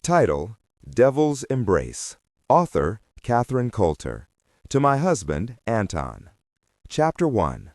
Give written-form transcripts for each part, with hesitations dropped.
Title: Devil's Embrace. Author: Catherine Coulter. To my husband, Anton. Chapter 1.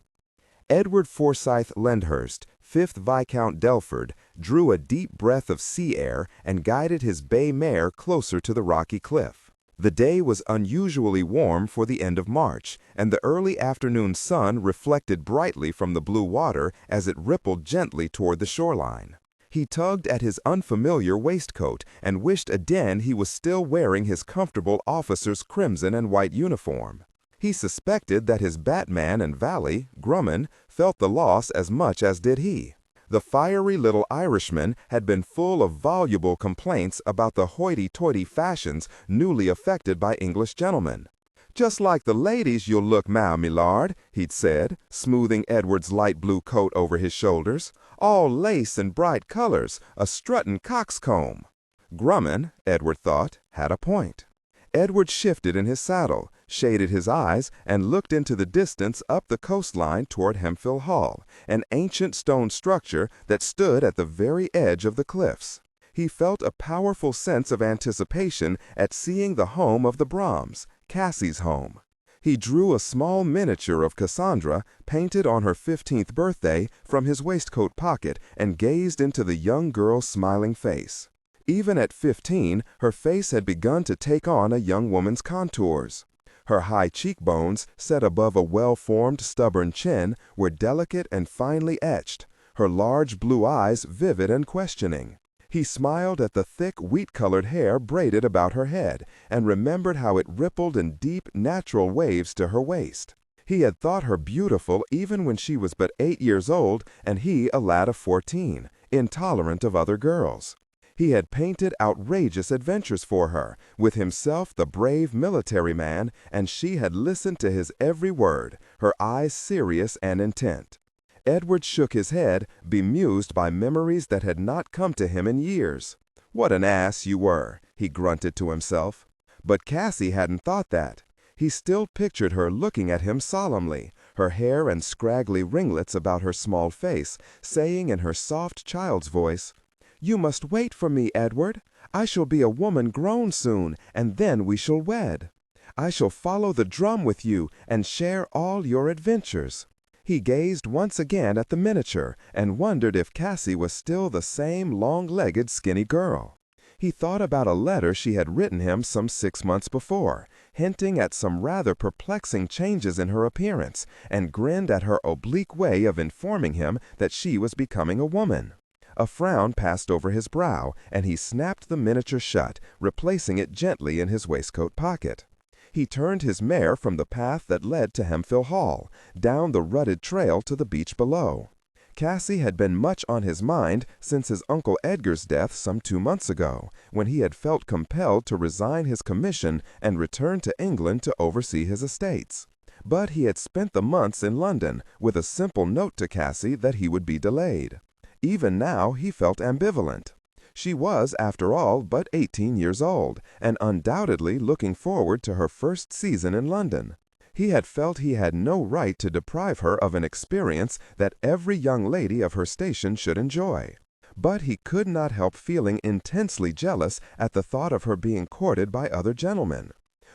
Edward Forsyth Lyndhurst, 5th Viscount Delford, drew a deep breath of sea air and guided his bay mare closer to the rocky cliff. The day was unusually warm for the end of March, and the early afternoon sun reflected brightly from the blue water as it rippled gently toward the shoreline. He tugged at his unfamiliar waistcoat and wished again he was still wearing his comfortable officer's crimson and white uniform. He suspected that his Batman and valet, Grumman, felt the loss as much as did he. The fiery little Irishman had been full of voluble complaints about the hoity-toity fashions newly affected by English gentlemen. "Just like the ladies you'll look now, me lord," he'd said, smoothing Edward's light blue coat over his shoulders. "All lace and bright colors, a strutting coxcomb." Grumman, Edward thought, had a point. Edward shifted in his saddle, shaded his eyes, and looked into the distance up the coastline toward Hemphill Hall, an ancient stone structure that stood at the very edge of the cliffs. He felt a powerful sense of anticipation at seeing the home of the Brahms, Cassie's home. He drew a small miniature of Cassandra, painted on her 15th birthday, from his waistcoat pocket and gazed into the young girl's smiling face. Even at 15, her face had begun to take on a young woman's contours. Her high cheekbones, set above a well-formed, stubborn chin, were delicate and finely etched, her large blue eyes vivid and questioning. He smiled at the thick, wheat-colored hair braided about her head, and remembered how it rippled in deep, natural waves to her waist. He had thought her beautiful even when she was but 8 years old, and he a lad of 14, intolerant of other girls. He had painted outrageous adventures for her, with himself the brave military man, and she had listened to his every word, her eyes serious and intent. Edward shook his head, bemused by memories that had not come to him in years. "What an ass you were," he grunted to himself. But Cassie hadn't thought that. He still pictured her looking at him solemnly, her hair and scraggly ringlets about her small face, saying in her soft child's voice, "You must wait for me, Edward. I shall be a woman grown soon, and then we shall wed. I shall follow the drum with you and share all your adventures." He gazed once again at the miniature and wondered if Cassie was still the same long-legged, skinny girl. He thought about a letter she had written him some 6 months before, hinting at some rather perplexing changes in her appearance, and grinned at her oblique way of informing him that she was becoming a woman. A frown passed over his brow, and he snapped the miniature shut, replacing it gently in his waistcoat pocket. He turned his mare from the path that led to Hemphill Hall, down the rutted trail to the beach below. Cassie had been much on his mind since his Uncle Edgar's death some 2 months ago, when he had felt compelled to resign his commission and return to England to oversee his estates. But he had spent the months in London, with a simple note to Cassie that he would be delayed. Even now he felt ambivalent. She was, after all, but 18 years old, and undoubtedly looking forward to her first season in London. He had felt he had no right to deprive her of an experience that every young lady of her station should enjoy. But he could not help feeling intensely jealous at the thought of her being courted by other gentlemen.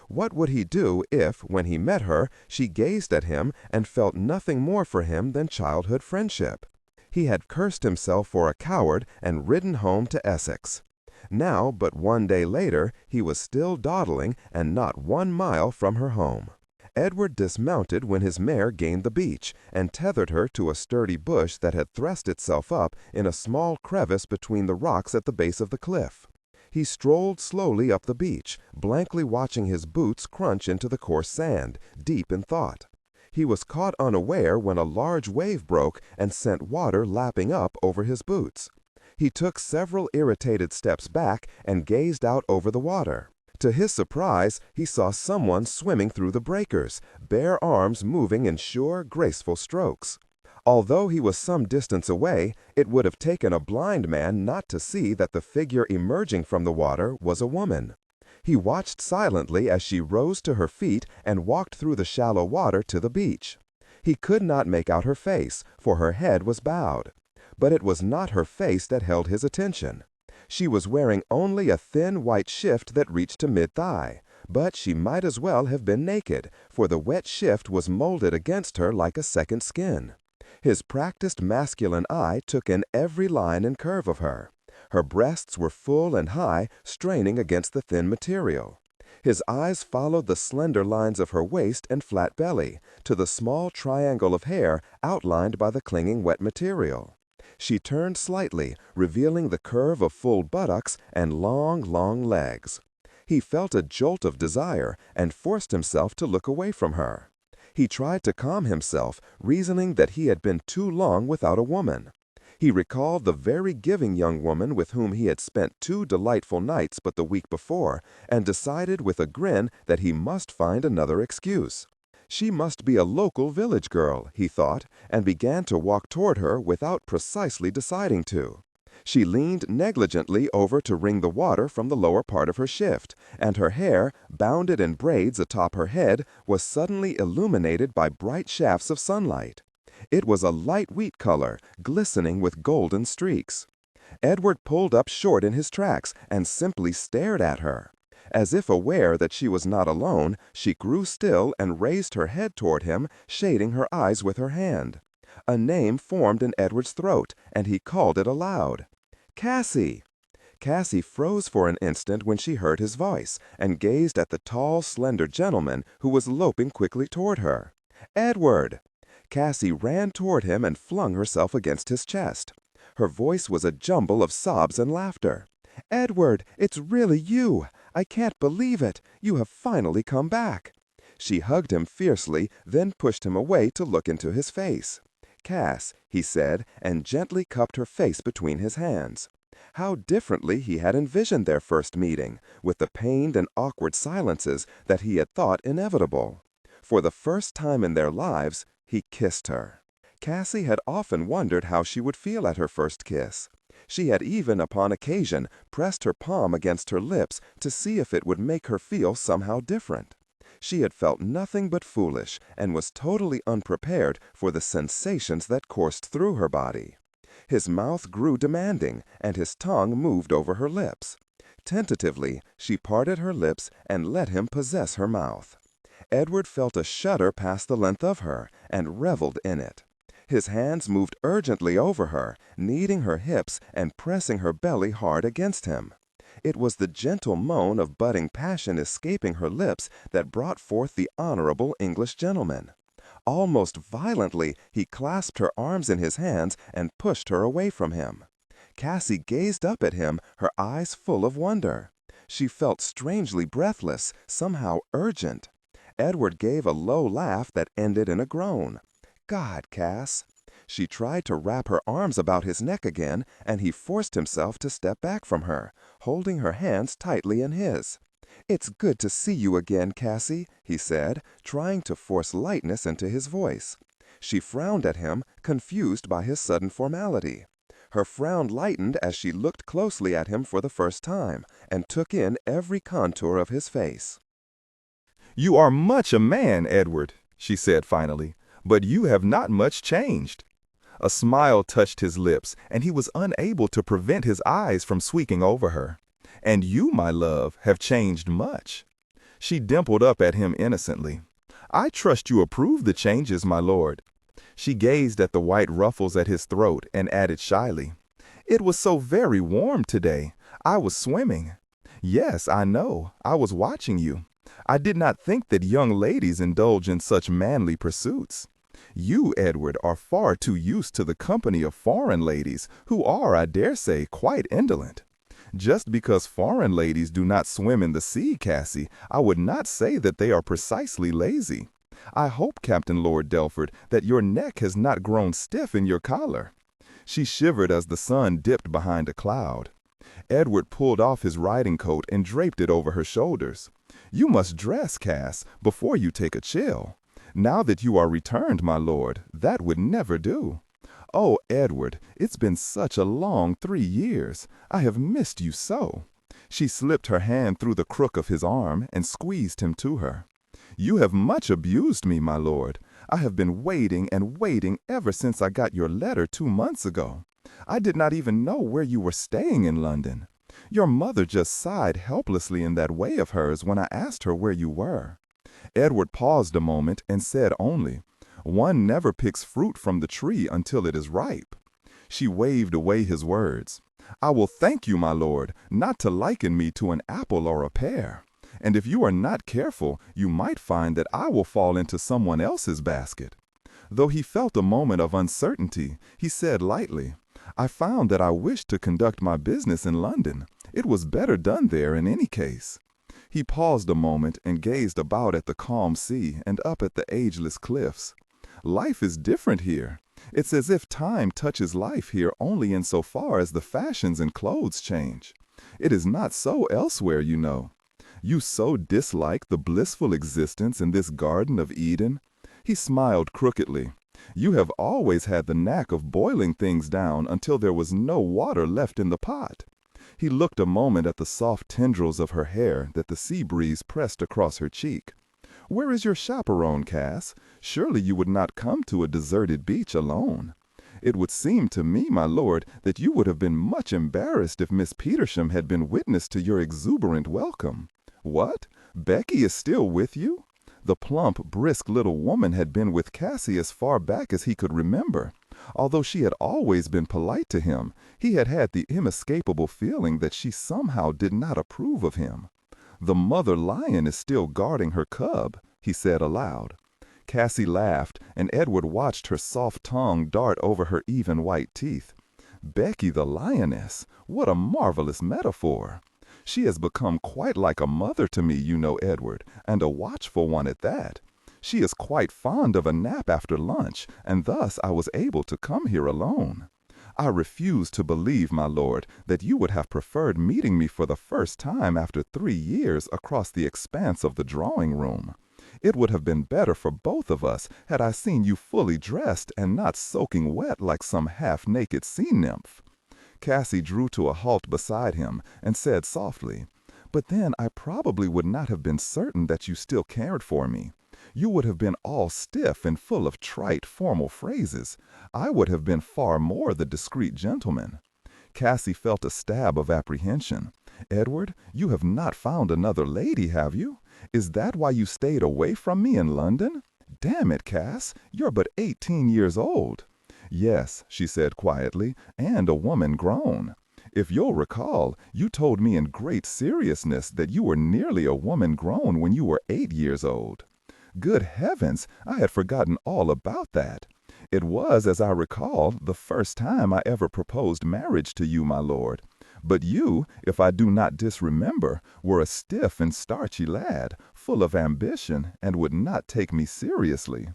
What would he do if, when he met her, she gazed at him and felt nothing more for him than childhood friendship? He had cursed himself for a coward and ridden home to Essex. Now, but 1 day later, he was still dawdling and not 1 mile from her home. Edward dismounted when his mare gained the beach, and tethered her to a sturdy bush that had thrust itself up in a small crevice between the rocks at the base of the cliff. He strolled slowly up the beach, blankly watching his boots crunch into the coarse sand, deep in thought. He was caught unaware when a large wave broke and sent water lapping up over his boots. He took several irritated steps back and gazed out over the water. To his surprise, he saw someone swimming through the breakers, bare arms moving in sure, graceful strokes. Although he was some distance away, it would have taken a blind man not to see that the figure emerging from the water was a woman. He watched silently as she rose to her feet and walked through the shallow water to the beach. He could not make out her face, for her head was bowed. But it was not her face that held his attention. She was wearing only a thin white shift that reached to mid-thigh, but she might as well have been naked, for the wet shift was molded against her like a second skin. His practiced masculine eye took in every line and curve of her. Her breasts were full and high, straining against the thin material. His eyes followed the slender lines of her waist and flat belly, to the small triangle of hair outlined by the clinging wet material. She turned slightly, revealing the curve of full buttocks and long, long legs. He felt a jolt of desire and forced himself to look away from her. He tried to calm himself, reasoning that he had been too long without a woman. He recalled the very giving young woman with whom he had spent 2 delightful nights but the week before, and decided with a grin that he must find another excuse. She must be a local village girl, he thought, and began to walk toward her without precisely deciding to. She leaned negligently over to wring the water from the lower part of her shift, and her hair, bounded in braids atop her head, was suddenly illuminated by bright shafts of sunlight. It was a light wheat color, glistening with golden streaks. Edward pulled up short in his tracks and simply stared at her. As if aware that she was not alone, she grew still and raised her head toward him, shading her eyes with her hand. A name formed in Edward's throat, and he called it aloud. "Cassie!" Cassie froze for an instant when she heard his voice, and gazed at the tall, slender gentleman who was loping quickly toward her. "Edward!" Cassie ran toward him and flung herself against his chest. Her voice was a jumble of sobs and laughter. "Edward, it's really you! I can't believe it! You have finally come back!" She hugged him fiercely, then pushed him away to look into his face. "Cass," he said, and gently cupped her face between his hands. How differently he had envisioned their first meeting, with the pained and awkward silences that he had thought inevitable. For the first time in their lives, he kissed her. Cassie had often wondered how she would feel at her first kiss. She had even, upon occasion, pressed her palm against her lips to see if it would make her feel somehow different. She had felt nothing but foolish and was totally unprepared for the sensations that coursed through her body. His mouth grew demanding, and his tongue moved over her lips. Tentatively, she parted her lips and let him possess her mouth. Edward felt a shudder pass the length of her, and reveled in it. His hands moved urgently over her, kneading her hips and pressing her belly hard against him. It was the gentle moan of budding passion escaping her lips that brought forth the honorable English gentleman. Almost violently, he clasped her arms in his hands and pushed her away from him. Cassie gazed up at him, her eyes full of wonder. She felt strangely breathless, somehow urgent. Edward gave a low laugh that ended in a groan. "God, Cass!" She tried to wrap her arms about his neck again, and he forced himself to step back from her, holding her hands tightly in his. "It's good to see you again, Cassie," he said, trying to force lightness into his voice. She frowned at him, confused by his sudden formality. Her frown lightened as she looked closely at him for the first time, and took in every contour of his face. "You are much a man, Edward," she said finally, "but you have not much changed." A smile touched his lips, and he was unable to prevent his eyes from sweeping over her. "And you, my love, have changed much." She dimpled up at him innocently. "I trust you approve the changes, my lord." She gazed at the white ruffles at his throat and added shyly, "It was so very warm today. I was swimming." "Yes, I know. I was watching you. I did not think that young ladies indulge in such manly pursuits. You, Edward, are far too used to the company of foreign ladies, who are, I dare say, quite indolent. Just because foreign ladies do not swim in the sea, Cassie, I would not say that they are precisely lazy. I hope, Captain Lord Delford, that your neck has not grown stiff in your collar." She shivered as the sun dipped behind a cloud. Edward pulled off his riding coat and draped it over her shoulders. "You must dress, Cass, before you take a chill. Now that you are returned, my lord, that would never do. Oh, Edward, it's been such a long 3 years. I have missed you so." She slipped her hand through the crook of his arm and squeezed him to her. "You have much abused me, my lord. I have been waiting and waiting ever since I got your letter 2 months ago. I did not even know where you were staying in London. Your mother just sighed helplessly in that way of hers when I asked her where you were." Edward paused a moment and said only, "One never picks fruit from the tree until it is ripe." She waved away his words. "I will thank you, my lord, not to liken me to an apple or a pear. And if you are not careful, you might find that I will fall into someone else's basket." Though he felt a moment of uncertainty, he said lightly, "I found that I wished to conduct my business in London. It was better done there in any case." He paused a moment and gazed about at the calm sea and up at the ageless cliffs. "Life is different here. It's as if time touches life here only insofar as the fashions and clothes change. It is not so elsewhere, you know. You so dislike the blissful existence in this Garden of Eden?" He smiled crookedly. "You have always had the knack of boiling things down until there was no water left in the pot." He looked a moment at the soft tendrils of her hair that the sea breeze pressed across her cheek. "Where is your chaperone, Cass? Surely you would not come to a deserted beach alone. It would seem to me, my lord, that you would have been much embarrassed if Miss Petersham had been witness to your exuberant welcome. What? Becky is still with you?" The plump, brisk little woman had been with Cassie as far back as he could remember. Although she had always been polite to him, he had had the inescapable feeling that she somehow did not approve of him. "The mother lion is still guarding her cub," he said aloud. Cassie laughed, and Edward watched her soft tongue dart over her even white teeth. "Becky the lioness, what a marvelous metaphor! She has become quite like a mother to me, you know, Edward, and a watchful one at that. She is quite fond of a nap after lunch, and thus I was able to come here alone. I refuse to believe, my lord, that you would have preferred meeting me for the first time after 3 years across the expanse of the drawing-room. It would have been better for both of us had I seen you fully dressed and not soaking wet like some half-naked sea-nymph." Cassie drew to a halt beside him and said softly, "But then I probably would not have been certain that you still cared for me. You would have been all stiff and full of trite, formal phrases. I would have been far more the discreet gentleman." Cassie felt a stab of apprehension. "Edward, you have not found another lady, have you? Is that why you stayed away from me in London? Damn it, Cass, you're but 18 years old." "Yes," she said quietly, "and a woman grown. If you'll recall, you told me in great seriousness that you were nearly a woman grown when you were 8 years old." "Good heavens, I had forgotten all about that. It was, as I recall, the first time I ever proposed marriage to you, my lord. But you, if I do not disremember, were a stiff and starchy lad, full of ambition, and would not take me seriously."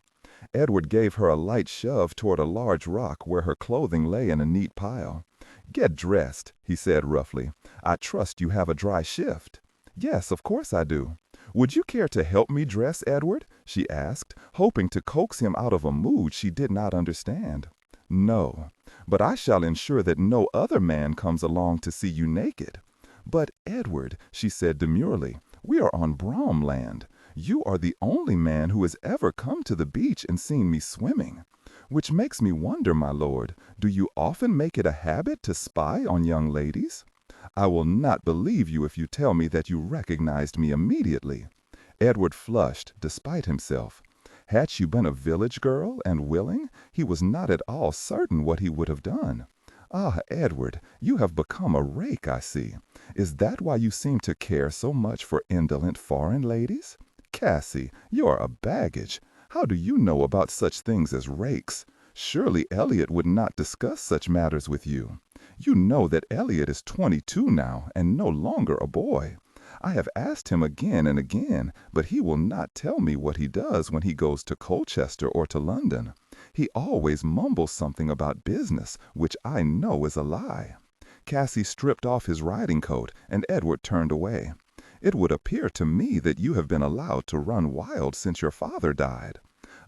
Edward gave her a light shove toward a large rock where her clothing lay in a neat pile. "Get dressed," he said roughly. "I trust you have a dry shift." "Yes, of course I do." "Would you care to help me dress, Edward?" she asked, hoping to coax him out of a mood she did not understand. "No, but I shall ensure that no other man comes along to see you naked." "But, Edward," she said demurely, "we are on Bromland. You are the only man who has ever come to the beach and seen me swimming. Which makes me wonder, my lord, do you often make it a habit to spy on young ladies? I will not believe you if you tell me that you recognized me immediately." Edward flushed, despite himself. Had she been a village girl and willing, he was not at all certain what he would have done. "Ah, Edward, you have become a rake, I see. Is that why you seem to care so much for indolent foreign ladies? Cassie, you're a baggage. How do you know about such things as rakes? Surely Elliot would not discuss such matters with you. You know that Elliot is 22 now and no longer a boy. I have asked him again and again, but he will not tell me what he does when he goes to Colchester or to London. He always mumbles something about business, which I know is a lie." Cassie stripped off his riding coat, and Edward turned away. "It would appear to me that you have been allowed to run wild since your father died."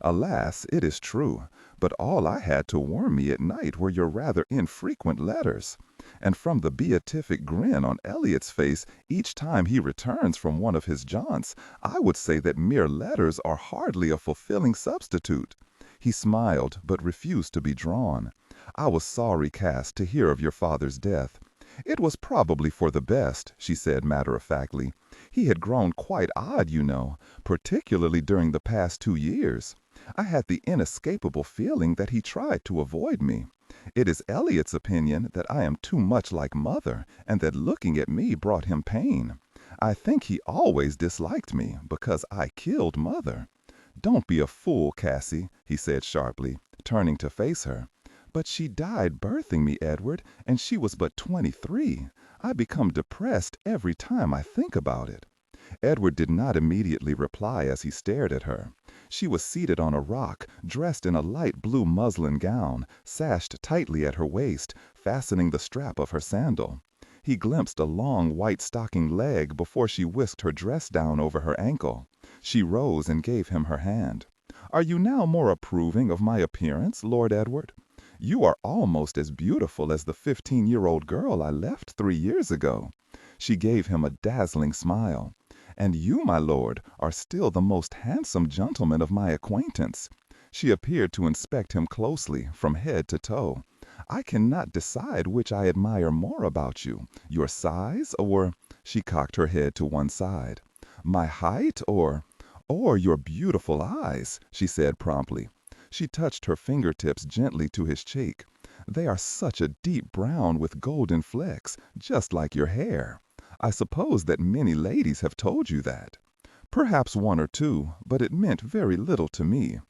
"Alas, it is true, but all I had to warm me at night were your rather infrequent letters. And from the beatific grin on Elliot's face each time he returns from one of his jaunts, I would say that mere letters are hardly a fulfilling substitute." He smiled, but refused to be drawn. "I was sorry, Cass, to hear of your father's death. "It was probably for the best," she said matter-of-factly. "He had grown quite odd, you know, particularly during the past 2 years. I had the inescapable feeling that he tried to avoid me. It is Elliot's opinion that I am too much like Mother, and that looking at me brought him pain. I think he always disliked me because I killed Mother." "Don't be a fool, Cassie," he said sharply, turning to face her. "But she died birthing me, Edward, and she was but 23. I become depressed every time I think about it." Edward did not immediately reply as he stared at her. She was seated on a rock, dressed in a light blue muslin gown, sashed tightly at her waist, fastening the strap of her sandal. He glimpsed a long white stocking leg before she whisked her dress down over her ankle. She rose and gave him her hand. "Are you now more approving of my appearance, Lord Edward? You are almost as beautiful as the 15-year-old girl I left 3 years ago." She gave him a dazzling smile. "And you, my lord, are still the most handsome gentleman of my acquaintance." She appeared to inspect him closely, from head to toe. "I cannot decide which I admire more about you, your size or—" she cocked her head to one side. "My height or your beautiful eyes," she said promptly. She touched her fingertips gently to his cheek. "They are such a deep brown with golden flecks, just like your hair. I suppose that many ladies have told you that." "Perhaps 1 or 2, but it meant very little to me."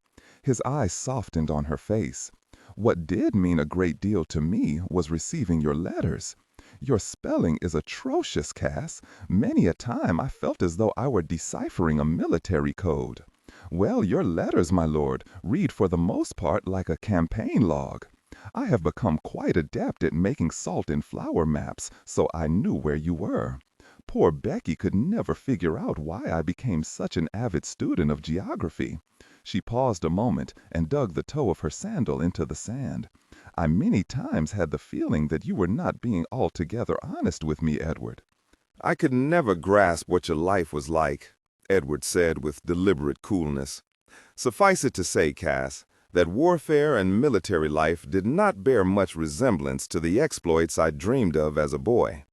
His eyes softened on her face. "What did mean a great deal to me was receiving your letters. Your spelling is atrocious, Cass. Many a time I felt as though I were deciphering a military code. Well, your letters, my lord, read for the most part like a campaign log. I have become quite adept at making salt and flour maps, so I knew where you were. Poor Becky could never figure out why I became such an avid student of geography." She paused a moment and dug the toe of her sandal into the sand. "I many times had the feeling that you were not being altogether honest with me, Edward." "I could never grasp what your life was like," Edward said with deliberate coolness. "Suffice it to say, Cass, that warfare and military life did not bear much resemblance to the exploits I dreamed of as a boy.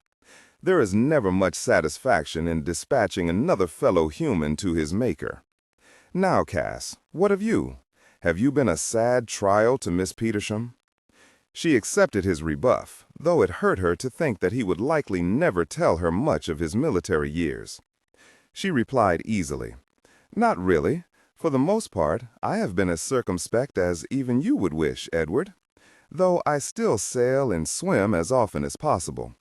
There is never much satisfaction in dispatching another fellow human to his maker. Now, Cass, what of you? Have you been a sad trial to Miss Petersham?" She accepted his rebuff, though it hurt her to think that he would likely never tell her much of his military years. She replied easily, "Not really. For the most part, I have been as circumspect as even you would wish, Edward, though I still sail and swim as often as possible.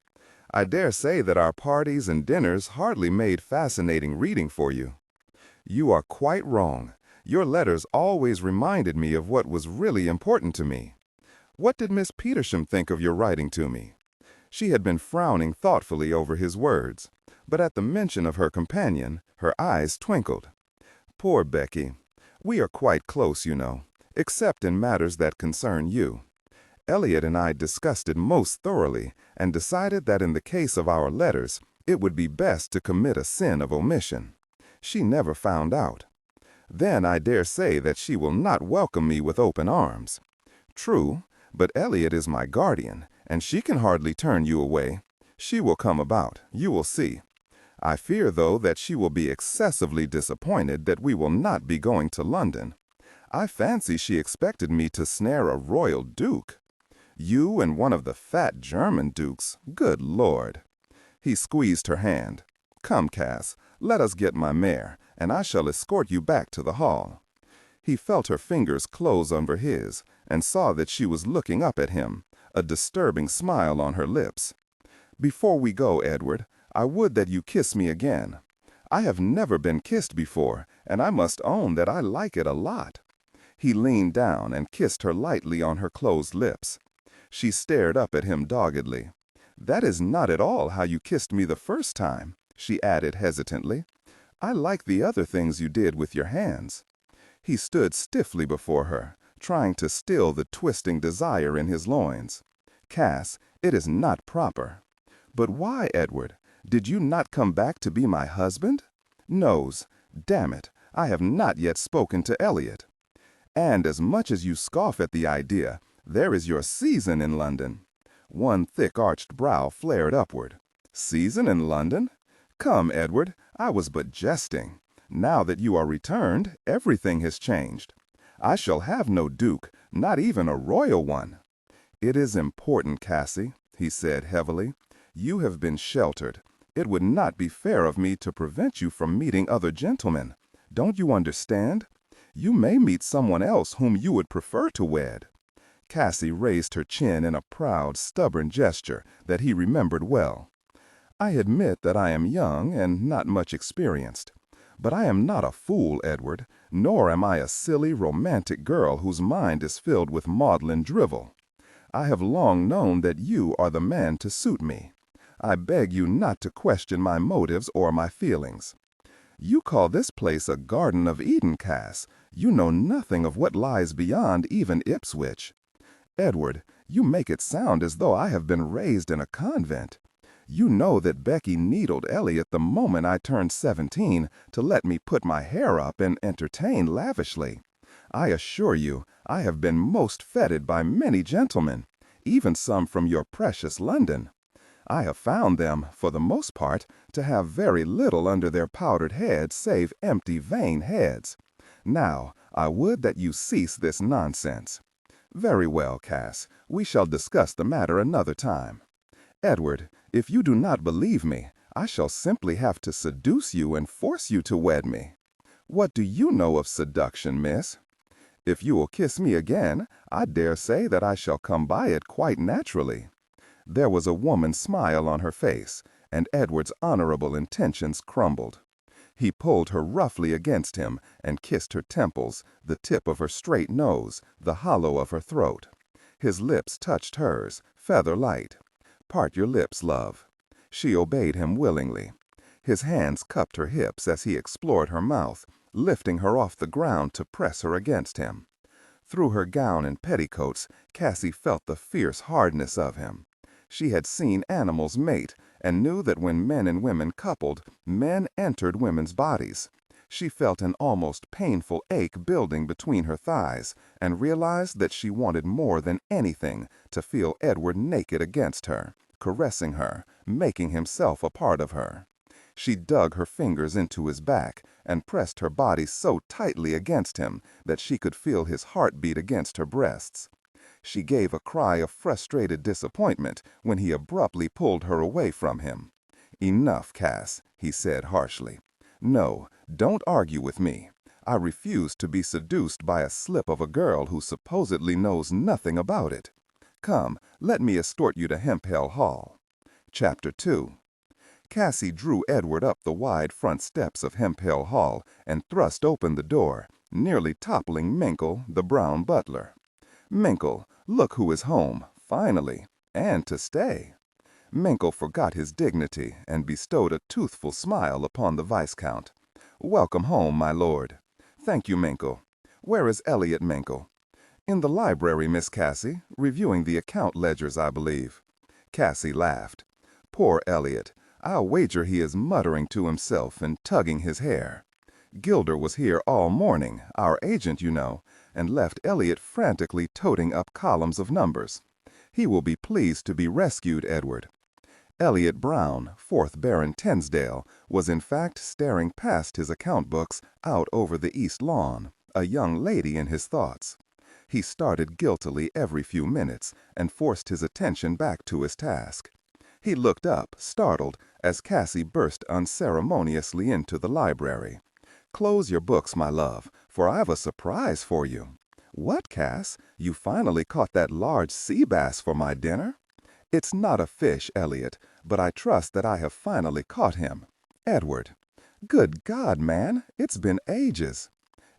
I dare say that our parties and dinners hardly made fascinating reading for you." "You are quite wrong. Your letters always reminded me of what was really important to me. What did Miss Petersham think of your writing to me?" She had been frowning thoughtfully over his words, but at the mention of her companion, her eyes twinkled. "Poor Becky. We are quite close, you know, except in matters that concern you. Elliot and I discussed it most thoroughly and decided that in the case of our letters, it would be best to commit a sin of omission. She never found out. Then I dare say that she will not welcome me with open arms. True, but Elliot is my guardian, and she can hardly turn you away. She will come about, you will see. I fear, though, that she will be excessively disappointed that we will not be going to London. I fancy she expected me to snare a royal duke. You and one of the fat German dukes, good Lord." He squeezed her hand. "Come, Cass, let us get my mare, and I shall escort you back to the hall." He felt her fingers close over his, and saw that she was looking up at him, a disturbing smile on her lips. "Before we go, Edward, I would that you kiss me again. I have never been kissed before, and I must own that I like it a lot." He leaned down and kissed her lightly on her closed lips. She stared up at him doggedly. "That is not at all how you kissed me the first time," she added hesitantly. "I like the other things you did with your hands." He stood stiffly before her, trying to still the twisting desire in his loins. "Cass, it is not proper." "But why, Edward? Did you not come back to be my husband?" "Nose, damn it, I have not yet spoken to Elliot." "And as much as you scoff at the idea, there is your season in London." One thick arched brow flared upward. "Season in London? Come, Edward, I was but jesting. Now that you are returned, everything has changed. I shall have no duke, not even a royal one." "It is important, Cassie," he said heavily. "You have been sheltered. It would not be fair of me to prevent you from meeting other gentlemen. Don't you understand? You may meet someone else whom you would prefer to wed." Cassie raised her chin in a proud, stubborn gesture that he remembered well. "I admit that I am young and not much experienced. But I am not a fool, Edward, nor am I a silly, romantic girl whose mind is filled with maudlin drivel. I have long known that you are the man to suit me. I beg you not to question my motives or my feelings. You call this place a Garden of Eden, Cass. You know nothing of what lies beyond even Ipswich. Edward, you make it sound as though I have been raised in a convent. You know that Becky needled Elliot the moment I turned 17 to let me put my hair up and entertain lavishly. I assure you, I have been most feted by many gentlemen, even some from your precious London. I have found them, for the most part, to have very little under their powdered heads save empty, vain heads. Now, I would that you cease this nonsense." "Very well, Cass, we shall discuss the matter another time. Edward, if you do not believe me, I shall simply have to seduce you and force you to wed me. What do you know of seduction, miss? If you will kiss me again, I dare say that I shall come by it quite naturally." There was a woman's smile on her face, and Edward's honorable intentions crumbled. He pulled her roughly against him and kissed her temples, the tip of her straight nose, the hollow of her throat. His lips touched hers, feather light. "Part your lips, love." She obeyed him willingly. His hands cupped her hips as he explored her mouth, lifting her off the ground to press her against him. Through her gown and petticoats, Cassie felt the fierce hardness of him. She had seen animals mate, and knew that when men and women coupled, men entered women's bodies. She felt an almost painful ache building between her thighs, and realized that she wanted more than anything to feel Edward naked against her, caressing her, making himself a part of her. She dug her fingers into his back and pressed her body so tightly against him that she could feel his heart beat against her breasts. She gave a cry of frustrated disappointment when he abruptly pulled her away from him. "Enough, Cass," he said harshly. "No, don't argue with me. I refuse to be seduced by a slip of a girl who supposedly knows nothing about it. Come, let me escort you to Hemphill Hall." Chapter 2. Cassie drew Edward up the wide front steps of Hemphill Hall and thrust open the door, nearly toppling Minkle, the brown butler. "Minkle, look who is home, finally, and to stay." Minkle forgot his dignity and bestowed a toothful smile upon the Viscount. "Welcome home, my lord." "Thank you, Minkle. Where is Elliot, Minkle?" "In the library, Miss Cassie, reviewing the account ledgers, I believe." Cassie laughed. "Poor Elliot. I'll wager he is muttering to himself and tugging his hair. Gilder was here all morning, our agent, you know, and left Elliot frantically toting up columns of numbers. He will be pleased to be rescued, Edward." Elliot Brown, 4th Baron Tensdale, was in fact staring past his account books out over the east lawn, a young lady in his thoughts. He started guiltily every few minutes and forced his attention back to his task. He looked up, startled, as Cassie burst unceremoniously into the library. "Close your books, my love, for I've a surprise for you." "What, Cass? You finally caught that large sea bass for my dinner?" "It's not a fish, Elliot, but I trust that I have finally caught him. Edward." "Good God, man, it's been ages."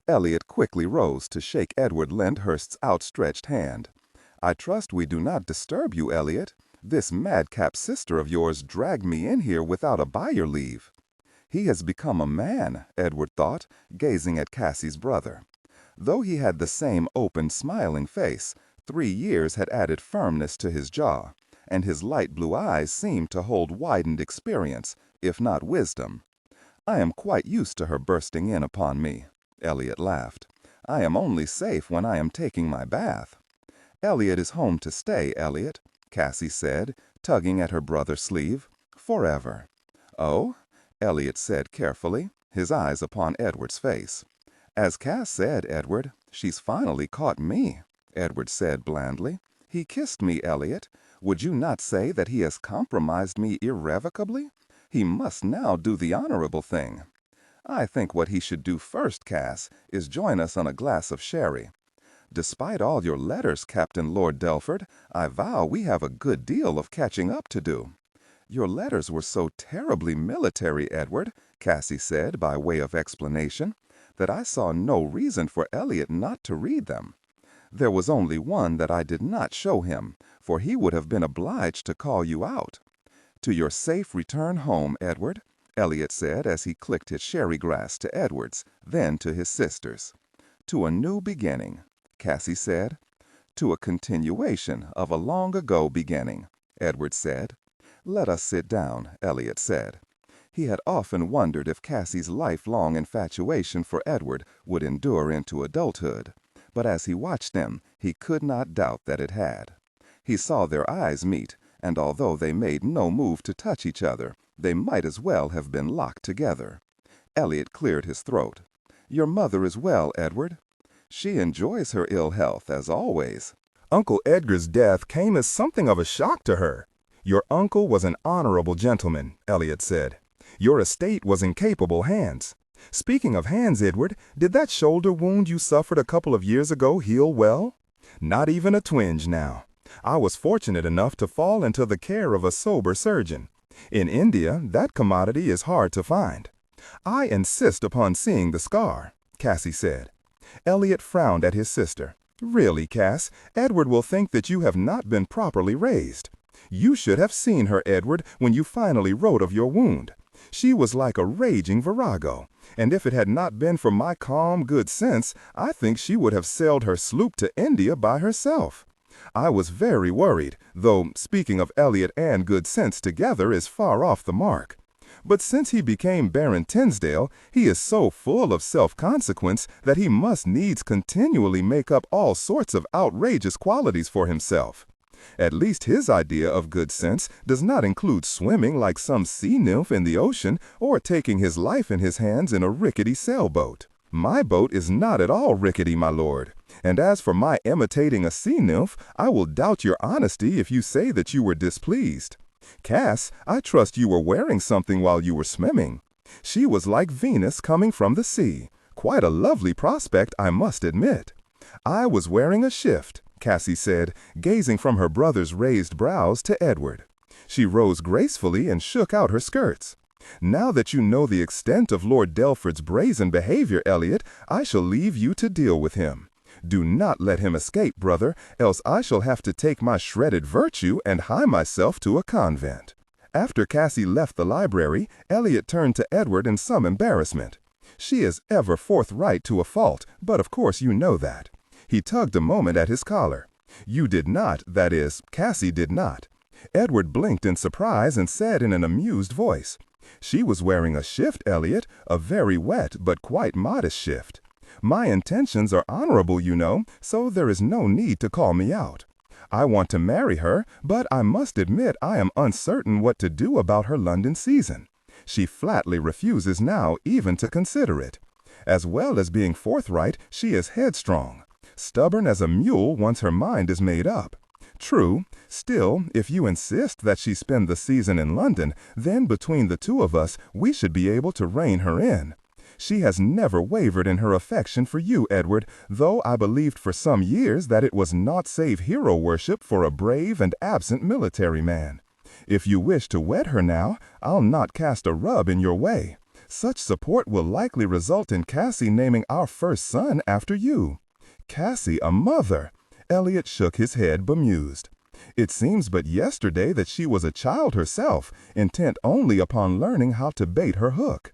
Elliot quickly rose to shake Edward Lyndhurst's outstretched hand. "I trust we do not disturb you, Elliot. This madcap sister of yours dragged me in here without a by your leave." He has become a man, Edward thought, gazing at Cassie's brother. Though he had the same open, smiling face, 3 years had added firmness to his jaw, and his light blue eyes seemed to hold widened experience, if not wisdom. "I am quite used to her bursting in upon me," Elliot laughed. "I am only safe when I am taking my bath." "Elliot is home to stay, Elliot. Cassie said, tugging at her brother's sleeve. Forever. Oh? Elliot said carefully, his eyes upon Edward's face. As Cass said, Edward, she's finally caught me, Edward said blandly. He kissed me, Elliot. Would you not say that he has compromised me irrevocably? He must now do the honorable thing. I think what he should do first, Cass, is join us on a glass of sherry. Despite all your letters, Captain Lord Delford, I vow we have a good deal of catching up to do. Your letters were so terribly military, Edward, Cassie said by way of explanation, that I saw no reason for Elliot not to read them. There was only one that I did not show him, for he would have been obliged to call you out. To your safe return home, Edward, Elliot said as he clicked his sherry glass to Edward's, then to his sister's. To a new beginning, Cassie said. To a continuation of a long-ago beginning, Edward said. Let us sit down, Elliot said. He had often wondered if Cassie's lifelong infatuation for Edward would endure into adulthood, but as he watched them, he could not doubt that it had. He saw their eyes meet, and although they made no move to touch each other, they might as well have been locked together. Elliot cleared his throat. Your mother is well, Edward. She enjoys her ill health, as always. Uncle Edgar's death came as something of a shock to her. Your uncle was an honorable gentleman, Elliot said. Your estate was in capable hands. Speaking of hands, Edward, did that shoulder wound you suffered a couple of years ago heal well? Not even a twinge now. I was fortunate enough to fall into the care of a sober surgeon. In India, that commodity is hard to find. I insist upon seeing the scar, Cassie said. Elliot frowned at his sister. Really, Cass, Edward will think that you have not been properly raised. You should have seen her, Edward, when you finally wrote of your wound. She was like a raging virago, and if it had not been for my calm good sense, I think she would have sailed her sloop to India by herself. I was very worried, though speaking of Elliot and good sense together is far off the mark. But since he became Baron Tinsdale, he is so full of self-consequence that he must needs continually make up all sorts of outrageous qualities for himself. At least his idea of good sense does not include swimming like some sea nymph in the ocean or taking his life in his hands in a rickety sailboat. My boat is not at all rickety, my lord. And as for my imitating a sea nymph, I will doubt your honesty if you say that you were displeased. Cass, I trust you were wearing something while you were swimming. She was like Venus coming from the sea. Quite a lovely prospect, I must admit. I was wearing a shift, Cassie said, gazing from her brother's raised brows to Edward. She rose gracefully and shook out her skirts. Now that you know the extent of Lord Delford's brazen behavior, Elliot, I shall leave you to deal with him. Do not let him escape, brother, else I shall have to take my shredded virtue and hie myself to a convent. After Cassie left the library, Elliot turned to Edward in some embarrassment. She is ever forthright to a fault, but of course you know that. He tugged a moment at his collar. You did not, that is, Cassie did not. Edward blinked in surprise and said in an amused voice, She was wearing a shift, Elliot, a very wet but quite modest shift. My intentions are honorable, you know, so there is no need to call me out. I want to marry her, but I must admit I am uncertain what to do about her London season. She flatly refuses now even to consider it. As well as being forthright, she is headstrong. Stubborn as a mule once her mind is made up. True, still, if you insist that she spend the season in London, then between the two of us, we should be able to rein her in. She has never wavered in her affection for you, Edward, though I believed for some years that it was naught save hero worship for a brave and absent military man. If you wish to wed her now, I'll not cast a rub in your way. Such support will likely result in Cassie naming our first son after you. Cassie a mother! Elliot shook his head bemused. It seems but yesterday that she was a child herself, intent only upon learning how to bait her hook.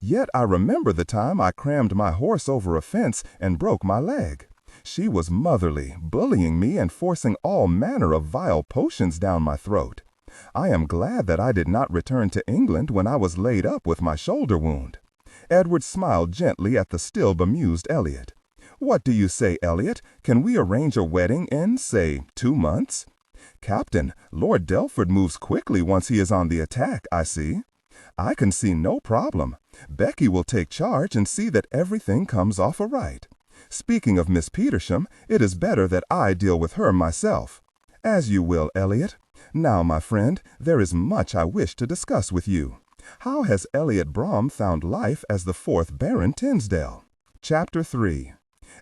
Yet I remember the time I crammed my horse over a fence and broke my leg. She was motherly, bullying me and forcing all manner of vile potions down my throat. I am glad that I did not return to England when I was laid up with my shoulder wound. Edward smiled gently at the still bemused Elliot. What do you say, Elliot? Can we arrange a wedding in, say, 2 months? "Captain, Lord Delford moves quickly once he is on the attack, I see." "I can see no problem. Becky will take charge and see that everything comes off aright. Speaking of Miss Petersham, it is better that I deal with her myself." "As you will, Elliot. Now, my friend, there is much I wish to discuss with you. How has Elliot Brom found life as the 4th Baron Tinsdale?" Chapter 3.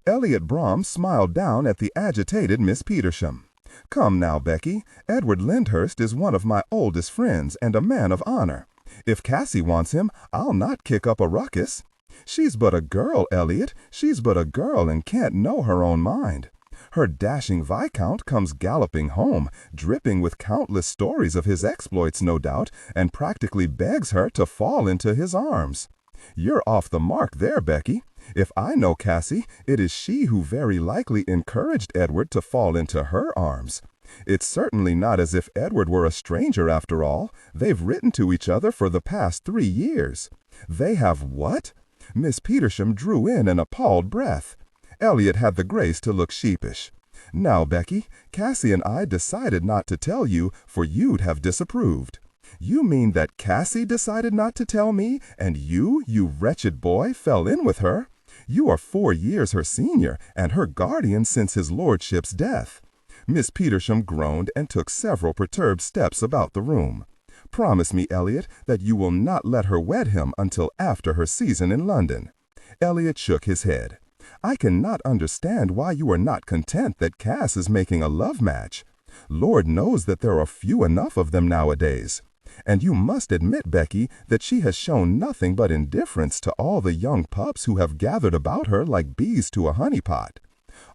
Elliot Brom smiled down at the agitated Miss Petersham. "Come now, Becky, Edward Lyndhurst is one of my oldest friends and a man of honor. If Cassie wants him, I'll not kick up a ruckus. She's but a girl, Elliot. She's but a girl and can't know her own mind. Her dashing Viscount comes galloping home, dripping with countless stories of his exploits, no doubt, and practically begs her to fall into his arms. You're off the mark there, Becky. If I know Cassie, it is she who very likely encouraged Edward to fall into her arms. It's certainly not as if Edward were a stranger after all. They've written to each other for the past 3 years. They have what?" Miss Petersham drew in an appalled breath. Elliot had the grace to look sheepish. "Now, Becky, Cassie and I decided not to tell you, for you'd have disapproved." "You mean that Cassie decided not to tell me, and you wretched boy, fell in with her? You are 4 years her senior, and her guardian since his lordship's death." Miss Petersham groaned and took several perturbed steps about the room. "Promise me, Elliot, that you will not let her wed him until after her season in London." Elliot shook his head. "I cannot understand why you are not content that Cass is making a love match. Lord knows that there are few enough of them nowadays. And you must admit, Becky, that she has shown nothing but indifference to all the young pups who have gathered about her like bees to a honey-pot.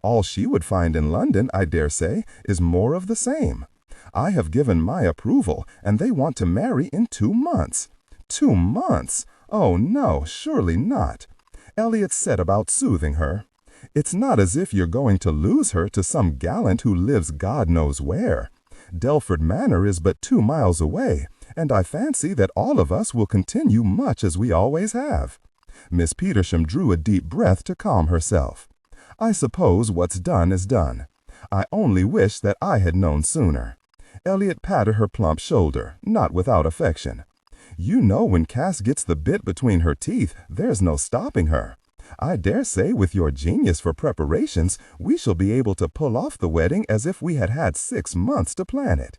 All she would find in London, I dare say, is more of the same. I have given my approval, and they want to marry in 2 months. 2 months? Oh, no, surely not." Elliot set about soothing her. "It's not as if you're going to lose her to some gallant who lives God knows where. Delford Manor is but 2 miles away, and I fancy that all of us will continue much as we always have." Miss Petersham drew a deep breath to calm herself. "I suppose what's done is done. I only wish that I had known sooner." Elliot patted her plump shoulder, not without affection. "You know when Cass gets the bit between her teeth, there's no stopping her. I dare say with your genius for preparations, we shall be able to pull off the wedding as if we had had 6 months to plan it."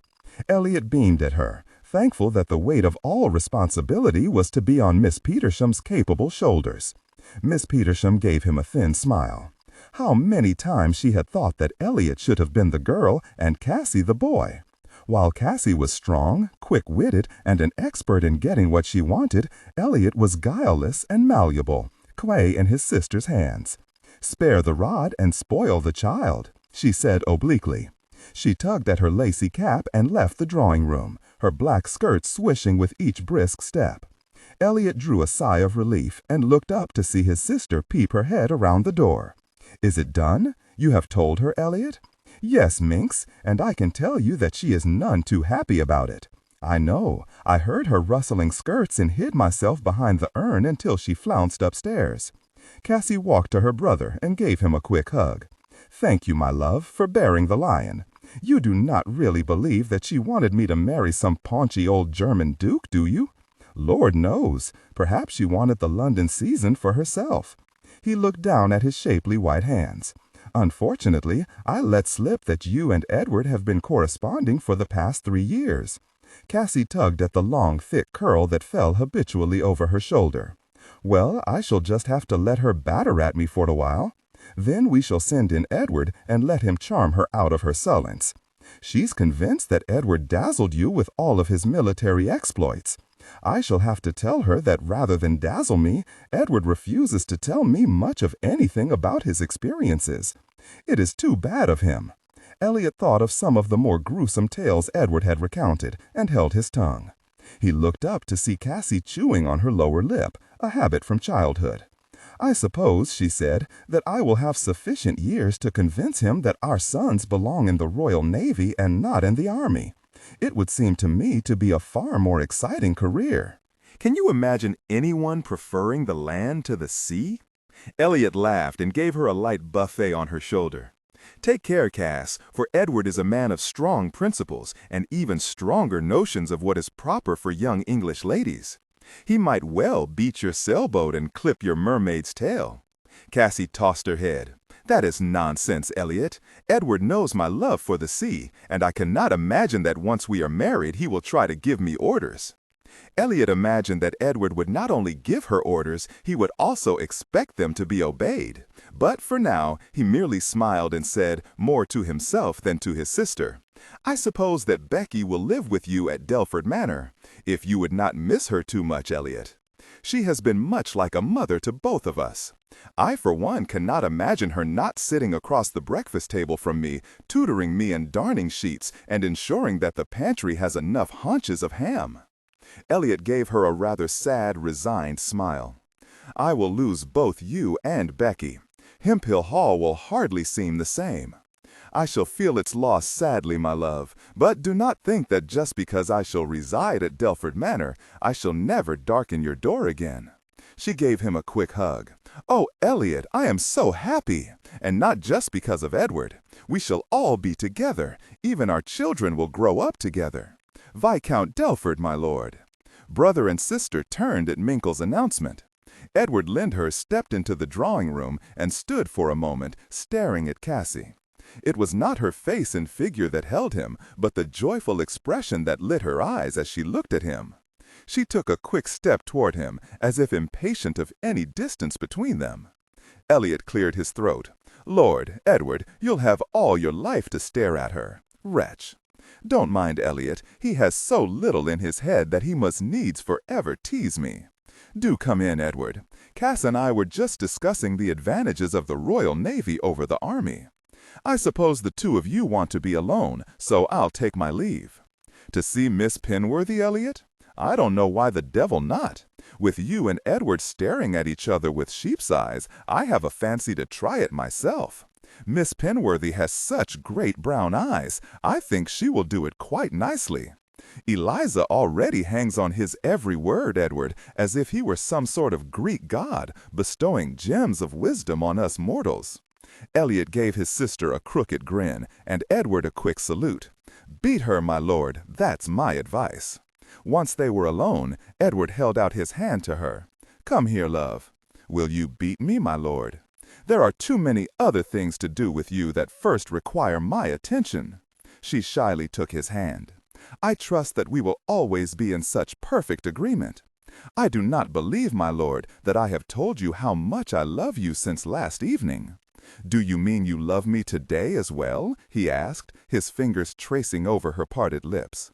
Elliot beamed at her, thankful that the weight of all responsibility was to be on Miss Petersham's capable shoulders. Miss Petersham gave him a thin smile. How many times she had thought that Elliot should have been the girl and Cassie the boy. While Cassie was strong, quick-witted, and an expert in getting what she wanted, Elliot was guileless and malleable, clay in his sister's hands. "Spare the rod and spoil the child," she said obliquely. She tugged at her lacy cap and left the drawing-room, her black skirt swishing with each brisk step. Elliot drew a sigh of relief and looked up to see his sister peep her head around the door. "Is it done? You have told her, Elliot?" "Yes, Minx, and I can tell you that she is none too happy about it. I know. I heard her rustling skirts and hid myself behind the urn until she flounced upstairs." Cassie walked to her brother and gave him a quick hug. "Thank you, my love, for bearing the lion. You do not really believe that she wanted me to marry some paunchy old German duke, do you? Lord knows. Perhaps she wanted the London season for herself." He looked down at his shapely white hands. "Unfortunately, I let slip that you and Edward have been corresponding for the past 3 years. Cassie tugged at the long, thick curl that fell habitually over her shoulder. "Well, I shall just have to let her batter at me for a while. Then we shall send in Edward and let him charm her out of her sullens. She's convinced that Edward dazzled you with all of his military exploits. I shall have to tell her that rather than dazzle me, Edward refuses to tell me much of anything about his experiences. It is too bad of him." Elliot thought of some of the more gruesome tales Edward had recounted and held his tongue. He looked up to see Cassie chewing on her lower lip, a habit from childhood. "I suppose," she said, "that I will have sufficient years to convince him that our sons belong in the Royal Navy and not in the Army. It would seem to me to be a far more exciting career." Can you imagine anyone preferring the land to the sea? Elliot laughed and gave her a light buffet on her shoulder. Take care, Cass, for Edward is a man of strong principles and even stronger notions of what is proper for young English ladies. He might well beat your sailboat and clip your mermaid's tail. Cassie tossed her head. That is nonsense, Elliot. Edward knows my love for the sea, and I cannot imagine that once we are married he will try to give me orders. Elliot imagined that Edward would not only give her orders, he would also expect them to be obeyed. But for now, he merely smiled and said, more to himself than to his sister, I suppose that Becky will live with you at Delford Manor, if you would not miss her too much, Elliot. She has been much like a mother to both of us. I, for one, cannot imagine her not sitting across the breakfast table from me, tutoring me in darning sheets and ensuring that the pantry has enough haunches of ham. Elliot gave her a rather sad, resigned smile. I will lose both you and Becky. Hemphill Hall will hardly seem the same. I shall feel its loss sadly, my love, but do not think that just because I shall reside at Delford Manor, I shall never darken your door again. She gave him a quick hug. Oh, Elliot, I am so happy! And not just because of Edward. We shall all be together. Even our children will grow up together. Viscount Delford, my lord. Brother and sister turned at Minkle's announcement. Edward Lyndhurst stepped into the drawing-room and stood for a moment, staring at Cassie. It was not her face and figure that held him, but the joyful expression that lit her eyes as she looked at him. She took a quick step toward him, as if impatient of any distance between them. Elliot cleared his throat. Lord, Edward, you'll have all your life to stare at her. Wretch. Don't mind Elliot, he has so little in his head that he must needs forever tease me. Do come in, Edward. Cass and I were just discussing the advantages of the Royal Navy over the Army. I suppose the two of you want to be alone, so I'll take my leave. To see Miss Penworthy, Elliot? I don't know why the devil not. With you and Edward staring at each other with sheep's eyes, I have a fancy to try it myself. Miss Penworthy has such great brown eyes, I think she will do it quite nicely. Eliza already hangs on his every word, Edward, as if he were some sort of Greek god, bestowing gems of wisdom on us mortals. Elliot gave his sister a crooked grin, and Edward a quick salute. Beat her, my lord, that's my advice. Once they were alone, Edward held out his hand to her. Come here, love. Will you beat me, my lord? There are too many other things to do with you that first require my attention. She shyly took his hand. I trust that we will always be in such perfect agreement. I do not believe, my lord, that I have told you how much I love you since last evening. Do you mean you love me today as well? He asked, his fingers tracing over her parted lips.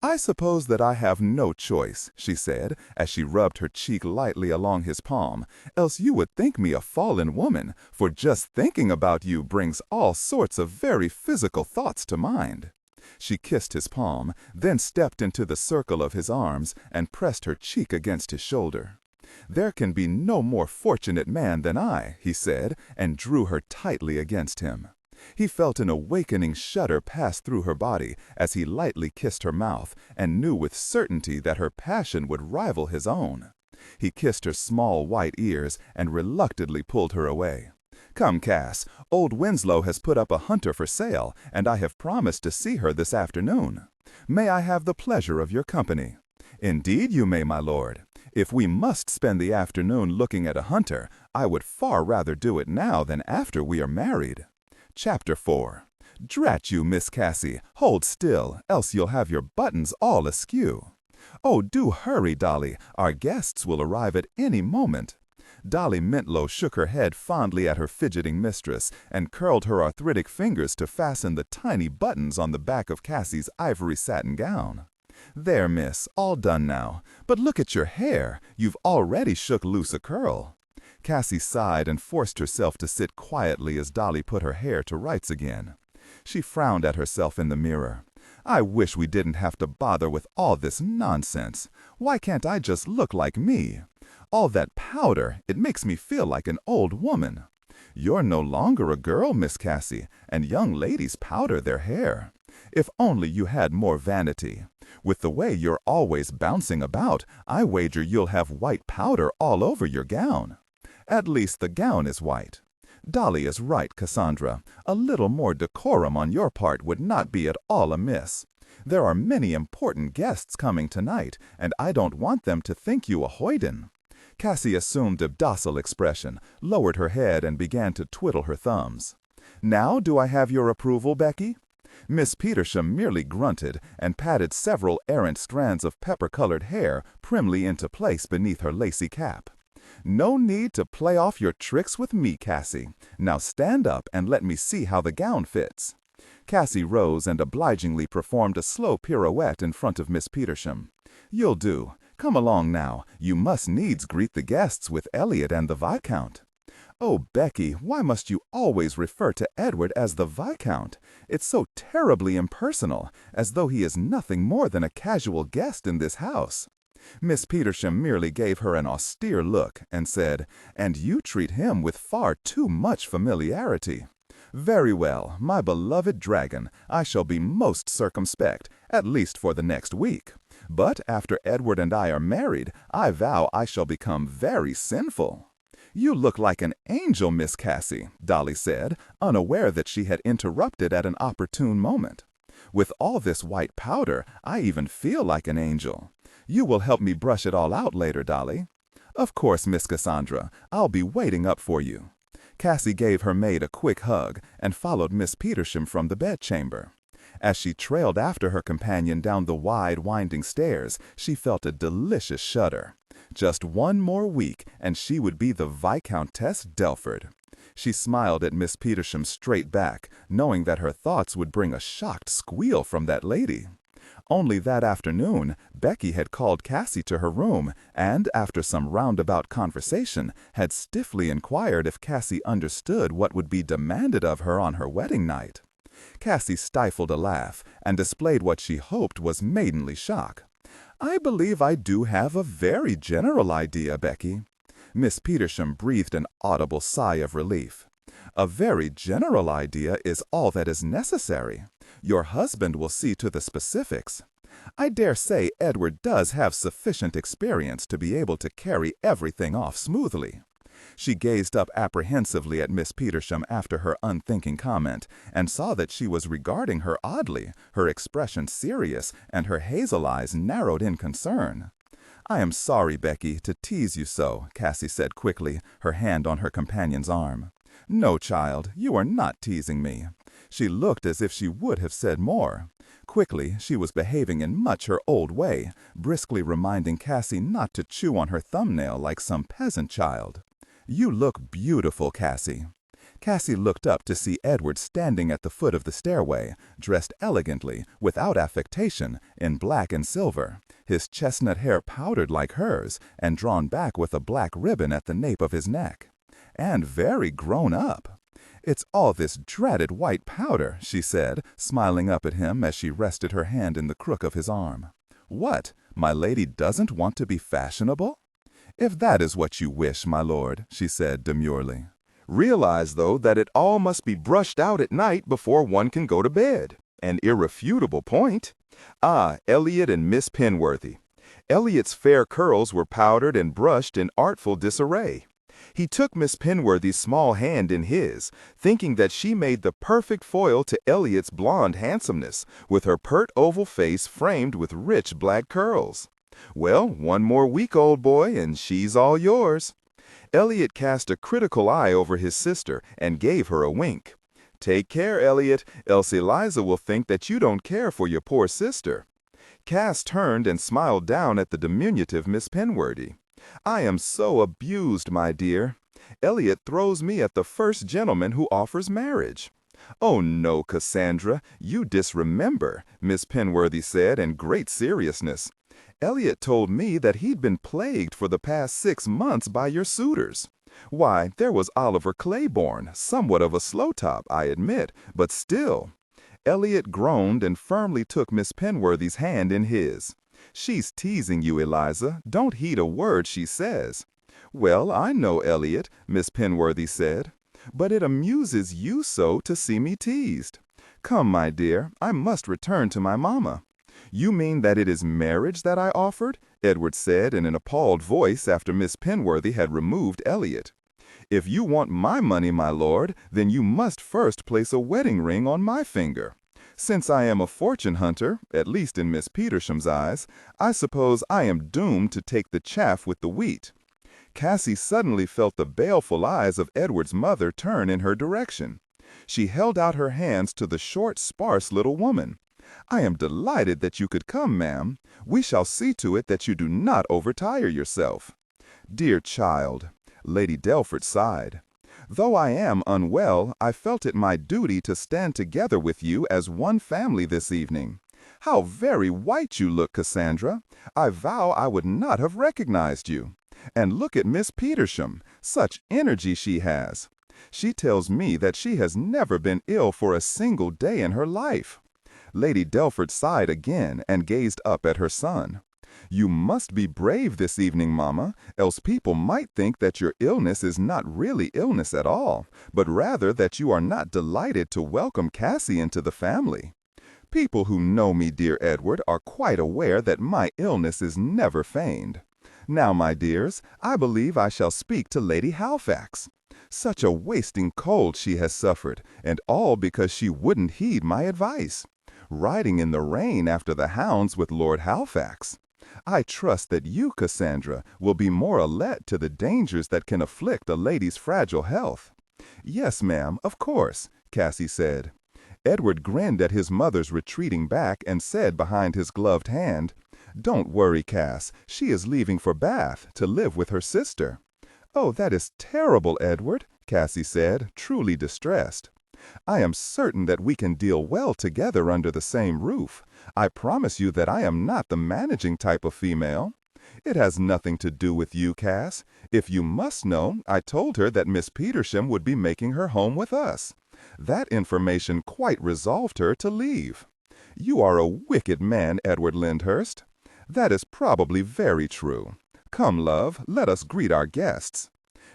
I suppose that I have no choice, she said, as she rubbed her cheek lightly along his palm, else you would think me a fallen woman, for just thinking about you brings all sorts of very physical thoughts to mind. She kissed his palm, then stepped into the circle of his arms and pressed her cheek against his shoulder. There can be no more fortunate man than I, he said, and drew her tightly against him. He felt an awakening shudder pass through her body as he lightly kissed her mouth, and knew with certainty that her passion would rival his own. He kissed her small white ears and reluctantly pulled her away. Come, Cass, old Winslow has put up a hunter for sale, and I have promised to see her this afternoon. May I have the pleasure of your company? Indeed you may, my lord. If we must spend the afternoon looking at a hunter, I would far rather do it now than after we are married. Chapter 4. Drat you, Miss Cassie, hold still, else you'll have your buttons all askew. Oh, do hurry, Dolly, our guests will arrive at any moment. Dolly Mintlow shook her head fondly at her fidgeting mistress and curled her arthritic fingers to fasten the tiny buttons on the back of Cassie's ivory satin gown. There, miss, all done now. But look at your hair, you've already shook loose a curl. Cassie sighed and forced herself to sit quietly as Dolly put her hair to rights again. She frowned at herself in the mirror. I wish we didn't have to bother with all this nonsense. Why can't I just look like me? All that powder, it makes me feel like an old woman. You're no longer a girl, Miss Cassie, and young ladies powder their hair. If only you had more vanity. With the way you're always bouncing about, I wager you'll have white powder all over your gown. At least the gown is white. Dolly is right, Cassandra. A little more decorum on your part would not be at all amiss. There are many important guests coming tonight, and I don't want them to think you a hoyden." Cassie assumed a docile expression, lowered her head, and began to twiddle her thumbs. "Now do I have your approval, Becky?" Miss Petersham merely grunted and patted several errant strands of pepper-colored hair primly into place beneath her lacy cap. "No need to play off your tricks with me, Cassie. Now stand up and let me see how the gown fits." Cassie rose and obligingly performed a slow pirouette in front of Miss Petersham. "You'll do. Come along now. You must needs greet the guests with Elliot and the Viscount." "Oh, Becky, why must you always refer to Edward as the Viscount? It's so terribly impersonal, as though he is nothing more than a casual guest in this house." Miss Petersham merely gave her an austere look and said, "And you treat him with far too much familiarity." "Very well, my beloved dragon, I shall be most circumspect, at least for the next week. But after Edward and I are married, I vow I shall become very sinful." "You look like an angel, Miss Cassie," Dolly said, unaware that she had interrupted at an opportune moment. "With all this white powder, I even feel like an angel. You will help me brush it all out later, Dolly." "Of course, Miss Cassandra. I'll be waiting up for you." Cassie gave her maid a quick hug and followed Miss Petersham from the bedchamber. As she trailed after her companion down the wide, winding stairs, she felt a delicious shudder. Just one more week, and she would be the Viscountess Delford. She smiled at Miss Petersham's straight back, knowing that her thoughts would bring a shocked squeal from that lady. Only that afternoon, Becky had called Cassie to her room and, after some roundabout conversation, had stiffly inquired if Cassie understood what would be demanded of her on her wedding night. Cassie stifled a laugh and displayed what she hoped was maidenly shock. "I believe I do have a very general idea, Becky." Miss Petersham breathed an audible sigh of relief. "A very general idea is all that is necessary. Your husband will see to the specifics. I dare say Edward does have sufficient experience to be able to carry everything off smoothly." She gazed up apprehensively at Miss Petersham after her unthinking comment, and saw that she was regarding her oddly, her expression serious, and her hazel eyes narrowed in concern. "I am sorry, Becky, to tease you so," Cassie said quickly, her hand on her companion's arm. "No, child, you are not teasing me." She looked as if she would have said more. Quickly, she was behaving in much her old way, briskly reminding Cassie not to chew on her thumbnail like some peasant child. "You look beautiful, Cassie." Cassie looked up to see Edward standing at the foot of the stairway, dressed elegantly, without affectation, in black and silver, his chestnut hair powdered like hers, and drawn back with a black ribbon at the nape of his neck. And very grown up. "It's all this dreaded white powder," she said, smiling up at him as she rested her hand in the crook of his arm. "What, my lady doesn't want to be fashionable?" "If that is what you wish, my lord," she said demurely. Realize, though, that it all must be brushed out at night before one can go to bed. An irrefutable point. Ah, Elliot and Miss Penworthy. Elliot's fair curls were powdered and brushed in artful disarray. He took Miss Penworthy's small hand in his, thinking that she made the perfect foil to Elliot's blonde handsomeness, with her pert oval face framed with rich black curls. "Well, one more week, old boy, and she's all yours." Elliot cast a critical eye over his sister and gave her a wink. "Take care, Elliot, else Eliza will think that you don't care for your poor sister." Cass turned and smiled down at the diminutive Miss Penworthy. "I am so abused, my dear. Elliot throws me at the first gentleman who offers marriage." "Oh no, Cassandra, you disremember," Miss Penworthy said in great seriousness. "Elliot told me that he'd been plagued for the past 6 months by your suitors. Why, there was Oliver Claiborne, somewhat of a slow top, I admit, but still." Elliot groaned and firmly took Miss Penworthy's hand in his. "She's teasing you, Eliza. Don't heed a word she says." "Well, I know, Elliot," Miss Penworthy said, "but it amuses you so to see me teased. Come, my dear, I must return to my mamma." "You mean that it is marriage that I offered?" Edward said in an appalled voice after Miss Penworthy had removed Elliot. "If you want my money, my lord, then you must first place a wedding ring on my finger. Since I am a fortune hunter, at least in Miss Petersham's eyes, I suppose I am doomed to take the chaff with the wheat." Cassie suddenly felt the baleful eyes of Edward's mother turn in her direction. She held out her hands to the short, sparse little woman. "I am delighted that you could come, ma'am. We shall see to it that you do not overtire yourself." "Dear child," Lady Delford sighed. "Though I am unwell, I felt it my duty to stand together with you as one family this evening. How very white you look, Cassandra. I vow I would not have recognized you. And look at Miss Petersham, such energy she has. She tells me that she has never been ill for a single day in her life." Lady Delford sighed again and gazed up at her son. "You must be brave this evening, Mama, else people might think that your illness is not really illness at all, but rather that you are not delighted to welcome Cassie into the family. People who know me, dear Edward, are quite aware that my illness is never feigned. Now, my dears, I believe I shall speak to Lady Halifax. Such a wasting cold she has suffered, and all because she wouldn't heed my advice. Riding in the rain after the hounds with Lord Halifax. I trust that you, Cassandra, will be more alert to the dangers that can afflict a lady's fragile health." "Yes, ma'am, of course," Cassie said. Edward grinned at his mother's retreating back and said behind his gloved hand, "Don't worry, Cass. She is leaving for Bath to live with her sister." "Oh, that is terrible, Edward," Cassie said, truly distressed. "I am certain that we can deal well together under the same roof. I promise you that I am not the managing type of female." "It has nothing to do with you, Cass. If you must know, I told her that Miss Petersham would be making her home with us. That information quite resolved her to leave." "You are a wicked man, Edward Lyndhurst." "That is probably very true. Come, love, let us greet our guests."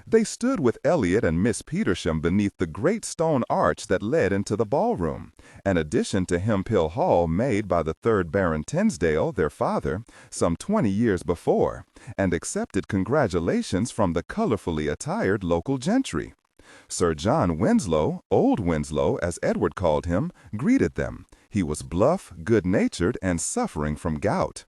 They stood with Elliot and Miss Petersham beneath the great stone arch that led into the ballroom, an addition to Hempill Hall made by the 3rd Baron Tinsdale, their father, some 20 years before, and accepted congratulations from the colorfully attired local gentry. Sir John Winslow, Old Winslow as Edward called him, greeted them. He was bluff, good-natured, and suffering from gout.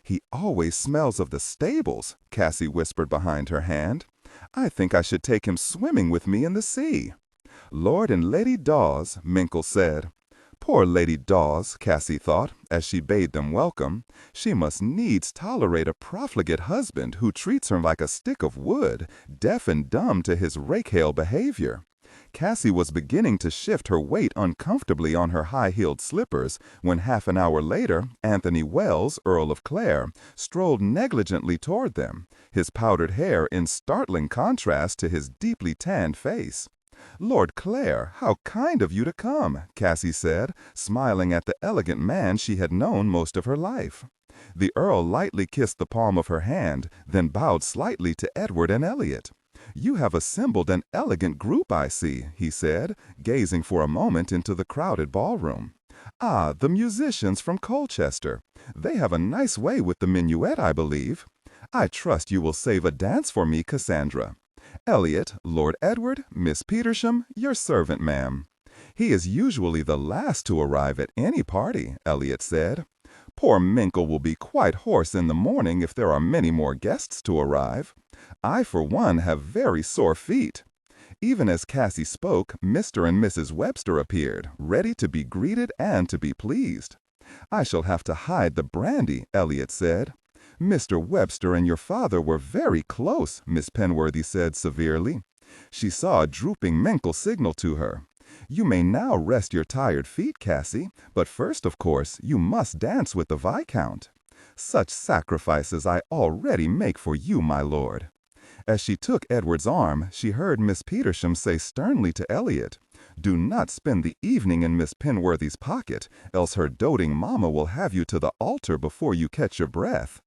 "He always smells of the stables," Cassie whispered behind her hand. "I think I should take him swimming with me in the sea." "Lord and Lady Dawes," Minkle said. Poor Lady Dawes, Cassie thought, as she bade them welcome. She must needs tolerate a profligate husband who treats her like a stick of wood, deaf and dumb to his rake-hale behavior. Cassie was beginning to shift her weight uncomfortably on her high-heeled slippers when half an hour later Anthony Wells, Earl of Clare, strolled negligently toward them, his powdered hair in startling contrast to his deeply tanned face. "Lord Clare, how kind of you to come," Cassie said, smiling at the elegant man she had known most of her life. The Earl lightly kissed the palm of her hand, then bowed slightly to Edward and Elliot. "You have assembled an elegant group, I see," he said, gazing for a moment into the crowded ballroom. "Ah, the musicians from Colchester. They have a nice way with the minuet, I believe. I trust you will save a dance for me, Cassandra. Elliot, Lord Edward, Miss Petersham, your servant, ma'am." "He is usually the last to arrive at any party," Elliot said. "Poor Minkle will be quite hoarse in the morning if there are many more guests to arrive. I, for one, have very sore feet." Even as Cassie spoke, Mr. and Mrs. Webster appeared, ready to be greeted and to be pleased. "I shall have to hide the brandy," Elliot said. "Mr. Webster and your father were very close," Miss Penworthy said severely. She saw a drooping Minkle signal to her. "You may now rest your tired feet, Cassie, but first, of course, you must dance with the Viscount. Such sacrifices I already make for you, my lord." As she took Edward's arm, she heard Miss Petersham say sternly to Elliot, "Do not spend the evening in Miss Penworthy's pocket, else her doting mamma will have you to the altar before you catch your breath."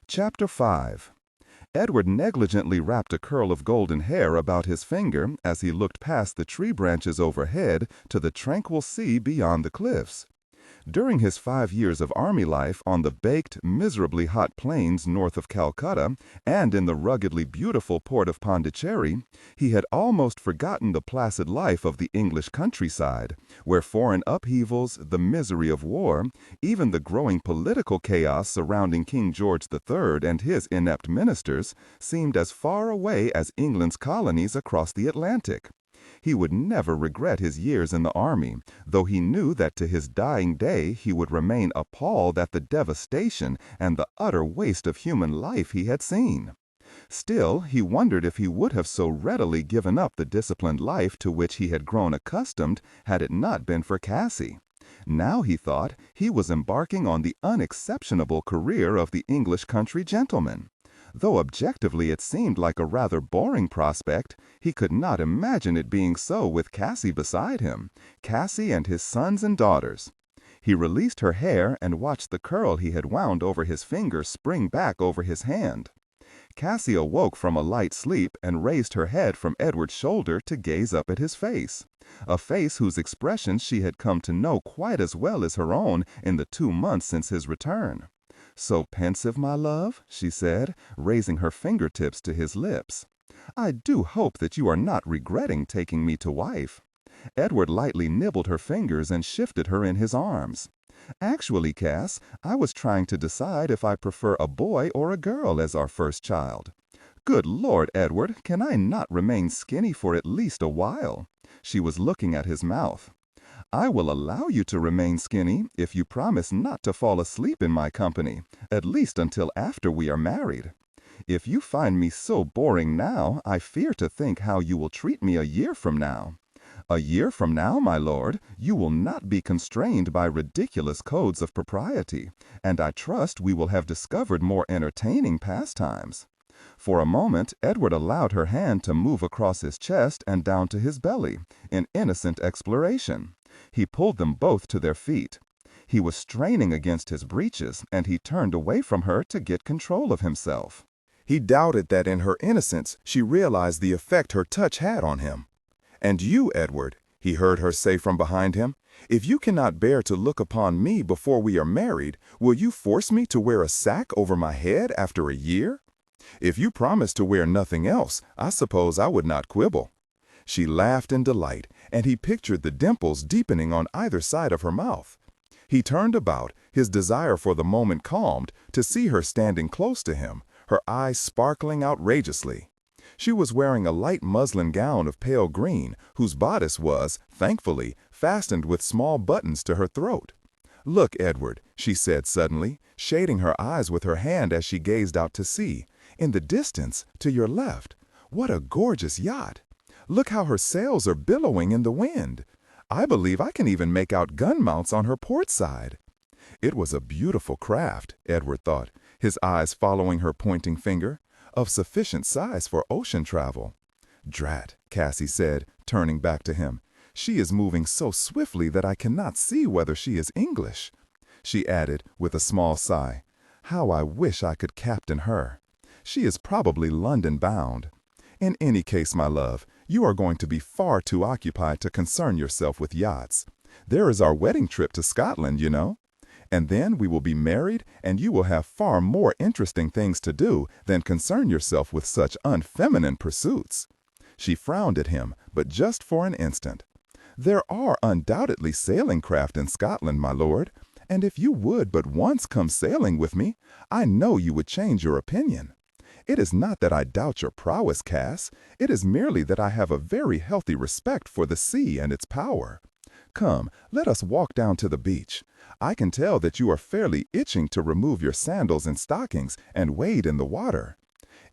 Chapter 5. Edward negligently wrapped a curl of golden hair about his finger as he looked past the tree branches overhead to the tranquil sea beyond the cliffs. During his 5 years of army life on the baked, miserably hot plains north of Calcutta and in the ruggedly beautiful port of Pondicherry, he had almost forgotten the placid life of the English countryside, where foreign upheavals, the misery of war, even the growing political chaos surrounding King George III and his inept ministers seemed as far away as England's colonies across the Atlantic. He would never regret his years in the army, though he knew that to his dying day he would remain appalled at the devastation and the utter waste of human life he had seen. Still, he wondered if he would have so readily given up the disciplined life to which he had grown accustomed had it not been for Cassie. Now, he thought, he was embarking on the unexceptionable career of the English country gentleman. Though objectively it seemed like a rather boring prospect, he could not imagine it being so with Cassie beside him, Cassie and his sons and daughters. He released her hair and watched the curl he had wound over his finger spring back over his hand. Cassie awoke from a light sleep and raised her head from Edward's shoulder to gaze up at his face, a face whose expression she had come to know quite as well as her own in the 2 months since his return. "So pensive, my love?" she said, raising her fingertips to his lips. "I do hope that you are not regretting taking me to wife." Edward lightly nibbled her fingers and shifted her in his arms. "Actually, Cass, I was trying to decide if I prefer a boy or a girl as our first child." "Good Lord, Edward, can I not remain skinny for at least a while?" She was looking at his mouth. "I will allow you to remain skinny if you promise not to fall asleep in my company, at least until after we are married. If you find me so boring now, I fear to think how you will treat me a year from now. A year from now, my lord, you will not be constrained by ridiculous codes of propriety, and I trust we will have discovered more entertaining pastimes." For a moment, Edward allowed her hand to move across his chest and down to his belly, in innocent exploration. He pulled them both to their feet. He was straining against his breeches, and he turned away from her to get control of himself. He doubted that in her innocence she realized the effect her touch had on him. "And you, Edward," he heard her say from behind him, "if you cannot bear to look upon me before we are married, will you force me to wear a sack over my head after a year? If you promise to wear nothing else, I suppose I would not quibble." She laughed in delight, and he pictured the dimples deepening on either side of her mouth. He turned about, his desire for the moment calmed, to see her standing close to him, her eyes sparkling outrageously. She was wearing a light muslin gown of pale green, whose bodice was, thankfully, fastened with small buttons to her throat. "Look, Edward," she said suddenly, shading her eyes with her hand as she gazed out to sea. "In the distance, to your left. What a gorgeous yacht! Look how her sails are billowing in the wind. I believe I can even make out gun mounts on her port side." It was a beautiful craft, Edward thought, his eyes following her pointing finger, of sufficient size for ocean travel. "Drat," Cassie said, turning back to him. "She is moving so swiftly that I cannot see whether she is English." She added, with a small sigh, "How I wish I could captain her. She is probably London-bound. In any case, my love, you are going to be far too occupied to concern yourself with yachts. There is our wedding trip to Scotland, you know. And then we will be married, and you will have far more interesting things to do than concern yourself with such unfeminine pursuits." She frowned at him, but just for an instant. "There are undoubtedly sailing craft in Scotland, my lord, and if you would but once come sailing with me, I know you would change your opinion. It is not that I doubt your prowess, Cass. It is merely that I have a very healthy respect for the sea and its power. Come, let us walk down to the beach. I can tell that you are fairly itching to remove your sandals and stockings and wade in the water."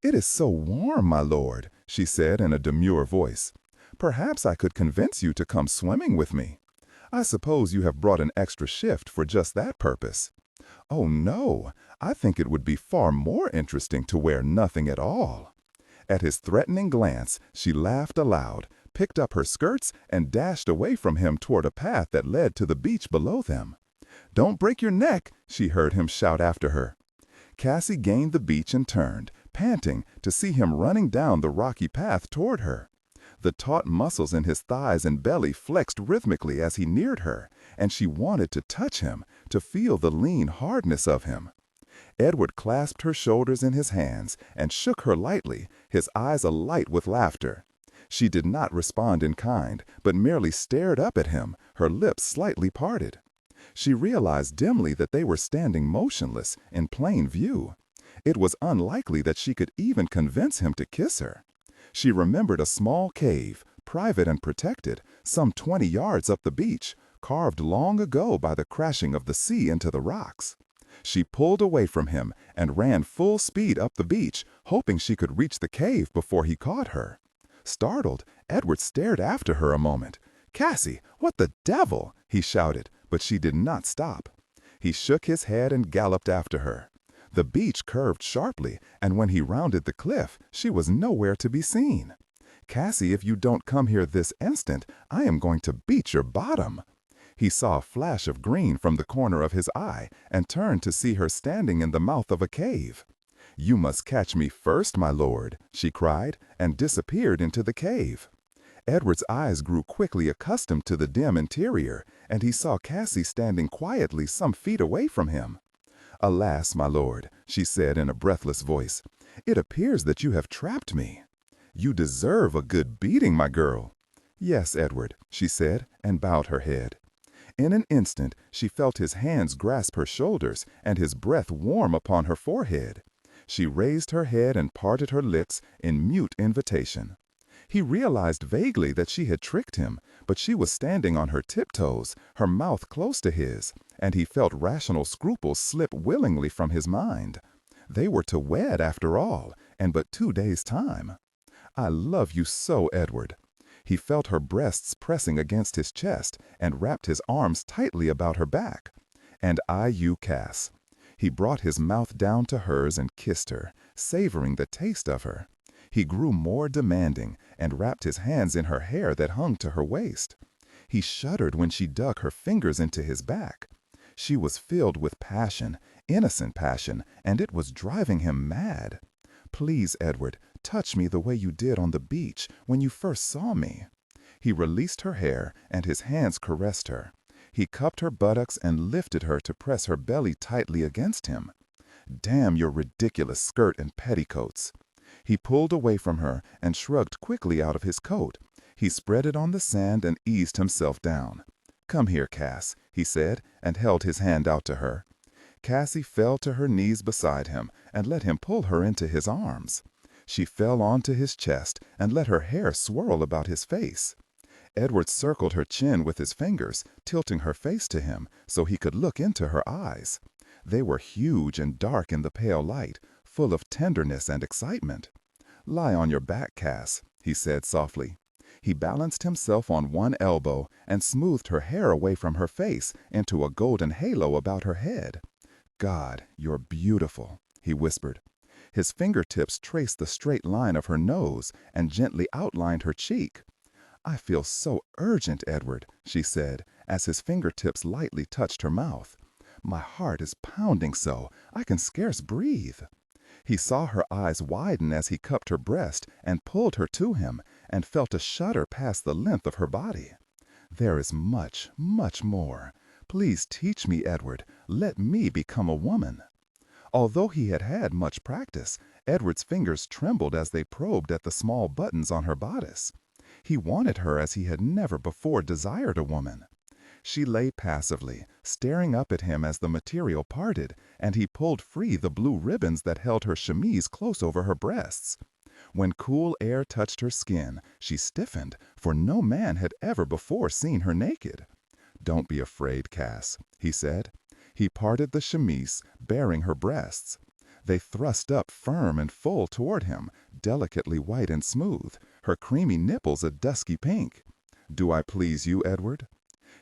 "It is so warm, my lord," she said in a demure voice. "Perhaps I could convince you to come swimming with me. I suppose you have brought an extra shift for just that purpose." "Oh, no. I think it would be far more interesting to wear nothing at all." At his threatening glance, she laughed aloud, picked up her skirts, and dashed away from him toward a path that led to the beach below them. "Don't break your neck," she heard him shout after her. Cassie gained the beach and turned, panting, to see him running down the rocky path toward her. The taut muscles in his thighs and belly flexed rhythmically as he neared her, and she wanted to touch him, to feel the lean hardness of him. Edward clasped her shoulders in his hands and shook her lightly, his eyes alight with laughter. She did not respond in kind, but merely stared up at him, her lips slightly parted. She realized dimly that they were standing motionless, in plain view. It was unlikely that she could even convince him to kiss her. She remembered a small cave, private and protected, some 20 yards up the beach, carved long ago by the crashing of the sea into the rocks. She pulled away from him and ran full speed up the beach, hoping she could reach the cave before he caught her. Startled, Edward stared after her a moment. "Cassie, what the devil?" he shouted, but she did not stop. He shook his head and galloped after her. The beach curved sharply, and when he rounded the cliff, she was nowhere to be seen. "Cassie, if you don't come here this instant, I am going to beat your bottom." He saw a flash of green from the corner of his eye and turned to see her standing in the mouth of a cave. "You must catch me first, my lord," she cried, and disappeared into the cave. Edward's eyes grew quickly accustomed to the dim interior, and he saw Cassie standing quietly some feet away from him. "Alas, my lord," she said in a breathless voice, "it appears that you have trapped me." "You deserve a good beating, my girl." "Yes, Edward," she said, and bowed her head. In an instant, she felt his hands grasp her shoulders and his breath warm upon her forehead. She raised her head and parted her lips in mute invitation. He realized vaguely that she had tricked him, but she was standing on her tiptoes, her mouth close to his, and he felt rational scruples slip willingly from his mind. They were to wed after all, in but 2 days' time. "I love you so, Edward." He felt her breasts pressing against his chest and wrapped his arms tightly about her back. "And I you, Cass." He brought his mouth down to hers and kissed her, savoring the taste of her. He grew more demanding and wrapped his hands in her hair that hung to her waist. He shuddered when she dug her fingers into his back. She was filled with passion, innocent passion, and it was driving him mad. "Please, Edward, touch me the way you did on the beach when you first saw me." He released her hair, and his hands caressed her. He cupped her buttocks and lifted her to press her belly tightly against him. "Damn your ridiculous skirt and petticoats." He pulled away from her and shrugged quickly out of his coat. He spread it on the sand and eased himself down. "Come here, Cass," he said, and held his hand out to her. Cassie fell to her knees beside him and let him pull her into his arms. She fell onto his chest and let her hair swirl about his face. Edward circled her chin with his fingers, tilting her face to him so he could look into her eyes. They were huge and dark in the pale light, full of tenderness and excitement. "Lie on your back, Cass," he said softly. He balanced himself on one elbow and smoothed her hair away from her face into a golden halo about her head. "God, you're beautiful," he whispered. His fingertips traced the straight line of her nose and gently outlined her cheek. "I feel so urgent, Edward," she said, as his fingertips lightly touched her mouth. "My heart is pounding so, I can scarce breathe." He saw her eyes widen as he cupped her breast and pulled her to him, and felt a shudder pass the length of her body. "There is much, much more. Please teach me, Edward. Let me become a woman." Although he had had much practice, Edward's fingers trembled as they probed at the small buttons on her bodice. He wanted her as he had never before desired a woman. She lay passively, staring up at him as the material parted, and he pulled free the blue ribbons that held her chemise close over her breasts. When cool air touched her skin, she stiffened, for no man had ever before seen her naked. "Don't be afraid, Cass," he said. He parted the chemise, baring her breasts. They thrust up firm and full toward him, delicately white and smooth, her creamy nipples a dusky pink. "Do I please you, Edward?"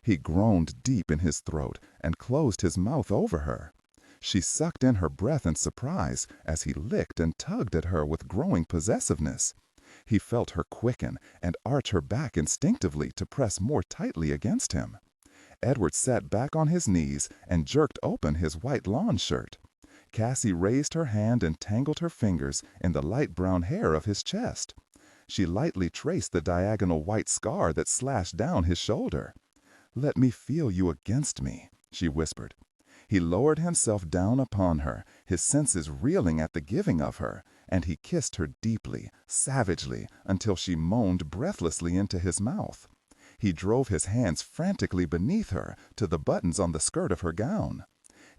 He groaned deep in his throat and closed his mouth over her. She sucked in her breath in surprise as he licked and tugged at her with growing possessiveness. He felt her quicken and arch her back instinctively to press more tightly against him. Edward sat back on his knees and jerked open his white lawn shirt. Cassie raised her hand and tangled her fingers in the light brown hair of his chest. She lightly traced the diagonal white scar that slashed down his shoulder. "Let me feel you against me," she whispered. He lowered himself down upon her, his senses reeling at the giving of her, and he kissed her deeply, savagely, until she moaned breathlessly into his mouth. He drove his hands frantically beneath her to the buttons on the skirt of her gown.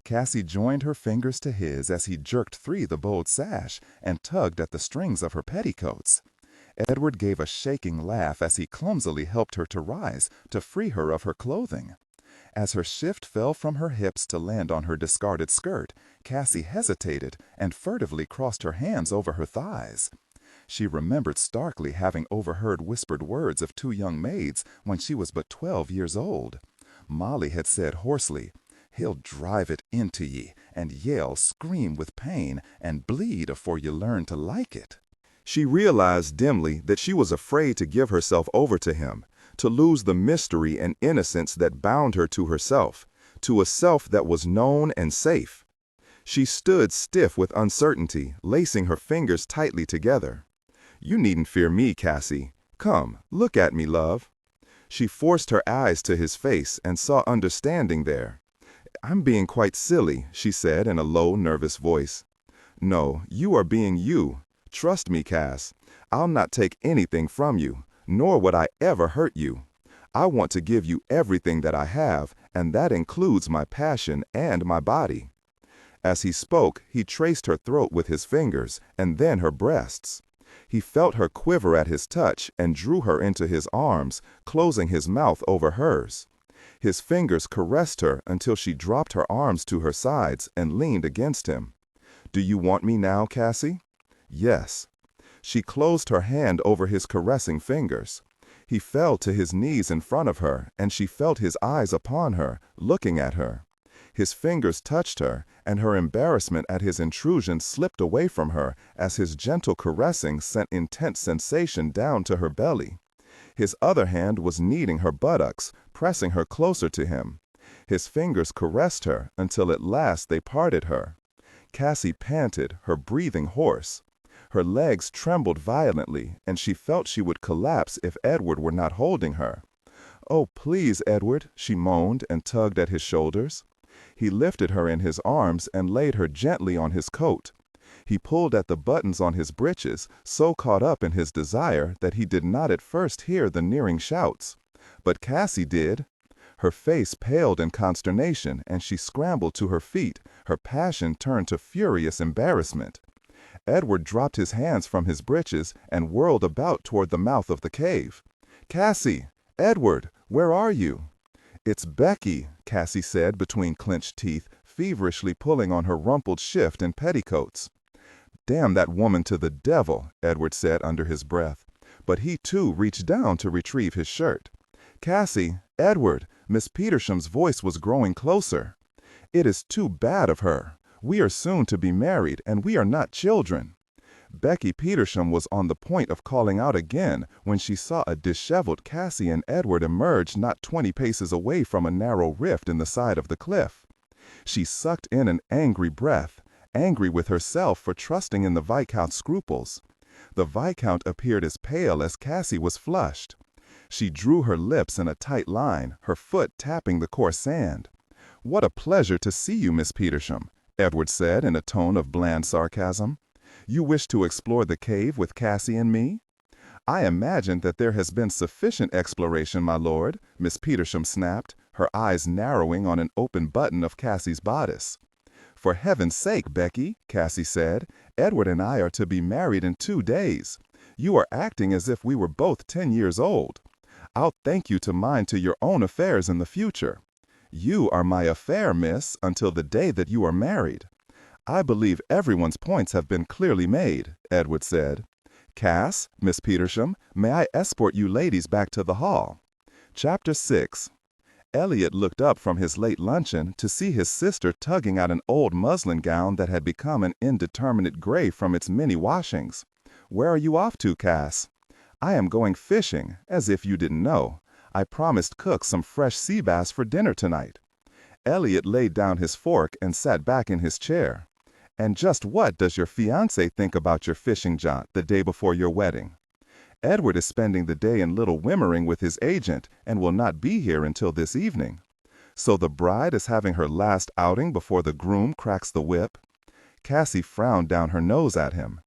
Cassie joined her fingers to his as he jerked free the bowed sash and tugged at the strings of her petticoats. Edward gave a shaking laugh as he clumsily helped her to rise to free her of her clothing. As her shift fell from her hips to land on her discarded skirt, Cassie hesitated and furtively crossed her hands over her thighs. She remembered starkly having overheard whispered words of two young maids when she was but 12 years old. Molly had said hoarsely, "He'll drive it into ye, and yell, scream with pain, and bleed afore you learn to like it." She realized dimly that she was afraid to give herself over to him, to lose the mystery and innocence that bound her to herself, to a self that was known and safe. She stood stiff with uncertainty, lacing her fingers tightly together. "You needn't fear me, Cassie. Come, look at me, love." She forced her eyes to his face and saw understanding there. "I'm being quite silly," she said in a low, nervous voice. "No, you are being you. Trust me, Cass. I'll not take anything from you, nor would I ever hurt you. I want to give you everything that I have, and that includes my passion and my body." As he spoke, he traced her throat with his fingers, and then her breasts. He felt her quiver at his touch and drew her into his arms, closing his mouth over hers. His fingers caressed her until she dropped her arms to her sides and leaned against him. "Do you want me now, Cassie?" "Yes." She closed her hand over his caressing fingers. He fell to his knees in front of her, and she felt his eyes upon her, looking at her. His fingers touched her, and her embarrassment at his intrusion slipped away from her as his gentle caressing sent intense sensation down to her belly. His other hand was kneading her buttocks, pressing her closer to him. His fingers caressed her until at last they parted her. Cassie panted, her breathing hoarse. Her legs trembled violently, and she felt she would collapse if Edward were not holding her. "Oh, please, Edward," she moaned and tugged at his shoulders. He lifted her in his arms and laid her gently on his coat. He pulled at the buttons on his breeches, so caught up in his desire that he did not at first hear the nearing shouts. But Cassie did. Her face paled in consternation, and she scrambled to her feet, her passion turned to furious embarrassment. Edward dropped his hands from his breeches and whirled about toward the mouth of the cave. "Cassie! Edward! Where are you?" "It's Becky," Cassie said between clenched teeth, feverishly pulling on her rumpled shift and petticoats. "Damn that woman to the devil," Edward said under his breath. But he too reached down to retrieve his shirt. "Cassie! Edward!" Miss Petersham's voice was growing closer. "It is too bad of her. We are soon to be married, and we are not children." Becky Petersham was on the point of calling out again when she saw a disheveled Cassie and Edward emerge not 20 paces away from a narrow rift in the side of the cliff. She sucked in an angry breath, angry with herself for trusting in the Viscount's scruples. The Viscount appeared as pale as Cassie was flushed. She drew her lips in a tight line, her foot tapping the coarse sand. "What a pleasure to see you, Miss Petersham," Edward said in a tone of bland sarcasm. "You wish to explore the cave with Cassie and me?" "I imagine that there has been sufficient exploration, my lord," Miss Petersham snapped, her eyes narrowing on an open button of Cassie's bodice. "For heaven's sake, Becky," Cassie said, "Edward and I are to be married in 2 days. You are acting as if we were both 10 years old. I'll thank you to mind to your own affairs in the future. You are my affair, miss, until the day that you are married." "I believe everyone's points have been clearly made," Edward said. "Cass, Miss Petersham, may I escort you ladies back to the hall?" Chapter 6. Elliot looked up from his late luncheon to see his sister tugging at an old muslin gown that had become an indeterminate gray from its many washings. "Where are you off to, Cass?" "I am going fishing, as if you didn't know. I promised cook some fresh sea bass for dinner tonight." Elliot laid down his fork and sat back in his chair. "And just what does your fiancé think about your fishing jaunt the day before your wedding?" Edward is spending the day in Little Wimmering with his agent and will not be here until this evening. So the bride is having her last outing before the groom cracks the whip? Cassie frowned down her nose at him.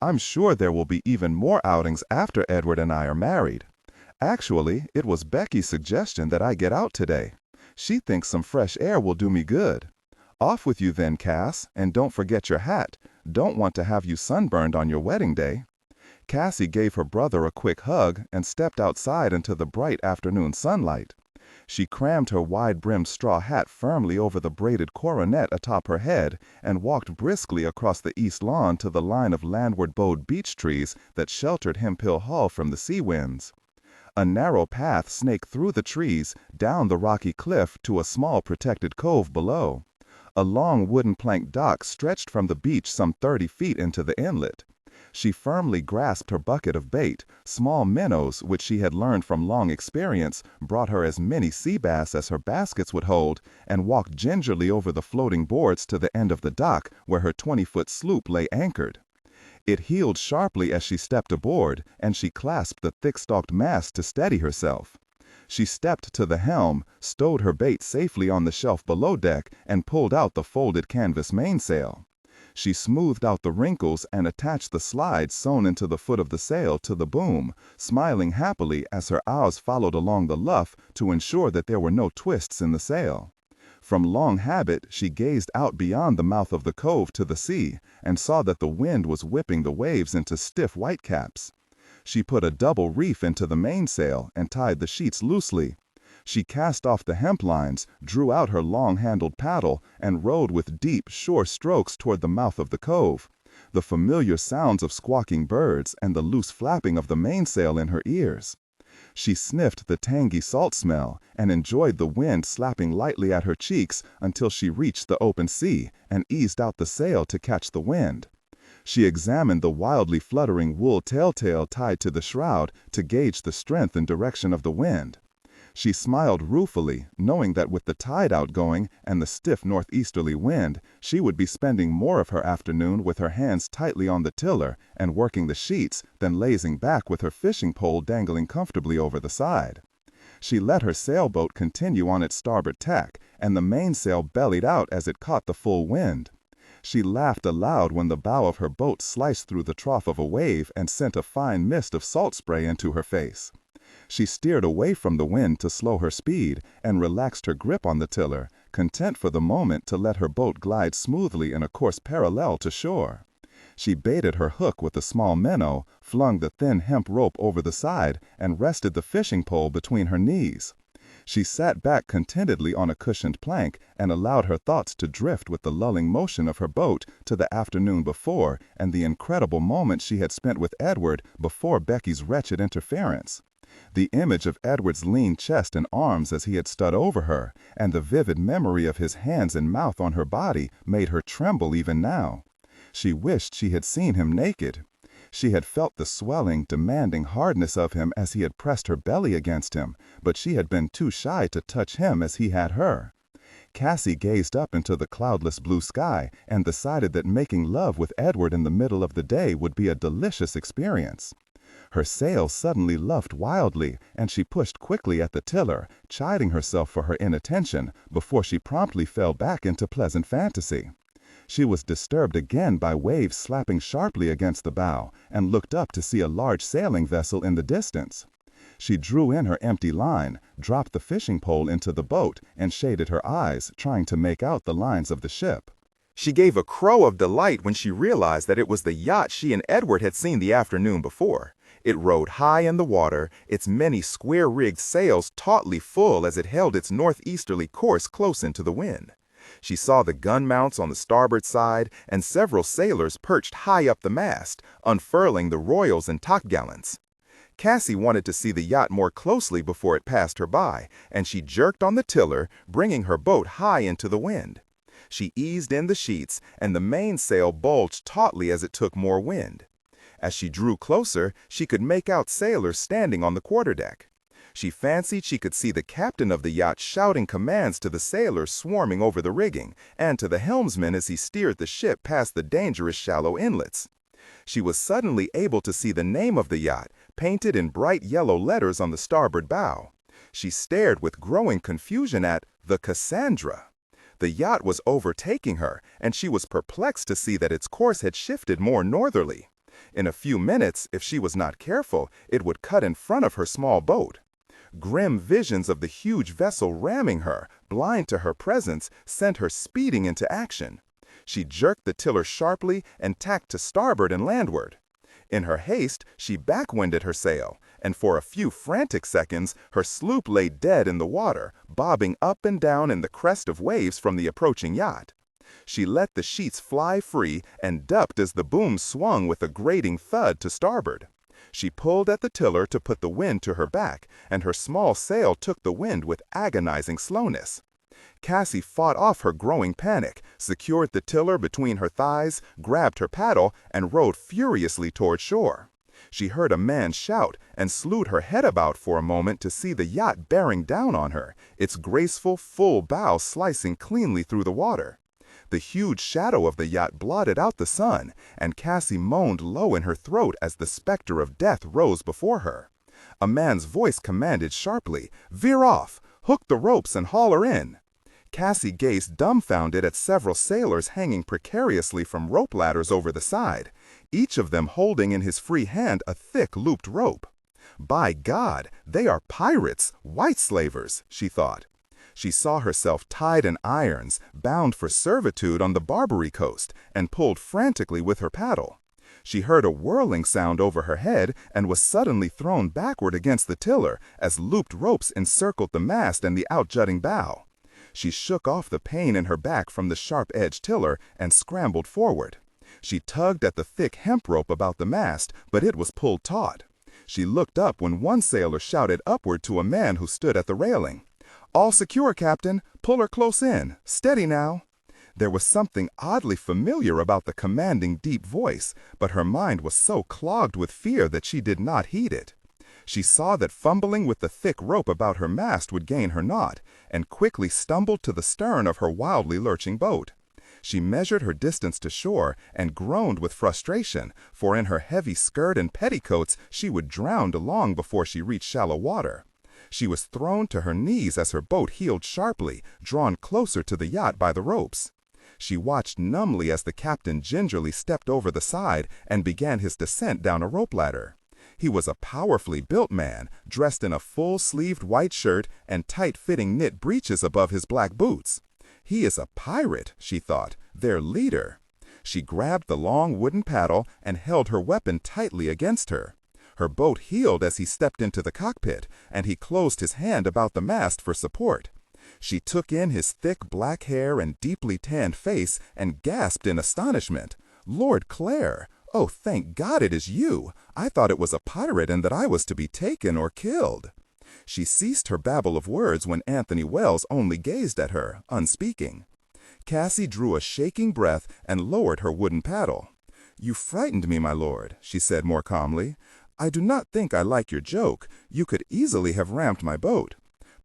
I'm sure there will be even more outings after Edward and I are married. Actually, it was Becky's suggestion that I get out today. She thinks some fresh air will do me good. Off with you then, Cass, and don't forget your hat. Don't want to have you sunburned on your wedding day. Cassie gave her brother a quick hug and stepped outside into the bright afternoon sunlight. She crammed her wide-brimmed straw hat firmly over the braided coronet atop her head and walked briskly across the east lawn to the line of landward-bowed beech trees that sheltered Hempill Hall from the sea winds. A narrow path snaked through the trees, down the rocky cliff to a small protected cove below. A long wooden plank dock stretched from the beach some 30 feet into the inlet. She firmly grasped her bucket of bait. Small minnows, which she had learned from long experience, brought her as many sea bass as her baskets would hold, and walked gingerly over the floating boards to the end of the dock where her 20-foot sloop lay anchored. It heeled sharply as she stepped aboard, and she clasped the thick-stalked mast to steady herself. She stepped to the helm, stowed her bait safely on the shelf below deck, and pulled out the folded canvas mainsail. She smoothed out the wrinkles and attached the slides sewn into the foot of the sail to the boom, smiling happily as her eyes followed along the luff to ensure that there were no twists in the sail. From long habit, she gazed out beyond the mouth of the cove to the sea and saw that the wind was whipping the waves into stiff whitecaps. She put a double reef into the mainsail and tied the sheets loosely. She cast off the hemp lines, drew out her long-handled paddle, and rowed with deep, sure strokes toward the mouth of the cove, the familiar sounds of squawking birds and the loose flapping of the mainsail in her ears. She sniffed the tangy salt smell and enjoyed the wind slapping lightly at her cheeks until she reached the open sea and eased out the sail to catch the wind. She examined the wildly fluttering wool telltale tied to the shroud to gauge the strength and direction of the wind. She smiled ruefully, knowing that with the tide outgoing and the stiff northeasterly wind, she would be spending more of her afternoon with her hands tightly on the tiller and working the sheets than lazing back with her fishing pole dangling comfortably over the side. She let her sailboat continue on its starboard tack, and the mainsail bellied out as it caught the full wind. She laughed aloud when the bow of her boat sliced through the trough of a wave and sent a fine mist of salt spray into her face. She steered away from the wind to slow her speed and relaxed her grip on the tiller, content for the moment to let her boat glide smoothly in a course parallel to shore. She baited her hook with a small minnow, flung the thin hemp rope over the side, and rested the fishing pole between her knees. She sat back contentedly on a cushioned plank and allowed her thoughts to drift with the lulling motion of her boat to the afternoon before and the incredible moments she had spent with Edward before Becky's wretched interference. The image of Edward's lean chest and arms as he had stood over her, and the vivid memory of his hands and mouth on her body made her tremble even now. She wished she had seen him naked. She had felt the swelling, demanding hardness of him as he had pressed her belly against him, but she had been too shy to touch him as he had her. Cassie gazed up into the cloudless blue sky and decided that making love with Edward in the middle of the day would be a delicious experience. Her sail suddenly luffed wildly, and she pushed quickly at the tiller, chiding herself for her inattention before she promptly fell back into pleasant fantasy. She was disturbed again by waves slapping sharply against the bow and looked up to see a large sailing vessel in the distance. She drew in her empty line, dropped the fishing pole into the boat, and shaded her eyes, trying to make out the lines of the ship. She gave a crow of delight when she realized that it was the yacht she and Edward had seen the afternoon before. It rode high in the water, its many square-rigged sails tautly full as it held its northeasterly course close into the wind. She saw the gun mounts on the starboard side and several sailors perched high up the mast, unfurling the royals and topgallants. Cassie wanted to see the yacht more closely before it passed her by, and she jerked on the tiller, bringing her boat high into the wind. She eased in the sheets, and the mainsail bulged tautly as it took more wind. As she drew closer, she could make out sailors standing on the quarterdeck. She fancied she could see the captain of the yacht shouting commands to the sailors swarming over the rigging, and to the helmsman as he steered the ship past the dangerous shallow inlets. She was suddenly able to see the name of the yacht, painted in bright yellow letters on the starboard bow. She stared with growing confusion at the Cassandra. The yacht was overtaking her, and she was perplexed to see that its course had shifted more northerly. In a few minutes, if she was not careful, it would cut in front of her small boat. Grim visions of the huge vessel ramming her, blind to her presence, sent her speeding into action. She jerked the tiller sharply and tacked to starboard and landward. In her haste, she backwinded her sail, and for a few frantic seconds, her sloop lay dead in the water, bobbing up and down in the crest of waves from the approaching yacht. She let the sheets fly free and ducked as the boom swung with a grating thud to starboard. She pulled at the tiller to put the wind to her back, and her small sail took the wind with agonizing slowness. Cassie fought off her growing panic, secured the tiller between her thighs, grabbed her paddle, and rowed furiously toward shore. She heard a man shout and slewed her head about for a moment to see the yacht bearing down on her, its graceful, full bow slicing cleanly through the water. The huge shadow of the yacht blotted out the sun, and Cassie moaned low in her throat as the specter of death rose before her. A man's voice commanded sharply, "Veer off! Hook the ropes and haul her in!" Cassie gazed dumbfounded at several sailors hanging precariously from rope ladders over the side, each of them holding in his free hand a thick looped rope. "By God, they are pirates, white slavers," she thought. She saw herself tied in irons, bound for servitude on the Barbary coast, and pulled frantically with her paddle. She heard a whirling sound over her head and was suddenly thrown backward against the tiller as looped ropes encircled the mast and the outjutting bow. She shook off the pain in her back from the sharp-edged tiller and scrambled forward. She tugged at the thick hemp rope about the mast, but it was pulled taut. She looked up when one sailor shouted upward to a man who stood at the railing, "All secure, Captain. Pull her close in. Steady now." There was something oddly familiar about the commanding deep voice, but her mind was so clogged with fear that she did not heed it. She saw that fumbling with the thick rope about her mast would gain her knot, and quickly stumbled to the stern of her wildly lurching boat. She measured her distance to shore and groaned with frustration, for in her heavy skirt and petticoats she would drown long before she reached shallow water. She was thrown to her knees as her boat heeled sharply, drawn closer to the yacht by the ropes. She watched numbly as the captain gingerly stepped over the side and began his descent down a rope ladder. He was a powerfully built man, dressed in a full-sleeved white shirt and tight-fitting knit breeches above his black boots. He is a pirate, she thought, their leader. She grabbed the long wooden paddle and held her weapon tightly against her. Her boat heeled as he stepped into the cockpit, and he closed his hand about the mast for support. She took in his thick black hair and deeply tanned face and gasped in astonishment. "Lord Clare! Oh, thank God it is you! I thought it was a pirate and that I was to be taken or killed." She ceased her babble of words when Anthony Wells only gazed at her, unspeaking. Cassie drew a shaking breath and lowered her wooden paddle. "You frightened me, my lord," she said more calmly. "I do not think I like your joke. You could easily have rammed my boat.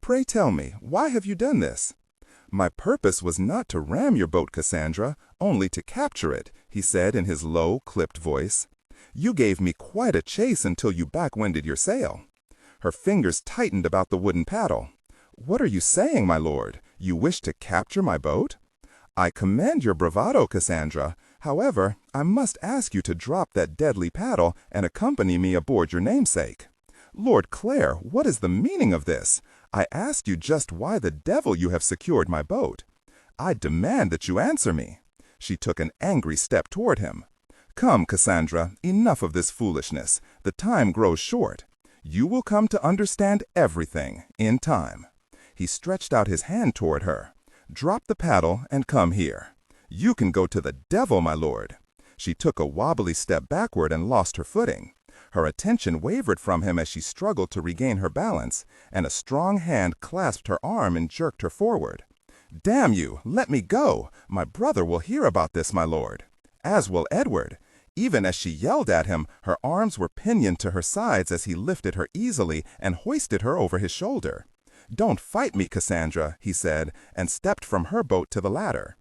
Pray tell me, why have you done this?" "My purpose was not to ram your boat, Cassandra, only to capture it," he said in his low, clipped voice. "You gave me quite a chase until you backwinded your sail." Her fingers tightened about the wooden paddle. "What are you saying, my lord? You wish to capture my boat?" "I commend your bravado, Cassandra. However, I must ask you to drop that deadly paddle and accompany me aboard your namesake." "Lord Clare, what is the meaning of this? I asked you just why the devil you have secured my boat. I demand that you answer me." She took an angry step toward him. "Come, Cassandra, enough of this foolishness. The time grows short. You will come to understand everything in time." He stretched out his hand toward her. "Drop the paddle and come here." "You can go to the devil, my lord." She took a wobbly step backward and lost her footing. Her attention wavered from him as she struggled to regain her balance, and a strong hand clasped her arm and jerked her forward. "Damn you, let me go! My brother will hear about this, my lord." As will Edward. Even as she yelled at him, her arms were pinioned to her sides as he lifted her easily and hoisted her over his shoulder. "Don't fight me, Cassandra," he said, and stepped from her boat to the ladder.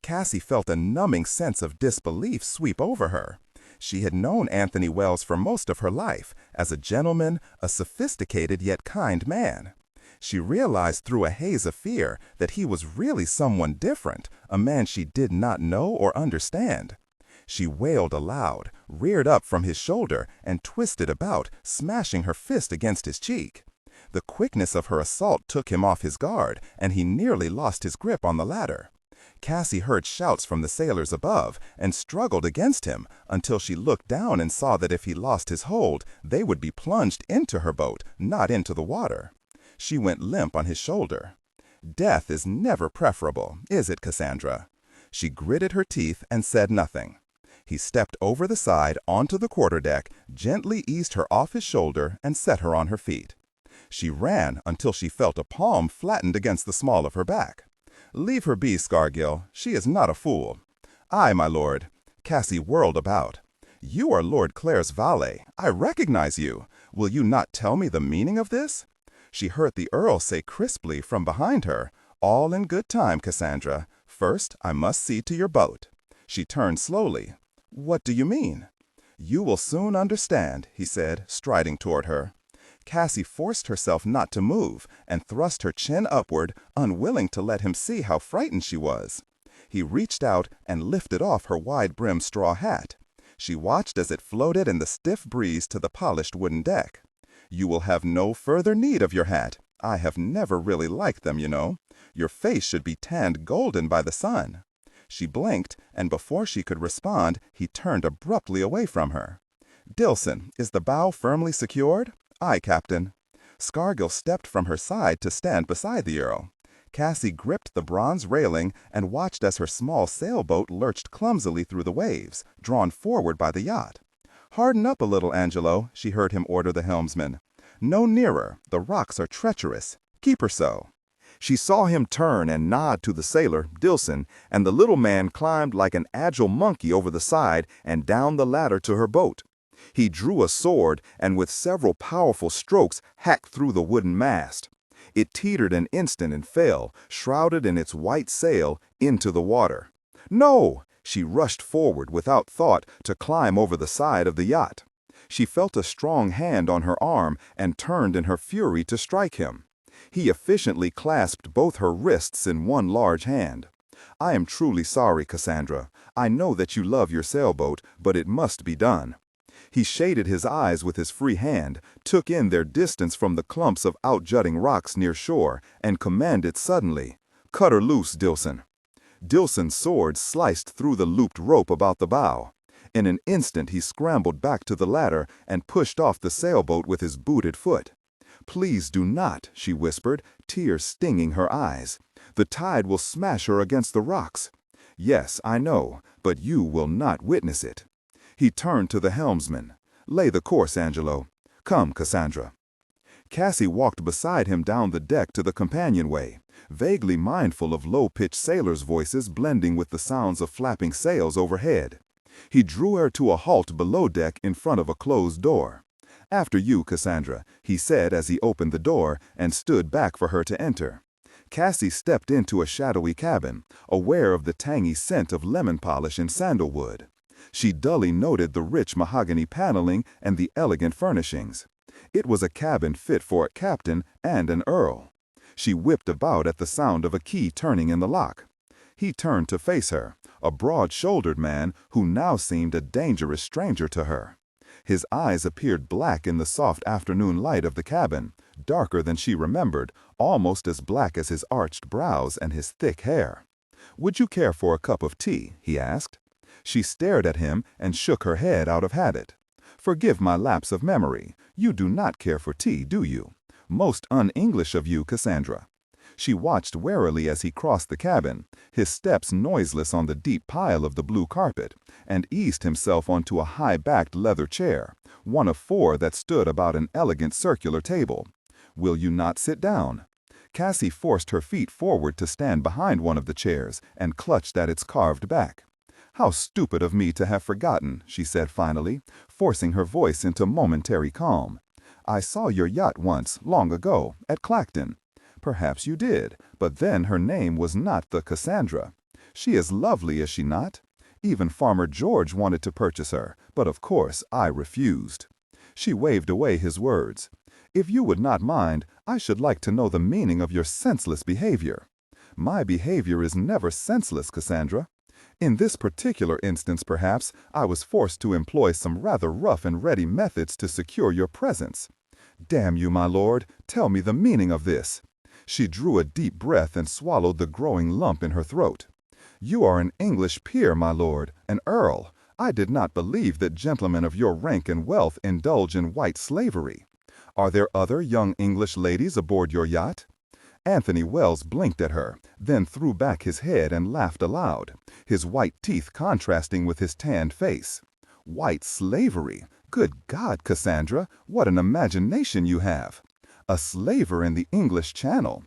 Cassie felt a numbing sense of disbelief sweep over her. She had known Anthony Wells for most of her life as a gentleman, a sophisticated yet kind man. She realized through a haze of fear that he was really someone different, a man she did not know or understand. She wailed aloud, reared up from his shoulder, and twisted about, smashing her fist against his cheek. The quickness of her assault took him off his guard, and he nearly lost his grip on the ladder. Cassie heard shouts from the sailors above and struggled against him until she looked down and saw that if he lost his hold, they would be plunged into her boat, not into the water. She went limp on his shoulder. Death is never preferable, is it, Cassandra? She gritted her teeth and said nothing. He stepped over the side onto the quarterdeck, gently eased her off his shoulder, and set her on her feet. She ran until she felt a palm flattened against the small of her back. "Leave her be, Scargill. She is not a fool." "Aye, my lord." Cassie whirled about. "You are Lord Clare's valet. I recognize you. Will you not tell me the meaning of this?" She heard the Earl say crisply from behind her, "All in good time, Cassandra. First, I must see to your boat." She turned slowly. "What do you mean?" "You will soon understand," he said, striding toward her. Cassie forced herself not to move and thrust her chin upward, unwilling to let him see how frightened she was. He reached out and lifted off her wide-brimmed straw hat. She watched as it floated in the stiff breeze to the polished wooden deck. "You will have no further need of your hat. I have never really liked them, you know. Your face should be tanned golden by the sun." She blinked, and before she could respond, he turned abruptly away from her. "Dilson, is the bow firmly secured?" "Aye, Captain." Scargill stepped from her side to stand beside the Earl. Cassie gripped the bronze railing and watched as her small sailboat lurched clumsily through the waves, drawn forward by the yacht. "Harden up a little, Angelo," she heard him order the helmsman. "No nearer. The rocks are treacherous. Keep her so." She saw him turn and nod to the sailor, Dilson, and the little man climbed like an agile monkey over the side and down the ladder to her boat. He drew a sword and with several powerful strokes hacked through the wooden mast. It teetered an instant and fell, shrouded in its white sail, into the water. "No!" She rushed forward without thought to climb over the side of the yacht. She felt a strong hand on her arm and turned in her fury to strike him. He efficiently clasped both her wrists in one large hand. "I am truly sorry, Cassandra. I know that you love your sailboat, but it must be done." He shaded his eyes with his free hand, took in their distance from the clumps of outjutting rocks near shore, and commanded suddenly, "Cut her loose, Dilson." Dilson's sword sliced through the looped rope about the bow. In an instant he scrambled back to the ladder and pushed off the sailboat with his booted foot. "Please do not," she whispered, tears stinging her eyes. "The tide will smash her against the rocks." "Yes, I know, but you will not witness it." He turned to the helmsman. "Lay the course, Angelo. Come, Cassandra." Cassie walked beside him down the deck to the companionway, vaguely mindful of low-pitched sailors' voices blending with the sounds of flapping sails overhead. He drew her to a halt below deck in front of a closed door. "After you, Cassandra," he said as he opened the door and stood back for her to enter. Cassie stepped into a shadowy cabin, aware of the tangy scent of lemon polish and sandalwood. She dully noted the rich mahogany paneling and the elegant furnishings. It was a cabin fit for a captain and an earl. She whipped about at the sound of a key turning in the lock. He turned to face her, a broad-shouldered man who now seemed a dangerous stranger to her. His eyes appeared black in the soft afternoon light of the cabin, darker than she remembered, almost as black as his arched brows and his thick hair. "Would you care for a cup of tea?" he asked. She stared at him and shook her head out of habit. "Forgive my lapse of memory. You do not care for tea, do you? Most un-English of you, Cassandra." She watched warily as he crossed the cabin, his steps noiseless on the deep pile of the blue carpet, and eased himself onto a high-backed leather chair, one of 4 that stood about an elegant circular table. "Will you not sit down?" Cassie forced her feet forward to stand behind one of the chairs and clutched at its carved back. "How stupid of me to have forgotten," she said finally, forcing her voice into momentary calm. "I saw your yacht once, long ago, at Clacton." "Perhaps you did, but then her name was not the Cassandra. She is lovely, is she not?" Even Farmer George wanted to purchase her, but of course I refused." She waved away his words. "If you would not mind, I should like to know the meaning of your senseless behavior." "My behavior is never senseless, Cassandra. In this particular instance, perhaps, I was forced to employ some rather rough and ready methods to secure your presence." "Damn you, my lord, tell me the meaning of this." She drew a deep breath and swallowed the growing lump in her throat. "You are an English peer, my lord, an earl. I did not believe that gentlemen of your rank and wealth indulge in white slavery. Are there other young English ladies aboard your yacht?" Anthony Wells blinked at her, then threw back his head and laughed aloud, his white teeth contrasting with his tanned face. "White slavery? Good God, Cassandra, what an imagination you have! A slaver in the English Channel!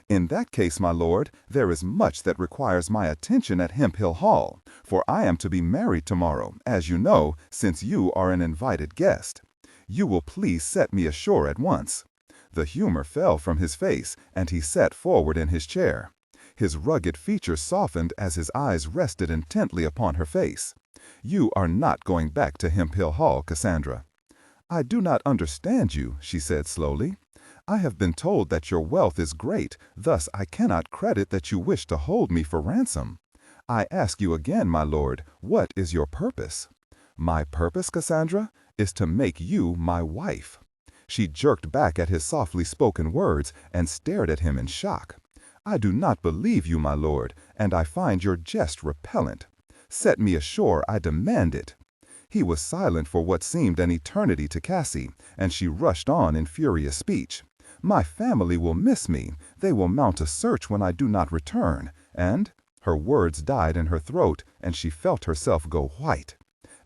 In that case, my lord, there is much that requires my attention at Hemphill Hall, for I am to be married tomorrow, as you know, since you are an invited guest. You will please set me ashore at once." The humor fell from his face, and he sat forward in his chair. His rugged features softened as his eyes rested intently upon her face. "You are not going back to Hemphill Hall, Cassandra." "I do not understand you," she said slowly. "I have been told that your wealth is great, thus I cannot credit that you wish to hold me for ransom. I ask you again, my lord, what is your purpose?" "My purpose, Cassandra, is to make you my wife." She jerked back at his softly spoken words and stared at him in shock. "I do not believe you, my lord, and I find your jest repellent. Set me ashore, I demand it." He was silent for what seemed an eternity to Cassie, and she rushed on in furious speech. "My family will miss me. They will mount a search when I do not return, and—" Her words died in her throat, and she felt herself go white.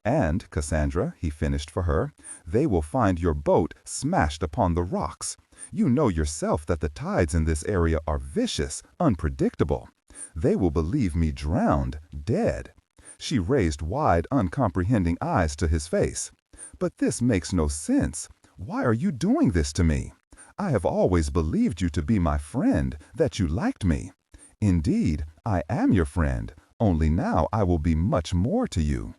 "And, Cassandra," he finished for her, "they will find your boat smashed upon the rocks. You know yourself that the tides in this area are vicious, unpredictable. They will believe me drowned, dead." She raised wide, uncomprehending eyes to his face. "But this makes no sense. Why are you doing this to me? I have always believed you to be my friend, that you liked me. Indeed, I am your friend, only now I will be much more to you."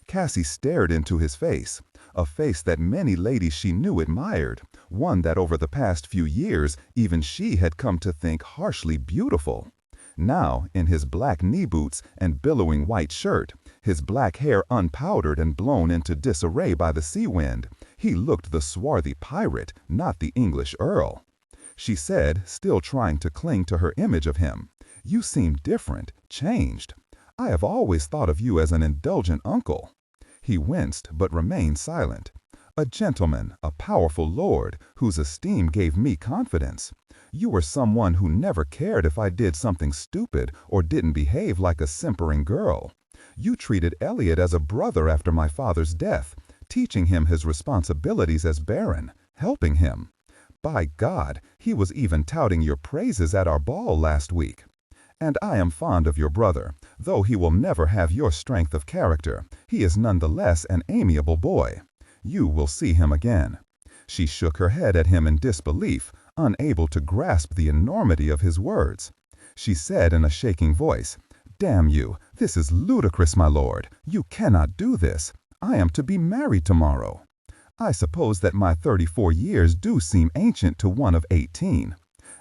Cassie stared into his face, a face that many ladies she knew admired, one that over the past few years even she had come to think harshly beautiful. Now, in his black knee boots and billowing white shirt, his black hair unpowdered and blown into disarray by the sea wind, he looked the swarthy pirate, not the English Earl. She said, still trying to cling to her image of him, "You seem different, changed. I have always thought of you as an indulgent uncle." He winced, but remained silent. "A gentleman, a powerful lord, whose esteem gave me confidence. You were someone who never cared if I did something stupid or didn't behave like a simpering girl. You treated Elliot as a brother after my father's death, teaching him his responsibilities as Baron, helping him. By God, he was even touting your praises at our ball last week. And I am fond of your brother. Though he will never have your strength of character, he is nonetheless an amiable boy. You will see him again." She shook her head at him in disbelief, unable to grasp the enormity of his words. She said in a shaking voice, "Damn you, this is ludicrous, my lord. You cannot do this. I am to be married tomorrow. I suppose that my 34 years do seem ancient to one of 18.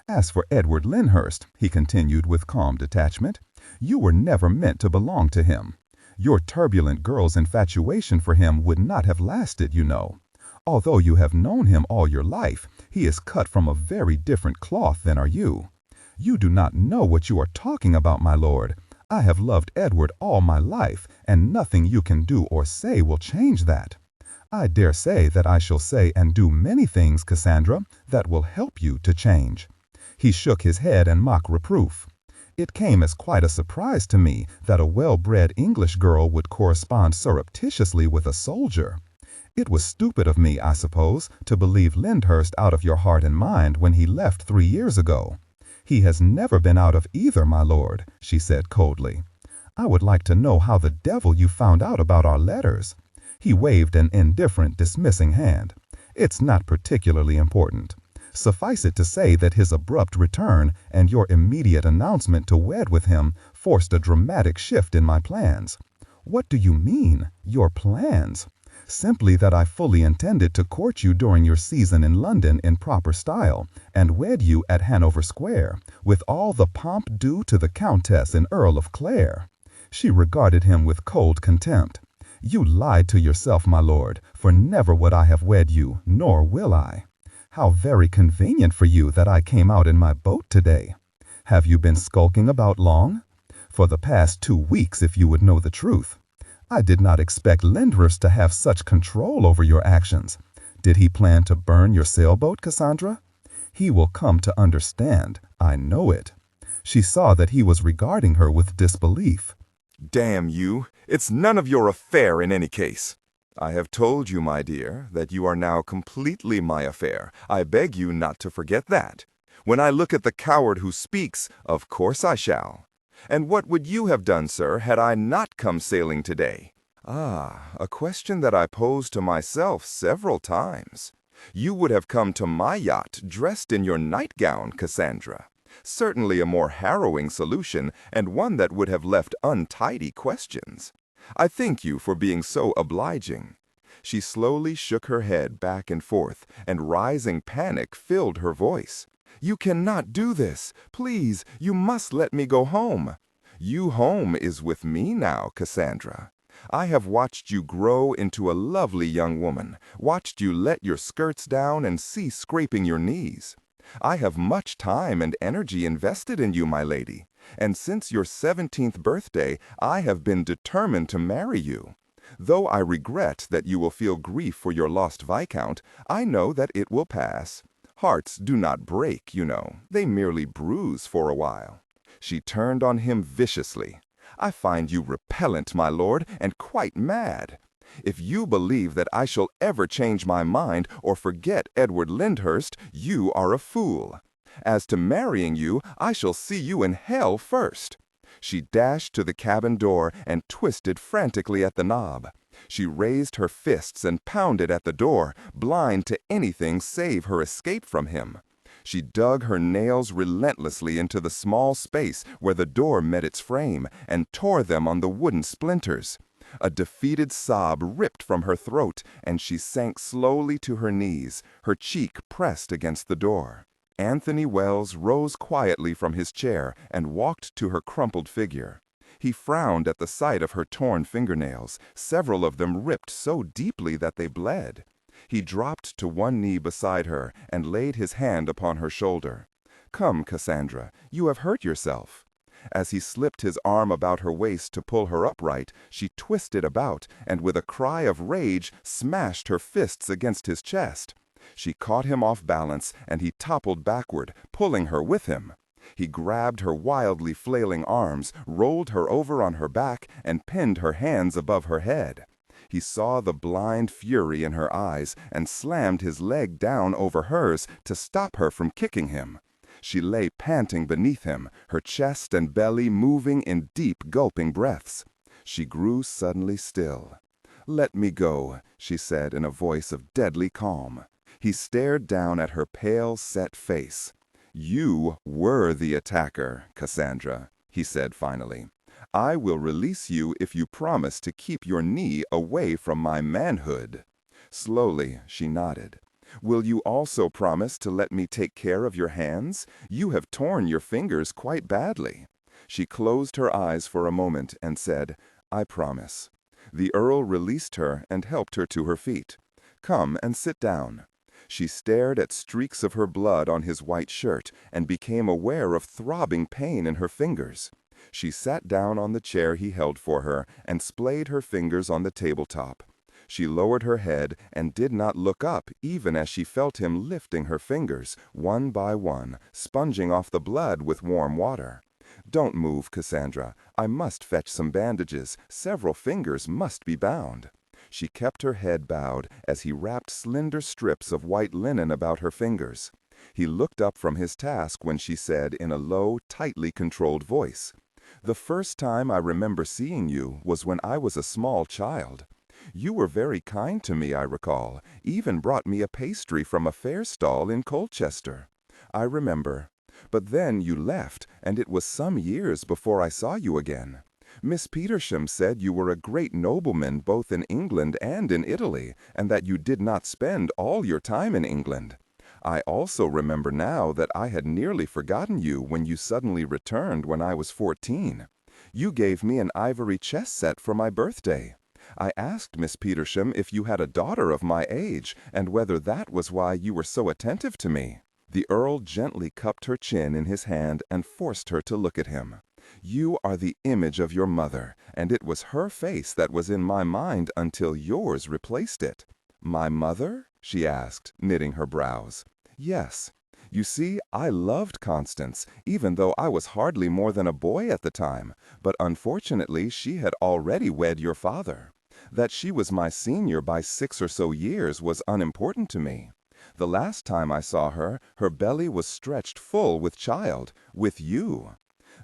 As for Edward Lyndhurst," he continued with calm detachment, "you were never meant to belong to him. Your turbulent girl's infatuation for him would not have lasted, you know. Although you have known him all your life, he is cut from a very different cloth than are you. You do not know what you are talking about, my lord. I have loved Edward all my life, and nothing you can do or say will change that. I dare say that I shall say and do many things, Cassandra, that will help you to change." He shook his head in mock reproof. "It came as quite a surprise to me that a well-bred English girl would correspond surreptitiously with a soldier. It was stupid of me, I suppose, to believe Lyndhurst out of your heart and mind when he left 3 years ago. He has never been out of either, my lord," she said coldly. "I would like to know how the devil you found out about our letters." He waved an indifferent, dismissing hand. "It's not particularly important. Suffice it to say that his abrupt return and your immediate announcement to wed with him forced a dramatic shift in my plans. What do you mean, your plans? Simply that I fully intended to court you during your season in London in proper style, and wed you at Hanover Square, with all the pomp due to the Countess and Earl of Clare. She regarded him with cold contempt. You lied to yourself, my lord, for never would I have wed you, nor will I. How very convenient for you that I came out in my boat today. Have you been skulking about long? For the past 2 weeks, if you would know the truth. I did not expect Lyndhurst to have such control over your actions. Did he plan to burn your sailboat, Cassandra? He will come to understand, I know it. She saw that he was regarding her with disbelief. Damn you, it's none of your affair in any case. I have told you, my dear, that you are now completely my affair. I beg you not to forget that. When I look at the coward who speaks, of course I shall. And what would you have done, sir, had I not come sailing today? Ah, a question that I posed to myself several times. You would have come to my yacht dressed in your nightgown, Cassandra. Certainly a more harrowing solution, and one that would have left untidy questions. I thank you for being so obliging. She slowly shook her head back and forth, and rising panic filled her voice. You cannot do this. Please, you must let me go home. You home is with me now, Cassandra. I have watched you grow into a lovely young woman, watched you let your skirts down and cease scraping your knees. I have much time and energy invested in you, my lady, and since your 17th birthday, I have been determined to marry you. Though I regret that you will feel grief for your lost Viscount, I know that it will pass. Hearts do not break, you know. They merely bruise for a while. She turned on him viciously. I find you repellent, my lord, and quite mad. If you believe that I shall ever change my mind or forget Edward Lyndhurst, you are a fool. As to marrying you, I shall see you in hell first. She dashed to the cabin door and twisted frantically at the knob. She raised her fists and pounded at the door, blind to anything save her escape from him. She dug her nails relentlessly into the small space where the door met its frame and tore them on the wooden splinters. A defeated sob ripped from her throat, and she sank slowly to her knees, her cheek pressed against the door. Anthony Wells rose quietly from his chair and walked to her crumpled figure. He frowned at the sight of her torn fingernails, several of them ripped so deeply that they bled. He dropped to one knee beside her and laid his hand upon her shoulder. "Come, Cassandra, you have hurt yourself." As he slipped his arm about her waist to pull her upright, she twisted about and with a cry of rage smashed her fists against his chest. She caught him off balance and he toppled backward, pulling her with him. He grabbed her wildly flailing arms, rolled her over on her back, and pinned her hands above her head. He saw the blind fury in her eyes and slammed his leg down over hers to stop her from kicking him. She lay panting beneath him, her chest and belly moving in deep, gulping breaths. She grew suddenly still. "Let me go," she said in a voice of deadly calm. He stared down at her pale, set face. "You were the attacker, Cassandra," he said finally. "I will release you if you promise to keep your knee away from my manhood." Slowly, she nodded. "Will you also promise to let me take care of your hands? You have torn your fingers quite badly." She closed her eyes for a moment and said, "I promise." The Earl released her and helped her to her feet. "Come and sit down." She stared at streaks of her blood on his white shirt and became aware of throbbing pain in her fingers. She sat down on the chair he held for her and splayed her fingers on the tabletop. She lowered her head and did not look up even as she felt him lifting her fingers, one by one, sponging off the blood with warm water. "Don't move, Cassandra. I must fetch some bandages. Several fingers must be bound." She kept her head bowed as he wrapped slender strips of white linen about her fingers. He looked up from his task when she said in a low, tightly controlled voice, "The first time I remember seeing you was when I was a small child. You were very kind to me, I recall, even brought me a pastry from a fair stall in Colchester. I remember. But then you left, and it was some years before I saw you again. Miss Petersham said you were a great nobleman both in England and in Italy, and that you did not spend all your time in England. I also remember now that I had nearly forgotten you when you suddenly returned when I was 14. You gave me an ivory chess set for my birthday. I asked Miss Petersham if you had a daughter of my age, and whether that was why you were so attentive to me." The Earl gently cupped her chin in his hand and forced her to look at him. "You are the image of your mother, and it was her face that was in my mind until yours replaced it." "My mother?" she asked, knitting her brows. "Yes. You see, I loved Constance, even though I was hardly more than a boy at the time, but unfortunately she had already wed your father. That she was my senior by 6 or so years was unimportant to me. The last time I saw her, her belly was stretched full with child, with you.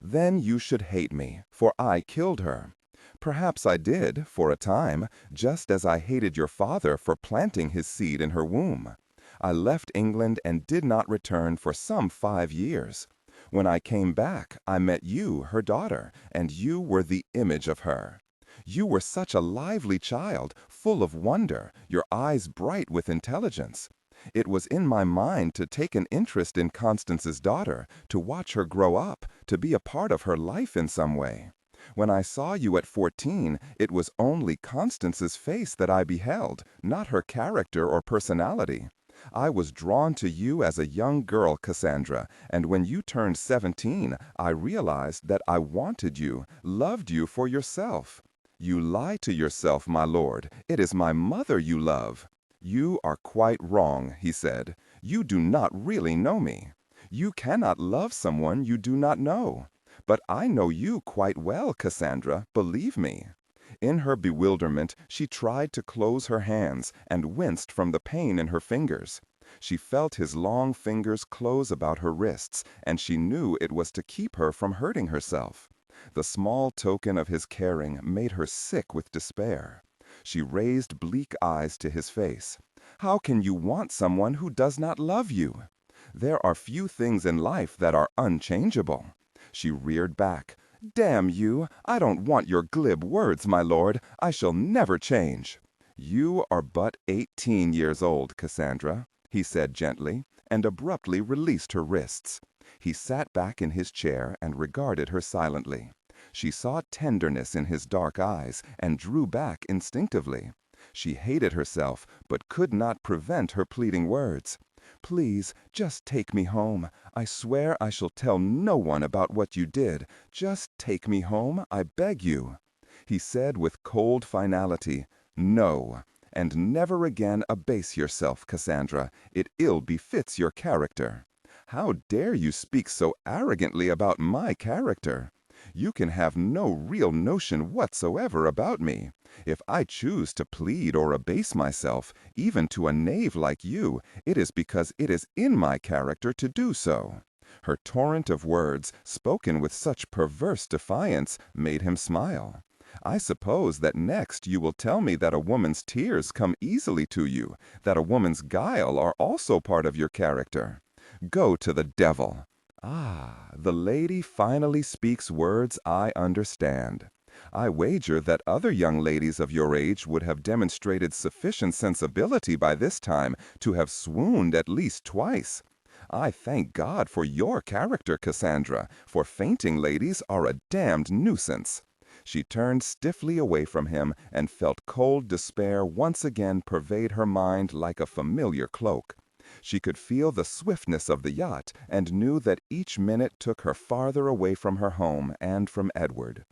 Then you should hate me, for I killed her. Perhaps I did, for a time, just as I hated your father for planting his seed in her womb. I left England and did not return for some 5 years. When I came back, I met you, her daughter, and you were the image of her. You were such a lively child, full of wonder, your eyes bright with intelligence. It was in my mind to take an interest in Constance's daughter, to watch her grow up, to be a part of her life in some way. When I saw you at 14, it was only Constance's face that I beheld, not her character or personality. I was drawn to you as a young girl, Cassandra, and when you turned 17, I realized that I wanted you, loved you for yourself. You lie to yourself, my lord. It is my mother you love." "You are quite wrong," he said. "You do not really know me. You cannot love someone you do not know. But I know you quite well, Cassandra, believe me." In her bewilderment, she tried to close her hands and winced from the pain in her fingers. She felt his long fingers close about her wrists, and she knew it was to keep her from hurting herself. The small token of his caring made her sick with despair. She raised bleak eyes to his face. "How can you want someone who does not love you? There are few things in life that are unchangeable." She reared back. "Damn you! I don't want your glib words, my lord. I shall never change." "You are but 18 years old, Cassandra," he said gently, and abruptly released her wrists. He sat back in his chair and regarded her silently. She saw tenderness in his dark eyes and drew back instinctively. She hated herself, but could not prevent her pleading words. "Please, just take me home. I swear I shall tell no one about what you did. Just take me home, I beg you." He said with cold finality, "No, and never again abase yourself, Cassandra. It ill befits your character." "How dare you speak so arrogantly about my character? You can have no real notion whatsoever about me. If I choose to plead or abase myself, even to a knave like you, it is because it is in my character to do so." Her torrent of words, spoken with such perverse defiance, made him smile. "I suppose that next you will tell me that a woman's tears come easily to you, that a woman's guile are also part of your character. Go to the devil." "Ah, the lady finally speaks words I understand. I wager that other young ladies of your age would have demonstrated sufficient sensibility by this time to have swooned at least twice. I thank God for your character, Cassandra, for fainting ladies are a damned nuisance." She turned stiffly away from him and felt cold despair once again pervade her mind like a familiar cloak. She could feel the swiftness of the yacht and knew that each minute took her farther away from her home and from Edward.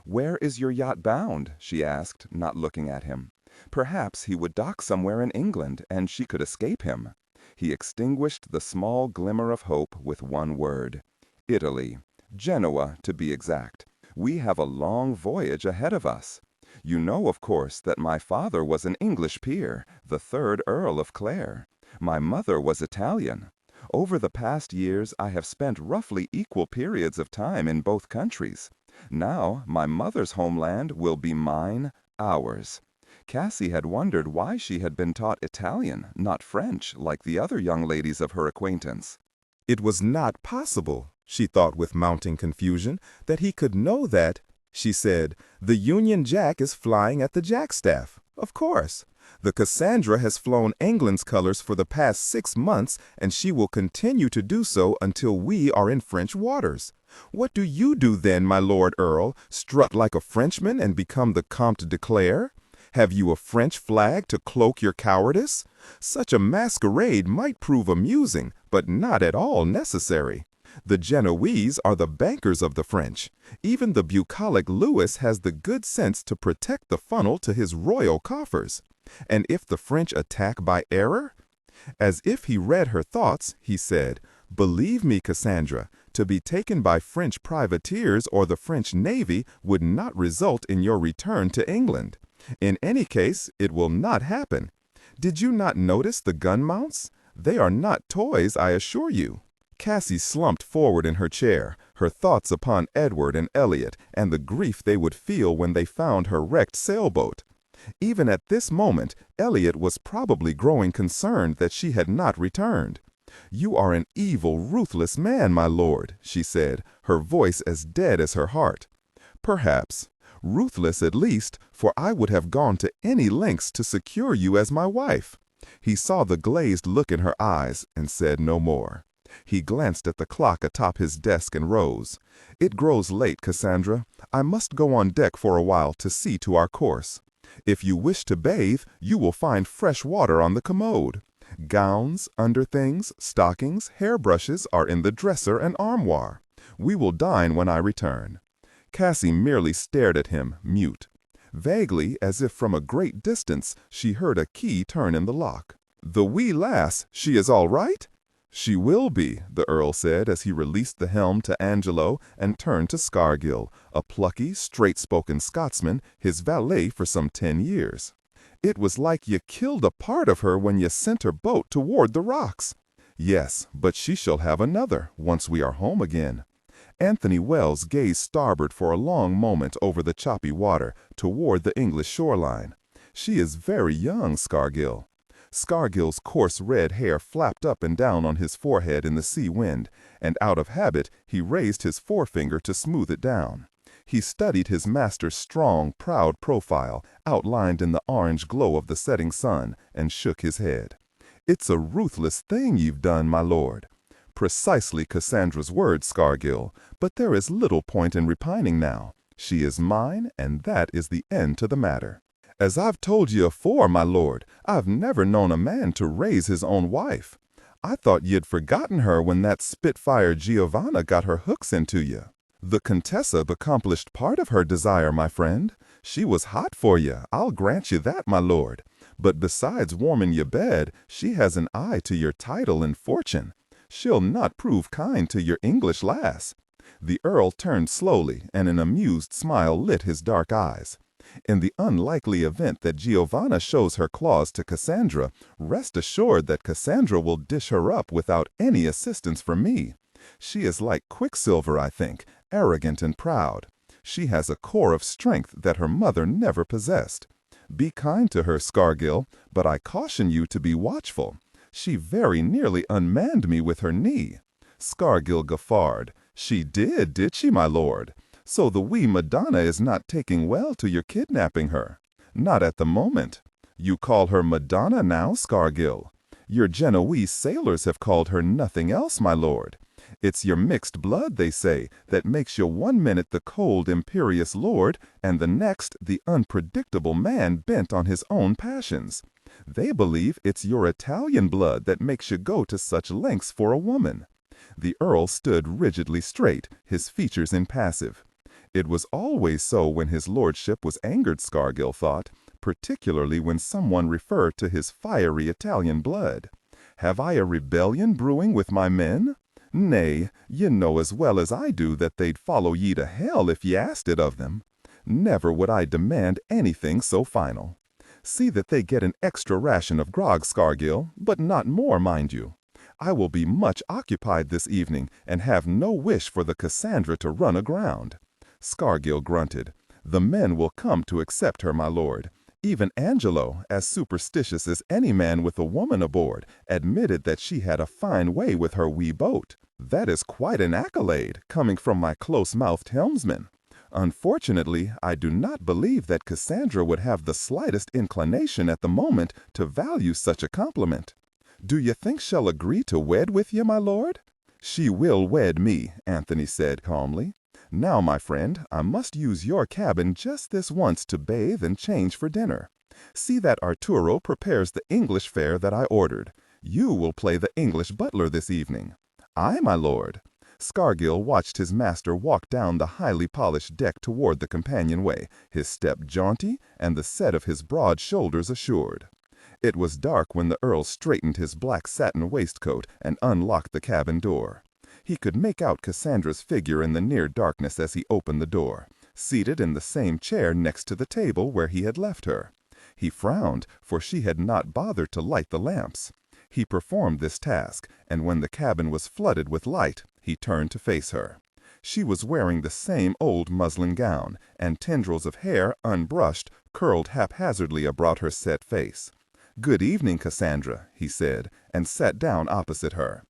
"Where is your yacht bound?" she asked, not looking at him. Perhaps he would dock somewhere in England and she could escape him. He extinguished the small glimmer of hope with one word. "Italy. Genoa, to be exact. We have a long voyage ahead of us. You know, of course, that my father was an English peer, the 3rd Earl of Clare. My mother was Italian. Over the past years I have spent roughly equal periods of time in both countries. Now my mother's homeland will be mine, ours." Cassie had wondered why she had been taught Italian, not French, like the other young ladies of her acquaintance. It was not possible, she thought with mounting confusion, that he could know that, she said. "The Union Jack is flying at the jackstaff. Of course. The Cassandra has flown England's colors for the past 6 months, and she will continue to do so until we are in French waters. What do you do then, my Lord Earl? Strut like a Frenchman and become the Comte de Clare? Have you a French flag to cloak your cowardice? Such a masquerade might prove amusing, but not at all necessary. The Genoese are the bankers of the French. Even the bucolic Louis has the good sense to protect the funnel to his royal coffers. And if the French attack by error?" As if he read her thoughts, he said, "Believe me, Cassandra, to be taken by French privateers or the French Navy would not result in your return to England. In any case, it will not happen. Did you not notice the gun mounts? They are not toys, I assure you." Cassie slumped forward in her chair, her thoughts upon Edward and Elliot and the grief they would feel when they found her wrecked sailboat. Even at this moment, Elliot was probably growing concerned that she had not returned. "You are an evil, ruthless man, my lord," she said, her voice as dead as her heart. "Perhaps. Ruthless at least, for I would have gone to any lengths to secure you as my wife." He saw the glazed look in her eyes and said no more. He glanced at the clock atop his desk and rose. "It grows late, Cassandra. I must go on deck for a while to see to our course. If you wish to bathe, you will find fresh water on the commode. Gowns, underthings, stockings, hairbrushes are in the dresser and armoire. We will dine when I return." Cassie merely stared at him, mute. Vaguely, as if from a great distance, she heard a key turn in the lock. "The wee lass, she is all right?" "She will be," the Earl said as he released the helm to Angelo and turned to Scargill, a plucky, straight-spoken Scotsman, his valet for some 10 years. "It was like ye killed a part of her when ye sent her boat toward the rocks." "Yes, but she shall have another, once we are home again." Anthony Wells gazed starboard for a long moment over the choppy water, toward the English shoreline. "She is very young, Scargill." Scargill's coarse red hair flapped up and down on his forehead in the sea wind, and out of habit he raised his forefinger to smooth it down. He studied his master's strong, proud profile, outlined in the orange glow of the setting sun, and shook his head. "It's a ruthless thing you've done, my lord." "Precisely Cassandra's words, Scargill, but there is little point in repining now. She is mine, and that is the end to the matter. As I've told you afore, my lord, I've never known a man to raise his own wife. I thought you'd forgotten her when that spitfire Giovanna got her hooks into you. The Contessa accomplished part of her desire, my friend. She was hot for you, I'll grant you that, my lord. But besides warming your bed, she has an eye to your title and fortune. She'll not prove kind to your English lass." The Earl turned slowly, and an amused smile lit his dark eyes. "In the unlikely event that Giovanna shows her claws to Cassandra, rest assured that Cassandra will dish her up without any assistance from me. She is like Quicksilver, I think, arrogant and proud. She has a core of strength that her mother never possessed. Be kind to her, Scargill, but I caution you to be watchful. She very nearly unmanned me with her knee." Scargill guffawed. "She did she, my lord? So the wee Madonna is not taking well to your kidnapping her." "Not at the moment." "You call her Madonna now, Scargill? Your Genoese sailors have called her nothing else, my lord. It's your mixed blood, they say, that makes you one minute the cold, imperious lord, and the next the unpredictable man bent on his own passions. They believe it's your Italian blood that makes you go to such lengths for a woman." The Earl stood rigidly straight, his features impassive. It was always so when his lordship was angered, Scargill thought, particularly when someone referred to his fiery Italian blood. "Have I a rebellion brewing with my men? Nay, ye know as well as I do that they'd follow ye to hell if ye asked it of them. Never would I demand anything so final. See that they get an extra ration of grog, Scargill, but not more, mind you. I will be much occupied this evening, and have no wish for the Cassandra to run aground." Scargill grunted. "The men will come to accept her, my lord. Even Angelo, as superstitious as any man with a woman aboard, admitted that she had a fine way with her wee boat. That is quite an accolade, coming from my close-mouthed helmsman. Unfortunately, I do not believe that Cassandra would have the slightest inclination at the moment to value such a compliment. Do you think she'll agree to wed with you, my lord? She will wed me, Anthony said calmly. Now, my friend, I must use your cabin just this once to bathe and change for dinner. See that Arturo prepares the English fare that I ordered. You will play the English butler this evening. Aye, my lord. Scargill watched his master walk down the highly polished deck toward the companionway, his step jaunty and the set of his broad shoulders assured. It was dark when the Earl straightened his black satin waistcoat and unlocked the cabin door. He could make out Cassandra's figure in the near darkness as he opened the door, seated in the same chair next to the table where he had left her. He frowned, for she had not bothered to light the lamps. He performed this task, and when the cabin was flooded with light, he turned to face her. She was wearing the same old muslin gown, and tendrils of hair, unbrushed, curled haphazardly about her set face. "Good evening, Cassandra," he said, and sat down opposite her.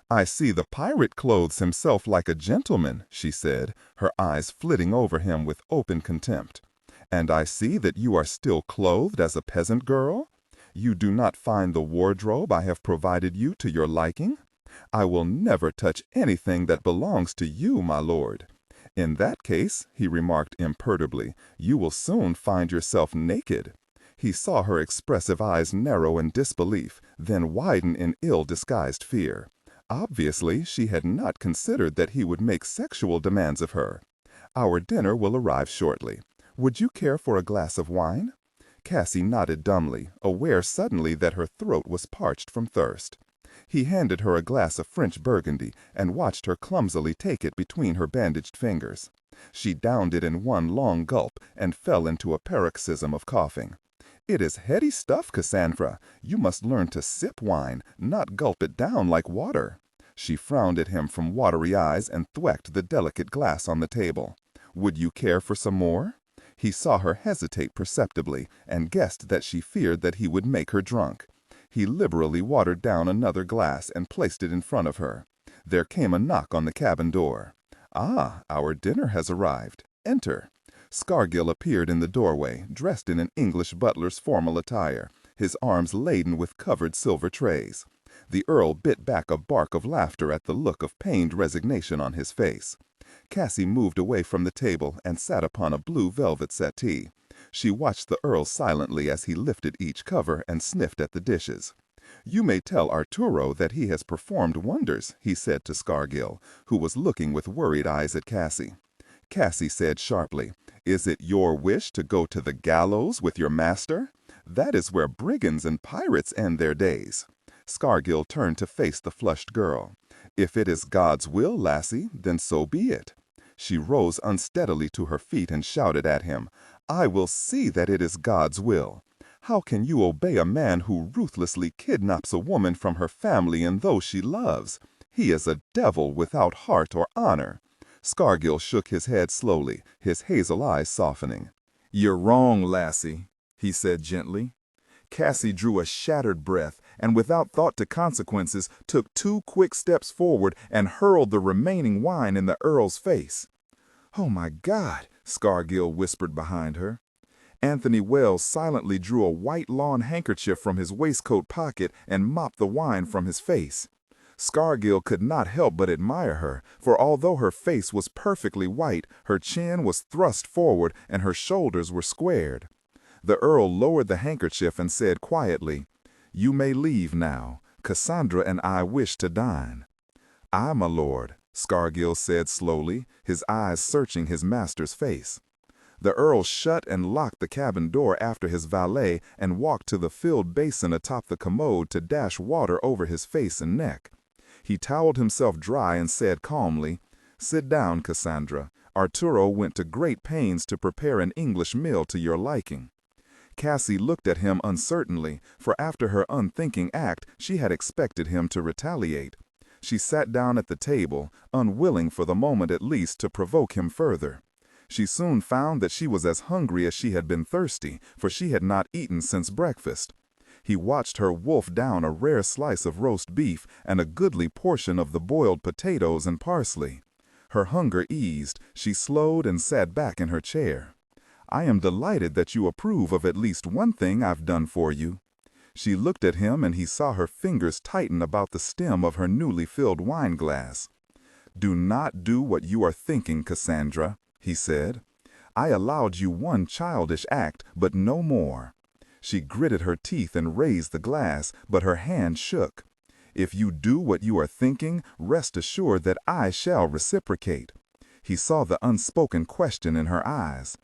"I see the pirate clothes himself like a gentleman," she said, her eyes flitting over him with open contempt. "And I see that you are still clothed as a peasant girl? You do not find the wardrobe I have provided you to your liking? I will never touch anything that belongs to you, my lord. In that case," he remarked imperturbably, "you will soon find yourself naked." He saw her expressive eyes narrow in disbelief, then widen in ill-disguised fear. Obviously, she had not considered that he would make sexual demands of her. "Our dinner will arrive shortly. Would you care for a glass of wine?" Cassie nodded dumbly, aware suddenly that her throat was parched from thirst. He handed her a glass of French Burgundy and watched her clumsily take it between her bandaged fingers. She downed it in one long gulp and fell into a paroxysm of coughing. "It is heady stuff, Cassandra. You must learn to sip wine, not gulp it down like water." She frowned at him from watery eyes and thwacked the delicate glass on the table. "Would you care for some more?" He saw her hesitate perceptibly and guessed that she feared that he would make her drunk. He liberally watered down another glass and placed it in front of her. There came a knock on the cabin door. "Ah, our dinner has arrived. Enter." Scargill appeared in the doorway, dressed in an English butler's formal attire, his arms laden with covered silver trays. The Earl bit back a bark of laughter at the look of pained resignation on his face. Cassie moved away from the table and sat upon a blue velvet settee. She watched the Earl silently as he lifted each cover and sniffed at the dishes. "You may tell Arturo that he has performed wonders," he said to Scargill, who was looking with worried eyes at Cassie. Cassie said sharply, "Is it your wish to go to the gallows with your master? That is where brigands and pirates end their days." Scargill turned to face the flushed girl. "If it is God's will, lassie, then so be it." She rose unsteadily to her feet and shouted at him, "I will see that it is God's will. How can you obey a man who ruthlessly kidnaps a woman from her family and those she loves? He is a devil without heart or honor." Scargill shook his head slowly, his hazel eyes softening. "You're wrong, lassie," he said gently. Cassie drew a shattered breath and without thought to consequences took 2 quick steps forward and hurled the remaining wine in the Earl's face. "Oh my God," Scargill whispered behind her. Anthony Wells silently drew a white lawn handkerchief from his waistcoat pocket and mopped the wine from his face. Scargill could not help but admire her, for although her face was perfectly white, her chin was thrust forward and her shoulders were squared. The Earl lowered the handkerchief and said quietly, "You may leave now. Cassandra and I wish to dine." "Aye, my lord," Scargill said slowly, his eyes searching his master's face. The Earl shut and locked the cabin door after his valet and walked to the filled basin atop the commode to dash water over his face and neck. He toweled himself dry and said calmly, "Sit down, Cassandra. Arturo went to great pains to prepare an English meal to your liking." Cassie looked at him uncertainly, for after her unthinking act, she had expected him to retaliate. She sat down at the table, unwilling for the moment at least to provoke him further. She soon found that she was as hungry as she had been thirsty, for she had not eaten since breakfast. He watched her wolf down a rare slice of roast beef and a goodly portion of the boiled potatoes and parsley. Her hunger eased, she slowed and sat back in her chair. "I am delighted that you approve of at least one thing I've done for you." She looked at him and he saw her fingers tighten about the stem of her newly filled wine glass. "Do not do what you are thinking, Cassandra," he said. "I allowed you one childish act, but no more." She gritted her teeth and raised the glass, but her hand shook. "If you do what you are thinking, rest assured that I shall reciprocate." He saw the unspoken question in her eyes.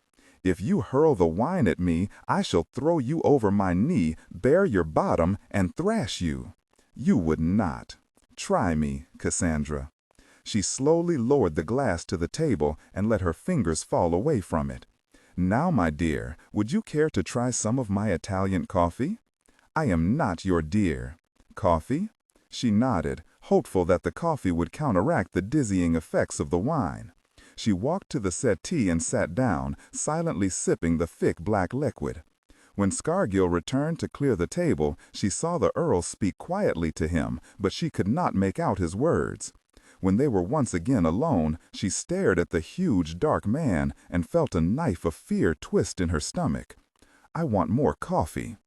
"If you hurl the wine at me, I shall throw you over my knee, bare your bottom, and thrash you." "You would not. Try me, Cassandra." She slowly lowered the glass to the table and let her fingers fall away from it. "Now, my dear, would you care to try some of my Italian coffee?" "I am not your dear." "Coffee?" She nodded, hopeful that the coffee would counteract the dizzying effects of the wine. She walked to the settee and sat down, silently sipping the thick black liquid. When Scargill returned to clear the table, she saw the Earl speak quietly to him, but she could not make out his words. When they were once again alone, she stared at the huge, dark man and felt a knife of fear twist in her stomach. "I want more coffee."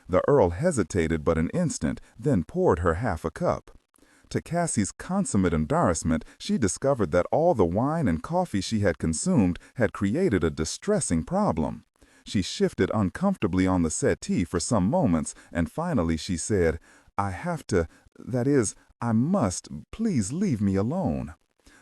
The Earl hesitated but an instant, then poured her half a cup. To Cassie's consummate embarrassment, she discovered that all the wine and coffee she had consumed had created a distressing problem. She shifted uncomfortably on the settee for some moments, and finally she said, "I have to, that is, I must, please leave me alone."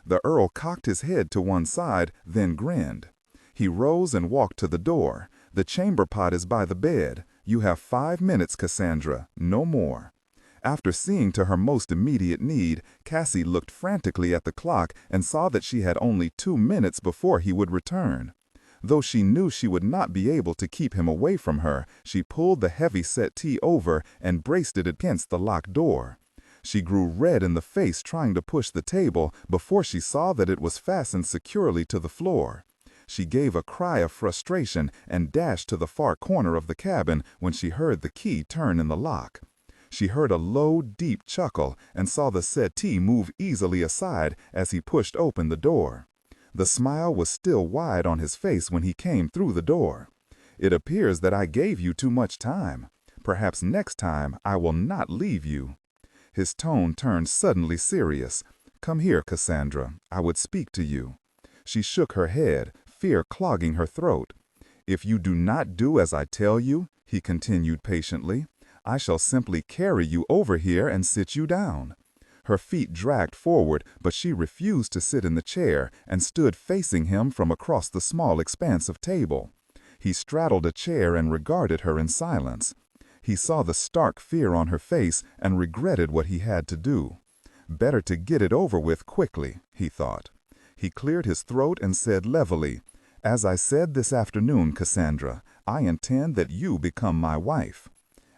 The Earl cocked his head to one side, then grinned. He rose and walked to the door. "The chamber pot is by the bed. You have 5 minutes, Cassandra, no more." After seeing to her most immediate need, Cassie looked frantically at the clock and saw that she had only 2 minutes before he would return. Though she knew she would not be able to keep him away from her, she pulled the heavy settee over and braced it against the locked door. She grew red in the face trying to push the table before she saw that it was fastened securely to the floor. She gave a cry of frustration and dashed to the far corner of the cabin when she heard the key turn in the lock. She heard a low, deep chuckle and saw the settee move easily aside as he pushed open the door. The smile was still wide on his face when he came through the door. "It appears that I gave you too much time. Perhaps next time I will not leave you." His tone turned suddenly serious. "Come here, Cassandra. I would speak to you." She shook her head, fear clogging her throat. "If you do not do as I tell you," he continued patiently, "I shall simply carry you over here and sit you down." Her feet dragged forward, but she refused to sit in the chair and stood facing him from across the small expanse of table. He straddled a chair and regarded her in silence. He saw the stark fear on her face and regretted what he had to do. Better to get it over with quickly, he thought. He cleared his throat and said levelly, "As I said this afternoon, Cassandra, I intend that you become my wife."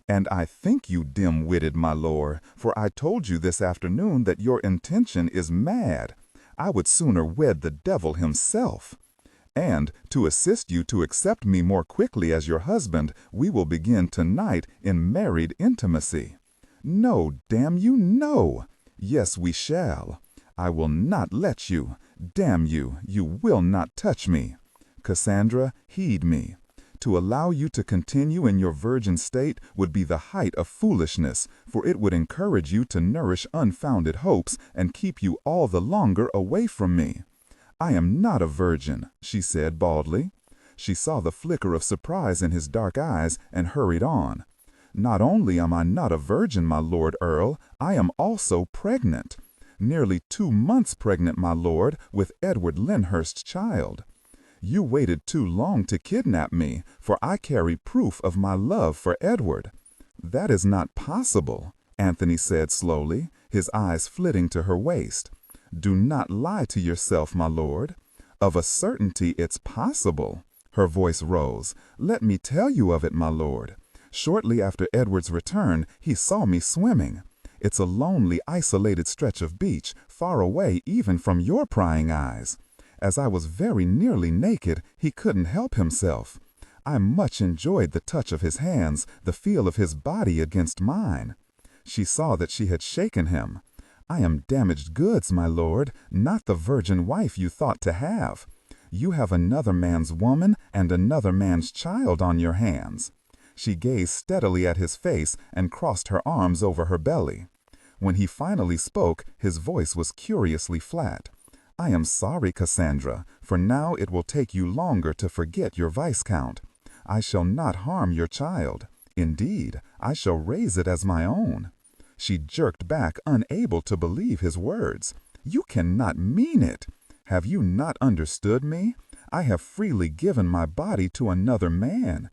"And I think you dim-witted, my lord, for I told you this afternoon that your intention is mad. I would sooner wed the devil himself. And, to assist you to accept me more quickly as your husband, we will begin tonight in married intimacy." "No, damn you, no!" "Yes, we shall. I will not let you. Damn you, you will not touch me. Cassandra, heed me. To allow you to continue in your virgin state would be the height of foolishness, for it would encourage you to nourish unfounded hopes and keep you all the longer away from me." "I am not a virgin," she said baldly. She saw the flicker of surprise in his dark eyes and hurried on. "Not only am I not a virgin, my lord Earl, I am also pregnant. Nearly 2 months pregnant, my lord, with Edward Lyndhurst's child. You waited too long to kidnap me, for I carry proof of my love for Edward." "That is not possible," Anthony said slowly, his eyes flitting to her waist. "Do not lie to yourself, my lord. Of a certainty it's possible." Her voice rose. "Let me tell you of it, my lord. Shortly after Edward's return, he saw me swimming. It's a lonely, isolated stretch of beach, far away even from your prying eyes. As I was very nearly naked, he couldn't help himself. I much enjoyed the touch of his hands, the feel of his body against mine." She saw that she had shaken him. I am damaged goods, my lord, not the virgin wife you thought to have. You have another man's woman and another man's child on your hands." She gazed steadily at his face and crossed her arms over her belly. When he finally spoke, his voice was curiously flat. "I am sorry, Cassandra, for now it will take you longer to forget your Viscount. I shall not harm your child. Indeed, I shall raise it as my own." She jerked back, unable to believe his words. "You cannot mean it. Have you not understood me? I have freely given my body to another man.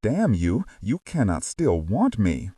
Damn you, you cannot still want me."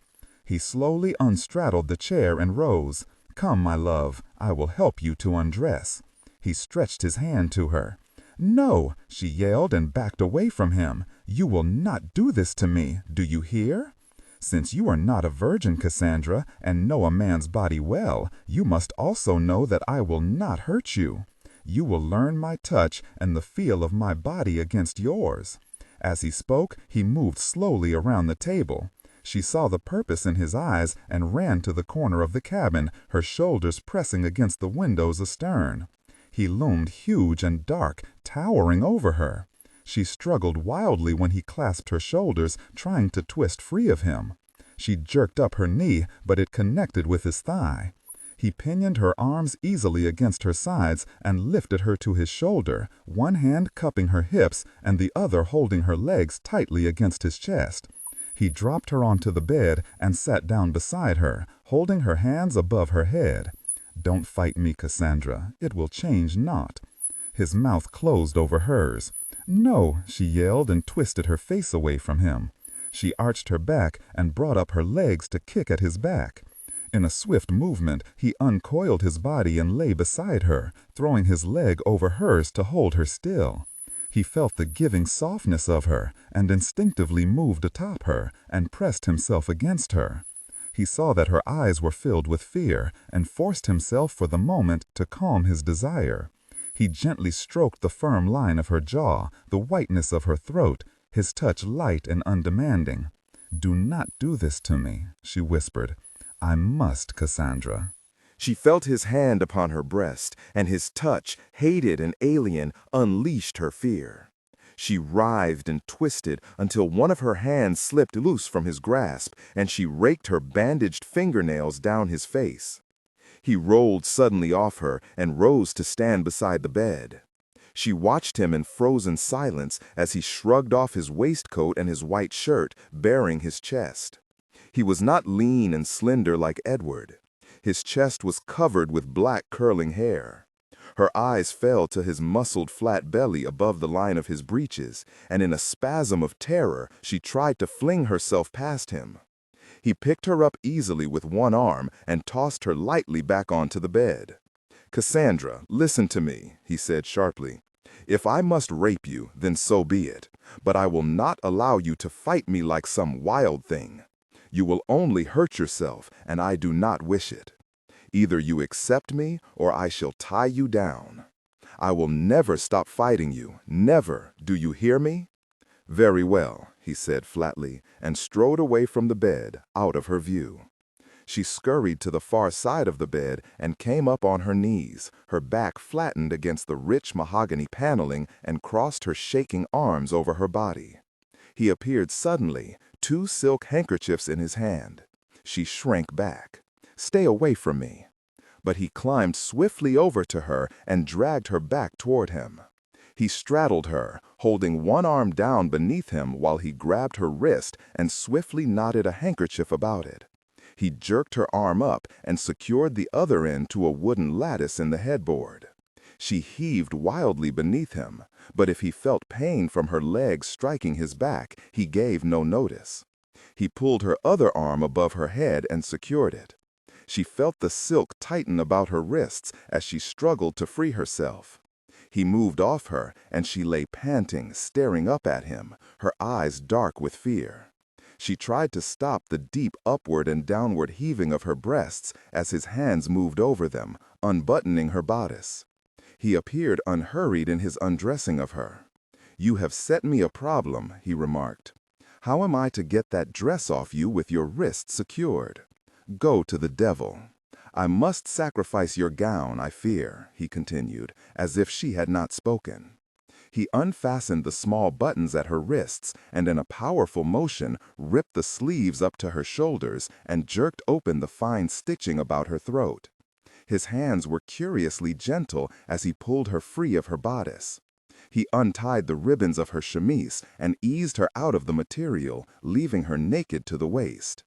He slowly unstraddled the chair and rose. "Come, my love, I will help you to undress." He stretched his hand to her. "No," she yelled and backed away from him. "You will not do this to me, do you hear? Since you are not a virgin, Cassandra, and know a man's body well, you must also know that I will not hurt you. You will learn my touch and the feel of my body against yours." As he spoke, he moved slowly around the table. She saw the purpose in his eyes and ran to the corner of the cabin, her shoulders pressing against the windows astern. He loomed huge and dark, towering over her. She struggled wildly when he clasped her shoulders, trying to twist free of him. She jerked up her knee, but it connected with his thigh. He pinioned her arms easily against her sides and lifted her to his shoulder, one hand cupping her hips and the other holding her legs tightly against his chest. He dropped her onto the bed and sat down beside her, holding her hands above her head. "Don't fight me, Cassandra. It will change naught." His mouth closed over hers. "No," she yelled and twisted her face away from him. She arched her back and brought up her legs to kick at his back. In a swift movement, he uncoiled his body and lay beside her, throwing his leg over hers to hold her still. He felt the giving softness of her and instinctively moved atop her and pressed himself against her. He saw that her eyes were filled with fear and forced himself for the moment to calm his desire. He gently stroked the firm line of her jaw, the whiteness of her throat, his touch light and undemanding. "Do not do this to me," she whispered. "I must, Cassandra." She felt his hand upon her breast, and his touch, hated and alien, unleashed her fear. She writhed and twisted until one of her hands slipped loose from his grasp, and she raked her bandaged fingernails down his face. He rolled suddenly off her and rose to stand beside the bed. She watched him in frozen silence as he shrugged off his waistcoat and his white shirt, baring his chest. He was not lean and slender like Edward. His chest was covered with black curling hair. Her eyes fell to his muscled flat belly above the line of his breeches, and in a spasm of terror, she tried to fling herself past him. He picked her up easily with one arm and tossed her lightly back onto the bed. "Cassandra, listen to me," he said sharply. "If I must rape you, then so be it, but I will not allow you to fight me like some wild thing. You will only hurt yourself, and I do not wish it. Either you accept me, or I shall tie you down. I will never stop fighting you, never, do you hear me?" "Very well," he said flatly, and strode away from the bed, out of her view. She scurried to the far side of the bed and came up on her knees, her back flattened against the rich mahogany paneling, and crossed her shaking arms over her body. He appeared suddenly, 2 silk handkerchiefs in his hand. She shrank back. "Stay away from me." But he climbed swiftly over to her and dragged her back toward him. He straddled her, holding one arm down beneath him while he grabbed her wrist and swiftly knotted a handkerchief about it. He jerked her arm up and secured the other end to a wooden lattice in the headboard. She heaved wildly beneath him, but if he felt pain from her legs striking his back, he gave no notice. He pulled her other arm above her head and secured it. She felt the silk tighten about her wrists as she struggled to free herself. He moved off her, and she lay panting, staring up at him, her eyes dark with fear. She tried to stop the deep upward and downward heaving of her breasts as his hands moved over them, unbuttoning her bodice. He appeared unhurried in his undressing of her. "You have set me a problem," he remarked. "How am I to get that dress off you with your wrist secured? Go to the devil. I must sacrifice your gown, I fear, he continued, as if she had not spoken. He unfastened the small buttons at her wrists and in a powerful motion ripped the sleeves up to her shoulders and jerked open the fine stitching about her throat. His hands were curiously gentle as he pulled her free of her bodice. He untied the ribbons of her chemise and eased her out of the material, leaving her naked to the waist.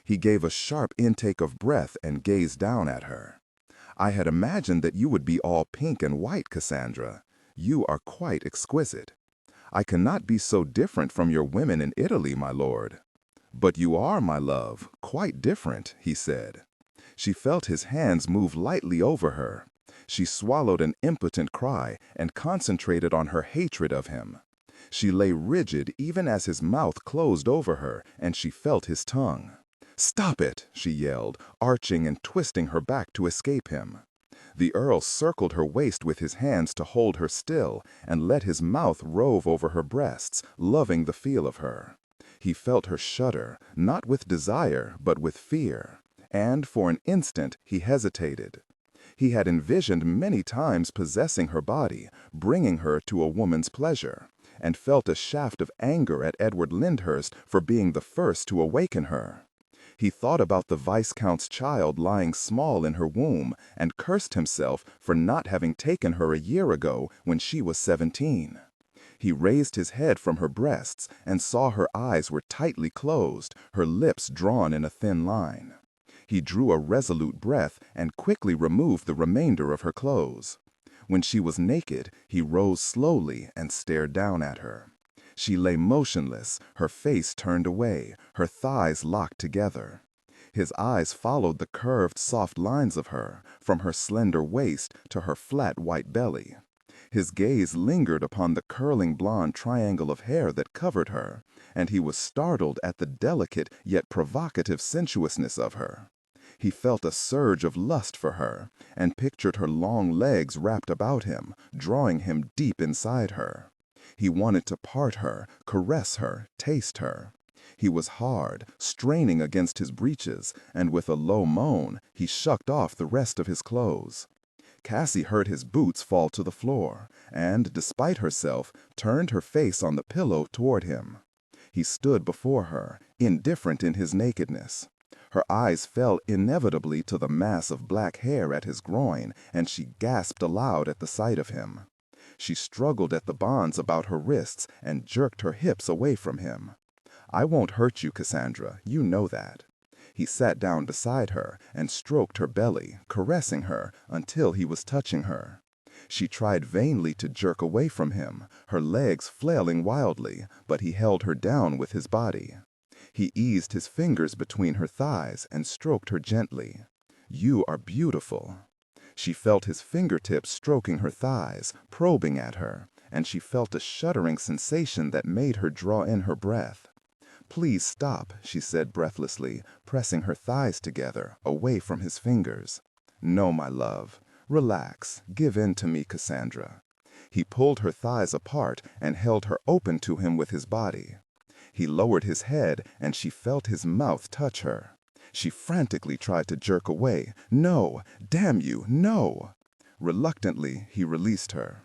He gave a sharp intake of breath and gazed down at her. I had imagined that you would be all pink and white, Cassandra. You are quite exquisite. I cannot be so different from your women in Italy, my lord. But you are, my love, quite different, he said. She felt his hands move lightly over her. She swallowed an impotent cry and concentrated on her hatred of him. She lay rigid even as his mouth closed over her, and she felt his tongue. "Stop it!" she yelled, arching and twisting her back to escape him. The Earl circled her waist with his hands to hold her still and let his mouth rove over her breasts, loving the feel of her. He felt her shudder, not with desire, but with fear. And for an instant he hesitated. He had envisioned many times possessing her body, bringing her to a woman's pleasure, and felt a shaft of anger at Edward Lyndhurst for being the first to awaken her. He thought about the Viscount's child lying small in her womb and cursed himself for not having taken her a year ago when she was 17. He raised his head from her breasts and saw her eyes were tightly closed, her lips drawn in a thin line. He drew a resolute breath and quickly removed the remainder of her clothes. When she was naked, he rose slowly and stared down at her. She lay motionless, her face turned away, her thighs locked together. His eyes followed the curved, soft lines of her, from her slender waist to her flat white belly. His gaze lingered upon the curling blonde triangle of hair that covered her, and he was startled at the delicate yet provocative sensuousness of her. He felt a surge of lust for her, and pictured her long legs wrapped about him, drawing him deep inside her. He wanted to part her, caress her, taste her. He was hard, straining against his breeches, and with a low moan, he shucked off the rest of his clothes. Cassie heard his boots fall to the floor, and, despite herself, turned her face on the pillow toward him. He stood before her, indifferent in his nakedness. Her eyes fell inevitably to the mass of black hair at his groin, and she gasped aloud at the sight of him. She struggled at the bonds about her wrists and jerked her hips away from him. "I won't hurt you, Cassandra, you know that." He sat down beside her and stroked her belly, caressing her until he was touching her. She tried vainly to jerk away from him, her legs flailing wildly, but he held her down with his body. He eased his fingers between her thighs and stroked her gently. "You are beautiful." She felt his fingertips stroking her thighs, probing at her, and she felt a shuddering sensation that made her draw in her breath. "Please stop," she said breathlessly, pressing her thighs together, away from his fingers. "No, my love. Relax. Give in to me, Cassandra." He pulled her thighs apart and held her open to him with his body. He lowered his head, and she felt his mouth touch her. She frantically tried to jerk away. "No! Damn you, no!" Reluctantly, he released her.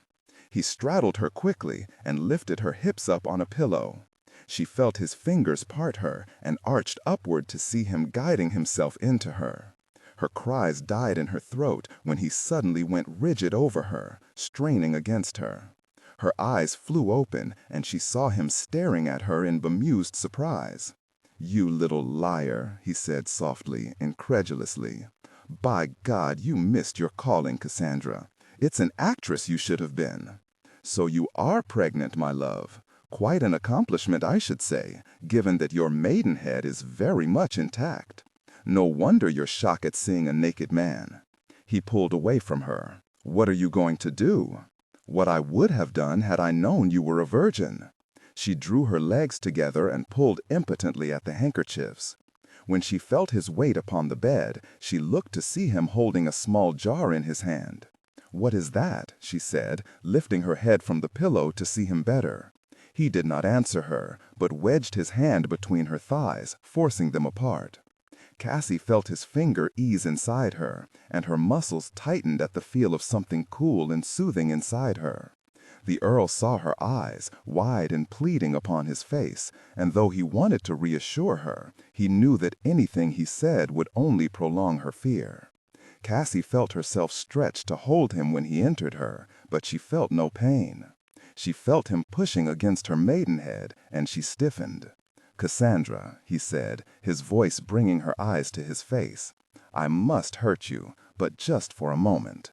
He straddled her quickly and lifted her hips up on a pillow. She felt his fingers part her and arched upward to see him guiding himself into her. Her cries died in her throat when he suddenly went rigid over her, straining against her. Her eyes flew open, and she saw him staring at her in bemused surprise. "You little liar," he said softly, incredulously. "By God, you missed your calling, Cassandra. It's an actress you should have been." "So you are pregnant, my love. Quite an accomplishment, I should say, given that your maidenhead is very much intact. No wonder you're shocked at seeing a naked man." He pulled away from her. "What are you going to do?" "What I would have done had I known you were a virgin." She drew her legs together and pulled impotently at the handkerchiefs. When she felt his weight upon the bed, she looked to see him holding a small jar in his hand. "What is that?" she said, lifting her head from the pillow to see him better. He did not answer her, but wedged his hand between her thighs, forcing them apart. Cassie felt his finger ease inside her, and her muscles tightened at the feel of something cool and soothing inside her. The Earl saw her eyes, wide and pleading upon his face, and though he wanted to reassure her, he knew that anything he said would only prolong her fear. Cassie felt herself stretch to hold him when he entered her, but she felt no pain. She felt him pushing against her maidenhead, and she stiffened. "Cassandra," he said, his voice bringing her eyes to his face, "I must hurt you, but just for a moment."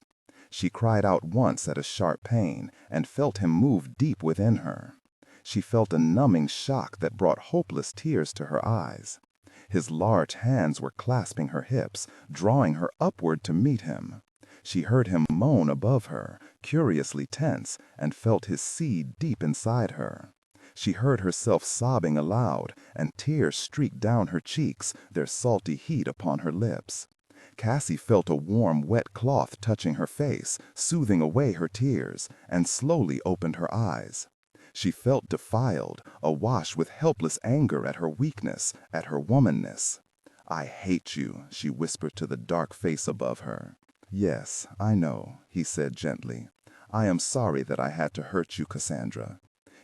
She cried out once at a sharp pain, and felt him move deep within her. She felt a numbing shock that brought hopeless tears to her eyes. His large hands were clasping her hips, drawing her upward to meet him. She heard him moan above her, curiously tense, and felt his seed deep inside her. She heard herself sobbing aloud, and tears streaked down her cheeks, their salty heat upon her lips. Cassie felt a warm, wet cloth touching her face, soothing away her tears, and slowly opened her eyes. She felt defiled, awash with helpless anger at her weakness, at her womanness. "I hate you," she whispered to the dark face above her. "Yes, I know," he said gently. "I am sorry that I had to hurt you, Cassandra."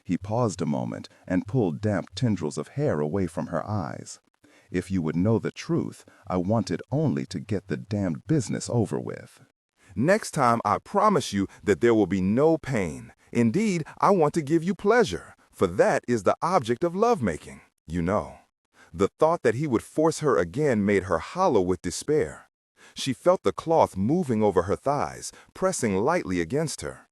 He paused a moment and pulled damp tendrils of hair away from her eyes. "If you would know the truth, I wanted only to get the damned business over with." Next time I promise you that there will be no pain. Indeed, I want to give you pleasure, for that is the object of lovemaking, you know. The thought that he would force her again made her hollow with despair. She felt the cloth moving over her thighs, pressing lightly against her.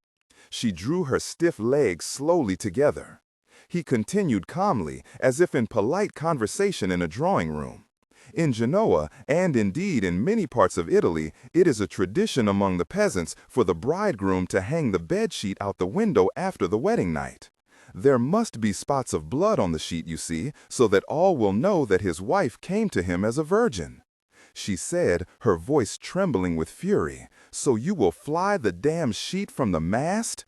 She drew her stiff legs slowly together. He continued calmly, as if in polite conversation in a drawing room. In Genoa, and indeed in many parts of Italy, it is a tradition among the peasants for the bridegroom to hang the bedsheet out the window after the wedding night. There must be spots of blood on the sheet, you see, so that all will know that his wife came to him as a virgin. She said, her voice trembling with fury, "So you will fly the damned sheet from the mast?"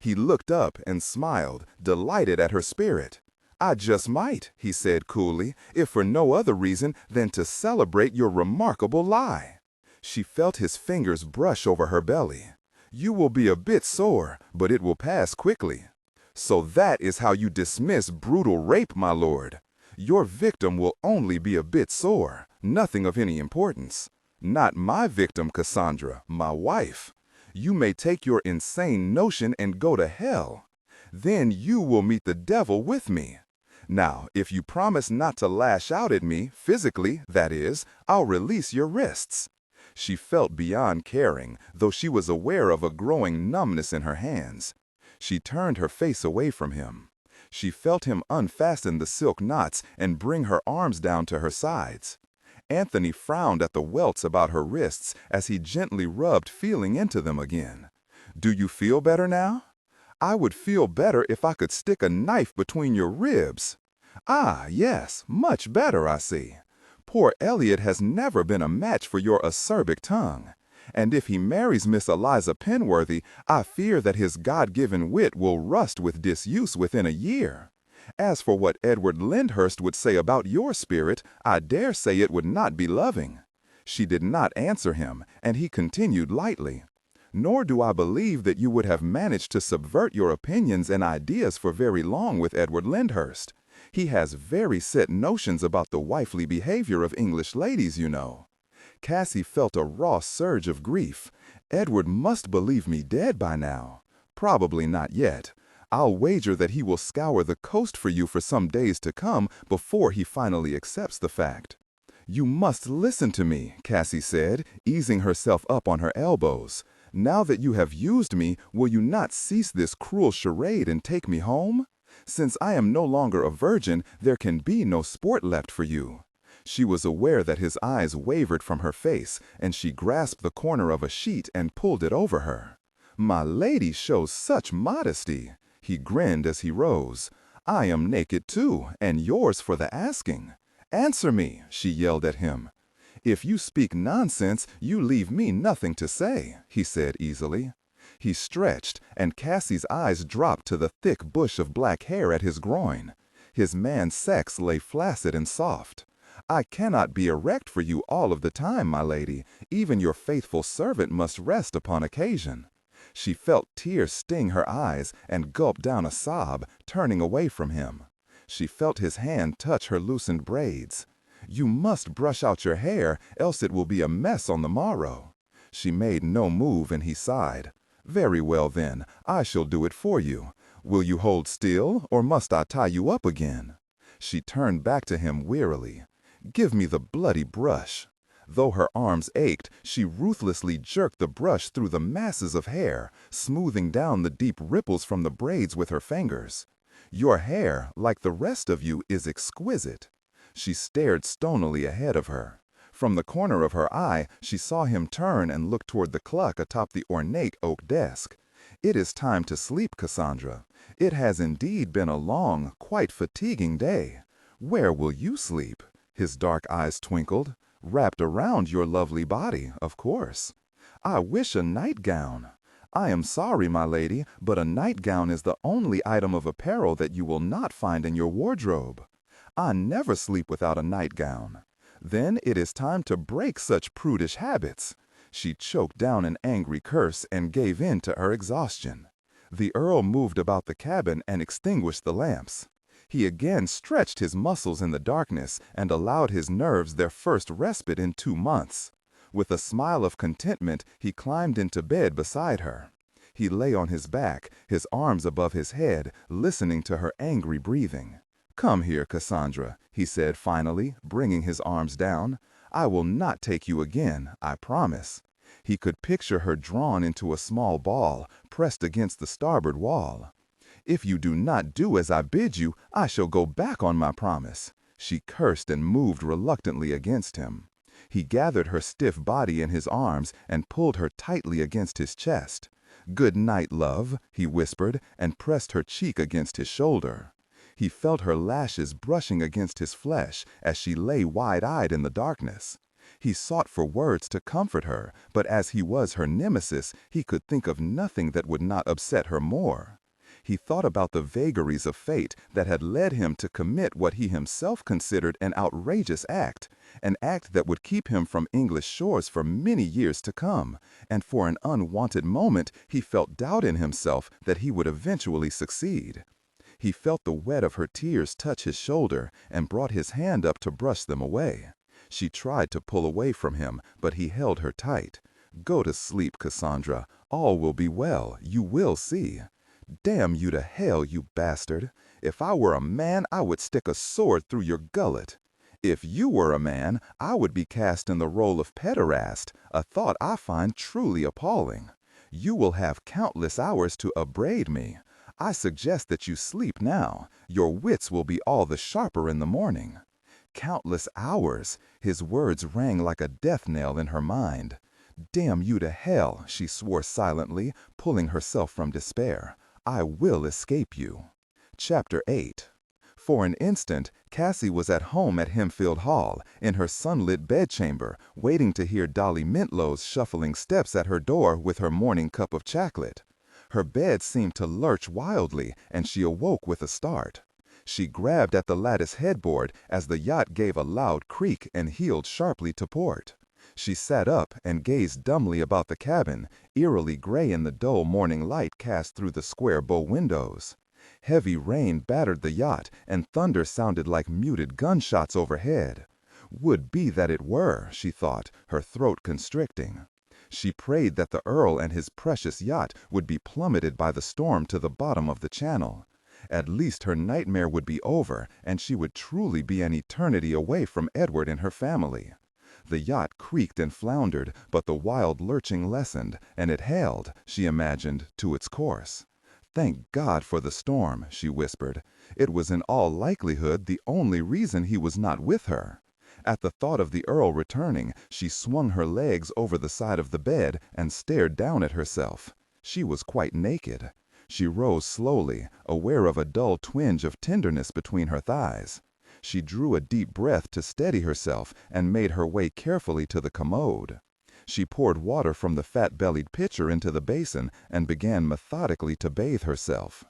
He looked up and smiled, delighted at her spirit. "I just might," he said coolly, "if for no other reason than to celebrate your remarkable lie." She felt his fingers brush over her belly. "You will be a bit sore, but it will pass quickly." "So that is how you dismiss brutal rape, my lord. Your victim will only be a bit sore, nothing of any importance. Not my victim, Cassandra, my wife. You may take your insane notion and go to hell. Then you will meet the devil with me. Now, if you promise not to lash out at me, physically, that is, I'll release your wrists." She felt beyond caring, though she was aware of a growing numbness in her hands. She turned her face away from him. She felt him unfasten the silk knots and bring her arms down to her sides. Anthony frowned at the welts about her wrists as he gently rubbed feeling into them again. "Do you feel better now?" "I would feel better if I could stick a knife between your ribs." "Ah, yes, much better, I see. Poor Elliot has never been a match for your acerbic tongue. And if he marries Miss Eliza Penworthy, I fear that his God-given wit will rust with disuse within a year. As for what Edward Lyndhurst would say about your spirit, I dare say it would not be loving." She did not answer him, and he continued lightly, "Nor do I believe that you would have managed to subvert your opinions and ideas for very long with Edward Lyndhurst. He has very set notions about the wifely behavior of English ladies, you know." Cassie felt a raw surge of grief. Edward must believe me dead by now. Probably not yet. I'll wager that he will scour the coast for you for some days to come before he finally accepts the fact. "You must listen to me," Cassie said, easing herself up on her elbows. "Now that you have used me, will you not cease this cruel charade and take me home? Since I am no longer a virgin, there can be no sport left for you." She was aware that his eyes wavered from her face, and she grasped the corner of a sheet and pulled it over her. "My lady shows such modesty." He grinned as he rose. "I am naked too, and yours for the asking." "Answer me," she yelled at him. "If you speak nonsense, you leave me nothing to say," he said easily. He stretched, and Cassie's eyes dropped to the thick bush of black hair at his groin. His man's sex lay flaccid and soft. "I cannot be erect for you all of the time, my lady. Even your faithful servant must rest upon occasion." She felt tears sting her eyes and gulped down a sob, turning away from him. She felt his hand touch her loosened braids. "You must brush out your hair, else it will be a mess on the morrow." She made no move, and he sighed. "Very well, then, I shall do it for you. Will you hold still, or must I tie you up again?" She turned back to him wearily. "Give me the bloody brush." Though her arms ached, she ruthlessly jerked the brush through the masses of hair, smoothing down the deep ripples from the braids with her fingers. "Your hair, like the rest of you, is exquisite." She stared stonily ahead of her. From the corner of her eye, she saw him turn and look toward the clock atop the ornate oak desk. "It is time to sleep, Cassandra. It has indeed been a long, quite fatiguing day. Where will you sleep?" His dark eyes twinkled. "Wrapped around your lovely body, of course." "I wish a nightgown." "I am sorry, my lady, but a nightgown is the only item of apparel that you will not find in your wardrobe." "I never sleep without a nightgown." "Then it is time to break such prudish habits." She choked down an angry curse and gave in to her exhaustion. The Earl moved about the cabin and extinguished the lamps. He again stretched his muscles in the darkness and allowed his nerves their first respite in 2 months. With a smile of contentment, he climbed into bed beside her. He lay on his back, his arms above his head, listening to her angry breathing. "Come here, Cassandra," he said finally, bringing his arms down. "I will not take you again, I promise." He could picture her drawn into a small ball, pressed against the starboard wall. "If you do not do as I bid you, I shall go back on my promise." She cursed and moved reluctantly against him. He gathered her stiff body in his arms and pulled her tightly against his chest. "Good night, love," he whispered, and pressed her cheek against his shoulder. He felt her lashes brushing against his flesh as she lay wide-eyed in the darkness. He sought for words to comfort her, but as he was her nemesis, he could think of nothing that would not upset her more. He thought about the vagaries of fate that had led him to commit what he himself considered an outrageous act, an act that would keep him from English shores for many years to come, and for an unwanted moment he felt doubt in himself that he would eventually succeed. He felt the wet of her tears touch his shoulder and brought his hand up to brush them away. She tried to pull away from him, but he held her tight. "Go to sleep, Cassandra. All will be well. You will see." "Damn you to hell, you bastard. If I were a man, I would stick a sword through your gullet." "If you were a man, I would be cast in the role of pederast, a thought I find truly appalling. You will have countless hours to upbraid me. I suggest that you sleep now. Your wits will be all the sharper in the morning." Countless hours! His words rang like a death knell in her mind. "Damn you to hell," she swore silently, pulling herself from despair. "I will escape you." Chapter 8. For an instant, Cassie was at home at Hempfield Hall, in her sunlit bedchamber, waiting to hear Dolly Mintlow's shuffling steps at her door with her morning cup of chocolate. Her bed seemed to lurch wildly, and she awoke with a start. She grabbed at the lattice headboard as the yacht gave a loud creak and heeled sharply to port. She sat up and gazed dumbly about the cabin, eerily gray in the dull morning light cast through the square bow windows. Heavy rain battered the yacht, and thunder sounded like muted gunshots overhead. Would be that it were, she thought, her throat constricting. She prayed that the Earl and his precious yacht would be plummeted by the storm to the bottom of the channel. At least her nightmare would be over, and she would truly be an eternity away from Edward and her family. The yacht creaked and floundered, but the wild lurching lessened, and it held, she imagined, to its course. "Thank God for the storm," she whispered. It was in all likelihood the only reason he was not with her. At the thought of the Earl returning, she swung her legs over the side of the bed and stared down at herself. She was quite naked. She rose slowly, aware of a dull twinge of tenderness between her thighs. She drew a deep breath to steady herself and made her way carefully to the commode. She poured water from the fat-bellied pitcher into the basin and began methodically to bathe herself.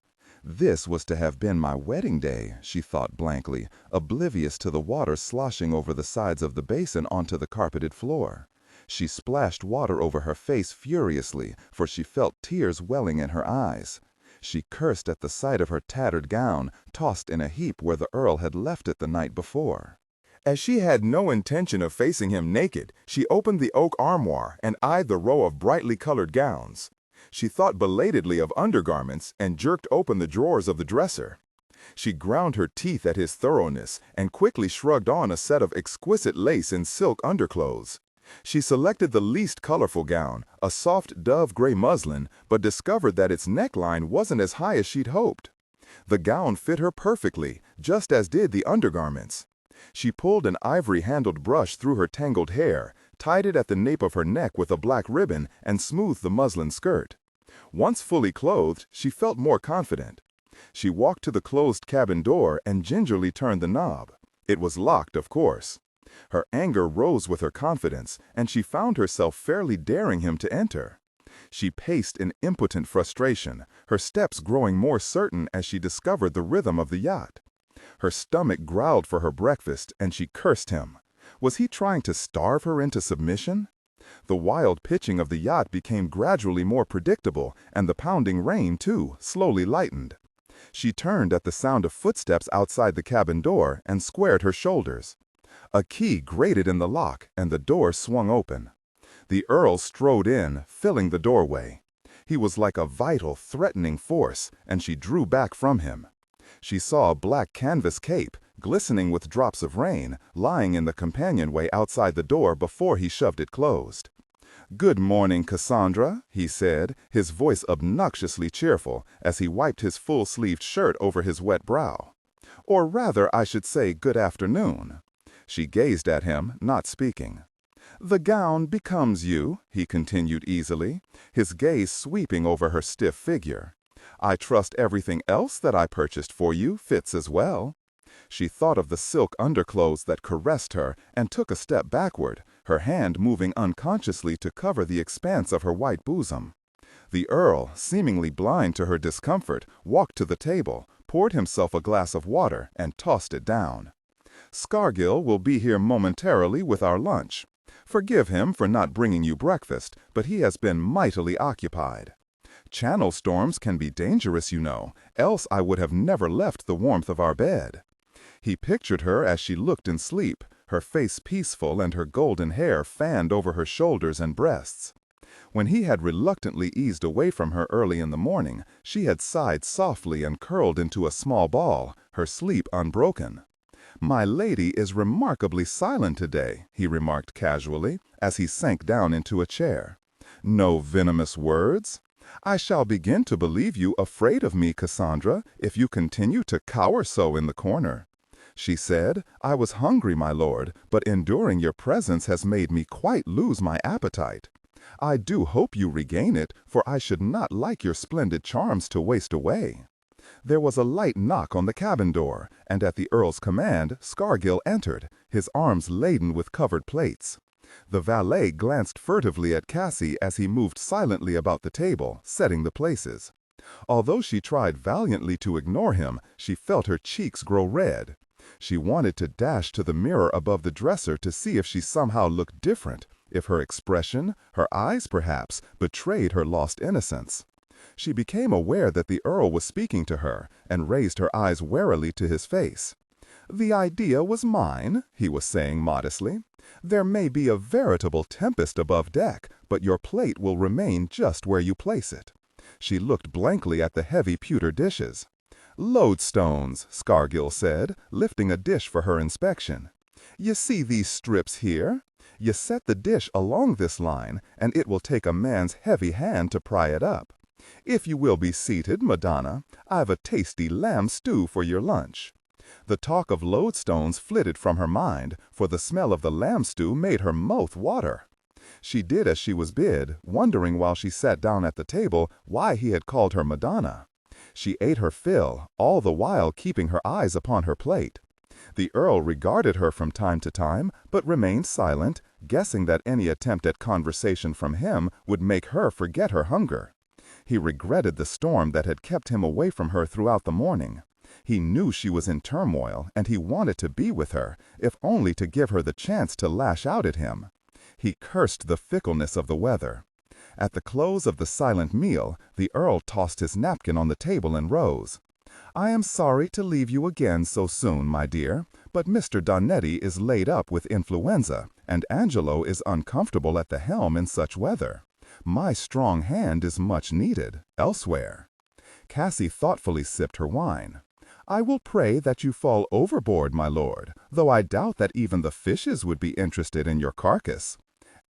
This was to have been my wedding day, she thought blankly, oblivious to the water sloshing over the sides of the basin onto the carpeted floor. She splashed water over her face furiously, for she felt tears welling in her eyes. She cursed at the sight of her tattered gown, tossed in a heap where the Earl had left it the night before. As she had no intention of facing him naked, she opened the oak armoire and eyed the row of brightly colored gowns. She thought belatedly of undergarments and jerked open the drawers of the dresser. She ground her teeth at his thoroughness and quickly shrugged on a set of exquisite lace and silk underclothes. She selected the least colorful gown, a soft dove gray muslin, but discovered that its neckline wasn't as high as she'd hoped. The gown fit her perfectly, just as did the undergarments. She pulled an ivory-handled brush through her tangled hair, tied it at the nape of her neck with a black ribbon, and smoothed the muslin skirt. Once fully clothed, she felt more confident. She walked to the closed cabin door and gingerly turned the knob. It was locked, of course. Her anger rose with her confidence, and she found herself fairly daring him to enter. She paced in impotent frustration, her steps growing more certain as she discovered the rhythm of the yacht. Her stomach growled for her breakfast, and she cursed him. Was he trying to starve her into submission? The wild pitching of the yacht became gradually more predictable, and the pounding rain, too, slowly lightened. She turned at the sound of footsteps outside the cabin door and squared her shoulders. A key grated in the lock, and the door swung open. The Earl strode in, filling the doorway. He was like a vital, threatening force, and she drew back from him. She saw a black canvas cape, glistening with drops of rain, lying in the companionway outside the door before he shoved it closed. "Good morning, Cassandra," he said, his voice obnoxiously cheerful, as he wiped his full-sleeved shirt over his wet brow. "Or rather, I should say good afternoon." She gazed at him, not speaking. "The gown becomes you," he continued easily, his gaze sweeping over her stiff figure. "I trust everything else that I purchased for you fits as well." She thought of the silk underclothes that caressed her and took a step backward, her hand moving unconsciously to cover the expanse of her white bosom. The Earl, seemingly blind to her discomfort, walked to the table, poured himself a glass of water, and tossed it down. "Scargill will be here momentarily with our lunch. Forgive him for not bringing you breakfast, but he has been mightily occupied. Channel storms can be dangerous, you know, else I would have never left the warmth of our bed." He pictured her as she looked in sleep, her face peaceful and her golden hair fanned over her shoulders and breasts. When he had reluctantly eased away from her early in the morning, she had sighed softly and curled into a small ball, her sleep unbroken. "My lady is remarkably silent today," he remarked casually, as he sank down into a chair. "No venomous words? I shall begin to believe you afraid of me, Cassandra, if you continue to cower so in the corner." She said, "I was hungry, my lord, but enduring your presence has made me quite lose my appetite. I do hope you regain it, for I should not like your splendid charms to waste away." There was a light knock on the cabin door, and at the Earl's command, Scargill entered, his arms laden with covered plates. The valet glanced furtively at Cassie as he moved silently about the table, setting the places. Although she tried valiantly to ignore him, she felt her cheeks grow red. She wanted to dash to the mirror above the dresser to see if she somehow looked different, if her expression, her eyes perhaps, betrayed her lost innocence. She became aware that the Earl was speaking to her, and raised her eyes warily to his face. "The idea was mine," he was saying modestly. "There may be a veritable tempest above deck, but your plate will remain just where you place it." She looked blankly at the heavy pewter dishes. "Lodestones," Scargill said, lifting a dish for her inspection. "You see these strips here? You set the dish along this line, and it will take a man's heavy hand to pry it up. If you will be seated, Madonna, I've a tasty lamb stew for your lunch." The talk of lodestones flitted from her mind, for the smell of the lamb stew made her mouth water. She did as she was bid, wondering while she sat down at the table why he had called her Madonna. She ate her fill, all the while keeping her eyes upon her plate. The Earl regarded her from time to time, but remained silent, guessing that any attempt at conversation from him would make her forget her hunger. He regretted the storm that had kept him away from her throughout the morning. He knew she was in turmoil, and he wanted to be with her, if only to give her the chance to lash out at him. He cursed the fickleness of the weather. At the close of the silent meal, the Earl tossed his napkin on the table and rose. "I am sorry to leave you again so soon, my dear, but Mr. Donnetti is laid up with influenza, and Angelo is uncomfortable at the helm in such weather. My strong hand is much needed elsewhere." Cassie thoughtfully sipped her wine. "I will pray that you fall overboard, my lord, though I doubt that even the fishes would be interested in your carcass."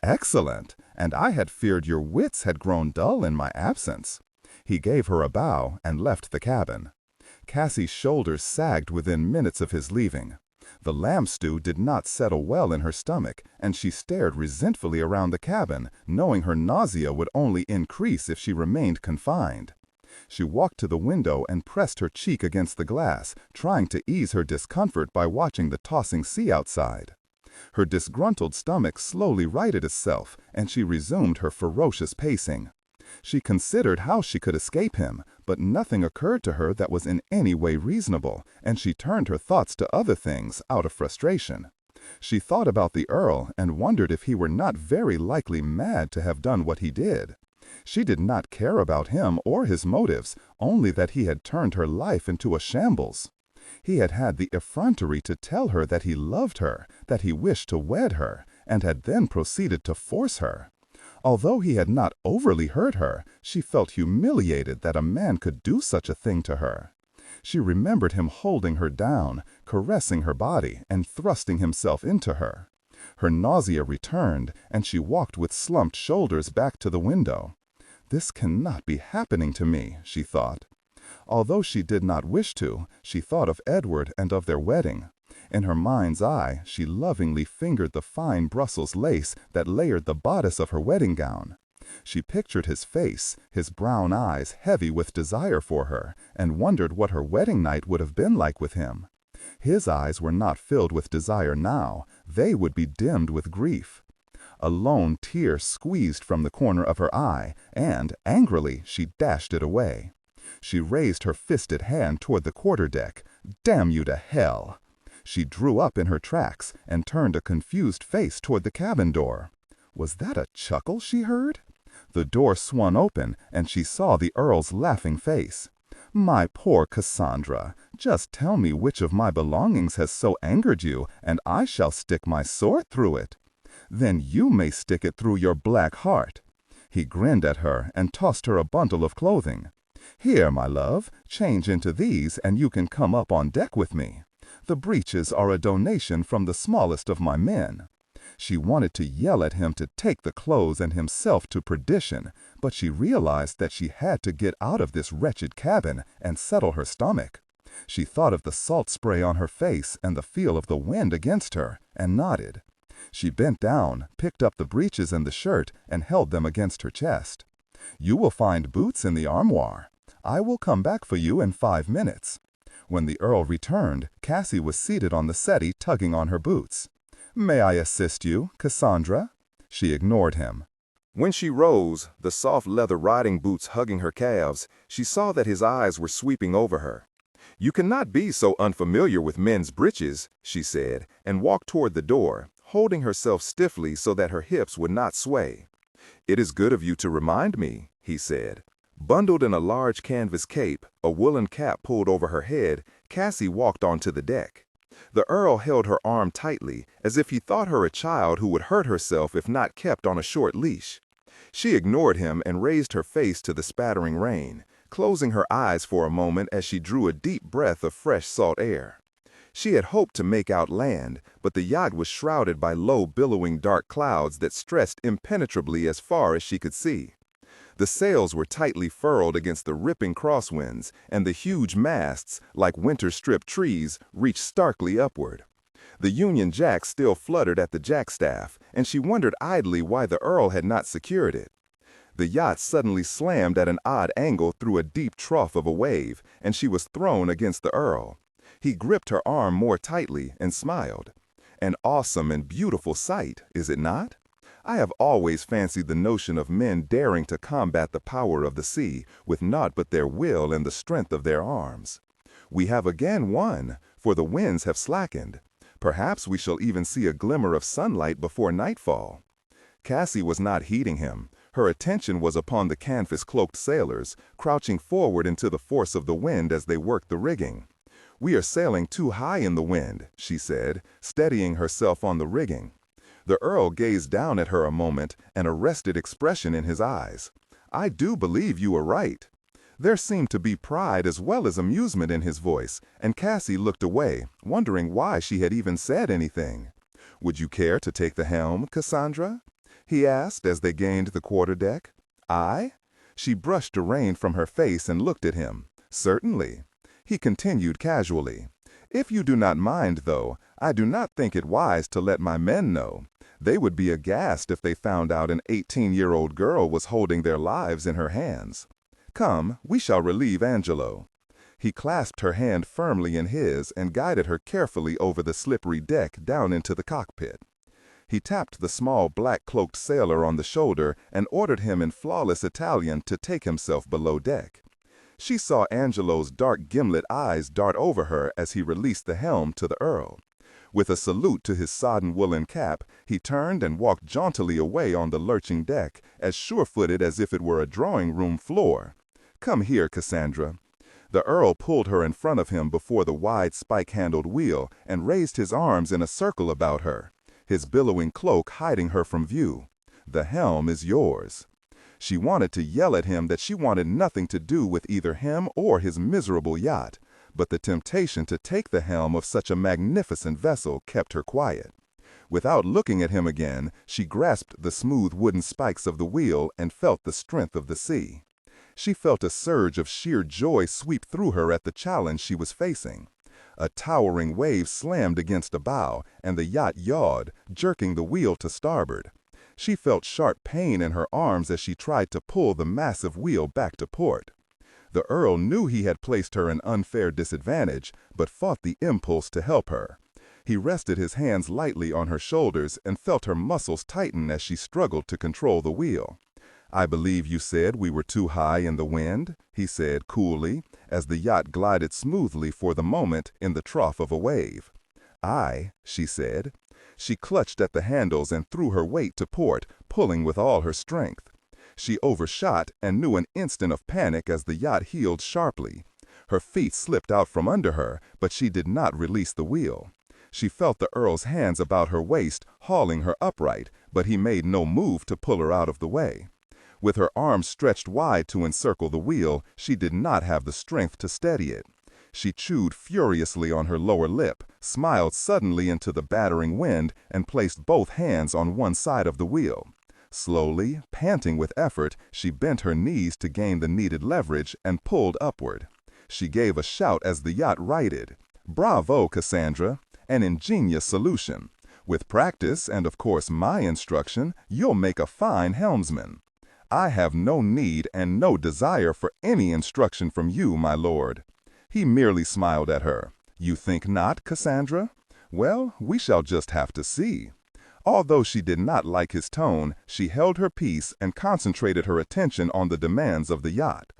"Excellent! And I had feared your wits had grown dull in my absence." He gave her a bow and left the cabin. Cassie's shoulders sagged within minutes of his leaving. The lamb stew did not settle well in her stomach, and she stared resentfully around the cabin, knowing her nausea would only increase if she remained confined. She walked to the window and pressed her cheek against the glass, trying to ease her discomfort by watching the tossing sea outside. Her disgruntled stomach slowly righted itself, and she resumed her ferocious pacing. She considered how she could escape him, but nothing occurred to her that was in any way reasonable, and she turned her thoughts to other things out of frustration. She thought about the Earl and wondered if he were not very likely mad to have done what he did. She did not care about him or his motives, only that he had turned her life into a shambles. He had had the effrontery to tell her that he loved her, that he wished to wed her, and had then proceeded to force her. Although he had not overly hurt her, she felt humiliated that a man could do such a thing to her. She remembered him holding her down, caressing her body, and thrusting himself into her. Her nausea returned, and she walked with slumped shoulders back to the window. "This cannot be happening to me," she thought. Although she did not wish to, she thought of Edward and of their wedding. In her mind's eye, she lovingly fingered the fine Brussels lace that layered the bodice of her wedding gown. She pictured his face, his brown eyes heavy with desire for her, and wondered what her wedding night would have been like with him. His eyes were not filled with desire now, they would be dimmed with grief. A lone tear squeezed from the corner of her eye, and, angrily, she dashed it away. She raised her fisted hand toward the quarterdeck. "Damn you to hell!" She drew up in her tracks and turned a confused face toward the cabin door. Was that a chuckle she heard? The door swung open, and she saw the Earl's laughing face. "My poor Cassandra, just tell me which of my belongings has so angered you, and I shall stick my sword through it. Then you may stick it through your black heart." He grinned at her and tossed her a bundle of clothing. "Here, my love, change into these and you can come up on deck with me. The breeches are a donation from the smallest of my men." She wanted to yell at him to take the clothes and himself to perdition, but she realized that she had to get out of this wretched cabin and settle her stomach. She thought of the salt spray on her face and the feel of the wind against her, and nodded. She bent down, picked up the breeches and the shirt, and held them against her chest. "You will find boots in the armoire. I will come back for you in 5 minutes." When the Earl returned, Cassie was seated on the settee tugging on her boots. "May I assist you, Cassandra?" She ignored him. When she rose, the soft leather riding boots hugging her calves, she saw that his eyes were sweeping over her. "You cannot be so unfamiliar with men's breeches," she said, and walked toward the door, holding herself stiffly so that her hips would not sway. "It is good of you to remind me," he said. Bundled in a large canvas cape, a woolen cap pulled over her head, Cassie walked onto the deck. The Earl held her arm tightly, as if he thought her a child who would hurt herself if not kept on a short leash. She ignored him and raised her face to the spattering rain, closing her eyes for a moment as she drew a deep breath of fresh salt air. She had hoped to make out land, but the yacht was shrouded by low, billowing dark clouds that stretched impenetrably as far as she could see. The sails were tightly furled against the ripping crosswinds, and the huge masts, like winter-stripped trees, reached starkly upward. The Union Jack still fluttered at the jackstaff, and she wondered idly why the Earl had not secured it. The yacht suddenly slammed at an odd angle through a deep trough of a wave, and she was thrown against the Earl. He gripped her arm more tightly and smiled. "An awesome and beautiful sight, is it not? I have always fancied the notion of men daring to combat the power of the sea with naught but their will and the strength of their arms. We have again won, for the winds have slackened. Perhaps we shall even see a glimmer of sunlight before nightfall." Cassie was not heeding him. Her attention was upon the canvas-cloaked sailors, crouching forward into the force of the wind as they worked the rigging. "We are sailing too high in the wind," she said, steadying herself on the rigging. The Earl gazed down at her a moment, an arrested expression in his eyes. "I do believe you are right." There seemed to be pride as well as amusement in his voice, and Cassie looked away, wondering why she had even said anything. "Would you care to take the helm, Cassandra?" he asked as they gained the quarterdeck. "I?" She brushed the rain from her face and looked at him. "Certainly." He continued casually. "If you do not mind, though, I do not think it wise to let my men know. They would be aghast if they found out an 18-year-old girl was holding their lives in her hands. Come, we shall relieve Angelo." He clasped her hand firmly in his and guided her carefully over the slippery deck down into the cockpit. He tapped the small black-cloaked sailor on the shoulder and ordered him in flawless Italian to take himself below deck. She saw Angelo's dark gimlet eyes dart over her as he released the helm to the Earl. With a salute to his sodden woolen cap, he turned and walked jauntily away on the lurching deck, as sure-footed as if it were a drawing-room floor. "Come here, Cassandra." The Earl pulled her in front of him before the wide spike-handled wheel and raised his arms in a circle about her, his billowing cloak hiding her from view. "The helm is yours." She wanted to yell at him that she wanted nothing to do with either him or his miserable yacht, but the temptation to take the helm of such a magnificent vessel kept her quiet. Without looking at him again, she grasped the smooth wooden spikes of the wheel and felt the strength of the sea. She felt a surge of sheer joy sweep through her at the challenge she was facing. A towering wave slammed against a bow, and the yacht yawed, jerking the wheel to starboard. She felt sharp pain in her arms as she tried to pull the massive wheel back to port. The Earl knew he had placed her in unfair disadvantage, but fought the impulse to help her. He rested his hands lightly on her shoulders and felt her muscles tighten as she struggled to control the wheel. "I believe you said we were too high in the wind," he said coolly, as the yacht glided smoothly for the moment in the trough of a wave. "Aye," she said. She clutched at the handles and threw her weight to port, pulling with all her strength. She overshot and knew an instant of panic as the yacht heeled sharply. Her feet slipped out from under her, but she did not release the wheel. She felt the Earl's hands about her waist, hauling her upright, but he made no move to pull her out of the way. With her arms stretched wide to encircle the wheel, she did not have the strength to steady it. She chewed furiously on her lower lip, smiled suddenly into the battering wind, and placed both hands on one side of the wheel. Slowly, panting with effort, she bent her knees to gain the needed leverage and pulled upward. She gave a shout as the yacht righted. "Bravo, Cassandra! An ingenious solution. With practice, and of course my instruction, you'll make a fine helmsman." "I have no need and no desire for any instruction from you, my lord." He merely smiled at her. "You think not, Cassandra? Well, we shall just have to see." Although she did not like his tone, she held her peace and concentrated her attention on the demands of the yacht.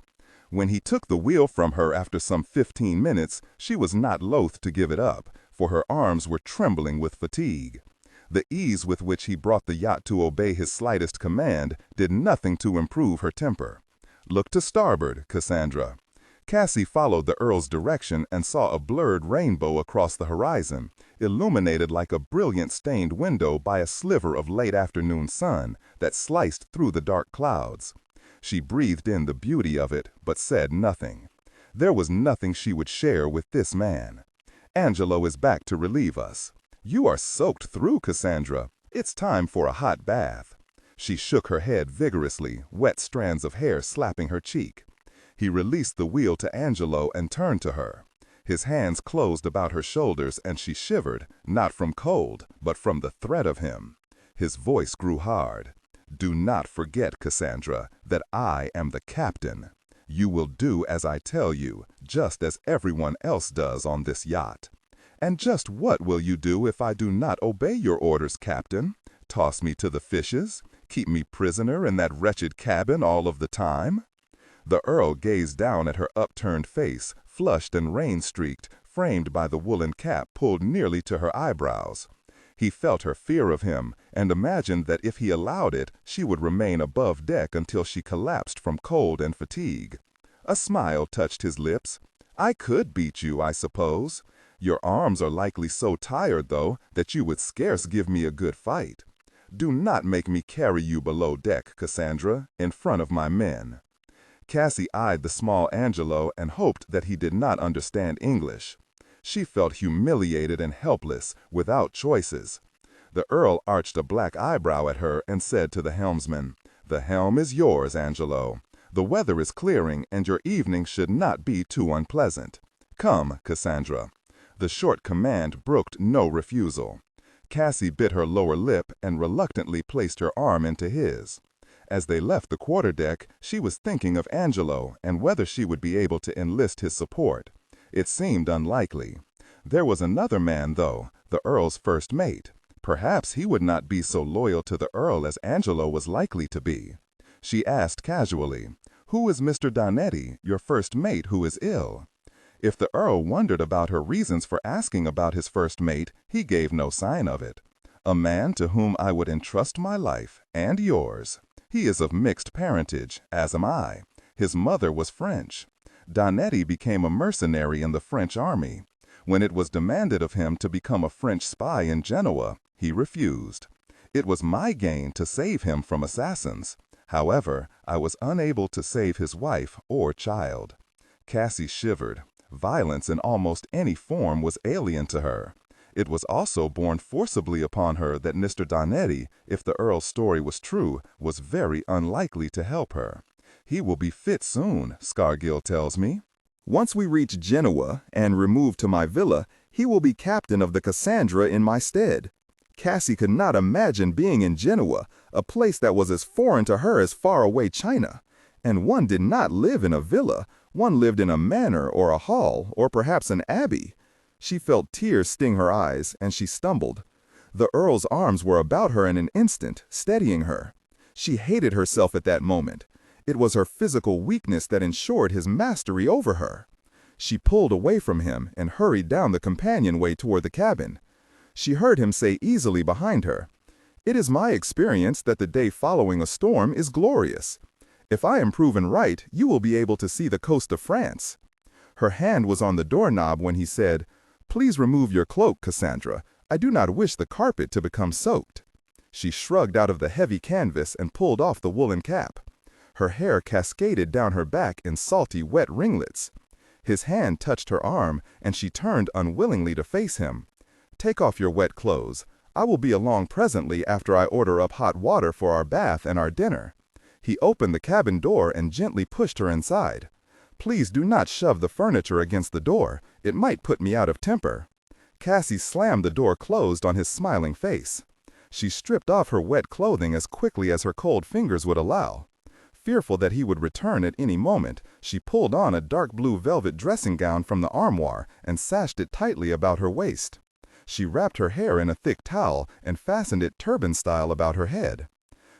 When he took the wheel from her after some 15 minutes, she was not loath to give it up, for her arms were trembling with fatigue. The ease with which he brought the yacht to obey his slightest command did nothing to improve her temper. "Look to starboard, Cassandra." Cassie followed the Earl's direction and saw a blurred rainbow across the horizon, illuminated like a brilliant stained window by a sliver of late afternoon sun that sliced through the dark clouds. She breathed in the beauty of it, but said nothing. There was nothing she would share with this man. "Angelo is back to relieve us." "You are soaked through, Cassandra. It's time for a hot bath." She shook her head vigorously, wet strands of hair slapping her cheek. He released the wheel to Angelo and turned to her. His hands closed about her shoulders and she shivered, not from cold, but from the threat of him. His voice grew hard. "Do not forget, Cassandra, that I am the captain. You will do as I tell you, just as everyone else does on this yacht." "And just what will you do if I do not obey your orders, Captain?" Toss me to the fishes? Keep me prisoner in that wretched cabin all of the time?" The Earl gazed down at her upturned face, flushed and rain-streaked, framed by the woolen cap pulled nearly to her eyebrows. He felt her fear of him, and imagined that if he allowed it, she would remain above deck until she collapsed from cold and fatigue. A smile touched his lips. "I could beat you, I suppose. Your arms are likely so tired, though, that you would scarce give me a good fight. Do not make me carry you below deck, Cassandra, in front of my men." Cassie eyed the small Angelo and hoped that he did not understand English. She felt humiliated and helpless, without choices. The Earl arched a black eyebrow at her and said to the helmsman, "The helm is yours, Angelo. The weather is clearing, and your evening should not be too unpleasant. Come, Cassandra." The short command brooked no refusal. Cassie bit her lower lip and reluctantly placed her arm into his. As they left the quarterdeck, she was thinking of Angelo and whether she would be able to enlist his support. It seemed unlikely. There was another man, though, the Earl's first mate. Perhaps he would not be so loyal to the Earl as Angelo was likely to be. She asked casually, "Who is Mr. Donnetti, your first mate who is ill?" If the Earl wondered about her reasons for asking about his first mate, he gave no sign of it. "A man to whom I would entrust my life, and yours. He is of mixed parentage, as am I. His mother was French. Donnetti became a mercenary in the French army. When it was demanded of him to become a French spy in Genoa, he refused. It was my gain to save him from assassins. However, I was unable to save his wife or child." Cassie shivered. Violence in almost any form was alien to her. It was also borne forcibly upon her that Mr. Donnetti, if the Earl's story was true, was very unlikely to help her. "He will be fit soon, Scargill tells me. Once we reach Genoa and remove to my villa, he will be captain of the Cassandra in my stead." Cassie could not imagine being in Genoa, a place that was as foreign to her as faraway China. And one did not live in a villa, one lived in a manor or a hall, or perhaps an abbey. She felt tears sting her eyes, and she stumbled. The Earl's arms were about her in an instant, steadying her. She hated herself at that moment. It was her physical weakness that ensured his mastery over her. She pulled away from him and hurried down the companionway toward the cabin. She heard him say easily behind her, "It is my experience that the day following a storm is glorious. If I am proven right, you will be able to see the coast of France." Her hand was on the doorknob when he said, "Please remove your cloak, Cassandra. I do not wish the carpet to become soaked." She shrugged out of the heavy canvas and pulled off the woolen cap. Her hair cascaded down her back in salty, wet ringlets. His hand touched her arm, and she turned unwillingly to face him. "Take off your wet clothes. I will be along presently after I order up hot water for our bath and our dinner." He opened the cabin door and gently pushed her inside. "Please do not shove the furniture against the door. It might put me out of temper." Cassie slammed the door closed on his smiling face. She stripped off her wet clothing as quickly as her cold fingers would allow. Fearful that he would return at any moment, she pulled on a dark blue velvet dressing gown from the armoire and sashed it tightly about her waist. She wrapped her hair in a thick towel and fastened it turban-style about her head.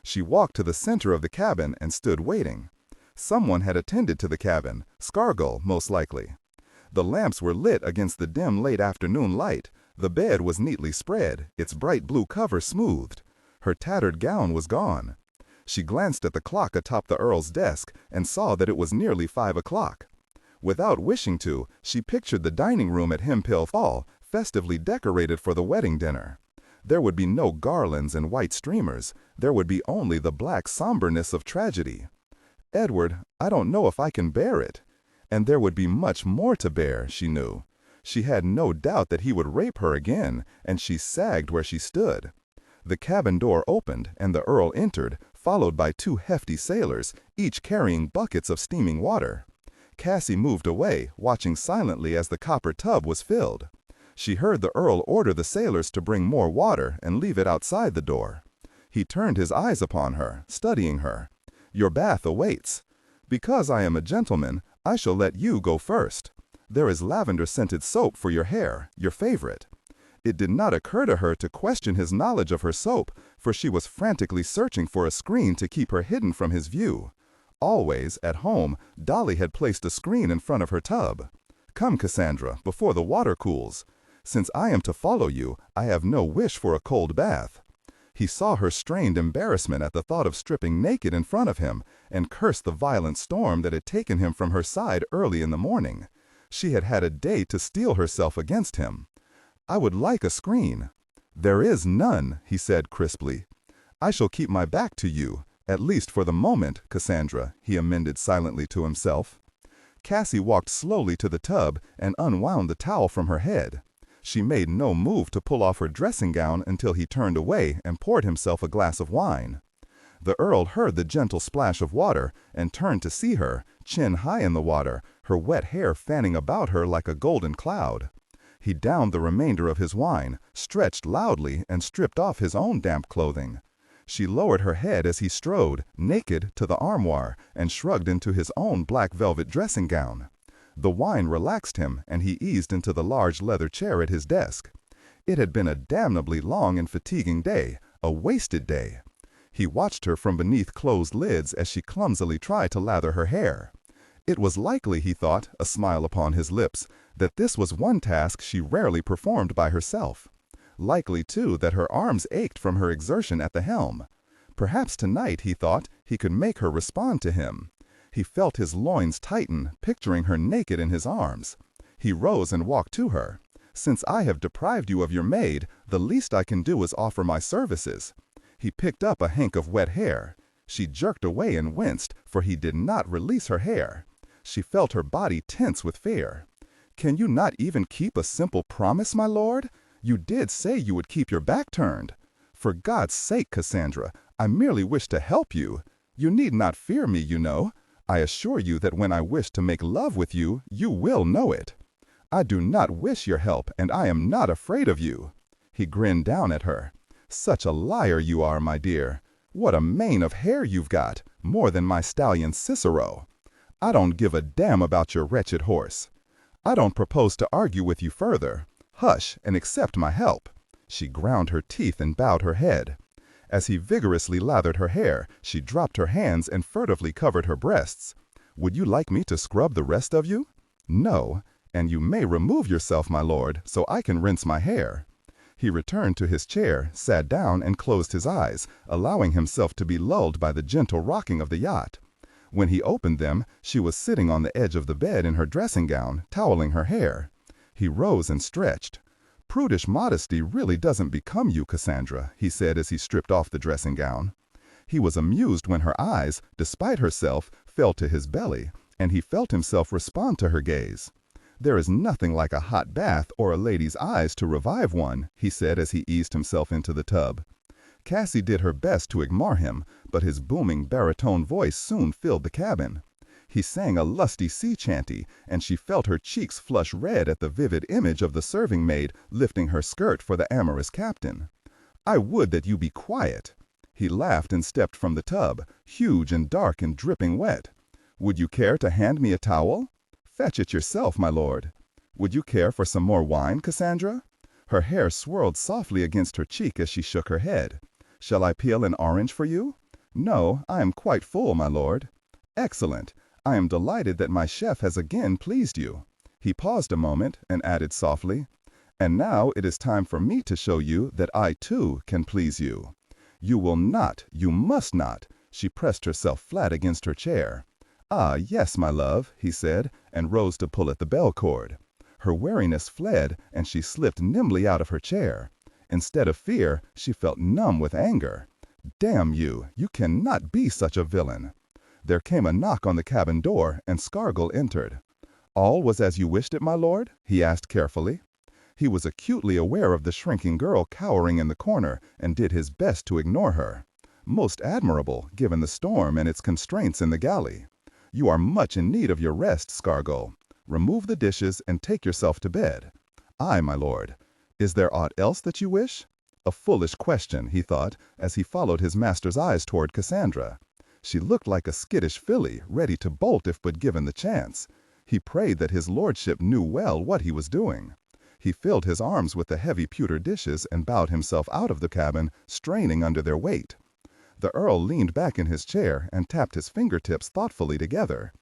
She walked to the center of the cabin and stood waiting. Someone had attended to the cabin, Scargill most likely. The lamps were lit against the dim late afternoon light. The bed was neatly spread, its bright blue cover smoothed. Her tattered gown was gone. She glanced at the clock atop the Earl's desk and saw that it was nearly 5 o'clock. Without wishing to, she pictured the dining room at Hemphill Hall, festively decorated for the wedding dinner. There would be no garlands and white streamers. There would be only the black somberness of tragedy. "Edward, I don't know if I can bear it." And there would be much more to bear, she knew. She had no doubt that he would rape her again, and she sagged where she stood. The cabin door opened, and the Earl entered, followed by 2 hefty sailors, each carrying buckets of steaming water. Cassie moved away, watching silently as the copper tub was filled. She heard the Earl order the sailors to bring more water and leave it outside the door. He turned his eyes upon her, studying her. "Your bath awaits. Because I am a gentleman, I shall let you go first. There is lavender-scented soap for your hair, your favorite." It did not occur to her to question his knowledge of her soap, for she was frantically searching for a screen to keep her hidden from his view. Always, at home, Dolly had placed a screen in front of her tub. "Come, Cassandra, before the water cools. Since I am to follow you, I have no wish for a cold bath." He saw her strained embarrassment at the thought of stripping naked in front of him, and cursed the violent storm that had taken him from her side early in the morning. She had had a day to steel herself against him. "I would like a screen." "There is none," he said crisply. "I shall keep my back to you, at least for the moment, Cassandra," he amended silently to himself. Cassie walked slowly to the tub and unwound the towel from her head. She made no move to pull off her dressing gown until he turned away and poured himself a glass of wine. The Earl heard the gentle splash of water and turned to see her, chin high in the water, her wet hair fanning about her like a golden cloud. He downed the remainder of his wine, stretched loudly, and stripped off his own damp clothing. She lowered her head as he strode, naked, to the armoire and shrugged into his own black velvet dressing gown. The wine relaxed him, and he eased into the large leather chair at his desk. It had been a damnably long and fatiguing day, a wasted day. He watched her from beneath closed lids as she clumsily tried to lather her hair. It was likely, he thought, a smile upon his lips, that this was one task she rarely performed by herself. Likely, too, that her arms ached from her exertion at the helm. Perhaps tonight, he thought, he could make her respond to him. He felt his loins tighten, picturing her naked in his arms. He rose and walked to her. "Since I have deprived you of your maid, the least I can do is offer my services." He picked up a hank of wet hair. She jerked away and winced, for he did not release her hair. She felt her body tense with fear. "Can you not even keep a simple promise, my lord? You did say you would keep your back turned." "For God's sake, Cassandra, I merely wish to help you. You need not fear me, you know. I assure you that when I wish to make love with you, you will know it." "I do not wish your help, and I am not afraid of you." He grinned down at her. "Such a liar you are, my dear. What a mane of hair you've got, more than my stallion Cicero. I don't give a damn about your wretched horse. I don't propose to argue with you further. Hush, and accept my help." She ground her teeth and bowed her head. As he vigorously lathered her hair, she dropped her hands and furtively covered her breasts. "Would you like me to scrub the rest of you?" "No, and you may remove yourself, my lord, so I can rinse my hair." He returned to his chair, sat down, and closed his eyes, allowing himself to be lulled by the gentle rocking of the yacht. When he opened them, she was sitting on the edge of the bed in her dressing gown, toweling her hair. He rose and stretched. "Prudish modesty really doesn't become you, Cassandra," he said as he stripped off the dressing gown. He was amused when her eyes, despite herself, fell to his belly, and he felt himself respond to her gaze. "There is nothing like a hot bath or a lady's eyes to revive one," he said as he eased himself into the tub. Cassie did her best to ignore him, but his booming baritone voice soon filled the cabin. He sang a lusty sea chanty, and she felt her cheeks flush red at the vivid image of the serving maid lifting her skirt for the amorous captain. "I would that you be quiet." He laughed and stepped from the tub, huge and dark and dripping wet. "Would you care to hand me a towel?" "Fetch it yourself, my lord." "Would you care for some more wine, Cassandra?" Her hair swirled softly against her cheek as she shook her head. "Shall I peel an orange for you?" "No, I am quite full, my lord." "Excellent. I am delighted that my chef has again pleased you." He paused a moment and added softly, "And now it is time for me to show you that I, too, can please you." "You will not, you must not." She pressed herself flat against her chair. "Ah, yes, my love," he said, and rose to pull at the bell cord. Her wariness fled, and she slipped nimbly out of her chair. Instead of fear, she felt numb with anger. "Damn you, you cannot be such a villain." There came a knock on the cabin door, and Scargill entered. "All was as you wished it, my lord?" he asked carefully. He was acutely aware of the shrinking girl cowering in the corner, and did his best to ignore her. Most admirable, given the storm and its constraints in the galley. "You are much in need of your rest, Scargill. Remove the dishes and take yourself to bed." "Aye, my lord. Is there aught else that you wish?" A foolish question, he thought, as he followed his master's eyes toward Cassandra. She looked like a skittish filly, ready to bolt if but given the chance. He prayed that his lordship knew well what he was doing. He filled his arms with the heavy pewter dishes and bowed himself out of the cabin, straining under their weight. The Earl leaned back in his chair and tapped his fingertips thoughtfully together.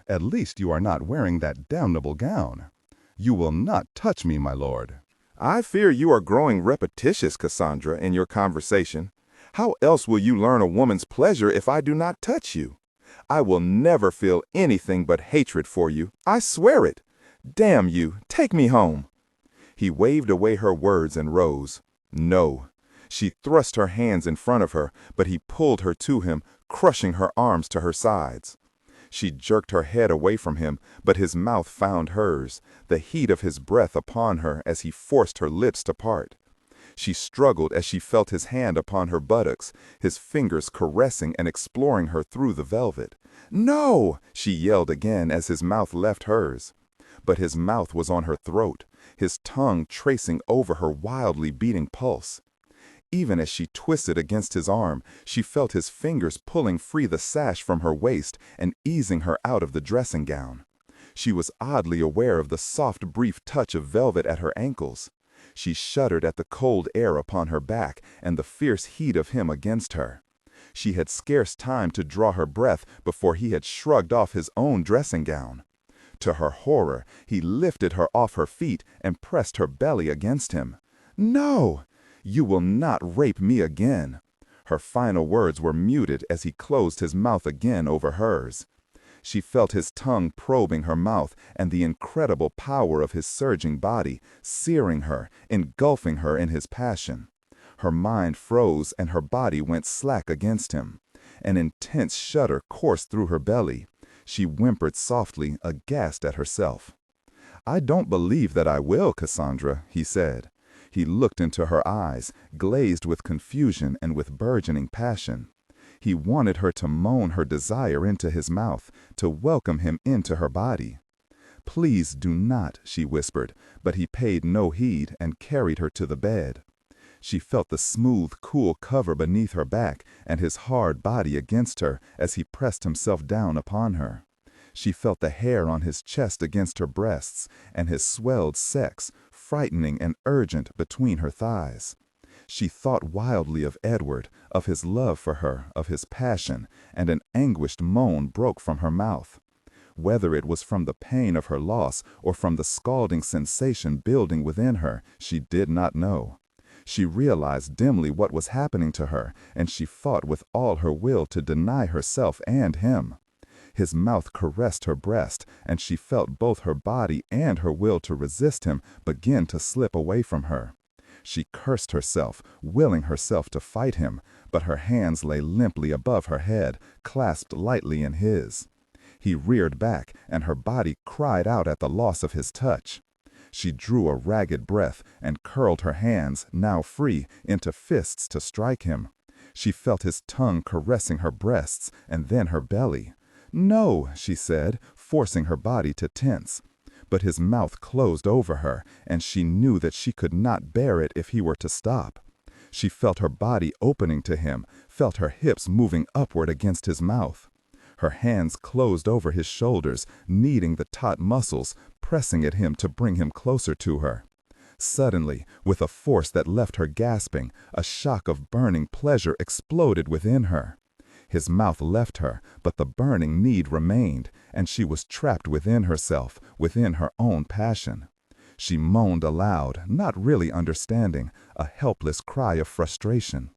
"At least you are not wearing that damnable gown. You will not touch me, my lord." "I fear you are growing repetitious, Cassandra, in your conversation. How else will you learn a woman's pleasure if I do not touch you? I will never feel anything but hatred for you. I swear it. Damn you, take me home." He waved away her words and rose. No. She thrust her hands in front of her, but he pulled her to him, crushing her arms to her sides. She jerked her head away from him, but his mouth found hers, the heat of his breath upon her as he forced her lips to part. She struggled as she felt his hand upon her buttocks, his fingers caressing and exploring her through the velvet. "No!" she yelled again as his mouth left hers. But his mouth was on her throat, his tongue tracing over her wildly beating pulse. Even as she twisted against his arm, she felt his fingers pulling free the sash from her waist and easing her out of the dressing gown. She was oddly aware of the soft, brief touch of velvet at her ankles. She shuddered at the cold air upon her back and the fierce heat of him against her. She had scarce time to draw her breath before he had shrugged off his own dressing gown. To her horror, he lifted her off her feet and pressed her belly against him. "No! You will not rape me again." Her final words were muted as he closed his mouth again over hers. She felt his tongue probing her mouth and the incredible power of his surging body, searing her, engulfing her in his passion. Her mind froze and her body went slack against him. An intense shudder coursed through her belly. She whimpered softly, aghast at herself. "I don't believe that I will, Cassandra," he said. He looked into her eyes, glazed with confusion and with burgeoning passion. He wanted her to moan her desire into his mouth, to welcome him into her body. "Please do not," she whispered, but he paid no heed and carried her to the bed. She felt the smooth, cool cover beneath her back and his hard body against her as he pressed himself down upon her. She felt the hair on his chest against her breasts and his swelled sex, frightening and urgent between her thighs. She thought wildly of Edward, of his love for her, of his passion, and an anguished moan broke from her mouth. Whether it was from the pain of her loss or from the scalding sensation building within her, she did not know. She realized dimly what was happening to her, and she fought with all her will to deny herself and him. His mouth caressed her breast, and she felt both her body and her will to resist him begin to slip away from her. She cursed herself, willing herself to fight him, but her hands lay limply above her head, clasped lightly in his. He reared back, and her body cried out at the loss of his touch. She drew a ragged breath and curled her hands, now free, into fists to strike him. She felt his tongue caressing her breasts and then her belly. "No," she said, forcing her body to tense. But his mouth closed over her, and she knew that she could not bear it if he were to stop. She felt her body opening to him, felt her hips moving upward against his mouth. Her hands closed over his shoulders, kneading the taut muscles, pressing at him to bring him closer to her. Suddenly, with a force that left her gasping, a shock of burning pleasure exploded within her. His mouth left her, but the burning need remained, and she was trapped within herself, within her own passion. She moaned aloud, not really understanding, a helpless cry of frustration.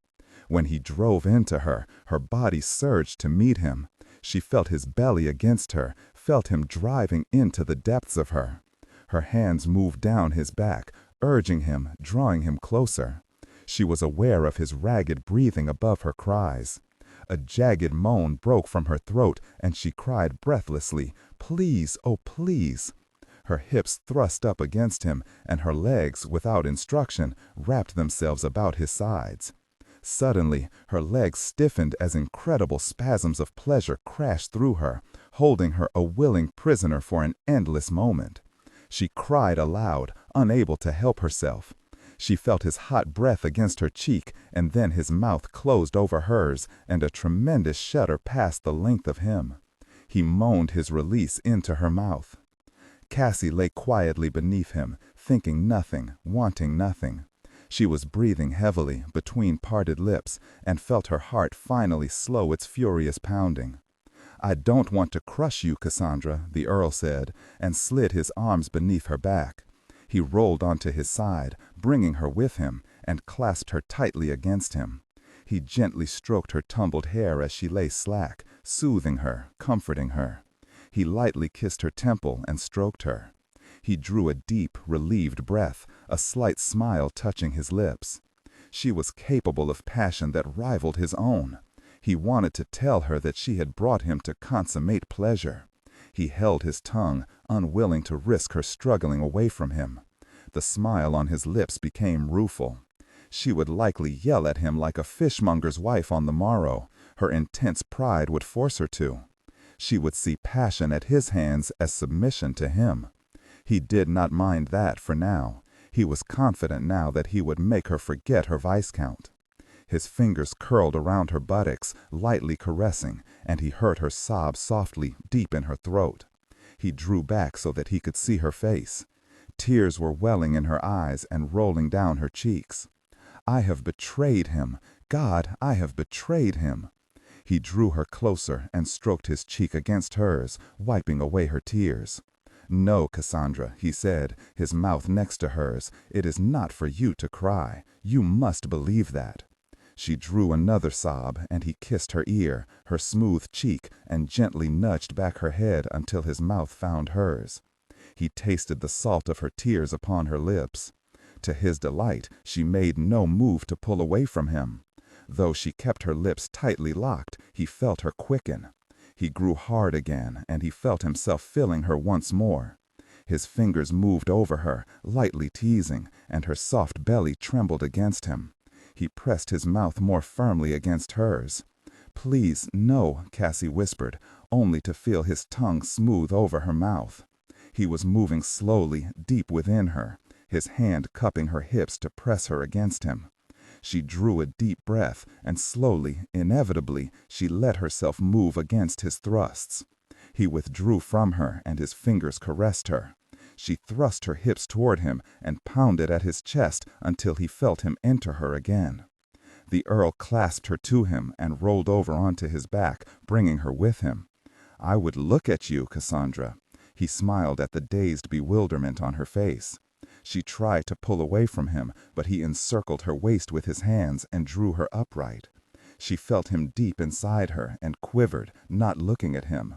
When he drove into her, her body surged to meet him. She felt his belly against her, felt him driving into the depths of her. Her hands moved down his back, urging him, drawing him closer. She was aware of his ragged breathing above her cries. A jagged moan broke from her throat, and she cried breathlessly, "Please, oh please!" Her hips thrust up against him, and her legs, without instruction, wrapped themselves about his sides. Suddenly, her legs stiffened as incredible spasms of pleasure crashed through her, holding her a willing prisoner for an endless moment. She cried aloud, unable to help herself. She felt his hot breath against her cheek, and then his mouth closed over hers, and a tremendous shudder passed the length of him. He moaned his release into her mouth. Cassie lay quietly beneath him, thinking nothing, wanting nothing. She was breathing heavily between parted lips and felt her heart finally slow its furious pounding. "I don't want to crush you, Cassandra," the Earl said, and slid his arms beneath her back. He rolled onto his side, bringing her with him, and clasped her tightly against him. He gently stroked her tumbled hair as she lay slack, soothing her, comforting her. He lightly kissed her temple and stroked her. He drew a deep, relieved breath, a slight smile touching his lips. She was capable of passion that rivaled his own. He wanted to tell her that she had brought him to consummate pleasure. He held his tongue, unwilling to risk her struggling away from him. The smile on his lips became rueful. She would likely yell at him like a fishmonger's wife on the morrow. Her intense pride would force her to. She would see passion at his hands as submission to him. He did not mind that for now. He was confident now that he would make her forget her Viscount. His fingers curled around her buttocks, lightly caressing, and he heard her sob softly deep in her throat. He drew back so that he could see her face. Tears were welling in her eyes and rolling down her cheeks. "I have betrayed him. God, I have betrayed him." He drew her closer and stroked his cheek against hers, wiping away her tears. "No, Cassandra," he said, his mouth next to hers, "it is not for you to cry. You must believe that." She drew another sob, and he kissed her ear, her smooth cheek, and gently nudged back her head until his mouth found hers. He tasted the salt of her tears upon her lips. To his delight, she made no move to pull away from him. Though she kept her lips tightly locked, he felt her quicken. He grew hard again, and he felt himself filling her once more. His fingers moved over her, lightly teasing, and her soft belly trembled against him. He pressed his mouth more firmly against hers. "Please, no," Cassie whispered, only to feel his tongue smooth over her mouth. He was moving slowly, deep within her, his hand cupping her hips to press her against him. She drew a deep breath, and slowly, inevitably, she let herself move against his thrusts. He withdrew from her, and his fingers caressed her. She thrust her hips toward him and pounded at his chest until he felt him enter her again. The Earl clasped her to him and rolled over onto his back, bringing her with him. "I would look at you, Cassandra." He smiled at the dazed bewilderment on her face. She tried to pull away from him, but he encircled her waist with his hands and drew her upright. She felt him deep inside her and quivered, not looking at him.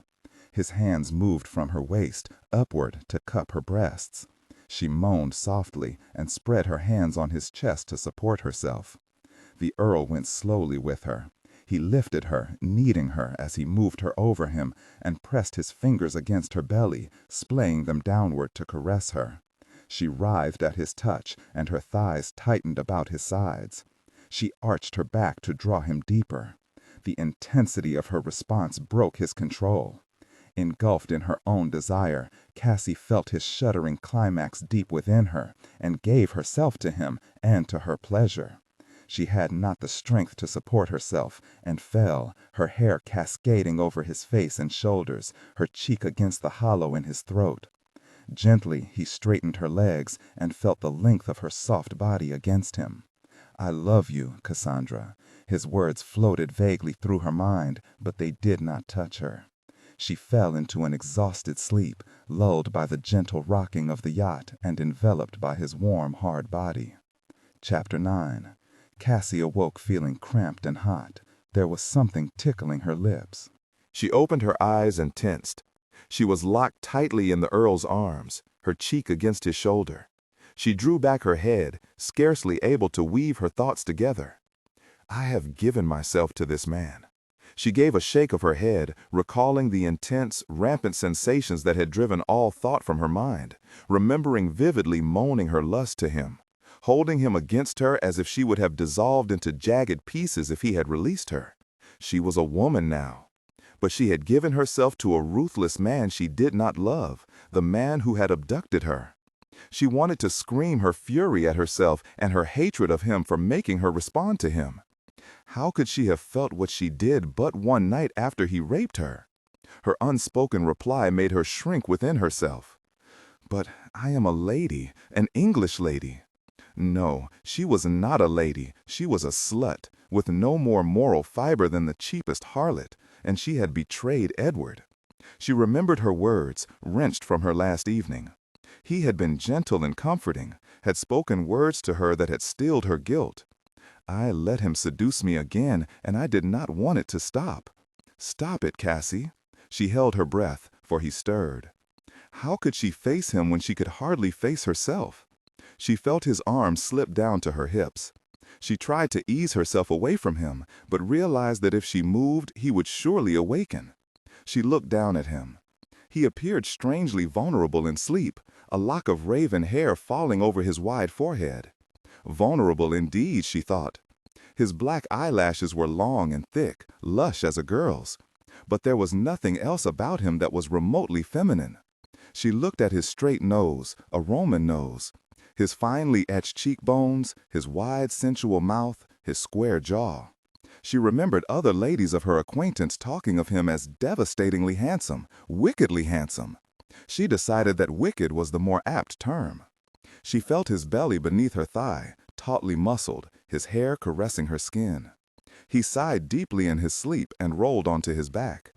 His hands moved from her waist, upward to cup her breasts. She moaned softly and spread her hands on his chest to support herself. The Earl went slowly with her. He lifted her, kneading her as he moved her over him, and pressed his fingers against her belly, splaying them downward to caress her. She writhed at his touch, and her thighs tightened about his sides. She arched her back to draw him deeper. The intensity of her response broke his control. Engulfed in her own desire, Cassie felt his shuddering climax deep within her, and gave herself to him and to her pleasure. She had not the strength to support herself, and fell, her hair cascading over his face and shoulders, her cheek against the hollow in his throat. Gently he straightened her legs and felt the length of her soft body against him. "I love you, Cassandra." His words floated vaguely through her mind, but they did not touch her. She fell into an exhausted sleep, lulled by the gentle rocking of the yacht and enveloped by his warm, hard body. Chapter 9. Cassie awoke feeling cramped and hot. There was something tickling her lips. She opened her eyes and tensed. She was locked tightly in the Earl's arms, her cheek against his shoulder. She drew back her head, scarcely able to weave her thoughts together. I have given myself to this man. She gave a shake of her head, recalling the intense, rampant sensations that had driven all thought from her mind, remembering vividly moaning her lust to him, holding him against her as if she would have dissolved into jagged pieces if he had released her. She was a woman now. But she had given herself to a ruthless man she did not love, the man who had abducted her. She wanted to scream her fury at herself and her hatred of him for making her respond to him. How could she have felt what she did but one night after he raped her? Her unspoken reply made her shrink within herself. But I am a lady, an English lady. No, she was not a lady, she was a slut, with no more moral fiber than the cheapest harlot, and she had betrayed Edward. She remembered her words, wrenched from her last evening. He had been gentle and comforting, had spoken words to her that had stilled her guilt. I let him seduce me again, and I did not want it to stop. Stop it, Cassie. She held her breath, for he stirred. How could she face him when she could hardly face herself? She felt his arms slip down to her hips. She tried to ease herself away from him, but realized that if she moved, he would surely awaken. She looked down at him. He appeared strangely vulnerable in sleep, a lock of raven hair falling over his wide forehead. Vulnerable indeed, she thought. His black eyelashes were long and thick, lush as a girl's. But there was nothing else about him that was remotely feminine. She looked at his straight nose, a Roman nose, his finely etched cheekbones, his wide sensual mouth, his square jaw. She remembered other ladies of her acquaintance talking of him as devastatingly handsome, wickedly handsome. She decided that wicked was the more apt term. She felt his belly beneath her thigh, tautly muscled, his hair caressing her skin. He sighed deeply in his sleep and rolled onto his back.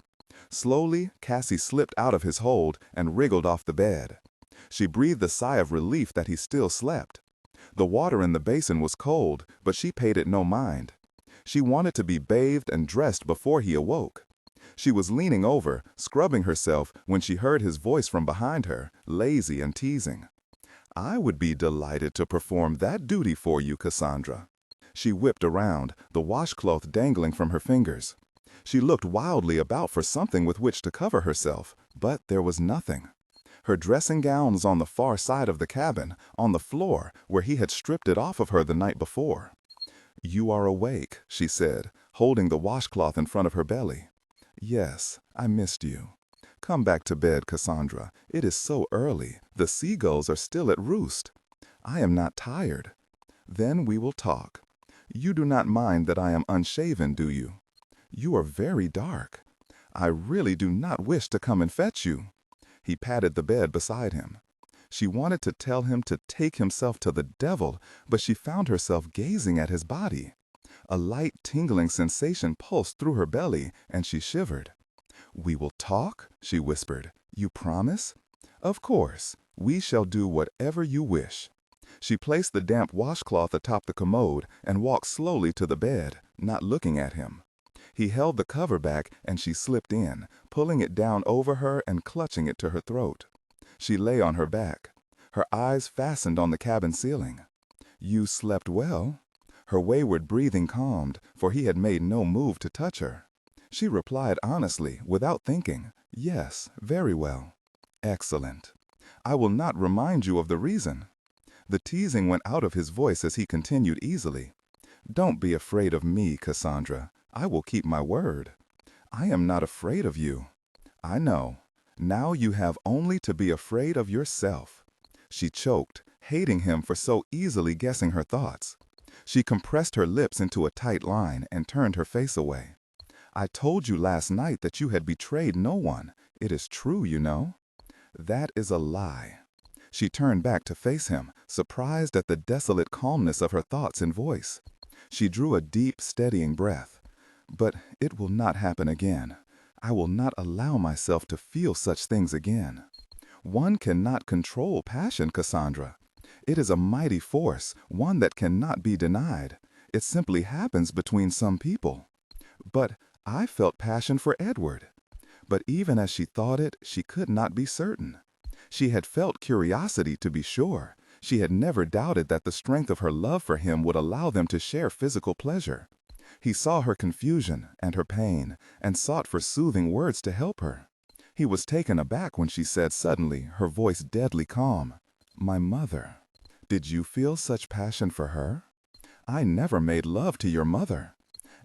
Slowly, Cassie slipped out of his hold and wriggled off the bed. She breathed a sigh of relief that he still slept. The water in the basin was cold, but she paid it no mind. She wanted to be bathed and dressed before he awoke. She was leaning over, scrubbing herself, when she heard his voice from behind her, lazy and teasing. "I would be delighted to perform that duty for you, Cassandra." She whipped around, the washcloth dangling from her fingers. She looked wildly about for something with which to cover herself, but there was nothing. Her dressing gown was on the far side of the cabin, on the floor, where he had stripped it off of her the night before. "You are awake," she said, holding the washcloth in front of her belly. "Yes, I missed you. Come back to bed, Cassandra. It is so early. The seagulls are still at roost. I am not tired. Then we will talk. You do not mind that I am unshaven, do you? You are very dark. I really do not wish to come and fetch you." He patted the bed beside him. She wanted to tell him to take himself to the devil, but she found herself gazing at his body. A light tingling sensation pulsed through her belly, and she shivered. "We will talk?" she whispered. "You promise?" "Of course. We shall do whatever you wish." She placed the damp washcloth atop the commode and walked slowly to the bed, not looking at him. He held the cover back and she slipped in, pulling it down over her and clutching it to her throat. She lay on her back, her eyes fastened on the cabin ceiling. "You slept well?" Her wayward breathing calmed, for he had made no move to touch her. She replied honestly, without thinking, "Yes, very well." "Excellent. I will not remind you of the reason." The teasing went out of his voice as he continued easily. "Don't be afraid of me, Cassandra. I will keep my word." "I am not afraid of you." "I know. Now you have only to be afraid of yourself." She choked, hating him for so easily guessing her thoughts. She compressed her lips into a tight line and turned her face away. "I told you last night that you had betrayed no one. It is true, you know." "That is a lie." She turned back to face him, surprised at the desolate calmness of her thoughts and voice. She drew a deep, steadying breath. "But it will not happen again. I will not allow myself to feel such things again. One cannot control passion, Cassandra. It is a mighty force, one that cannot be denied. It simply happens between some people." "But I felt passion for Edward." But even as she thought it, she could not be certain. She had felt curiosity, to be sure. She had never doubted that the strength of her love for him would allow them to share physical pleasure. He saw her confusion and her pain, and sought for soothing words to help her. He was taken aback when she said suddenly, her voice deadly calm, "My mother. Did you feel such passion for her?" "I never made love to your mother.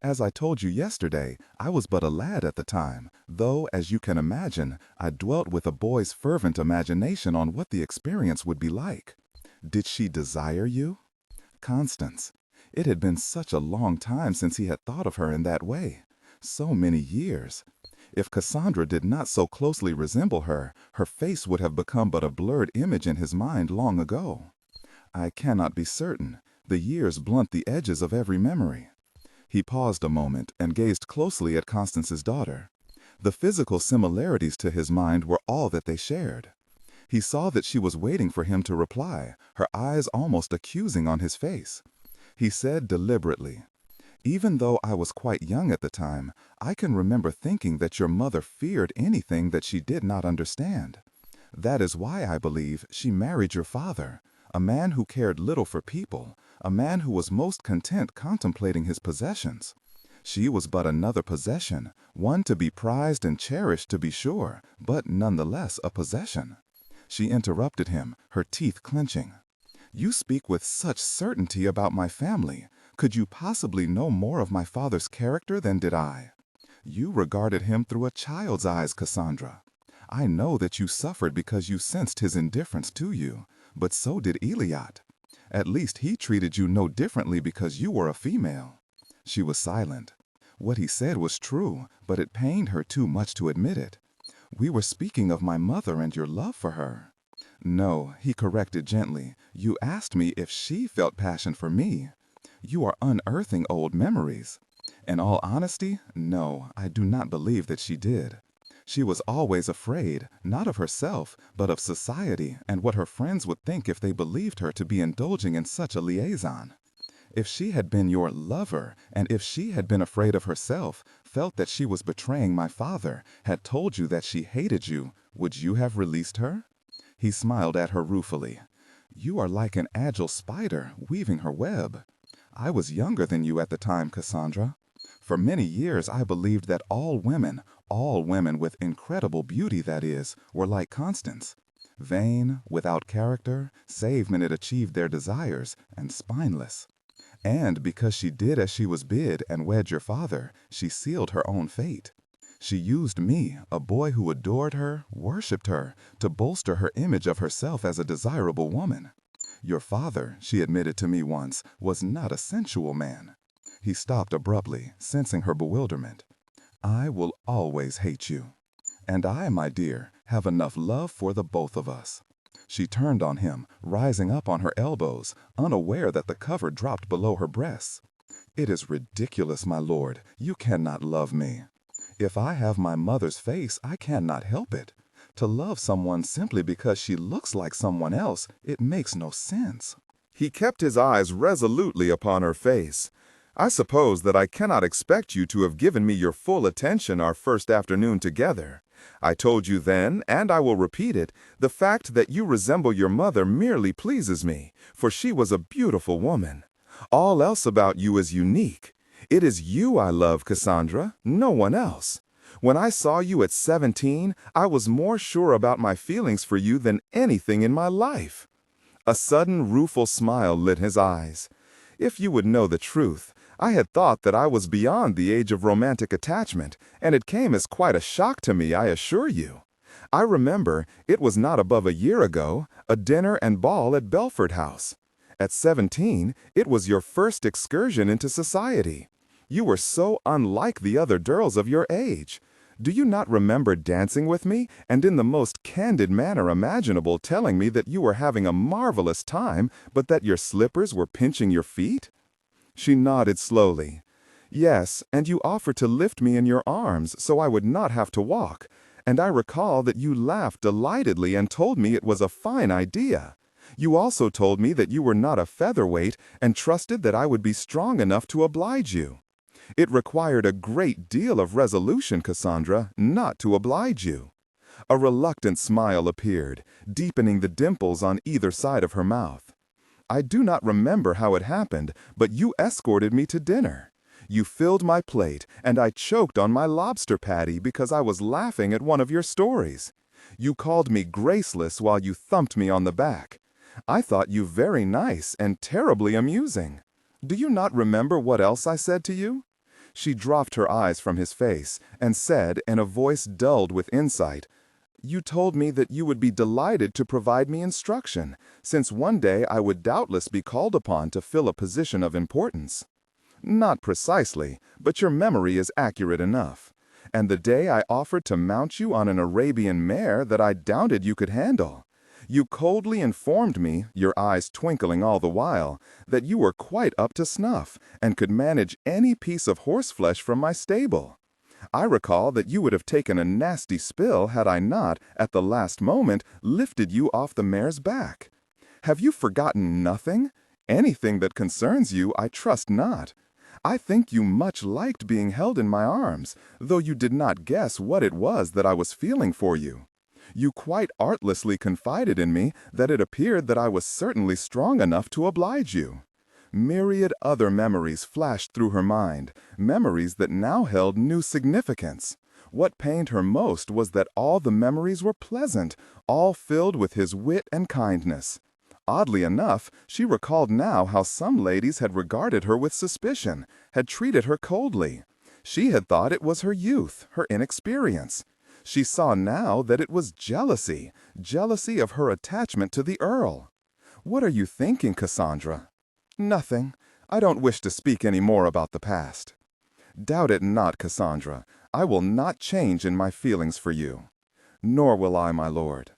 As I told you yesterday, I was but a lad at the time, though, as you can imagine, I dwelt with a boy's fervent imagination on what the experience would be like." "Did she desire you?" Constance. It had been such a long time since he had thought of her in that way. So many years. If Cassandra did not so closely resemble her, her face would have become but a blurred image in his mind long ago. I cannot be certain. The years blunt the edges of every memory. He paused a moment and gazed closely at Constance's daughter. The physical similarities to his mind were all that they shared. He saw that she was waiting for him to reply, her eyes almost accusing on his face. He said deliberately, "Even though I was quite young at the time, I can remember thinking that your mother feared anything that she did not understand. That is why I believe she married your father, a man who cared little for people, a man who was most content contemplating his possessions. She was but another possession, one to be prized and cherished to be sure, but nonetheless a possession." She interrupted him, her teeth clenching. "You speak with such certainty about my family. Could you possibly know more of my father's character than did I? You regarded him through a child's eyes, Cassandra. I know that you suffered because you sensed his indifference to you, but so did Eliot. At least he treated you no differently because you were a female." She was silent. What he said was true, but it pained her too much to admit it. "We were speaking of my mother and your love for her." "No," he corrected gently. "You asked me if she felt passion for me. You are unearthing old memories." In all honesty, no, I do not believe that she did. She was always afraid, not of herself, but of society and what her friends would think if they believed her to be indulging in such a liaison. If she had been your lover, and if she had been afraid of herself, felt that she was betraying my father, had told you that she hated you, would you have released her?" He smiled at her ruefully. "You are like an agile spider, weaving her web. I was younger than you at the time, Cassandra. For many years I believed that all women with incredible beauty, that is, were like Constance. Vain, without character, save when it achieved their desires, and spineless. And because she did as she was bid and wed your father, she sealed her own fate. She used me, a boy who adored her, worshipped her, to bolster her image of herself as a desirable woman. Your father, she admitted to me once, was not a sensual man." He stopped abruptly, sensing her bewilderment. "I will always hate you. And I, my dear, have enough love for the both of us." She turned on him, rising up on her elbows, unaware that the cover dropped below her breasts. "It is ridiculous, my lord. You cannot love me. If I have my mother's face, I cannot help it. To love someone simply because she looks like someone else, it makes no sense." He kept his eyes resolutely upon her face. "I suppose that I cannot expect you to have given me your full attention our first afternoon together. I told you then, and I will repeat it, the fact that you resemble your mother merely pleases me, for she was a beautiful woman. All else about you is unique. It is you I love, Cassandra, no one else. When I saw you at 17, I was more sure about my feelings for you than anything in my life." A sudden rueful smile lit his eyes. "If you would know the truth, I had thought that I was beyond the age of romantic attachment, and it came as quite a shock to me, I assure you. I remember, it was not above a year ago, a dinner and ball at Belford House. At 17, it was your first excursion into society. You were so unlike the other girls of your age. Do you not remember dancing with me, and in the most candid manner imaginable telling me that you were having a marvelous time, but that your slippers were pinching your feet?" She nodded slowly. "Yes, and you offered to lift me in your arms so I would not have to walk, and I recall that you laughed delightedly and told me it was a fine idea. You also told me that you were not a featherweight and trusted that I would be strong enough to oblige you. It required a great deal of resolution, Cassandra, not to oblige you." A reluctant smile appeared, deepening the dimples on either side of her mouth. "I do not remember how it happened, but you escorted me to dinner. You filled my plate, and I choked on my lobster patty because I was laughing at one of your stories. You called me graceless while you thumped me on the back. I thought you very nice and terribly amusing. Do you not remember what else I said to you?" She dropped her eyes from his face and said in a voice dulled with insight, "You told me that you would be delighted to provide me instruction, since one day I would doubtless be called upon to fill a position of importance." Not precisely, but your memory is accurate enough. And the day I offered to mount you on an Arabian mare that I doubted you could handle. You coldly informed me, your eyes twinkling all the while, that you were quite up to snuff and could manage any piece of horseflesh from my stable. I recall that you would have taken a nasty spill had I not, at the last moment, lifted you off the mare's back. Have you forgotten nothing? Anything that concerns you, I trust not. I think you much liked being held in my arms, though you did not guess what it was that I was feeling for you. You quite artlessly confided in me that it appeared that I was certainly strong enough to oblige you. Myriad other memories flashed through her mind, memories that now held new significance. What pained her most was that all the memories were pleasant, all filled with his wit and kindness. Oddly enough, she recalled now how some ladies had regarded her with suspicion, had treated her coldly. She had thought it was her youth, her inexperience. She saw now that it was jealousy, jealousy of her attachment to the Earl. What are you thinking, Cassandra? Nothing. I don't wish to speak any more about the past. Doubt it not, Cassandra. I will not change in my feelings for you. Nor will I, my lord.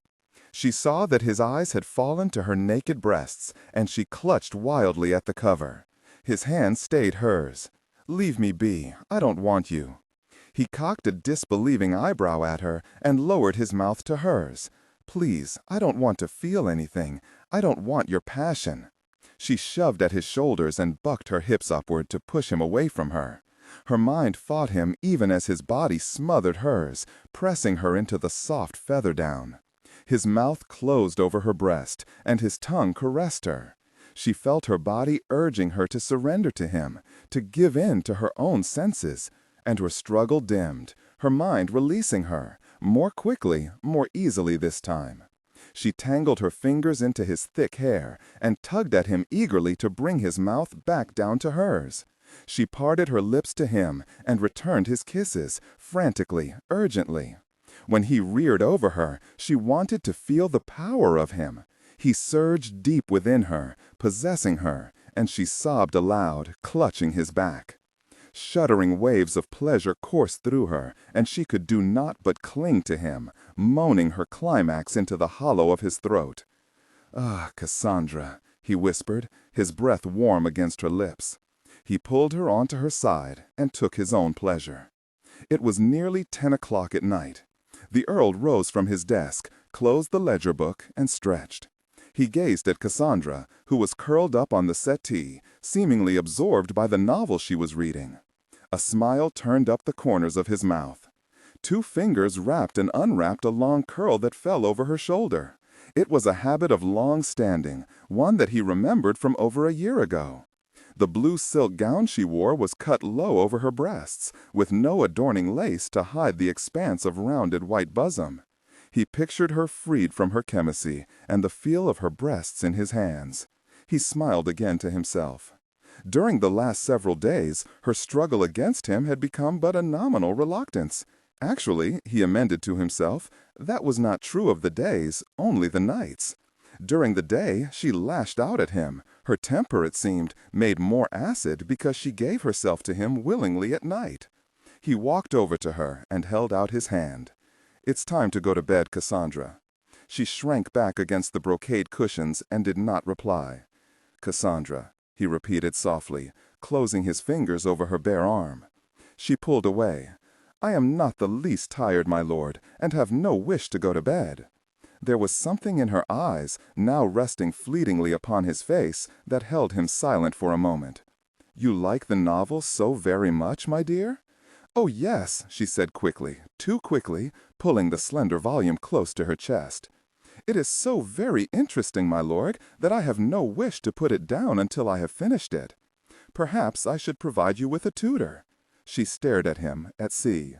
She saw that his eyes had fallen to her naked breasts, and she clutched wildly at the cover. His hand stayed hers. Leave me be. I don't want you. He cocked a disbelieving eyebrow at her and lowered his mouth to hers. Please, I don't want to feel anything. I don't want your passion. She shoved at his shoulders and bucked her hips upward to push him away from her. Her mind fought him even as his body smothered hers, pressing her into the soft feather down. His mouth closed over her breast, and his tongue caressed her. She felt her body urging her to surrender to him, to give in to her own senses, and her struggle dimmed, her mind releasing her, more quickly, more easily this time. She tangled her fingers into his thick hair and tugged at him eagerly to bring his mouth back down to hers. She parted her lips to him and returned his kisses, frantically, urgently. When he reared over her, she wanted to feel the power of him. He surged deep within her, possessing her, and she sobbed aloud, clutching his back. Shuddering waves of pleasure coursed through her, and she could do naught but cling to him, moaning her climax into the hollow of his throat. "Ah, Cassandra," he whispered, his breath warm against her lips. He pulled her onto her side and took his own pleasure. It was nearly 10 o'clock at night. The Earl rose from his desk, closed the ledger book, and stretched. He gazed at Cassandra, who was curled up on the settee, seemingly absorbed by the novel she was reading. A smile turned up the corners of his mouth. 2 fingers wrapped and unwrapped a long curl that fell over her shoulder. It was a habit of long standing, one that he remembered from over a year ago. The blue silk gown she wore was cut low over her breasts, with no adorning lace to hide the expanse of rounded white bosom. He pictured her freed from her chemisy and the feel of her breasts in his hands. He smiled again to himself. During the last several days, her struggle against him had become but a nominal reluctance. Actually, he amended to himself, that was not true of the days, only the nights. During the day, she lashed out at him. Her temper, it seemed, made more acid because she gave herself to him willingly at night. He walked over to her and held out his hand. "It's time to go to bed, Cassandra." She shrank back against the brocade cushions and did not reply. "Cassandra," he repeated softly, closing his fingers over her bare arm. She pulled away. "I am not the least tired, my lord, and have no wish to go to bed." There was something in her eyes, now resting fleetingly upon his face, that held him silent for a moment. "You like the novel so very much, my dear?" "Oh, yes," she said quickly, too quickly, pulling the slender volume close to her chest. "It is so very interesting, my lord, that I have no wish to put it down until I have finished it. Perhaps I should provide you with a tutor." She stared at him, at sea.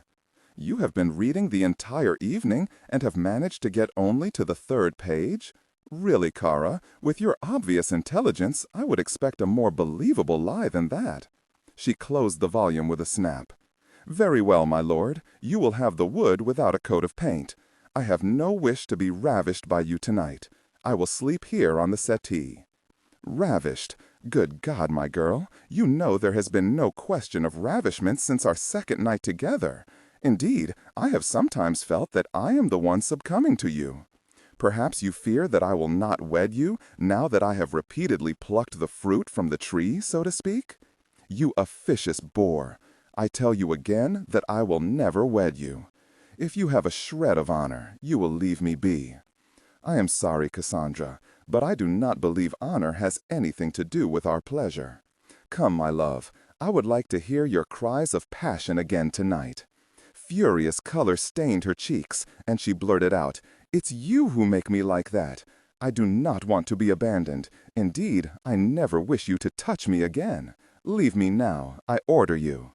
"You have been reading the entire evening and have managed to get only to the 3rd page? Really, Kara, with your obvious intelligence, I would expect a more believable lie than that." She closed the volume with a snap. "Very well, my lord, you will have the wood without a coat of paint. I have no wish to be ravished by you tonight. I will sleep here on the settee." Ravished. Good God, my girl, you know there has been no question of ravishment since our second night together. Indeed, I have sometimes felt that I am the one succumbing to you. Perhaps you fear that I will not wed you, now that I have repeatedly plucked the fruit from the tree, so to speak? You officious boor! I tell you again that I will never wed you. If you have a shred of honor, you will leave me be. I am sorry, Cassandra, but I do not believe honor has anything to do with our pleasure. Come, my love, I would like to hear your cries of passion again tonight. Furious color stained her cheeks, and she blurted out, "It's you who make me like that. I do not want to be abandoned. Indeed, I never wish you to touch me again. Leave me now, I order you."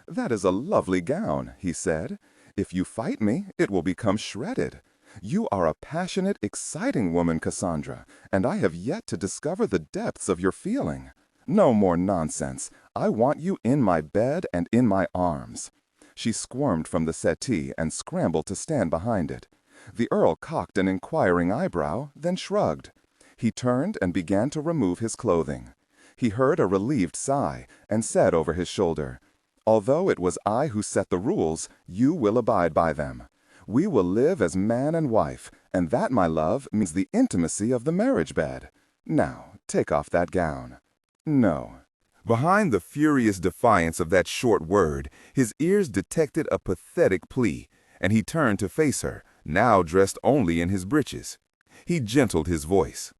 "That is a lovely gown," he said. "If you fight me, it will become shredded. You are a passionate, exciting woman, Cassandra, and I have yet to discover the depths of your feeling. No more nonsense. I want you in my bed and in my arms." She squirmed from the settee and scrambled to stand behind it. The Earl cocked an inquiring eyebrow, then shrugged. He turned and began to remove his clothing. He heard a relieved sigh and said over his shoulder, "Although it was I who set the rules, you will abide by them. We will live as man and wife, and that, my love, means the intimacy of the marriage bed. Now, take off that gown." "No." Behind the furious defiance of that short word, his ears detected a pathetic plea, and he turned to face her, now dressed only in his breeches. He gentled his voice.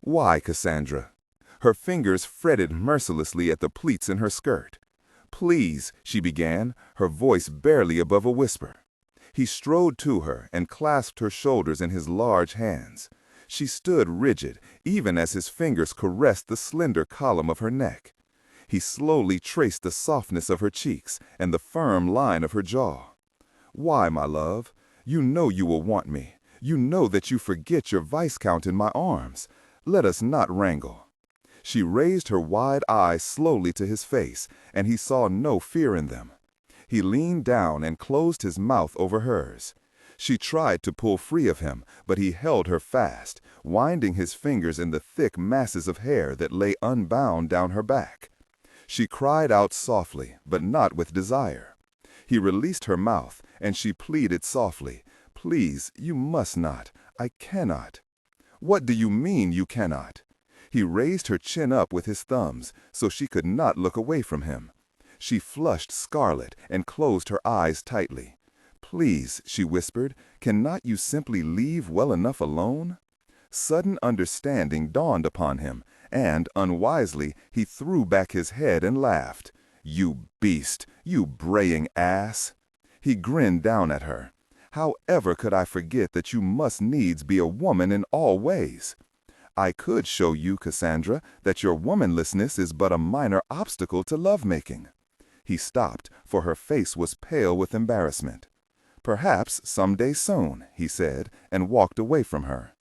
"Why, Cassandra?" Her fingers fretted mercilessly at the pleats in her skirt. "Please," she began, her voice barely above a whisper. He strode to her and clasped her shoulders in his large hands. She stood rigid, even as his fingers caressed the slender column of her neck. He slowly traced the softness of her cheeks and the firm line of her jaw. "Why, my love? You know you will want me. You know that you forget your Viscount in my arms. Let us not wrangle." She raised her wide eyes slowly to his face, and he saw no fear in them. He leaned down and closed his mouth over hers. She tried to pull free of him, but he held her fast, winding his fingers in the thick masses of hair that lay unbound down her back. She cried out softly, but not with desire. He released her mouth, and she pleaded softly, "Please, you must not. I cannot." "What do you mean, you cannot?" He raised her chin up with his thumbs, so she could not look away from him. She flushed scarlet and closed her eyes tightly. "Please," she whispered, "cannot you simply leave well enough alone?" Sudden understanding dawned upon him, and, unwisely, he threw back his head and laughed. "You beast! You braying ass!" He grinned down at her. "However could I forget that you must needs be a woman in all ways? I could show you, Cassandra, that your womanlessness is but a minor obstacle to lovemaking." He stopped, for her face was pale with embarrassment. "Perhaps some day soon," he said, and walked away from her.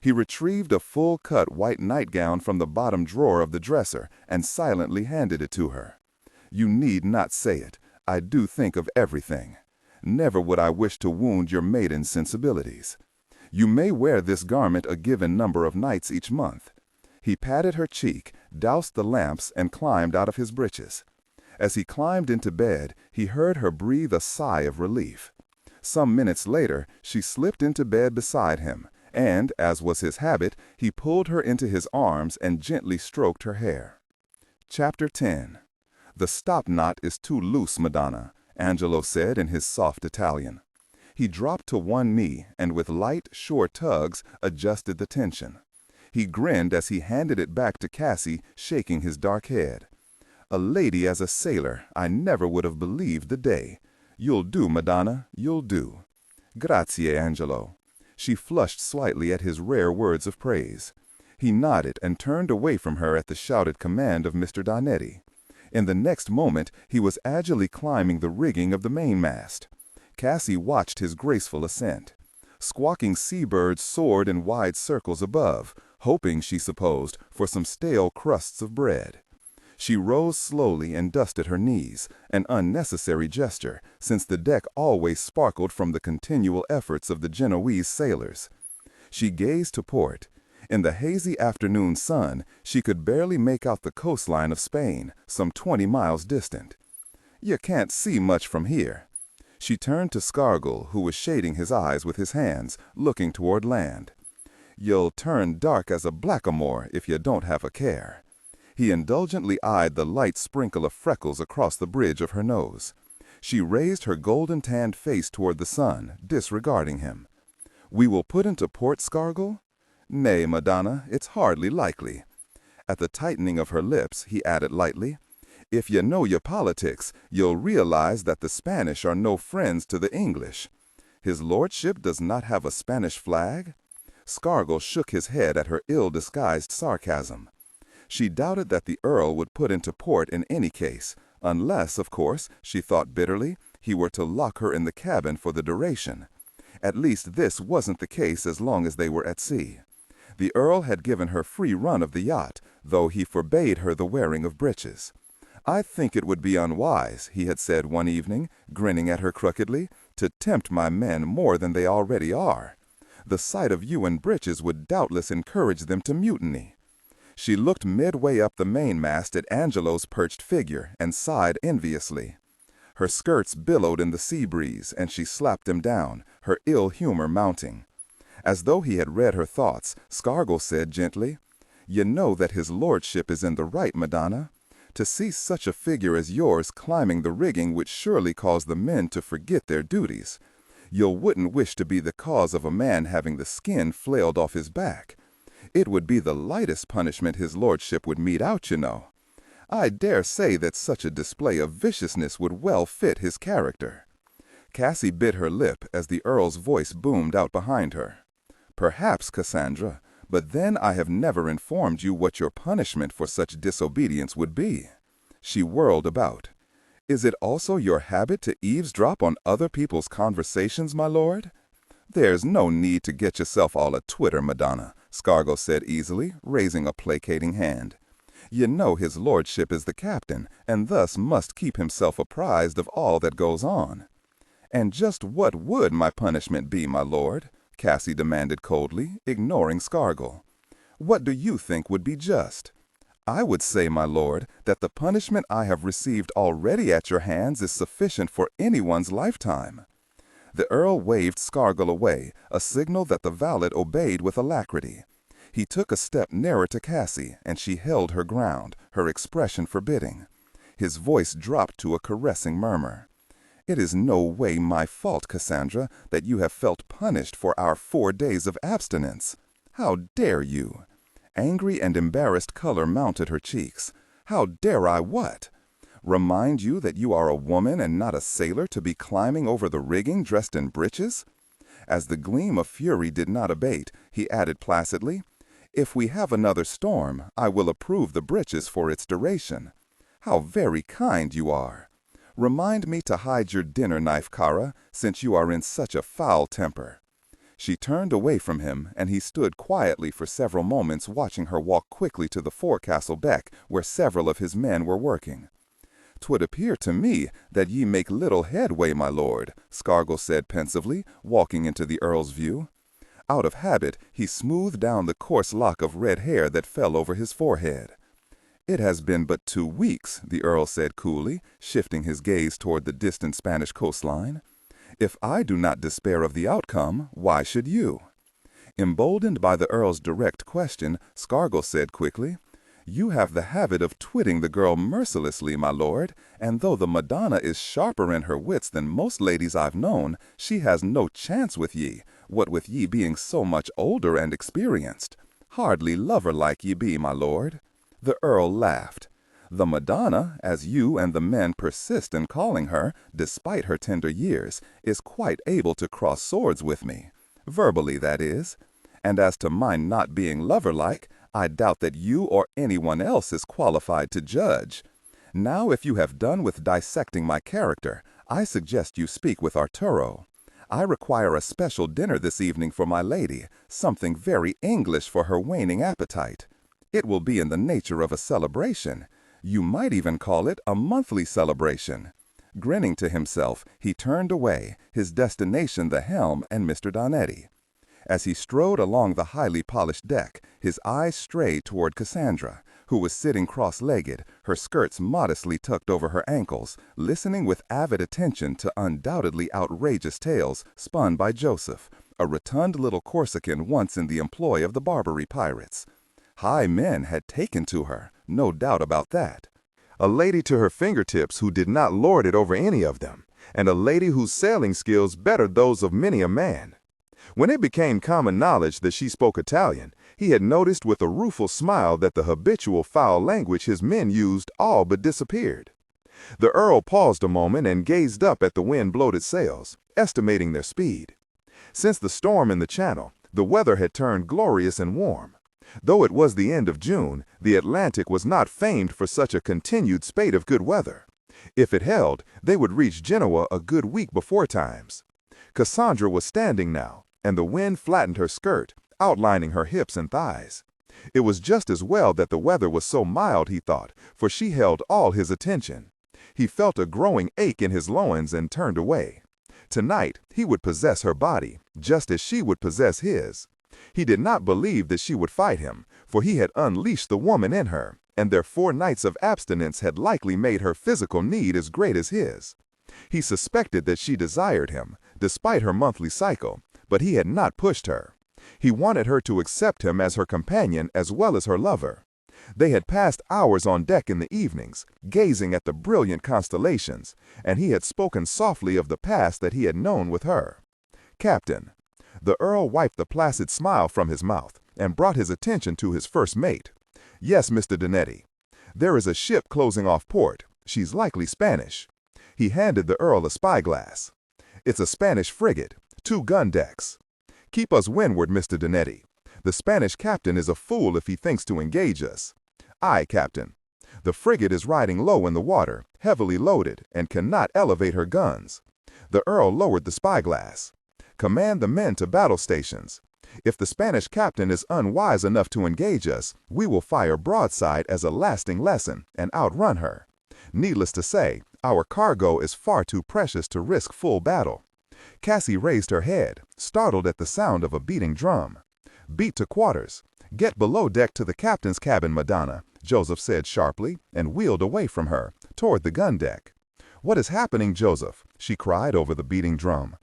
He retrieved a full-cut white nightgown from the bottom drawer of the dresser and silently handed it to her. "You need not say it. I do think of everything. Never would I wish to wound your maiden sensibilities. You may wear this garment a given number of nights each month." He patted her cheek, doused the lamps, and climbed out of his breeches. As he climbed into bed, he heard her breathe a sigh of relief. Some minutes later, she slipped into bed beside him, and, as was his habit, he pulled her into his arms and gently stroked her hair. Chapter 10. "The stop-knot is too loose, Madonna," Angelo said in his soft Italian. He dropped to one knee and with light, sure tugs adjusted the tension. He grinned as he handed it back to Cassie, shaking his dark head. "A lady as a sailor, I never would have believed the day. You'll do, Madonna, you'll do." "Grazie, Angelo." She flushed slightly at his rare words of praise. He nodded and turned away from her at the shouted command of Mr. Donnetti. In the next moment, he was agilely climbing the rigging of the mainmast. Cassie watched his graceful ascent. Squawking seabirds soared in wide circles above, hoping, she supposed, for some stale crusts of bread. She rose slowly and dusted her knees, an unnecessary gesture, since the deck always sparkled from the continual efforts of the Genoese sailors. She gazed to port. In the hazy afternoon sun, she could barely make out the coastline of Spain, some 20 miles distant. "You can't see much from here." She turned to Scargill, who was shading his eyes with his hands, looking toward land. "You'll turn dark as a blackamoor if you don't have a care." He indulgently eyed the light sprinkle of freckles across the bridge of her nose. She raised her golden-tanned face toward the sun, disregarding him. "We will put into port, Scargill?" "Nay, Madonna, it's hardly likely." At the tightening of her lips, he added lightly, "If you know your politics, you'll realize that the Spanish are no friends to the English." "His lordship does not have a Spanish flag?" Scargill shook his head at her ill-disguised sarcasm. She doubted that the Earl would put into port in any case, unless, of course, she thought bitterly, he were to lock her in the cabin for the duration. At least this wasn't the case as long as they were at sea. The Earl had given her free run of the yacht, though he forbade her the wearing of breeches. "I think it would be unwise," he had said one evening, grinning at her crookedly, "to tempt my men more than they already are. The sight of you in breeches would doubtless encourage them to mutiny." She looked midway up the mainmast at Angelo's perched figure and sighed enviously. Her skirts billowed in the sea breeze, and she slapped them down, her ill humor mounting. As though he had read her thoughts, Scargill said gently, "You know that his lordship is in the right, Madonna. To see such a figure as yours climbing the rigging would surely cause the men to forget their duties. You wouldn't wish to be the cause of a man having the skin flailed off his back. It would be the lightest punishment his lordship would mete out, you know. I dare say that such a display of viciousness would well fit his character." Cassie bit her lip as the Earl's voice boomed out behind her. "Perhaps, Cassandra, but then I have never informed you what your punishment for such disobedience would be." She whirled about. "Is it also your habit to eavesdrop on other people's conversations, my lord?" "There's no need to get yourself all a-twitter, Madonna," Scargill said easily, raising a placating hand. "You know his lordship is the captain, and thus must keep himself apprised of all that goes on." "And just what would my punishment be, my lord?" Cassie demanded coldly, ignoring Scargill. "What do you think would be just?" "I would say, my lord, that the punishment I have received already at your hands is sufficient for anyone's lifetime." The Earl waved Scargill away, a signal that the valet obeyed with alacrity. He took a step nearer to Cassie, and she held her ground, her expression forbidding. His voice dropped to a caressing murmur. "It is no way my fault, Cassandra, that you have felt punished for our 4 days of abstinence. How dare you?" Angry and embarrassed color mounted her cheeks. "How dare I what? Remind you that you are a woman and not a sailor to be climbing over the rigging dressed in breeches?" As the gleam of fury did not abate, he added placidly, "If we have another storm, I will approve the breeches for its duration." "How very kind you are." "Remind me to hide your dinner knife, Cara, since you are in such a foul temper." She turned away from him, and he stood quietly for several moments watching her walk quickly to the forecastle deck where several of his men were working. "'Twould appear to me that ye make little headway, my lord," Scargill said pensively, walking into the Earl's view. Out of habit, he smoothed down the coarse lock of red hair that fell over his forehead. "It has been but 2 weeks," the Earl said coolly, shifting his gaze toward the distant Spanish coastline. "If I do not despair of the outcome, why should you?" Emboldened by the Earl's direct question, Scargill said quickly, "You have the habit of twitting the girl mercilessly, my lord, and though the Madonna is sharper in her wits than most ladies I've known, she has no chance with ye, what with ye being so much older and experienced. Hardly lover-like ye be, my lord." The Earl laughed. "The Madonna, as you and the men persist in calling her, despite her tender years, is quite able to cross swords with me. Verbally, that is. And as to my not being lover-like, I doubt that you or anyone else is qualified to judge. Now, if you have done with dissecting my character, I suggest you speak with Arturo. I require a special dinner this evening for my lady, something very English for her waning appetite. It will be in the nature of a celebration. You might even call it a monthly celebration." Grinning to himself, he turned away, his destination the helm and Mr. Donnetti. As he strode along the highly polished deck, his eyes strayed toward Cassandra, who was sitting cross-legged, her skirts modestly tucked over her ankles, listening with avid attention to undoubtedly outrageous tales spun by Joseph, a rotund little Corsican once in the employ of the Barbary pirates. High men had taken to her, no doubt about that. A lady to her fingertips who did not lord it over any of them, and a lady whose sailing skills bettered those of many a man. When it became common knowledge that she spoke Italian, he had noticed with a rueful smile that the habitual foul language his men used all but disappeared. The Earl paused a moment and gazed up at the wind-bloated sails, estimating their speed. Since the storm in the Channel, the weather had turned glorious and warm. Though it was the end of June, the Atlantic was not famed for such a continued spate of good weather. If it held, they would reach Genoa a good week before times. Cassandra was standing now, and the wind flattened her skirt, outlining her hips and thighs. It was just as well that the weather was so mild, he thought, for she held all his attention. He felt a growing ache in his loins and turned away. Tonight, he would possess her body, just as she would possess his. He did not believe that she would fight him, for he had unleashed the woman in her, and their 4 nights of abstinence had likely made her physical need as great as his. He suspected that she desired him, despite her monthly cycle, but he had not pushed her. He wanted her to accept him as her companion as well as her lover. They had passed hours on deck in the evenings, gazing at the brilliant constellations, and he had spoken softly of the past that he had known with her. "Captain." The Earl wiped the placid smile from his mouth and brought his attention to his first mate. "Yes, Mr. Donetti. There is a ship closing off port. She's likely Spanish." He handed the Earl a spyglass. "It's a Spanish frigate, 2 gun decks. Keep us windward, Mr. Donetti. The Spanish captain is a fool if he thinks to engage us." "Aye, Captain." "The frigate is riding low in the water, heavily loaded, and cannot elevate her guns." The Earl lowered the spyglass. "Command the men to battle stations. If the Spanish captain is unwise enough to engage us, we will fire broadside as a lasting lesson and outrun her. Needless to say, our cargo is far too precious to risk full battle." Cassie raised her head, startled at the sound of a beating drum. "Beat to quarters. Get below deck to the captain's cabin, Madonna," Joseph said sharply, and wheeled away from her, toward the gun deck. "What is happening, Joseph?" she cried over the beating drum.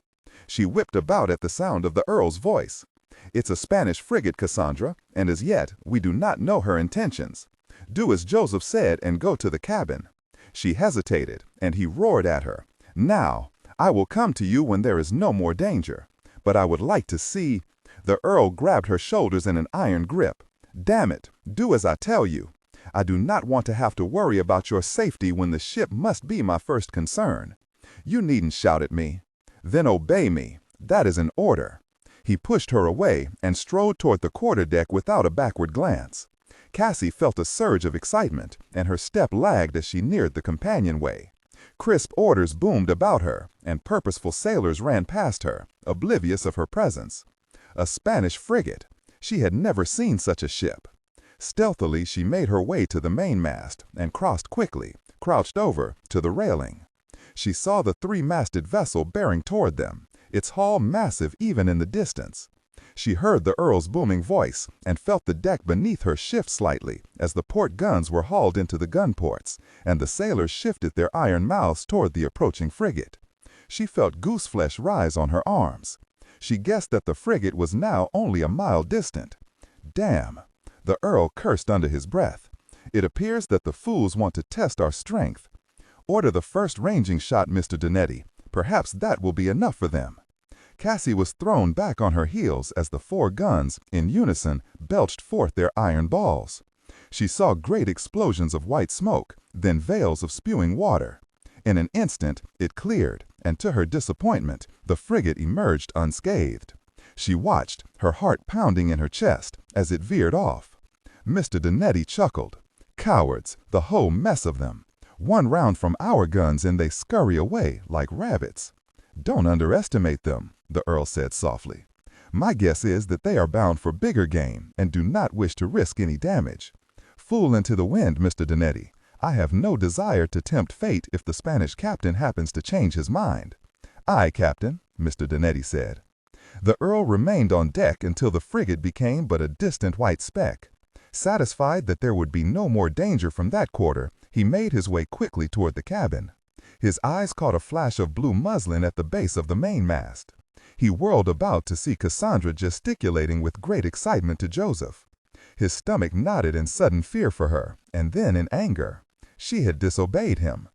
She whipped about at the sound of the Earl's voice. "It's a Spanish frigate, Cassandra, and as yet we do not know her intentions. Do as Joseph said and go to the cabin." She hesitated, and he roared at her. "Now, I will come to you when there is no more danger. But I would like to see—" The Earl grabbed her shoulders in an iron grip. "Damn it, do as I tell you. I do not want to have to worry about your safety when the ship must be my first concern. You needn't shout at me. Then obey me. That is an order." He pushed her away and strode toward the quarterdeck without a backward glance. Cassie felt a surge of excitement, and her step lagged as she neared the companionway. Crisp orders boomed about her, and purposeful sailors ran past her, oblivious of her presence. A Spanish frigate. She had never seen such a ship. Stealthily, she made her way to the mainmast and crossed quickly, crouched over, to the railing. She saw the 3-masted vessel bearing toward them, its hull massive even in the distance. She heard the Earl's booming voice and felt the deck beneath her shift slightly as the port guns were hauled into the gun ports, and the sailors shifted their iron mouths toward the approaching frigate. She felt gooseflesh rise on her arms. She guessed that the frigate was now only a mile distant. "Damn!" The Earl cursed under his breath. "It appears that the fools want to test our strength. Order the first ranging shot, Mr. Donetti. Perhaps that will be enough for them." Cassie was thrown back on her heels as the 4 guns, in unison, belched forth their iron balls. She saw great explosions of white smoke, then veils of spewing water. In an instant, it cleared, and to her disappointment, the frigate emerged unscathed. She watched, her heart pounding in her chest, as it veered off. Mr. Donetti chuckled. "Cowards, the whole mess of them. 1 round from our guns and they scurry away like rabbits." "Don't underestimate them," the Earl said softly. "My guess is that they are bound for bigger game and do not wish to risk any damage. Fool into the wind, Mr. Donetti. I have no desire to tempt fate if the Spanish captain happens to change his mind." "Aye, Captain," Mr. Donetti said. The Earl remained on deck until the frigate became but a distant white speck. Satisfied that there would be no more danger from that quarter, he made his way quickly toward the cabin. His eyes caught a flash of blue muslin at the base of the mainmast. He whirled about to see Cassandra gesticulating with great excitement to Joseph. His stomach knotted in sudden fear for her, and then in anger. She had disobeyed him.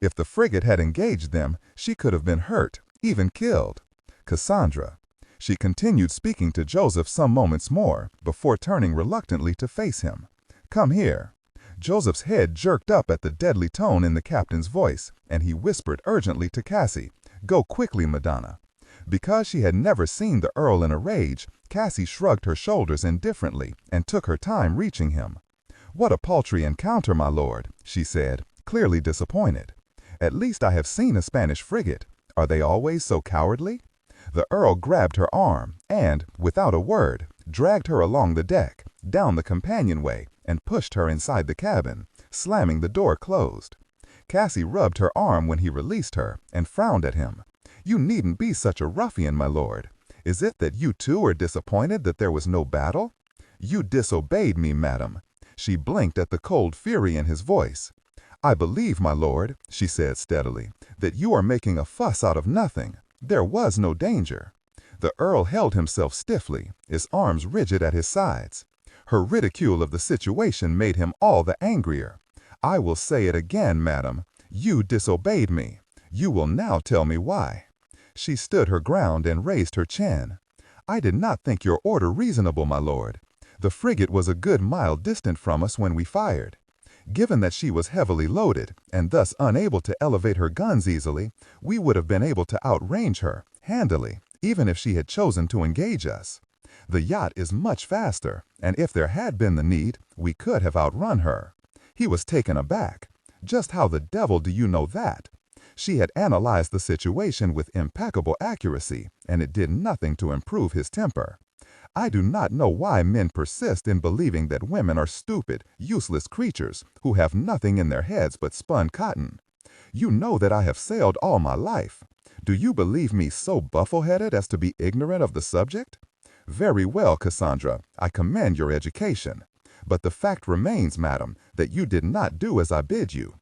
If the frigate had engaged them, she could have been hurt, even killed. Cassandra. She continued speaking to Joseph some moments more, before turning reluctantly to face him. "Come here." Joseph's head jerked up at the deadly tone in the captain's voice, and he whispered urgently to Cassie, "Go quickly, Madonna." Because she had never seen the Earl in a rage, Cassie shrugged her shoulders indifferently and took her time reaching him. "What a paltry encounter, my lord," she said, clearly disappointed. "At least I have seen a Spanish frigate. Are they always so cowardly?" The Earl grabbed her arm and, without a word, dragged her along the deck, down the companionway, and pushed her inside the cabin, slamming the door closed. Cassie rubbed her arm when he released her and frowned at him. "You needn't be such a ruffian, my lord. Is it that you too are disappointed that there was no battle?" "You disobeyed me, madam." She blinked at the cold fury in his voice. "I believe, my lord," she said steadily, "that you are making a fuss out of nothing. There was no danger." The Earl held himself stiffly, his arms rigid at his sides. Her ridicule of the situation made him all the angrier. "I will say it again, madam. You disobeyed me. You will now tell me why." She stood her ground and raised her chin. "I did not think your order reasonable, my lord. The frigate was a good mile distant from us when we fired. Given that she was heavily loaded, and thus unable to elevate her guns easily, we would have been able to outrange her, handily, even if she had chosen to engage us. The yacht is much faster, and if there had been the need, we could have outrun her." He was taken aback. "Just how the devil do you know that?" She had analyzed the situation with impeccable accuracy, and it did nothing to improve his temper. "I do not know why men persist in believing that women are stupid, useless creatures who have nothing in their heads but spun cotton. You know that I have sailed all my life. Do you believe me so buffle-headed as to be ignorant of the subject? Very well, Cassandra, I commend your education. But the fact remains, madam, that you did not do as I bid you.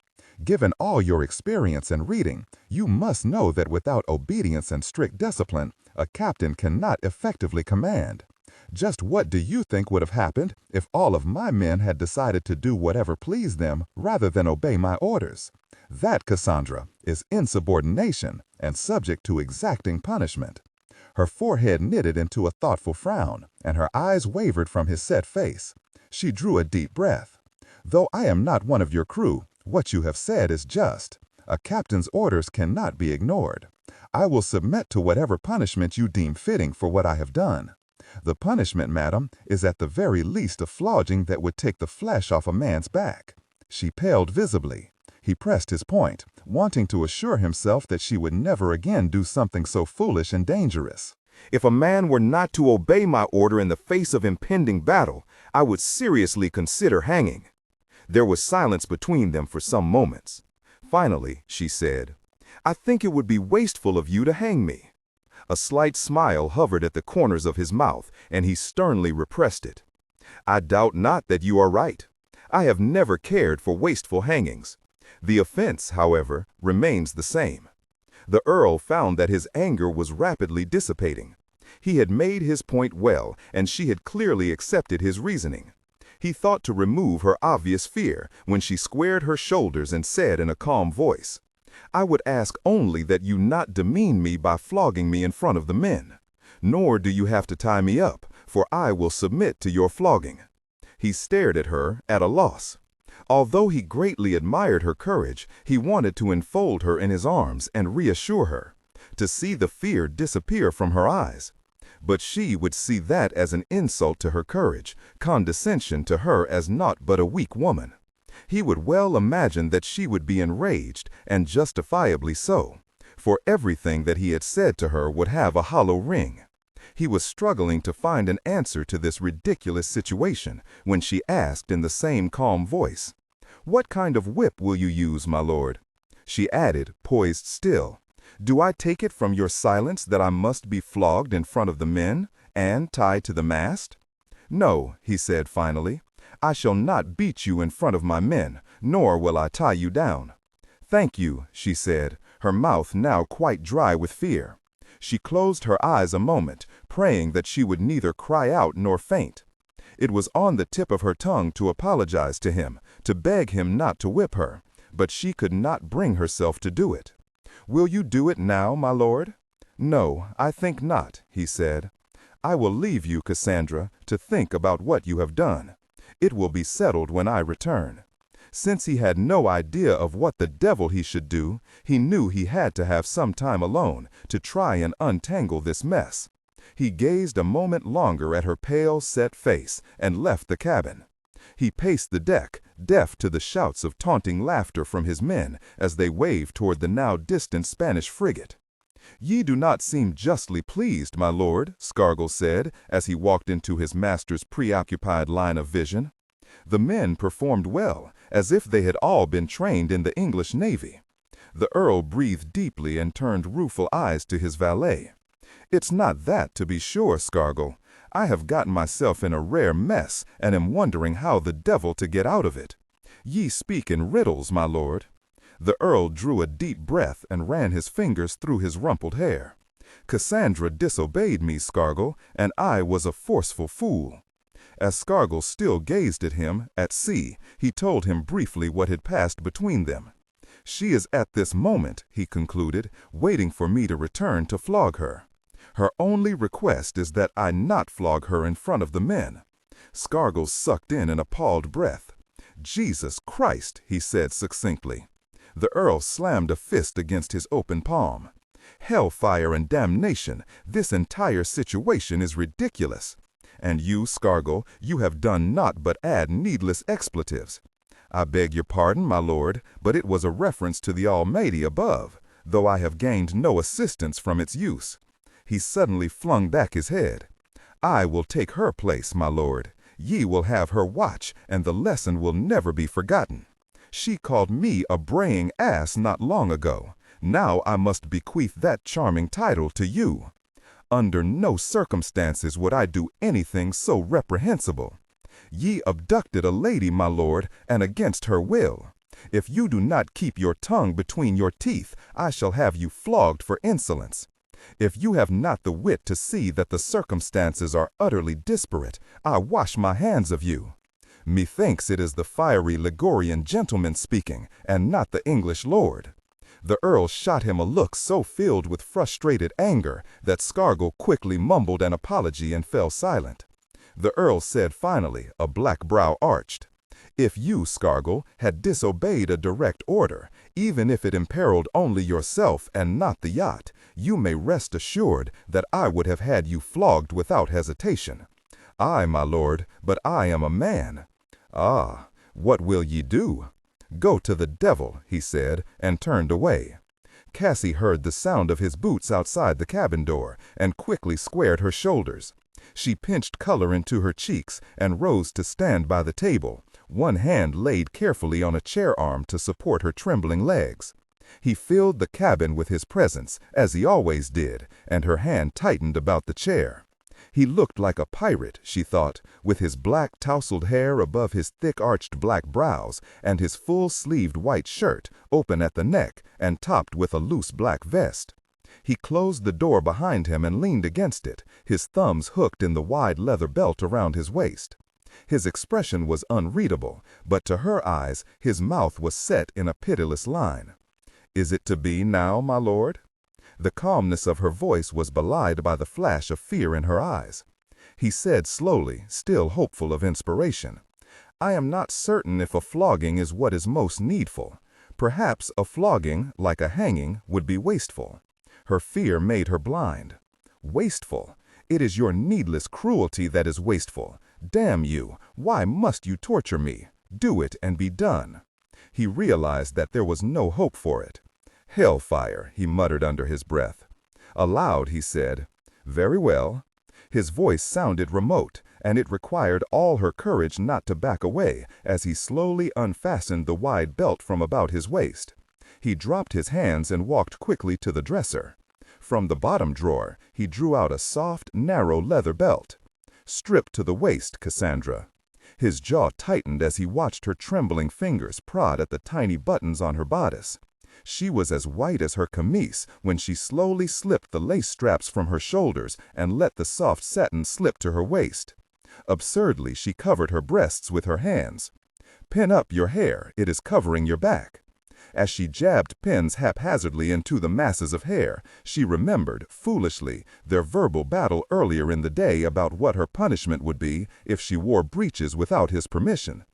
Given all your experience and reading, you must know that without obedience and strict discipline, a captain cannot effectively command. Just what do you think would have happened if all of my men had decided to do whatever pleased them rather than obey my orders? That, Cassandra, is insubordination and subject to exacting punishment." Her forehead knitted into a thoughtful frown, and her eyes wavered from his set face. She drew a deep breath. "Though I am not one of your crew, what you have said is just. A captain's orders cannot be ignored. I will submit to whatever punishment you deem fitting for what I have done. The punishment, madam, is at the very least a flogging that would take the flesh off a man's back." She paled visibly. He pressed his point, wanting to assure himself that she would never again do something so foolish and dangerous. "If a man were not to obey my order in the face of impending battle, I would seriously consider hanging." There was silence between them for some moments. Finally, she said, "I think it would be wasteful of you to hang me." A slight smile hovered at the corners of his mouth, and he sternly repressed it. "I doubt not that you are right. I have never cared for wasteful hangings. The offense, however, remains the same." The Earl found that his anger was rapidly dissipating. He had made his point well, and she had clearly accepted his reasoning. He thought to remove her obvious fear when she squared her shoulders and said in a calm voice, "I would ask only that you not demean me by flogging me in front of the men. Nor do you have to tie me up, for I will submit to your flogging." He stared at her, at a loss. Although he greatly admired her courage, he wanted to enfold her in his arms and reassure her, to see the fear disappear from her eyes. But she would see that as an insult to her courage, condescension to her as naught but a weak woman. He would well imagine that she would be enraged, and justifiably so, for everything that he had said to her would have a hollow ring. He was struggling to find an answer to this ridiculous situation when she asked in the same calm voice, "What kind of whip will you use, my lord?" She added, poised still, Do I take it from your silence that I must be flogged in front of the men and tied to the mast? No, he said finally. I shall not beat you in front of my men, nor will I tie you down. Thank you, she said, her mouth now quite dry with fear. She closed her eyes a moment, praying that she would neither cry out nor faint. It was on the tip of her tongue to apologize to him, to beg him not to whip her, but she could not bring herself to do it. Will you do it now, my lord? No, I think not, he said. I will leave you, Cassandra, to think about what you have done. It will be settled when I return. Since he had no idea of what the devil he should do, he knew he had to have some time alone to try and untangle this mess. He gazed a moment longer at her pale, set face and left the cabin. He paced the deck, deaf to the shouts of taunting laughter from his men as they waved toward the now distant Spanish frigate. Ye do not seem justly pleased, my lord, Scargill said as he walked into his master's preoccupied line of vision. The men performed well, as if they had all been trained in the English Navy. The Earl breathed deeply and turned rueful eyes to his valet. It's not that, to be sure, Scargill. I have gotten myself in a rare mess, and am wondering how the devil to get out of it. Ye speak in riddles, my lord. The Earl drew a deep breath and ran his fingers through his rumpled hair. Cassandra disobeyed me, Scargill, and I was a forceful fool. As Scargill still gazed at him, at sea, he told him briefly what had passed between them. She is at this moment, he concluded, waiting for me to return to flog her. Her only request is that I not flog her in front of the men. Scargill sucked in an appalled breath. Jesus Christ, he said succinctly. The Earl slammed a fist against his open palm. Hellfire and damnation, this entire situation is ridiculous. And you, Scargill, you have done naught but add needless expletives. I beg your pardon, my lord, but it was a reference to the Almighty above, though I have gained no assistance from its use. He suddenly flung back his head. I will take her place, my lord. Ye will have her watch, and the lesson will never be forgotten. She called me a braying ass not long ago. Now I must bequeath that charming title to you. Under no circumstances would I do anything so reprehensible. Ye abducted a lady, my lord, and against her will. If you do not keep your tongue between your teeth, I shall have you flogged for insolence. If you have not the wit to see that the circumstances are utterly disparate, I wash my hands of you. Methinks it is the fiery Ligurian gentleman speaking, and not the English lord. The Earl shot him a look so filled with frustrated anger that Scargill quickly mumbled an apology and fell silent. The Earl said finally, a black brow arched, If you, Scargill, had disobeyed a direct order, even if it imperiled only yourself and not the yacht, you may rest assured that I would have had you flogged without hesitation. Aye, my lord, but I am a man. Ah, what will ye do? Go to the devil, he said, and turned away. Cassie heard the sound of his boots outside the cabin door, and quickly squared her shoulders. She pinched color into her cheeks and rose to stand by the table, one hand laid carefully on a chair arm to support her trembling legs. He filled the cabin with his presence, as he always did, and her hand tightened about the chair. He looked like a pirate, she thought, with his black tousled hair above his thick-arched black brows, and his full-sleeved white shirt, open at the neck and topped with a loose black vest. He closed the door behind him and leaned against it, his thumbs hooked in the wide leather belt around his waist. His expression was unreadable, but to her eyes his mouth was set in a pitiless line. Is it to be now, my lord? The calmness of her voice was belied by the flash of fear in her eyes. He said slowly, still hopeful of inspiration, I am not certain if a flogging is what is most needful. Perhaps a flogging, like a hanging, would be wasteful. Her fear made her blind. Wasteful? It is your needless cruelty that is wasteful. Damn you! Why must you torture me? Do it and be done. He realized that there was no hope for it. Hellfire, he muttered under his breath. Aloud he said, Very well. His voice sounded remote, and it required all her courage not to back away as he slowly unfastened the wide belt from about his waist. He dropped his hands and walked quickly to the dresser. From the bottom drawer, he drew out a soft, narrow leather belt. "Stripped to the waist, Cassandra." His jaw tightened as he watched her trembling fingers prod at the tiny buttons on her bodice. She was as white as her camise when she slowly slipped the lace straps from her shoulders and let the soft satin slip to her waist. Absurdly, she covered her breasts with her hands. "Pin up your hair, it is covering your back." As she jabbed pins haphazardly into the masses of hair, she remembered, foolishly, their verbal battle earlier in the day about what her punishment would be if she wore breeches without his permission.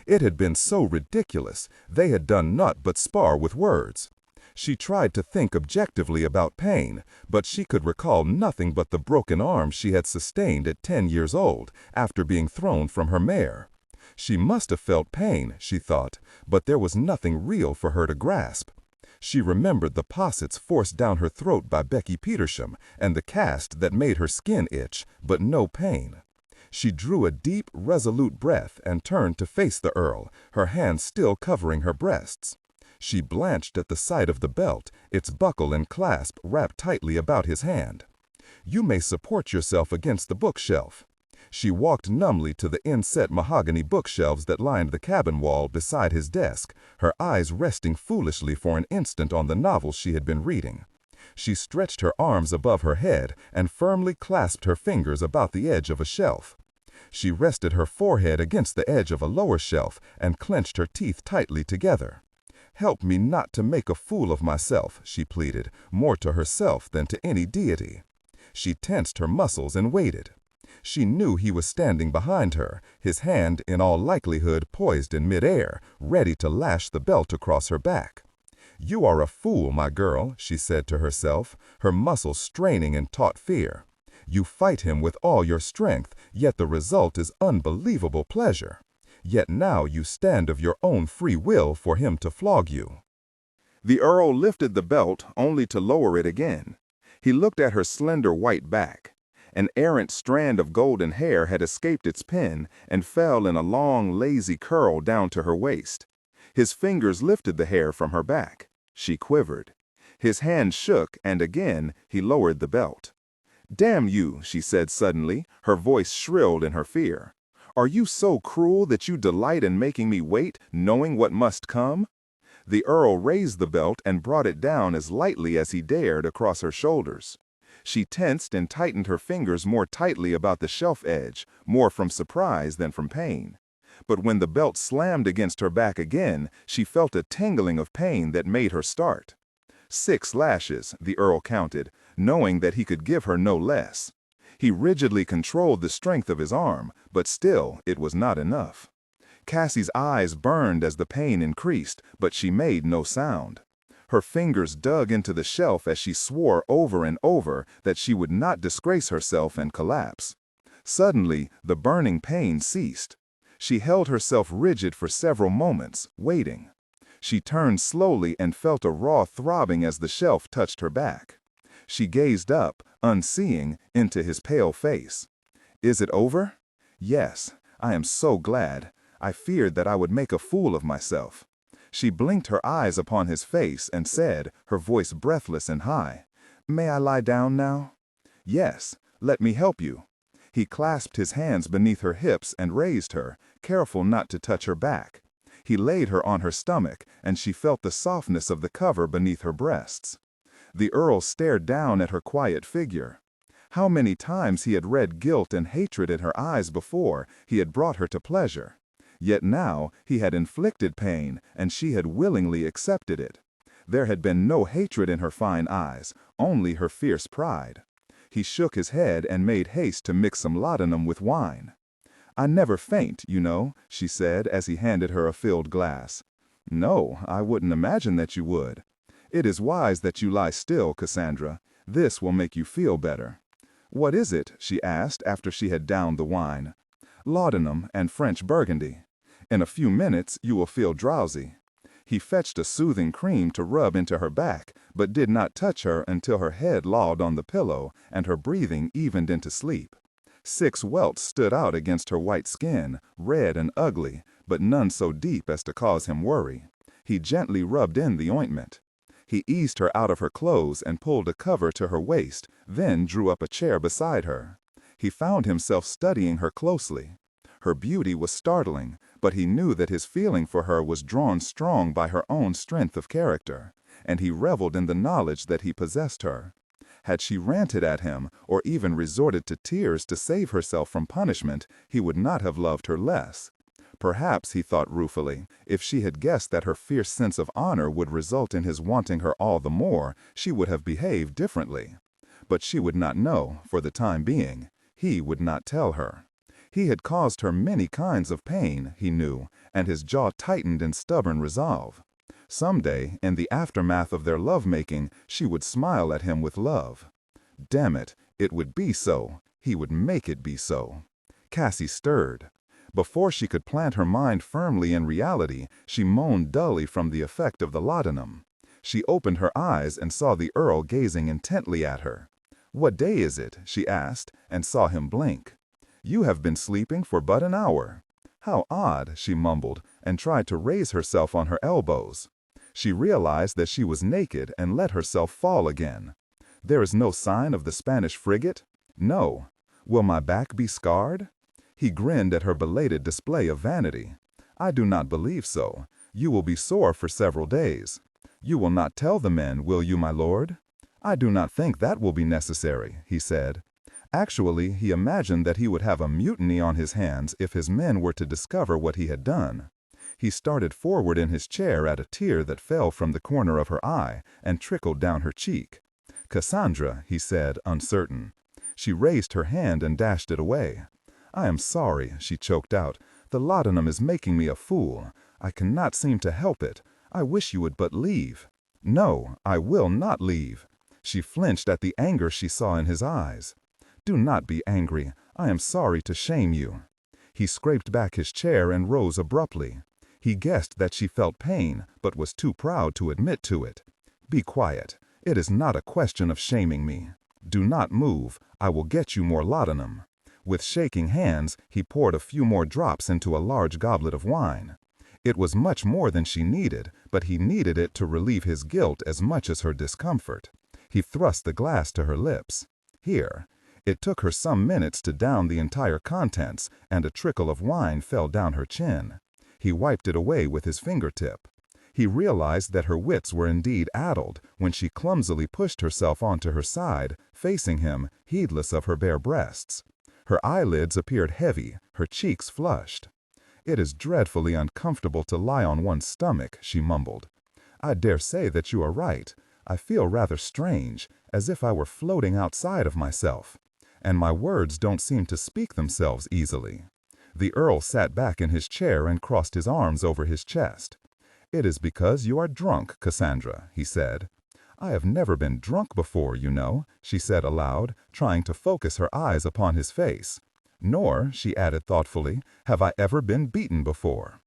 It had been so ridiculous, they had done naught but spar with words. She tried to think objectively about pain, but she could recall nothing but the broken arm she had sustained at 10 years old, after being thrown from her mare. She must have felt pain, she thought, but there was nothing real for her to grasp. She remembered the possets forced down her throat by Becky Petersham and the cast that made her skin itch, but no pain. She drew a deep, resolute breath and turned to face the Earl, her hands still covering her breasts. She blanched at the sight of the belt, its buckle and clasp wrapped tightly about his hand. "You may support yourself against the bookshelf." She walked numbly to the inset mahogany bookshelves that lined the cabin wall beside his desk, her eyes resting foolishly for an instant on the novel she had been reading. She stretched her arms above her head and firmly clasped her fingers about the edge of a shelf. She rested her forehead against the edge of a lower shelf and clenched her teeth tightly together. "Help me not to make a fool of myself," she pleaded, more to herself than to any deity. She tensed her muscles and waited. She knew he was standing behind her, his hand in all likelihood poised in midair, ready to lash the belt across her back. "You are a fool, my girl," she said to herself, her muscles straining in taut fear. "You fight him with all your strength, yet the result is unbelievable pleasure. Yet now you stand of your own free will for him to flog you." The Earl lifted the belt only to lower it again. He looked at her slender white back. An errant strand of golden hair had escaped its pin and fell in a long, lazy curl down to her waist. His fingers lifted the hair from her back. She quivered. His hand shook, and again he lowered the belt. "Damn you," she said suddenly, her voice shrilled in her fear. "Are you so cruel that you delight in making me wait, knowing what must come?" The Earl raised the belt and brought it down as lightly as he dared across her shoulders. She tensed and tightened her fingers more tightly about the shelf edge, more from surprise than from pain. But when the belt slammed against her back again, she felt a tingling of pain that made her start. 6 lashes, the Earl counted, knowing that he could give her no less. He rigidly controlled the strength of his arm, but still it was not enough. Cassie's eyes burned as the pain increased, but she made no sound. Her fingers dug into the shelf as she swore over and over that she would not disgrace herself and collapse. Suddenly, the burning pain ceased. She held herself rigid for several moments, waiting. She turned slowly and felt a raw throbbing as the shelf touched her back. She gazed up, unseeing, into his pale face. "Is it over?" "Yes. I am so glad. I feared that I would make a fool of myself." She blinked her eyes upon his face and said, her voice breathless and high, "May I lie down now?" "Yes. Let me help you." He clasped his hands beneath her hips and raised her, careful not to touch her back. He laid her on her stomach, and she felt the softness of the cover beneath her breasts. The Earl stared down at her quiet figure. How many times he had read guilt and hatred in her eyes before he had brought her to pleasure. Yet now he had inflicted pain, and she had willingly accepted it. There had been no hatred in her fine eyes, only her fierce pride. He shook his head and made haste to mix some laudanum with wine. "I never faint, you know," she said as he handed her a filled glass. "No, I wouldn't imagine that you would. It is wise that you lie still, Cassandra. This will make you feel better." "What is it?" she asked after she had downed the wine. "Laudanum and French burgundy. In a few minutes you will feel drowsy." He fetched a soothing cream to rub into her back, but did not touch her until her head lolled on the pillow and her breathing evened into sleep. 6 welts stood out against her white skin, red and ugly, but none so deep as to cause him worry. He gently rubbed in the ointment. He eased her out of her clothes and pulled a cover to her waist, then drew up a chair beside her. He found himself studying her closely. Her beauty was startling, but he knew that his feeling for her was drawn strong by her own strength of character, and he reveled in the knowledge that he possessed her. Had she ranted at him, or even resorted to tears to save herself from punishment, he would not have loved her less. Perhaps, he thought ruefully, if she had guessed that her fierce sense of honor would result in his wanting her all the more, she would have behaved differently. But she would not know, for the time being. He would not tell her. He had caused her many kinds of pain, he knew, and his jaw tightened in stubborn resolve. Someday, in the aftermath of their lovemaking, she would smile at him with love. Damn it, it would be so. He would make it be so. Cassie stirred. Before she could plant her mind firmly in reality, she moaned dully from the effect of the laudanum. She opened her eyes and saw the Earl gazing intently at her. "What day is it?" she asked, and saw him blink. "You have been sleeping for but an hour." "How odd," she mumbled, and tried to raise herself on her elbows. She realized that she was naked and let herself fall again. "There is no sign of the Spanish frigate?" "No." "Will my back be scarred?" He grinned at her belated display of vanity. "I do not believe so. You will be sore for several days." "You will not tell the men, will you, my lord?" "I do not think that will be necessary," he said. Actually, he imagined that he would have a mutiny on his hands if his men were to discover what he had done. He started forward in his chair at a tear that fell from the corner of her eye and trickled down her cheek. "Cassandra," he said, uncertain. She raised her hand and dashed it away. "I am sorry," she choked out. "The laudanum is making me a fool. I cannot seem to help it. I wish you would but leave." "No, I will not leave." She flinched at the anger she saw in his eyes. "Do not be angry. I am sorry to shame you." He scraped back his chair and rose abruptly. He guessed that she felt pain, but was too proud to admit to it. "Be quiet. It is not a question of shaming me. Do not move. I will get you more laudanum." With shaking hands, he poured a few more drops into a large goblet of wine. It was much more than she needed, but he needed it to relieve his guilt as much as her discomfort. He thrust the glass to her lips. "Here." It took her some minutes to down the entire contents, and a trickle of wine fell down her chin. He wiped it away with his fingertip. He realized that her wits were indeed addled when she clumsily pushed herself onto her side, facing him, heedless of her bare breasts. Her eyelids appeared heavy, her cheeks flushed. "It is dreadfully uncomfortable to lie on one's stomach," she mumbled. "I dare say that you are right. I feel rather strange, as if I were floating outside of myself. And my words don't seem to speak themselves easily." The Earl sat back in his chair and crossed his arms over his chest. "It is because you are drunk, Cassandra," he said. "I have never been drunk before, you know," she said aloud, trying to focus her eyes upon his face. "Nor," she added thoughtfully, "have I ever been beaten before.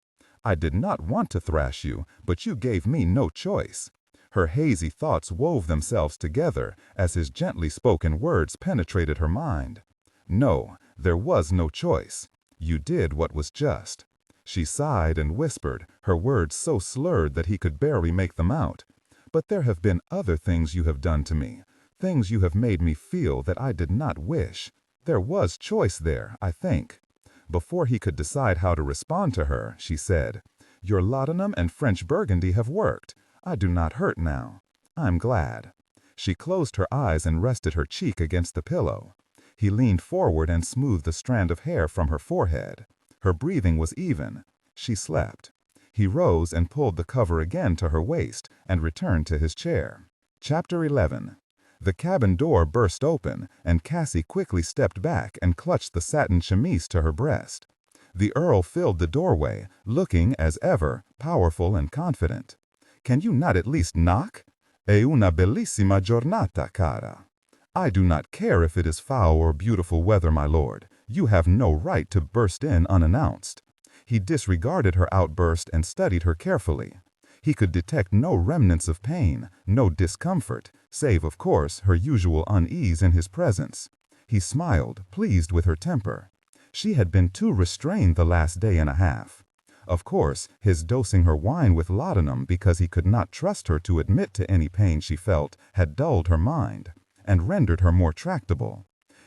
I did not want to thrash you, but you gave me no choice." Her hazy thoughts wove themselves together as his gently spoken words penetrated her mind. "No, there was no choice. You did what was just." She sighed and whispered, her words so slurred that he could barely make them out. "But there have been other things you have done to me, things you have made me feel that I did not wish. There was choice there, I think." Before he could decide how to respond to her, she said, "Your laudanum and French burgundy have worked. I do not hurt now. I'm glad." She closed her eyes and rested her cheek against the pillow. He leaned forward and smoothed the strand of hair from her forehead. Her breathing was even. She slept. He rose and pulled the cover again to her waist and returned to his chair. Chapter 11. The cabin door burst open, and Cassie quickly stepped back and clutched the satin chemise to her breast. The Earl filled the doorway, looking, as ever, powerful and confident. "Can you not at least knock? È una bellissima giornata, cara." "I do not care if it is foul or beautiful weather, my lord. You have no right to burst in unannounced." He disregarded her outburst and studied her carefully. He could detect no remnants of pain, no discomfort, save, of course, her usual unease in his presence. He smiled, pleased with her temper. She had been too restrained the last day and a half. Of course, his dosing her wine with laudanum because he could not trust her to admit to any pain she felt had dulled her mind and rendered her more tractable.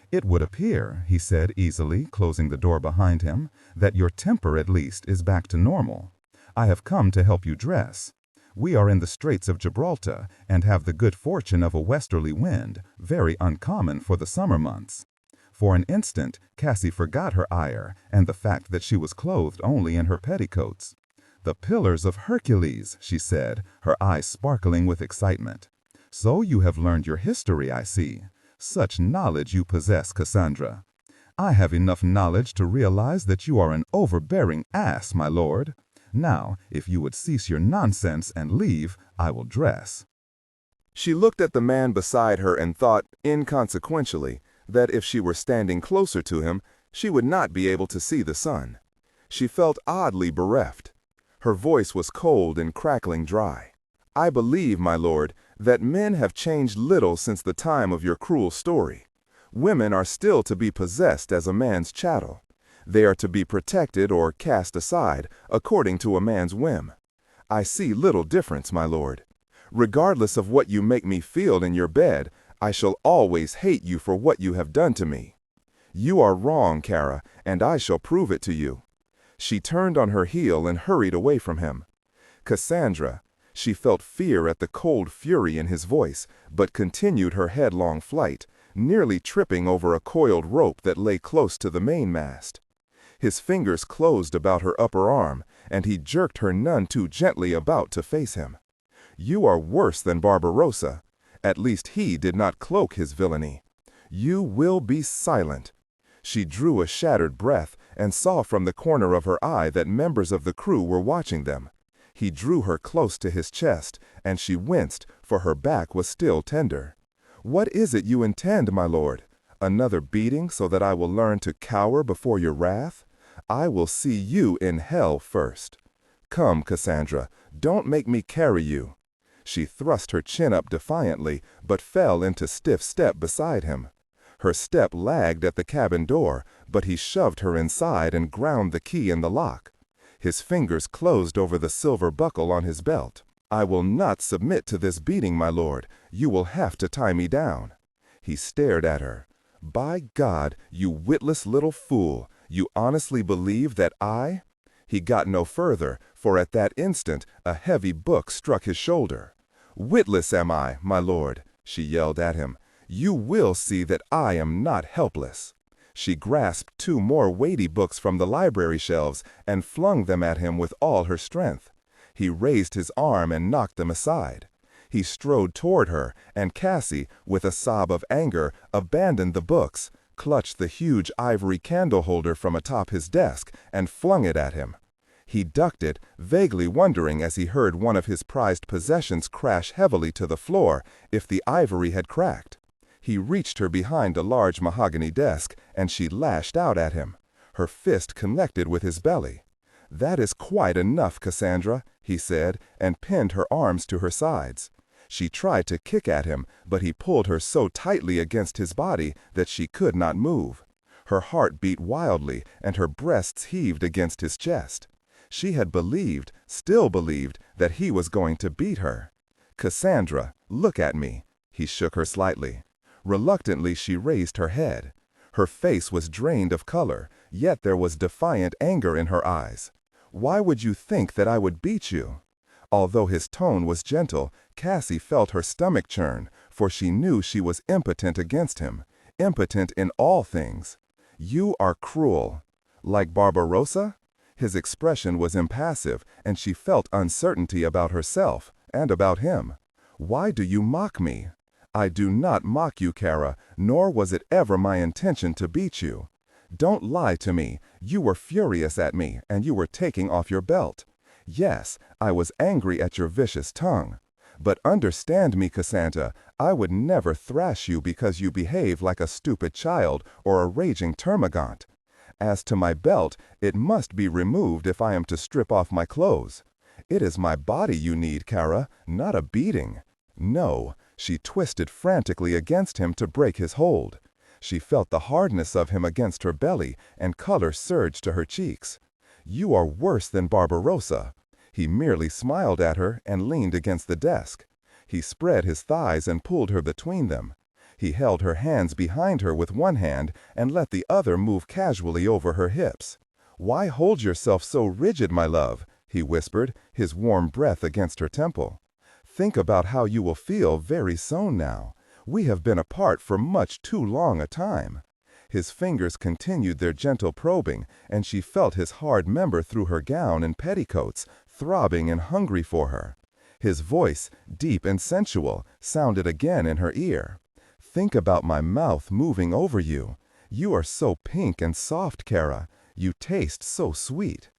"It would appear," he said easily, closing the door behind him, "that your temper at least is back to normal. I have come to help you dress. We are in the Straits of Gibraltar and have the good fortune of a westerly wind, very uncommon for the summer months." For an instant, Cassie forgot her ire and the fact that she was clothed only in her petticoats. "The Pillars of Hercules," she said, her eyes sparkling with excitement. "So you have learned your history, I see. Such knowledge you possess, Cassandra. I have enough knowledge to realize that you are an overbearing ass, my lord. Now, if you would cease your nonsense and leave, I will dress." She looked at the man beside her and thought, inconsequentially, that if she were standing closer to him, she would not be able to see the sun. She felt oddly bereft. Her voice was cold and crackling dry. "I believe, my lord, that men have changed little since the time of your cruel story. Women are still to be possessed as a man's chattel. They are to be protected or cast aside, according to a man's whim. I see little difference, my lord. Regardless of what you make me feel in your bed, I shall always hate you for what you have done to me. You are wrong, Kara, and I shall prove it to you." She turned on her heel and hurried away from him. "Cassandra," she felt fear at the cold fury in his voice, but continued her headlong flight, nearly tripping over a coiled rope that lay close to the mainmast. His fingers closed about her upper arm, and he jerked her none too gently about to face him. "You are worse than Barbarossa. At least he did not cloak his villainy. You will be silent." She drew a shattered breath and saw from the corner of her eye that members of the crew were watching them. He drew her close to his chest, and she winced, for her back was still tender. "What is it you intend, my lord? Another beating so that I will learn to cower before your wrath? I will see you in hell first. Come, Cassandra, don't make me carry you." She thrust her chin up defiantly, but fell into stiff step beside him. Her step lagged at the cabin door, but he shoved her inside and ground the key in the lock. His fingers closed over the silver buckle on his belt. "I will not submit to this beating, my lord. You will have to tie me down." He stared at her. "By God, you witless little fool, you honestly believe that I—" He got no further, for at that instant a heavy book struck his shoulder. "Witless am I, my lord," she yelled at him. "You will see that I am not helpless." She grasped 2 more weighty books from the library shelves and flung them at him with all her strength. He raised his arm and knocked them aside. He strode toward her, and Cassie, with a sob of anger, abandoned the books, clutched the huge ivory candle holder from atop his desk, and flung it at him. He ducked it, vaguely wondering as he heard one of his prized possessions crash heavily to the floor, if the ivory had cracked. He reached her behind a large mahogany desk, and she lashed out at him. Her fist connected with his belly. "That is quite enough, Cassandra," he said, and pinned her arms to her sides. She tried to kick at him, but he pulled her so tightly against his body that she could not move. Her heart beat wildly, and her breasts heaved against his chest. She had believed, still believed, that he was going to beat her. "Cassandra, look at me." He shook her slightly. Reluctantly, she raised her head. Her face was drained of color, yet there was defiant anger in her eyes. "Why would you think that I would beat you?" Although his tone was gentle, Cassie felt her stomach churn, for she knew she was impotent against him, impotent in all things. "You are cruel." "Like Barbarossa?" His expression was impassive, and she felt uncertainty about herself and about him. "Why do you mock me?" "I do not mock you, Kara, nor was it ever my intention to beat you. Don't lie to me. You were furious at me, and you were taking off your belt. Yes, I was angry at your vicious tongue. But understand me, Cassandra, I would never thrash you because you behave like a stupid child or a raging termagant. As to my belt, it must be removed if I am to strip off my clothes. It is my body you need, Kara, not a beating. No." She twisted frantically against him to break his hold. She felt the hardness of him against her belly, and color surged to her cheeks. You are worse than Barbarossa." He merely smiled at her and leaned against the desk. He spread his thighs and pulled her between them. He held her hands behind her with one hand and let the other move casually over her hips. "Why hold yourself so rigid, my love?" he whispered, his warm breath against her temple. "Think about how you will feel very soon now. We have been apart for much too long a time." His fingers continued their gentle probing, and she felt his hard member through her gown and petticoats, throbbing and hungry for her. His voice, deep and sensual, sounded again in her ear. "Think about my mouth moving over you. You are so pink and soft, Kara. You taste so sweet."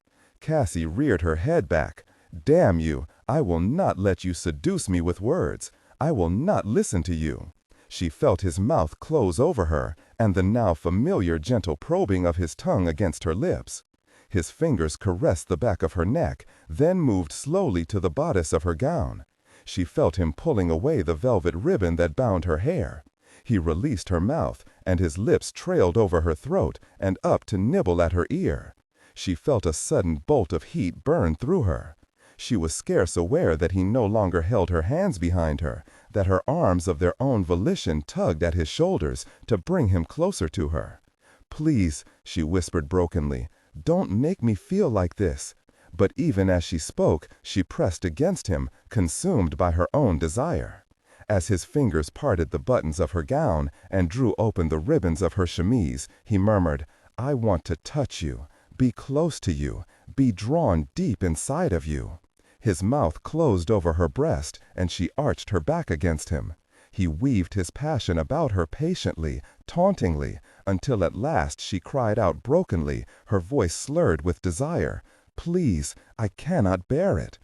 Cassie reared her head back. "Damn you, I will not let you seduce me with words. I will not listen to you." She felt his mouth close over her, and the now familiar gentle probing of his tongue against her lips. His fingers caressed the back of her neck, then moved slowly to the bodice of her gown. She felt him pulling away the velvet ribbon that bound her hair. He released her mouth, and his lips trailed over her throat and up to nibble at her ear. She felt a sudden bolt of heat burn through her. She was scarce aware that he no longer held her hands behind her, that her arms of their own volition tugged at his shoulders to bring him closer to her. "Please," she whispered brokenly, "don't make me feel like this." But even as she spoke, she pressed against him, consumed by her own desire. As his fingers parted the buttons of her gown and drew open the ribbons of her chemise, he murmured, "I want to touch you, be close to you, be drawn deep inside of you." His mouth closed over her breast, and she arched her back against him. He weaved his passion about her patiently, tauntingly, until at last she cried out brokenly, her voice slurred with desire, "Please, I cannot bear it."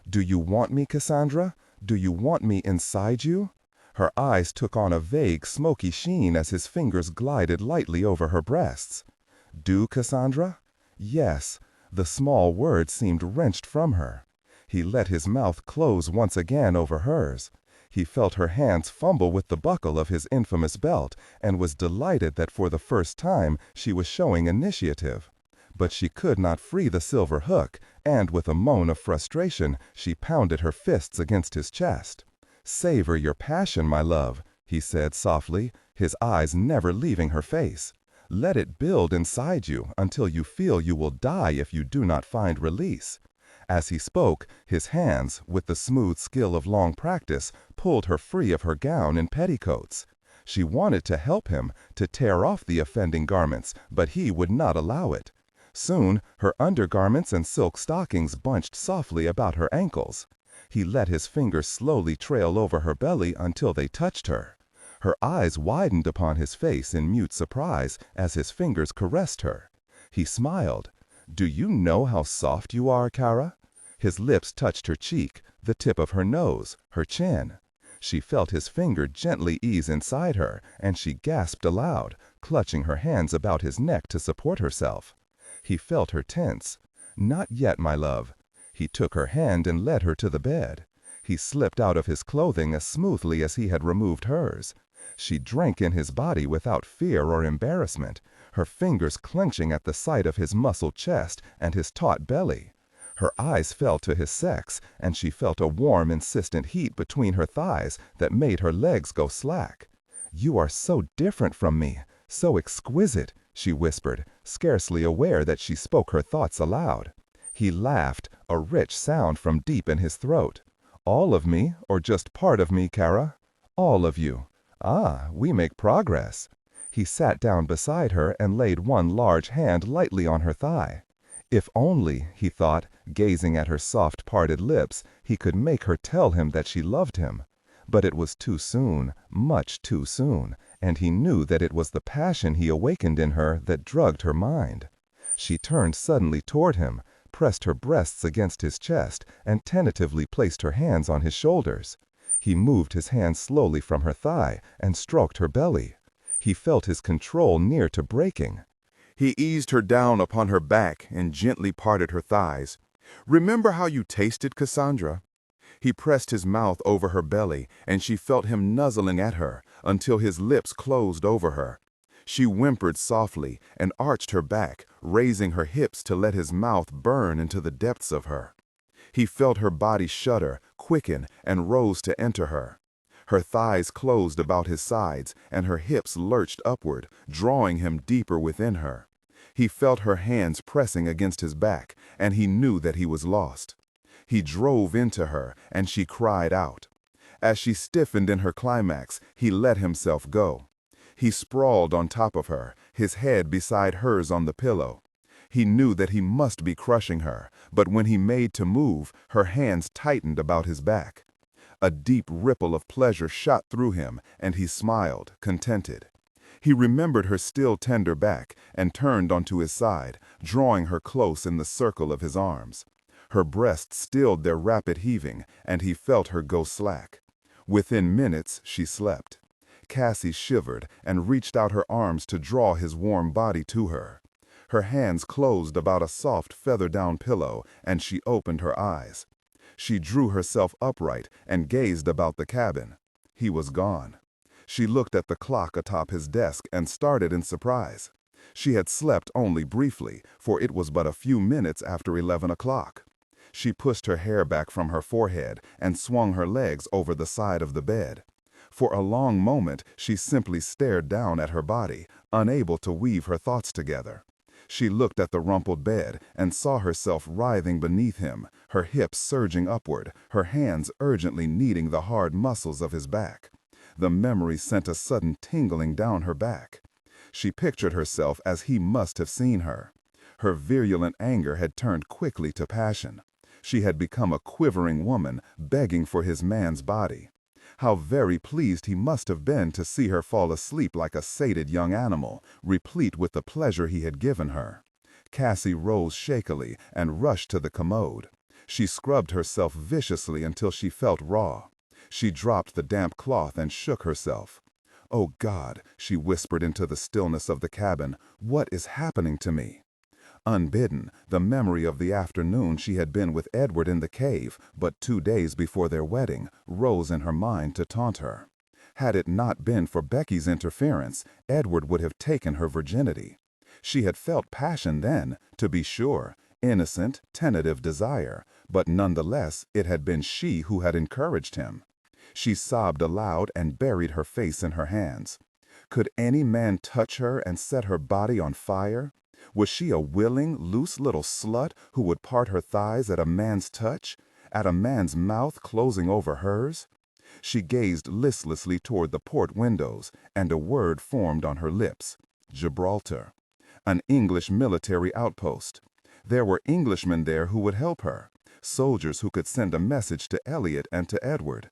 "Do you want me, Cassandra? Do you want me inside you?" Her eyes took on a vague, smoky sheen as his fingers glided lightly over her breasts. "Do, Cassandra?" "Yes." The small word seemed wrenched from her. He let his mouth close once again over hers. He felt her hands fumble with the buckle of his infamous belt and was delighted that for the first time she was showing initiative. But she could not free the silver hook, and with a moan of frustration, she pounded her fists against his chest. "Savor your passion, my love," he said softly, his eyes never leaving her face. "Let it build inside you until you feel you will die if you do not find release." As he spoke, his hands, with the smooth skill of long practice, pulled her free of her gown and petticoats. She wanted to help him, to tear off the offending garments, but he would not allow it. Soon, her undergarments and silk stockings bunched softly about her ankles. He let his fingers slowly trail over her belly until they touched her. Her eyes widened upon his face in mute surprise as his fingers caressed her. He smiled. "Do you know how soft you are, Kara?" His lips touched her cheek, the tip of her nose, her chin. She felt his finger gently ease inside her, and she gasped aloud, clutching her hands about his neck to support herself. He felt her tense. "Not yet, my love." He took her hand and led her to the bed. He slipped out of his clothing as smoothly as he had removed hers. She drank in his body without fear or embarrassment, her fingers clenching at the sight of his muscled chest and his taut belly. Her eyes fell to his sex, and she felt a warm, insistent heat between her thighs that made her legs go slack. "You are so different from me, so exquisite," she whispered, scarcely aware that she spoke her thoughts aloud. He laughed, a rich sound from deep in his throat. "All of me, or just part of me, Kara?" "All of you." "Ah, we make progress." He sat down beside her and laid one large hand lightly on her thigh. If only, he thought, gazing at her soft parted lips, he could make her tell him that she loved him. But it was too soon, much too soon, and he knew that it was the passion he awakened in her that drugged her mind. She turned suddenly toward him, pressed her breasts against his chest, and tentatively placed her hands on his shoulders. He moved his hand slowly from her thigh and stroked her belly. He felt his control near to breaking. He eased her down upon her back and gently parted her thighs. "Remember how you tasted, Cassandra?" He pressed his mouth over her belly, and she felt him nuzzling at her until his lips closed over her. She whimpered softly and arched her back, raising her hips to let his mouth burn into the depths of her. He felt her body shudder, quicken, and rose to enter her. Her thighs closed about his sides, and her hips lurched upward, drawing him deeper within her. He felt her hands pressing against his back, and he knew that he was lost. He drove into her, and she cried out. As she stiffened in her climax, he let himself go. He sprawled on top of her, his head beside hers on the pillow. He knew that he must be crushing her, but when he made to move, her hands tightened about his back. A deep ripple of pleasure shot through him, and he smiled, contented. He remembered her still tender back and turned onto his side, drawing her close in the circle of his arms. Her breasts stilled their rapid heaving, and he felt her go slack. Within minutes, she slept. Cassie shivered and reached out her arms to draw his warm body to her. Her hands closed about a soft feather-down pillow, and she opened her eyes. She drew herself upright and gazed about the cabin. He was gone. She looked at the clock atop his desk and started in surprise. She had slept only briefly, for it was but a few minutes after 11 o'clock. She pushed her hair back from her forehead and swung her legs over the side of the bed. For a long moment, she simply stared down at her body, unable to weave her thoughts together. She looked at the rumpled bed and saw herself writhing beneath him, her hips surging upward, her hands urgently kneading the hard muscles of his back. The memory sent a sudden tingling down her back. She pictured herself as he must have seen her. Her virulent anger had turned quickly to passion. She had become a quivering woman, begging for his man's body. How very pleased he must have been to see her fall asleep like a sated young animal, replete with the pleasure he had given her. Cassie rose shakily and rushed to the commode. She scrubbed herself viciously until she felt raw. She dropped the damp cloth and shook herself. "Oh God," she whispered into the stillness of the cabin, "what is happening to me?" Unbidden, the memory of the afternoon she had been with Edward in the cave, but 2 days before their wedding, rose in her mind to taunt her. Had it not been for Becky's interference, Edward would have taken her virginity. She had felt passion then, to be sure, innocent, tentative desire, but nonetheless it had been she who had encouraged him. She sobbed aloud and buried her face in her hands. Could any man touch her and set her body on fire? Was she a willing, loose little slut who would part her thighs at a man's touch, at a man's mouth closing over hers? She gazed listlessly toward the port windows, and a word formed on her lips: Gibraltar. An English military outpost. There were Englishmen there who would help her, soldiers who could send a message to Elliot and to Edward.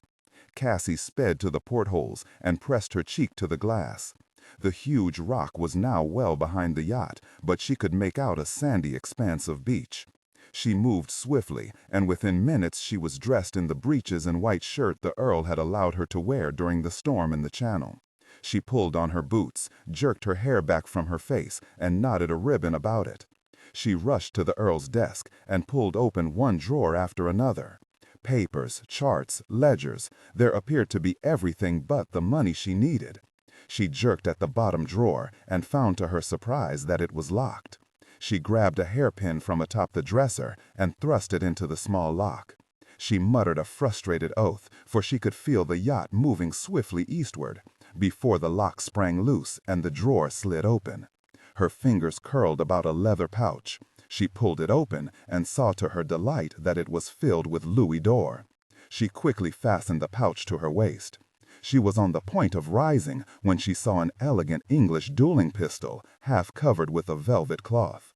Cassie sped to the portholes and pressed her cheek to the glass. The huge rock was now well behind the yacht, but she could make out a sandy expanse of beach. She moved swiftly, and within minutes she was dressed in the breeches and white shirt the Earl had allowed her to wear during the storm in the Channel. She pulled on her boots, jerked her hair back from her face, and knotted a ribbon about it. She rushed to the Earl's desk and pulled open one drawer after another. Papers, charts, ledgers, there appeared to be everything but the money she needed. She jerked at the bottom drawer and found to her surprise that it was locked. She grabbed a hairpin from atop the dresser and thrust it into the small lock. She muttered a frustrated oath, for she could feel the yacht moving swiftly eastward, before the lock sprang loose and the drawer slid open. Her fingers curled about a leather pouch. She pulled it open and saw to her delight that it was filled with louis d'or. She quickly fastened the pouch to her waist. She was on the point of rising when she saw an elegant English dueling pistol, half covered with a velvet cloth.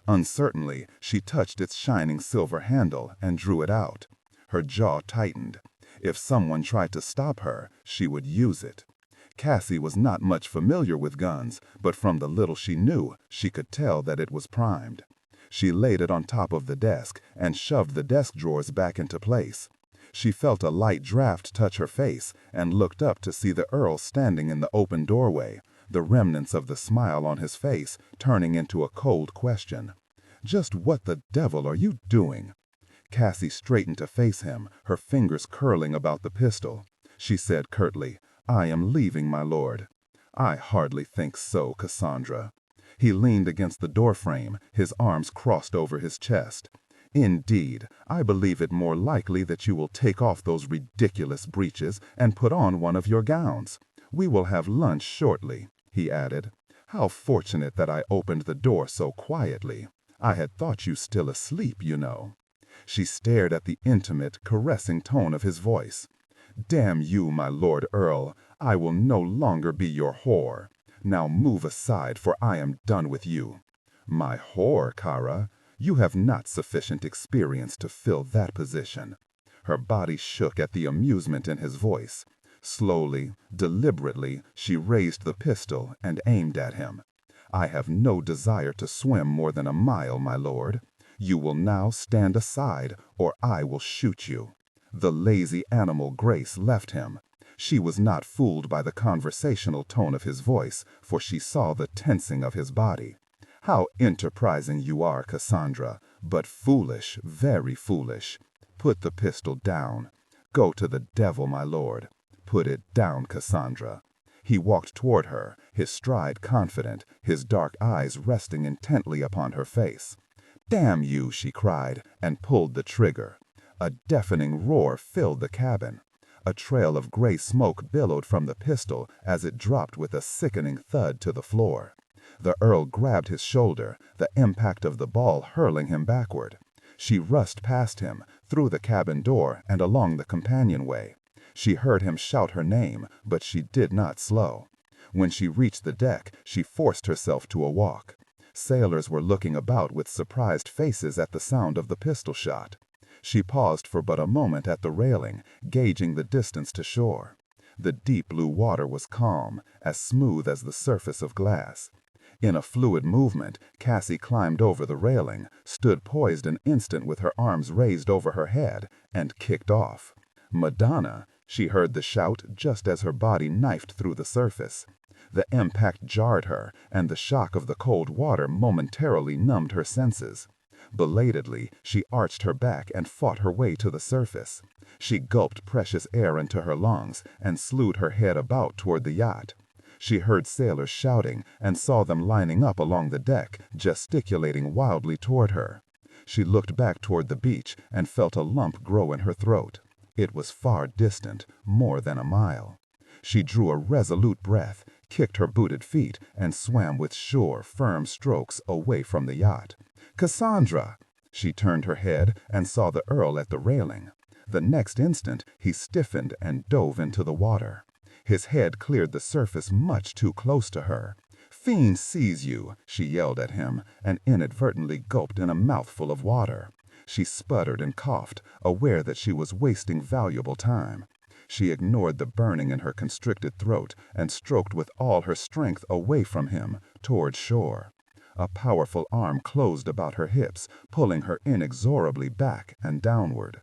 Uncertainly, she touched its shining silver handle and drew it out. Her jaw tightened. If someone tried to stop her, she would use it. Cassie was not much familiar with guns, but from the little she knew, she could tell that it was primed. She laid it on top of the desk and shoved the desk drawers back into place. She felt a light draft touch her face and looked up to see the Earl standing in the open doorway, the remnants of the smile on his face turning into a cold question. "Just what the devil are you doing?" Cassie straightened to face him, her fingers curling about the pistol. She said curtly, "I am leaving, my lord." I hardly think so, Cassandra. He leaned against the doorframe, his arms crossed over his chest. Indeed, I believe it more likely that you will take off those ridiculous breeches and put on one of your gowns. We will have lunch shortly, he added. How fortunate that I opened the door so quietly. I had thought you still asleep, you know. She stared at the intimate, caressing tone of his voice. Damn you, my Lord Earl, I will no longer be your whore. Now move aside, for I am done with you. My whore, Kara? You have not sufficient experience to fill that position. Her body shook at the amusement in his voice. Slowly, deliberately, she raised the pistol and aimed at him. I have no desire to swim more than a mile, my lord. You will now stand aside, or I will shoot you. The lazy animal grace left him. She was not fooled by the conversational tone of his voice, for she saw the tensing of his body. How enterprising you are, Cassandra, but foolish, very foolish. Put the pistol down. Go to the devil, my lord. Put it down, Cassandra. He walked toward her, his stride confident, his dark eyes resting intently upon her face. Damn you, she cried, and pulled the trigger. A deafening roar filled the cabin. A trail of gray smoke billowed from the pistol as it dropped with a sickening thud to the floor. The Earl grabbed his shoulder, the impact of the ball hurling him backward. She rushed past him, through the cabin door and along the companionway. She heard him shout her name, but she did not slow. When she reached the deck, she forced herself to a walk. Sailors were looking about with surprised faces at the sound of the pistol shot. She paused for but a moment at the railing, gauging the distance to shore. The deep blue water was calm, as smooth as the surface of glass. In a fluid movement, Cassie climbed over the railing, stood poised an instant with her arms raised over her head, and kicked off. Madonna, she heard the shout just as her body knifed through the surface. The impact jarred her, and the shock of the cold water momentarily numbed her senses. Belatedly, she arched her back and fought her way to the surface. She gulped precious air into her lungs and slewed her head about toward the yacht. She heard sailors shouting and saw them lining up along the deck, gesticulating wildly toward her. She looked back toward the beach and felt a lump grow in her throat. It was far distant, more than a mile. She drew a resolute breath, kicked her booted feet, and swam with sure, firm strokes away from the yacht. Cassandra! She turned her head and saw the Earl at the railing. The next instant, he stiffened and dove into the water. His head cleared the surface much too close to her. Fiend seize you, she yelled at him, and inadvertently gulped in a mouthful of water. She sputtered and coughed, aware that she was wasting valuable time. She ignored the burning in her constricted throat and stroked with all her strength away from him, toward shore. A powerful arm closed about her hips, pulling her inexorably back and downward.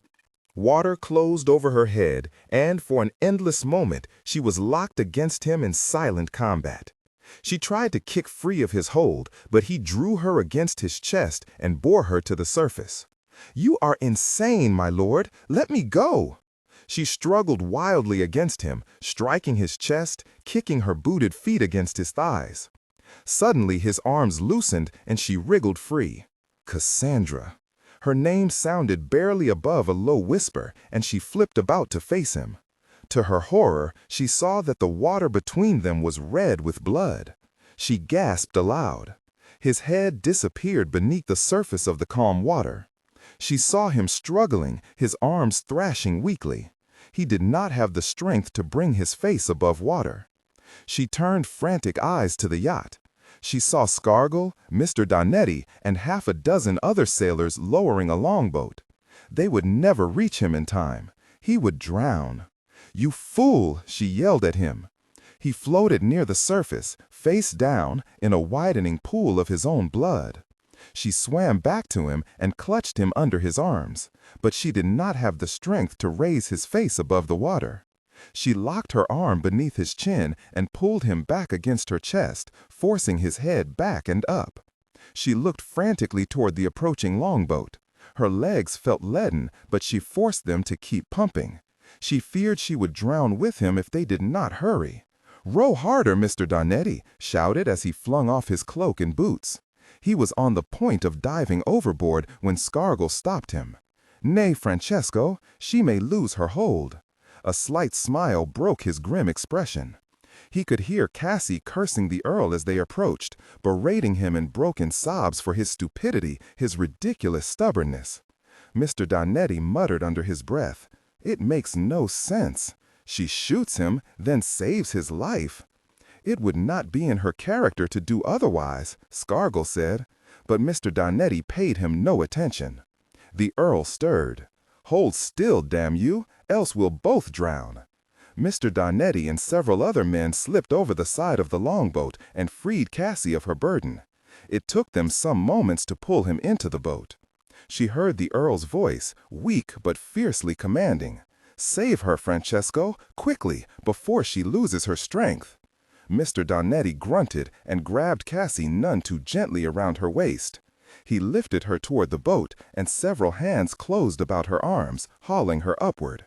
Water closed over her head, and for an endless moment she was locked against him in silent combat. She tried to kick free of his hold, but he drew her against his chest and bore her to the surface. "You are insane, my lord! Let me go!" She struggled wildly against him, striking his chest, kicking her booted feet against his thighs. Suddenly his arms loosened and she wriggled free. Cassandra. Her name sounded barely above a low whisper, and she flipped about to face him. To her horror, she saw that the water between them was red with blood. She gasped aloud. His head disappeared beneath the surface of the calm water. She saw him struggling, his arms thrashing weakly. He did not have the strength to bring his face above water. She turned frantic eyes to the yacht. She saw Scargill, Mr. Donnetti, and half a dozen other sailors lowering a longboat. They would never reach him in time. He would drown. "You fool!" she yelled at him. He floated near the surface, face down, in a widening pool of his own blood. She swam back to him and clutched him under his arms, but she did not have the strength to raise his face above the water. She locked her arm beneath his chin and pulled him back against her chest, forcing his head back and up. She looked frantically toward the approaching longboat. Her legs felt leaden, but she forced them to keep pumping. She feared she would drown with him if they did not hurry. "Row harder, Mr.Donnetti," shouted as he flung off his cloak and boots. He was on the point of diving overboard when Scargill stopped him. "Nay, Francesco, she may lose her hold." A slight smile broke his grim expression. He could hear Cassie cursing the Earl as they approached, berating him in broken sobs for his stupidity, his ridiculous stubbornness. Mr. Donnetti muttered under his breath, "It makes no sense. She shoots him, then saves his life." "It would not be in her character to do otherwise," Scargill said, but Mr. Donnetti paid him no attention. The Earl stirred. "Hold still, damn you, else we'll both drown." Mr. Donnetti and several other men slipped over the side of the longboat and freed Cassie of her burden. It took them some moments to pull him into the boat. She heard the Earl's voice, weak but fiercely commanding. "Save her, Francesco, quickly, before she loses her strength." Mr. Donnetti grunted and grabbed Cassie none too gently around her waist. He lifted her toward the boat, and several hands closed about her arms, hauling her upward.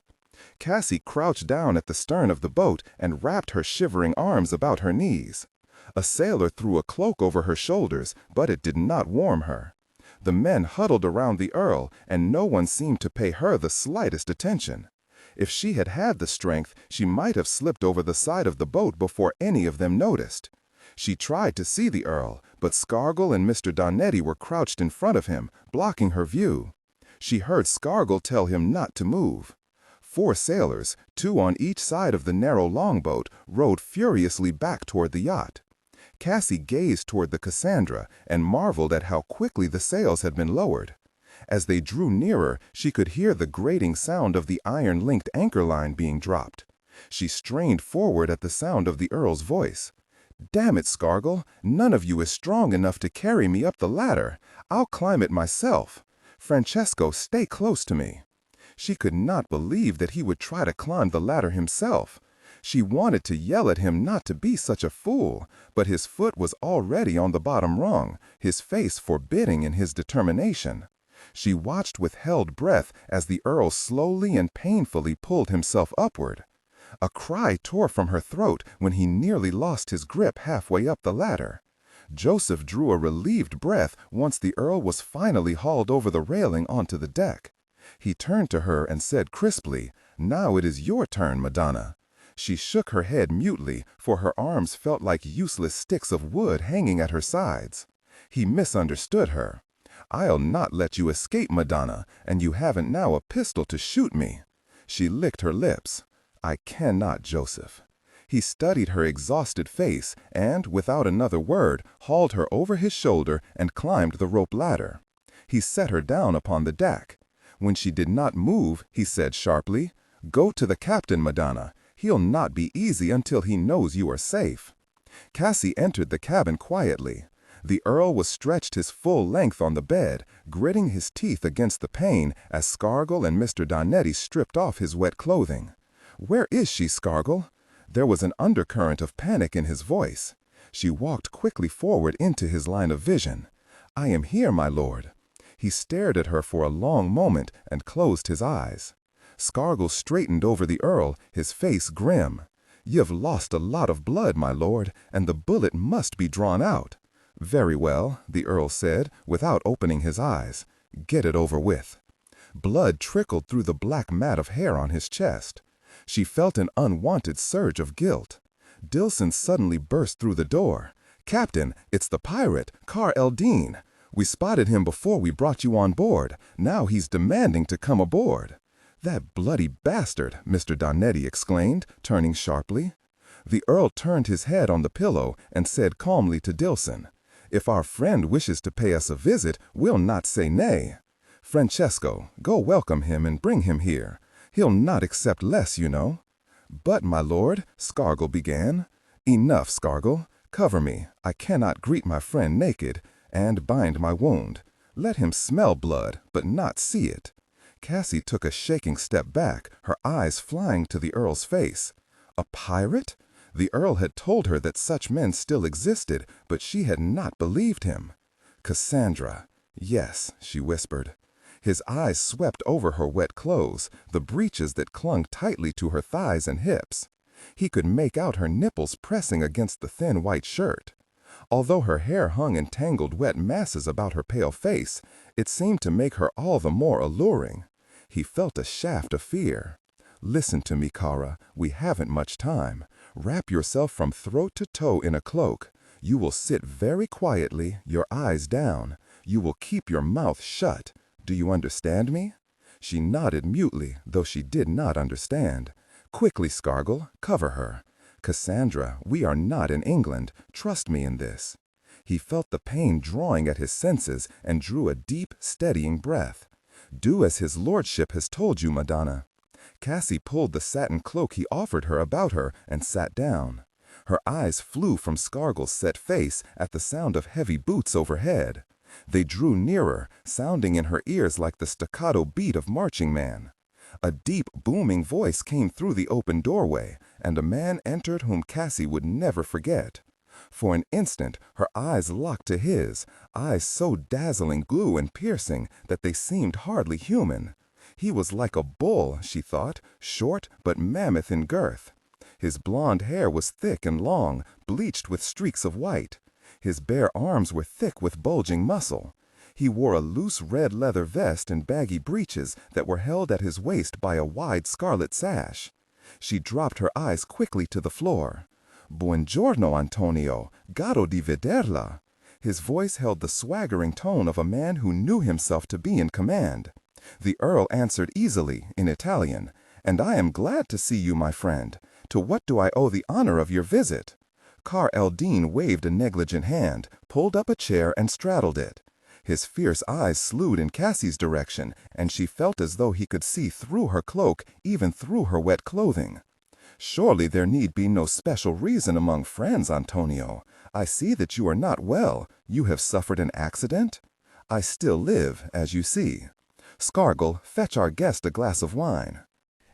Cassie crouched down at the stern of the boat and wrapped her shivering arms about her knees. A sailor threw a cloak over her shoulders, but it did not warm her. The men huddled around the Earl, and no one seemed to pay her the slightest attention. If she had had the strength, she might have slipped over the side of the boat before any of them noticed. She tried to see the Earl, but Scargill and Mr. Donnetti were crouched in front of him, blocking her view. She heard Scargill tell him not to move. 4 sailors, 2 on each side of the narrow longboat, rowed furiously back toward the yacht. Cassie gazed toward the Cassandra and marveled at how quickly the sails had been lowered. As they drew nearer, she could hear the grating sound of the iron-linked anchor line being dropped. She strained forward at the sound of the Earl's voice. "Damn it, Scargill, none of you is strong enough to carry me up the ladder. I'll climb it myself. Francesco, stay close to me." She could not believe that he would try to climb the ladder himself. She wanted to yell at him not to be such a fool, but his foot was already on the bottom rung, his face forbidding in his determination. She watched with held breath as the Earl slowly and painfully pulled himself upward. A cry tore from her throat when he nearly lost his grip halfway up the ladder. Joseph drew a relieved breath once the Earl was finally hauled over the railing onto the deck. He turned to her and said crisply, "Now it is your turn, Madonna." She shook her head mutely, for her arms felt like useless sticks of wood hanging at her sides. He misunderstood her. "I'll not let you escape, Madonna, and you haven't now a pistol to shoot me." She licked her lips. "I cannot, Joseph." He studied her exhausted face and, without another word, hauled her over his shoulder and climbed the rope ladder. He set her down upon the deck. When she did not move, he said sharply, "Go to the captain, Madonna. He'll not be easy until he knows you are safe." Cassie entered the cabin quietly. The Earl was stretched his full length on the bed, gritting his teeth against the pain as Scargill and Mr. Donnetti stripped off his wet clothing. "Where is she, Scargill?" There was an undercurrent of panic in his voice. She walked quickly forward into his line of vision. "I am here, my lord." He stared at her for a long moment and closed his eyes. Scargill straightened over the Earl, his face grim. "You've lost a lot of blood, my lord, and the bullet must be drawn out." "Very well," the Earl said, without opening his eyes. "Get it over with." Blood trickled through the black mat of hair on his chest. She felt an unwanted surge of guilt. Dilson suddenly burst through the door. "Captain, it's the pirate, Car Eldine. We spotted him before we brought you on board. Now he's demanding to come aboard." "That bloody bastard!" Mr. Donnetti exclaimed, turning sharply. The Earl turned his head on the pillow and said calmly to Dilson, "If our friend wishes to pay us a visit, we'll not say nay. Francesco, go welcome him and bring him here. He'll not accept less, you know." "But, my lord," Scargill began. "Enough, Scargill. Cover me. I cannot greet my friend naked. And bind my wound. Let him smell blood, but not see it." Cassie took a shaking step back, her eyes flying to the Earl's face. A pirate? The Earl had told her that such men still existed, but she had not believed him. "Cassandra. Yes," she whispered. His eyes swept over her wet clothes, the breeches that clung tightly to her thighs and hips. He could make out her nipples pressing against the thin white shirt. Although her hair hung in tangled wet masses about her pale face, it seemed to make her all the more alluring. He felt a shaft of fear. "Listen to me, Kara. We haven't much time. Wrap yourself from throat to toe in a cloak. You will sit very quietly, your eyes down. You will keep your mouth shut. Do you understand me?" She nodded mutely, though she did not understand. "Quickly, Scargill, cover her. Cassandra, we are not in England. Trust me in this." He felt the pain drawing at his senses and drew a deep, steadying breath. "Do as his lordship has told you, Madonna." Cassie pulled the satin cloak he offered her about her and sat down. Her eyes flew from Scargill's set face at the sound of heavy boots overhead. They drew nearer, sounding in her ears like the staccato beat of marching man. A deep, booming voice came through the open doorway, and a man entered whom Cassie would never forget. For an instant, her eyes locked to his, eyes so dazzling blue and piercing that they seemed hardly human. He was like a bull, she thought, short but mammoth in girth. His blonde hair was thick and long, bleached with streaks of white. His bare arms were thick with bulging muscle. He wore a loose red leather vest and baggy breeches that were held at his waist by a wide scarlet sash. She dropped her eyes quickly to the floor. "Buongiorno, Antonio. Gado di vederla." His voice held the swaggering tone of a man who knew himself to be in command. The Earl answered easily, in Italian, "And I am glad to see you, my friend. To what do I owe the honor of your visit?" Car Eldine waved a negligent hand, pulled up a chair and straddled it. His fierce eyes slewed in Cassie's direction, and she felt as though he could see through her cloak, even through her wet clothing. "Surely there need be no special reason among friends, Antonio. I see that you are not well. You have suffered an accident?" "I still live, as you see." "Scargill, fetch our guest a glass of wine."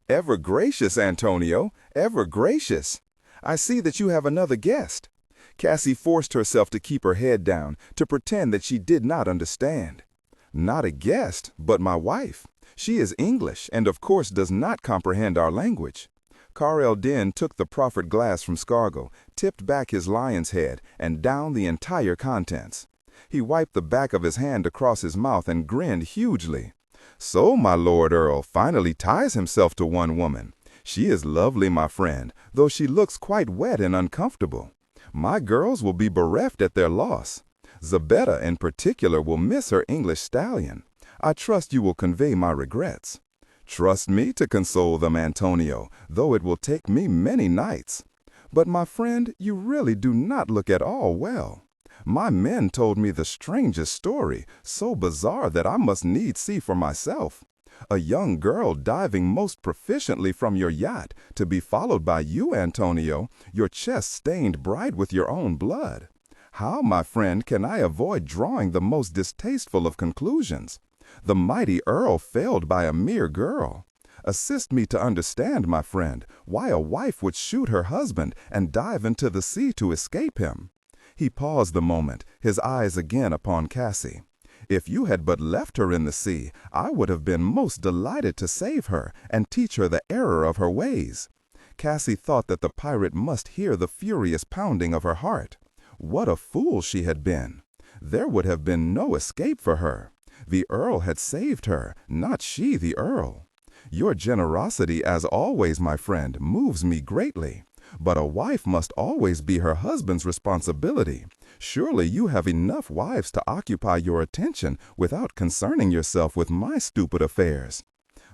Ever gracious, Antonio, ever gracious. I see that you have another guest." Cassie forced herself to keep her head down, to pretend that she did not understand. "Not a guest, but my wife. She is English, and of course does not comprehend our language." Car Eldine took the proffered glass from Scargill, tipped back his lion's head, and downed the entire contents. He wiped the back of his hand across his mouth and grinned hugely. "So my Lord Earl finally ties himself to one woman. She is lovely, my friend, though she looks quite wet and uncomfortable. My girls will be bereft at their loss. Zabetta, in particular, will miss her English stallion. I trust you will convey my regrets." "Trust me to console them, Antonio, though it will take me many nights. But, my friend, you really do not look at all well. My men told me the strangest story, so bizarre that I must needs see for myself. A young girl diving most proficiently from your yacht, to be followed by you, Antonio, your chest stained bright with your own blood. How, my friend, can I avoid drawing the most distasteful of conclusions? The mighty Earl failed by a mere girl. Assist me to understand, my friend, why a wife would shoot her husband and dive into the sea to escape him." He paused a moment, his eyes again upon Cassie. "If you had but left her in the sea, I would have been most delighted to save her and teach her the error of her ways." Cassie thought that the pirate must hear the furious pounding of her heart. What a fool she had been! There would have been no escape for her. The Earl had saved her, not she the Earl. "Your generosity, as always, my friend, moves me greatly. But a wife must always be her husband's responsibility. Surely you have enough wives to occupy your attention without concerning yourself with my stupid affairs."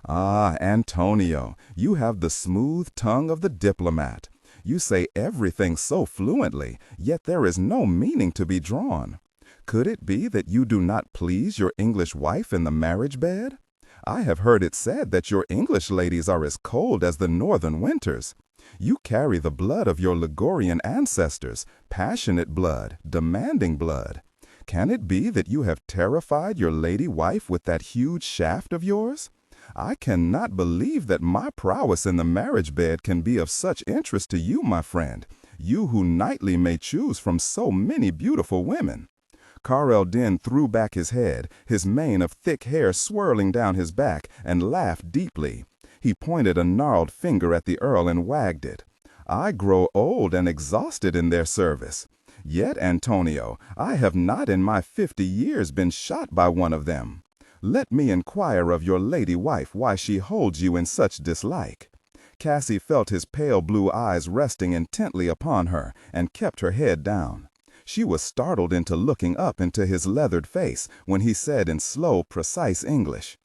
"Ah, Antonio, you have the smooth tongue of the diplomat. You say everything so fluently, yet there is no meaning to be drawn. Could it be that you do not please your English wife in the marriage bed? I have heard it said that your English ladies are as cold as the northern winters. You carry the blood of your Ligurian ancestors, passionate blood, demanding blood. Can it be that you have terrified your lady wife with that huge shaft of yours? I cannot believe that my prowess in the marriage bed can be of such interest to you, my friend, you who nightly may choose from so many beautiful women." Car Eldine threw back his head, his mane of thick hair swirling down his back, and laughed deeply. He pointed a gnarled finger at the Earl and wagged it. I grow old and exhausted in their service. Yet, Antonio, I have not in my 50 years been shot by one of them. Let me inquire of your lady wife why she holds you in such dislike." Cassie felt his pale blue eyes resting intently upon her and kept her head down. She was startled into looking up into his leathered face when he said in slow, precise English,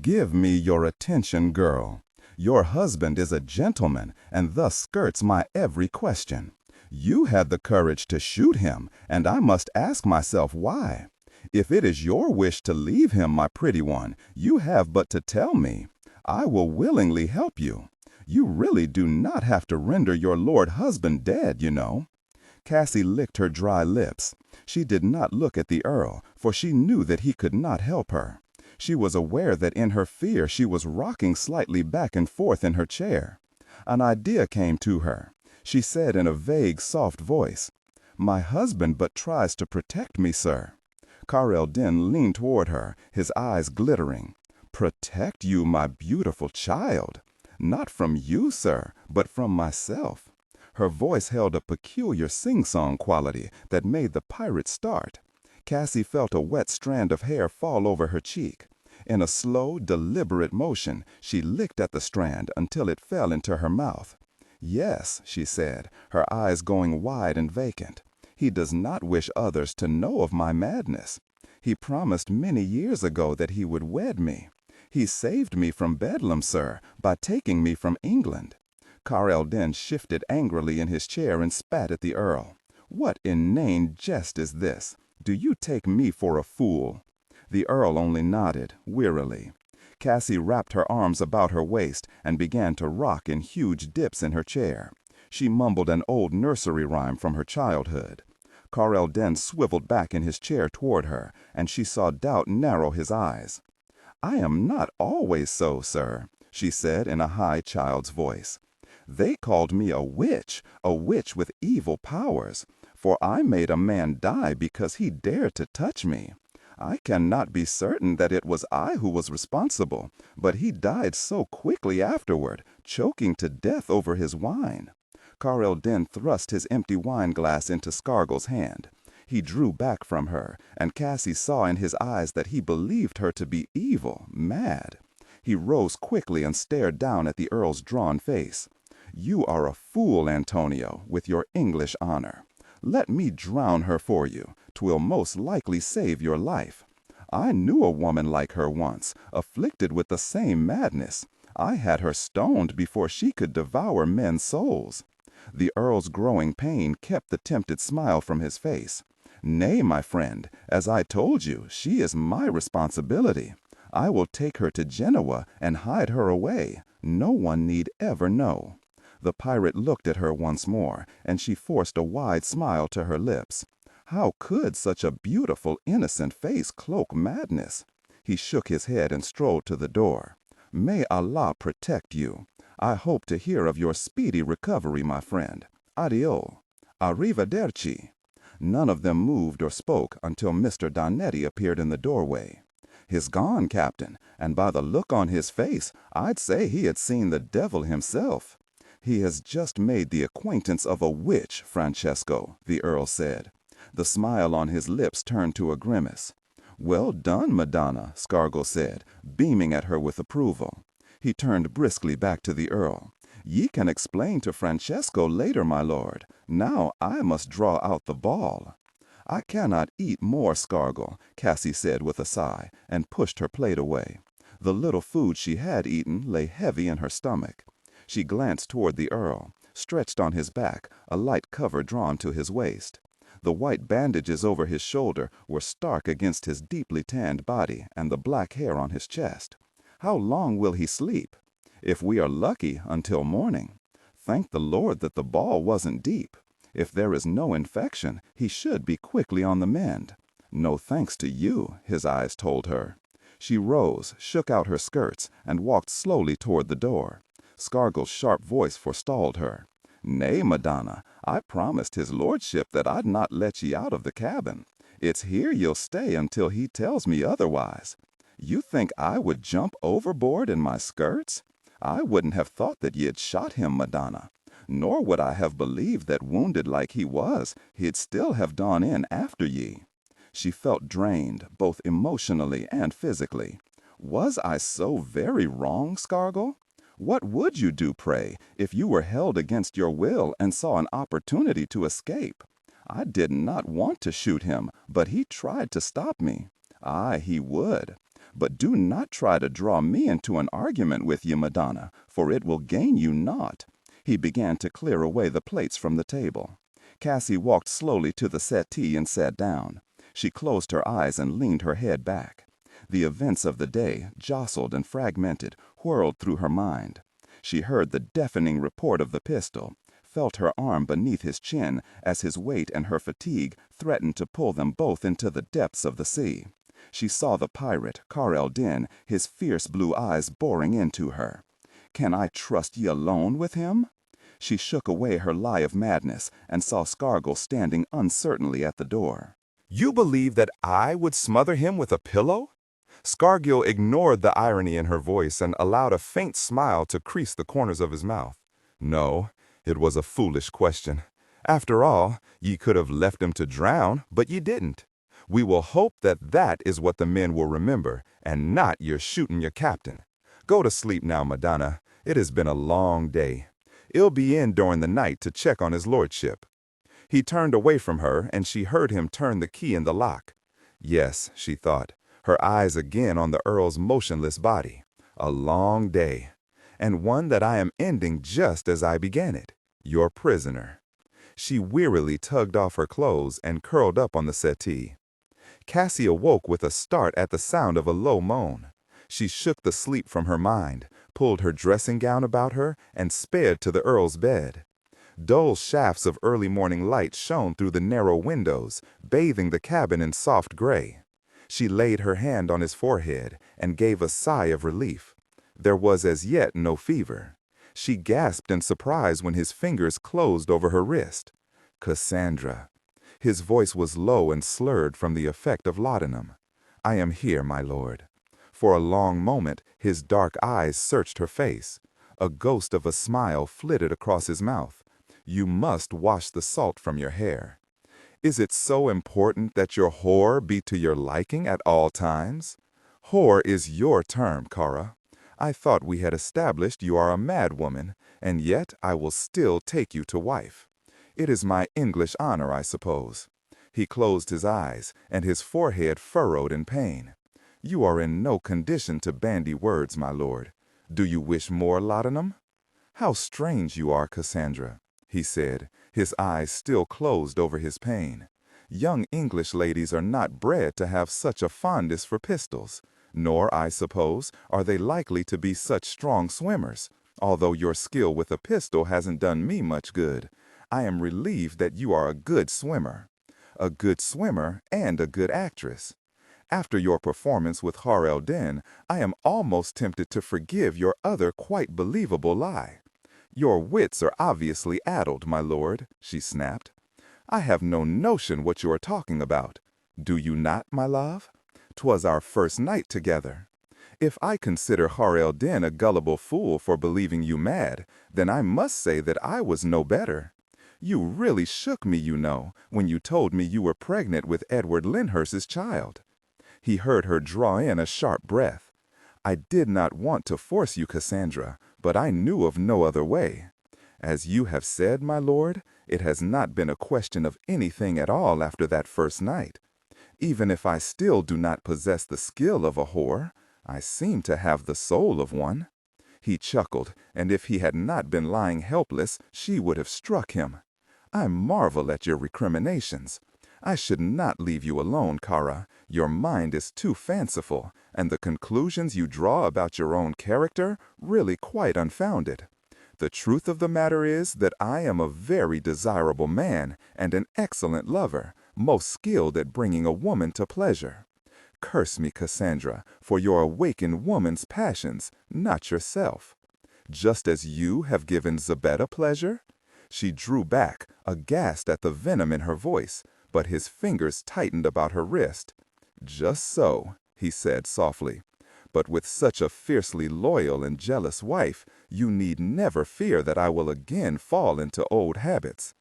"Give me your attention, girl. Your husband is a gentleman and thus skirts my every question. You had the courage to shoot him, and I must ask myself why. If it is your wish to leave him, my pretty one, you have but to tell me. I will willingly help you. You really do not have to render your lord husband dead, you know." Cassie licked her dry lips. She did not look at the Earl, for she knew that he could not help her. She was aware that in her fear she was rocking slightly back and forth in her chair. An idea came to her. She said in a vague, soft voice, "My husband but tries to protect me, sir." Carl Den leaned toward her, his eyes glittering. "Protect you, my beautiful child? Not from you, sir, but from myself." Her voice held a peculiar sing-song quality that made the pirate start. Cassie felt a wet strand of hair fall over her cheek. In a slow, deliberate motion, she licked at the strand until it fell into her mouth. "Yes," she said, her eyes going wide and vacant. "He does not wish others to know of my madness. He promised many years ago that he would wed me. He saved me from Bedlam, sir, by taking me from England." Carl Den shifted angrily in his chair and spat at the Earl. "What inane jest is this? Do you take me for a fool?" The Earl only nodded, wearily. Cassie wrapped her arms about her waist and began to rock in huge dips in her chair. She mumbled an old nursery rhyme from her childhood. Carl Den swiveled back in his chair toward her, and she saw doubt narrow his eyes. "I am not always so, sir," she said in a high child's voice. "They called me a witch with evil powers, for I made a man die because he dared to touch me. I cannot be certain that it was I who was responsible, but he died so quickly afterward, choking to death over his wine." Carl Den thrust his empty wine glass into Scargill's hand. He drew back from her, and Cassie saw in his eyes that he believed her to be evil, mad. He rose quickly and stared down at the Earl's drawn face. "You are a fool, Antonio, with your English honor. Let me drown her for you. 'Twill most likely save your life. I knew a woman like her once, afflicted with the same madness. I had her stoned before she could devour men's souls." The Earl's growing pain kept the tempted smile from his face. "Nay, my friend, as I told you, she is my responsibility. I will take her to Genoa and hide her away. No one need ever know." The pirate looked at her once more, and she forced a wide smile to her lips. How could such a beautiful, innocent face cloak madness? He shook his head and strolled to the door. "May Allah protect you. I hope to hear of your speedy recovery, my friend. Adio. Arrivederci." None of them moved or spoke until Mr. Donnetti appeared in the doorway. "He's gone, Captain, and by the look on his face, I'd say he had seen the devil himself." "He has just made the acquaintance of a witch, Francesco," the Earl said. The smile on his lips turned to a grimace. "Well done, Madonna," Scargill said, beaming at her with approval. He turned briskly back to the Earl. "Ye can explain to Francesco later, my lord. Now I must draw out the ball." "I cannot eat more, Scargill," Cassie said with a sigh, and pushed her plate away. The little food she had eaten lay heavy in her stomach. She glanced toward the Earl, stretched on his back, a light cover drawn to his waist. The white bandages over his shoulder were stark against his deeply tanned body and the black hair on his chest. How long will he sleep? If we are lucky, until morning. Thank the Lord that the ball wasn't deep. If there is no infection, he should be quickly on the mend. No thanks to you, his eyes told her. She rose, shook out her skirts, and walked slowly toward the door. Scargill's sharp voice forestalled her. "Nay, Madonna, I promised his lordship that I'd not let ye out of the cabin. It's here you'll stay until he tells me otherwise. You think I would jump overboard in my skirts? I wouldn't have thought that ye had shot him, Madonna. Nor would I have believed that wounded like he was, he'd still have gone in after ye. She felt drained, both emotionally and physically. Was I so very wrong, Scargill? What would you do, pray, if you were held against your will and saw an opportunity to escape? I did not want to shoot him, but he tried to stop me. Aye, he would. But do not try to draw me into an argument with you, Madonna, for it will gain you naught. He began to clear away the plates from the table. Cassie walked slowly to the settee and sat down. She closed her eyes and leaned her head back. The events of the day, jostled and fragmented, whirled through her mind. She heard the deafening report of the pistol, felt her arm beneath his chin as his weight and her fatigue threatened to pull them both into the depths of the sea. She saw the pirate, Carl Din, his fierce blue eyes boring into her. Can I trust ye alone with him? She shook away her lie of madness and saw Scargill standing uncertainly at the door. You believe that I would smother him with a pillow? Scargill ignored the irony in her voice and allowed a faint smile to crease the corners of his mouth. No, it was a foolish question. After all, ye could have left him to drown, but ye didn't. We will hope that that is what the men will remember, and not your shooting your captain. Go to sleep now, Madonna. It has been a long day. I'll be in during the night to check on his lordship. He turned away from her, and she heard him turn the key in the lock. Yes, she thought, her eyes again on the Earl's motionless body. A long day, and one that I am ending just as I began it. Your prisoner. She wearily tugged off her clothes and curled up on the settee. Cassie awoke with a start at the sound of a low moan. She shook the sleep from her mind, pulled her dressing gown about her, and sped to the Earl's bed. Dull shafts of early morning light shone through the narrow windows, bathing the cabin in soft gray. She laid her hand on his forehead and gave a sigh of relief. There was as yet no fever. She gasped in surprise when his fingers closed over her wrist. Cassandra. His voice was low and slurred from the effect of laudanum. I am here, my lord. For a long moment, his dark eyes searched her face. A ghost of a smile flitted across his mouth. You must wash the salt from your hair. Is it so important that your whore be to your liking at all times? Whore is your term, Cara. I thought we had established you are a mad woman, and yet I will still take you to wife. It is my English honor, I suppose. He closed his eyes, and his forehead furrowed in pain. You are in no condition to bandy words, my lord. Do you wish more laudanum? How strange you are, Cassandra, he said, his eyes still closed over his pain. Young English ladies are not bred to have such a fondness for pistols, nor, I suppose, are they likely to be such strong swimmers, although your skill with a pistol hasn't done me much good. I am relieved that you are a good swimmer. A good swimmer and a good actress. After your performance with Harel Din, I am almost tempted to forgive your other quite believable lie. Your wits are obviously addled, my lord, she snapped. I have no notion what you are talking about. Do you not, my love? 'Twas our first night together. If I consider Harel Din a gullible fool for believing you mad, then I must say that I was no better. You really shook me, you know, when you told me you were pregnant with Edward Lyndhurst's child. He heard her draw in a sharp breath. I did not want to force you, Cassandra, but I knew of no other way. As you have said, my lord, it has not been a question of anything at all after that first night. Even if I still do not possess the skill of a whore, I seem to have the soul of one. He chuckled, and if he had not been lying helpless, she would have struck him. I marvel at your recriminations. I should not leave you alone, Cara. Your mind is too fanciful, and the conclusions you draw about your own character really quite unfounded. The truth of the matter is that I am a very desirable man and an excellent lover, most skilled at bringing a woman to pleasure. Curse me, Cassandra, for your awakened woman's passions, not yourself. Just as you have given Zabetta pleasure? She drew back, aghast at the venom in her voice, but his fingers tightened about her wrist. Just so, he said softly. But with such a fiercely loyal and jealous wife, You need never fear that I will again fall into old habits.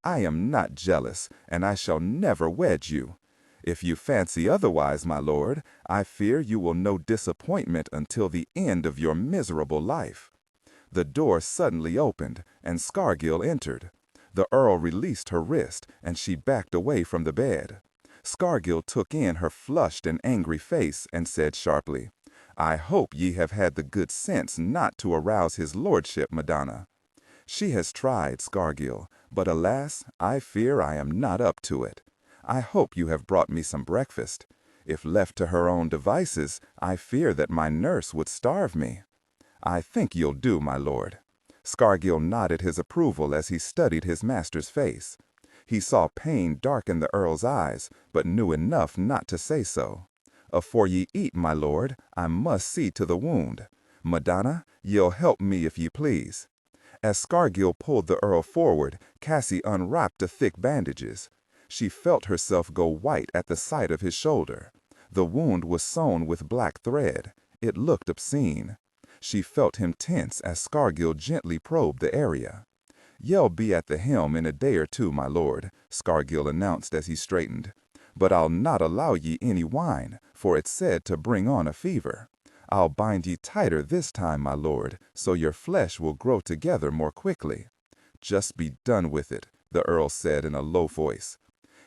I am not jealous, and I shall never wed you. If you fancy otherwise, my lord, I fear you will know disappointment until the end of your miserable life." The door suddenly opened, and Scargill entered. The Earl released her wrist, and she backed away from the bed. Scargill took in her flushed and angry face and said sharply, "I hope ye have had the good sense not to arouse his lordship, Madonna." "She has tried, Scargill, but alas, I fear I am not up to it. I hope you have brought me some breakfast. If left to her own devices, I fear that my nurse would starve me." "I think you'll do, my lord." Scargill nodded his approval as he studied his master's face. He saw pain darken the Earl's eyes, but knew enough not to say so. "Afore ye eat, my lord, I must see to the wound. Madonna, ye'll help me if ye please." As Scargill pulled the Earl forward, Cassie unwrapped the thick bandages. She felt herself go white at the sight of his shoulder. The wound was sewn with black thread. It looked obscene. She felt him tense as Scargill gently probed the area. "Ye'll be at the helm in a day or two, my lord," Scargill announced as he straightened. "But I'll not allow ye any wine, for it's said to bring on a fever. I'll bind ye tighter this time, my lord, so your flesh will grow together more quickly." "Just be done with it," the Earl said in a low voice.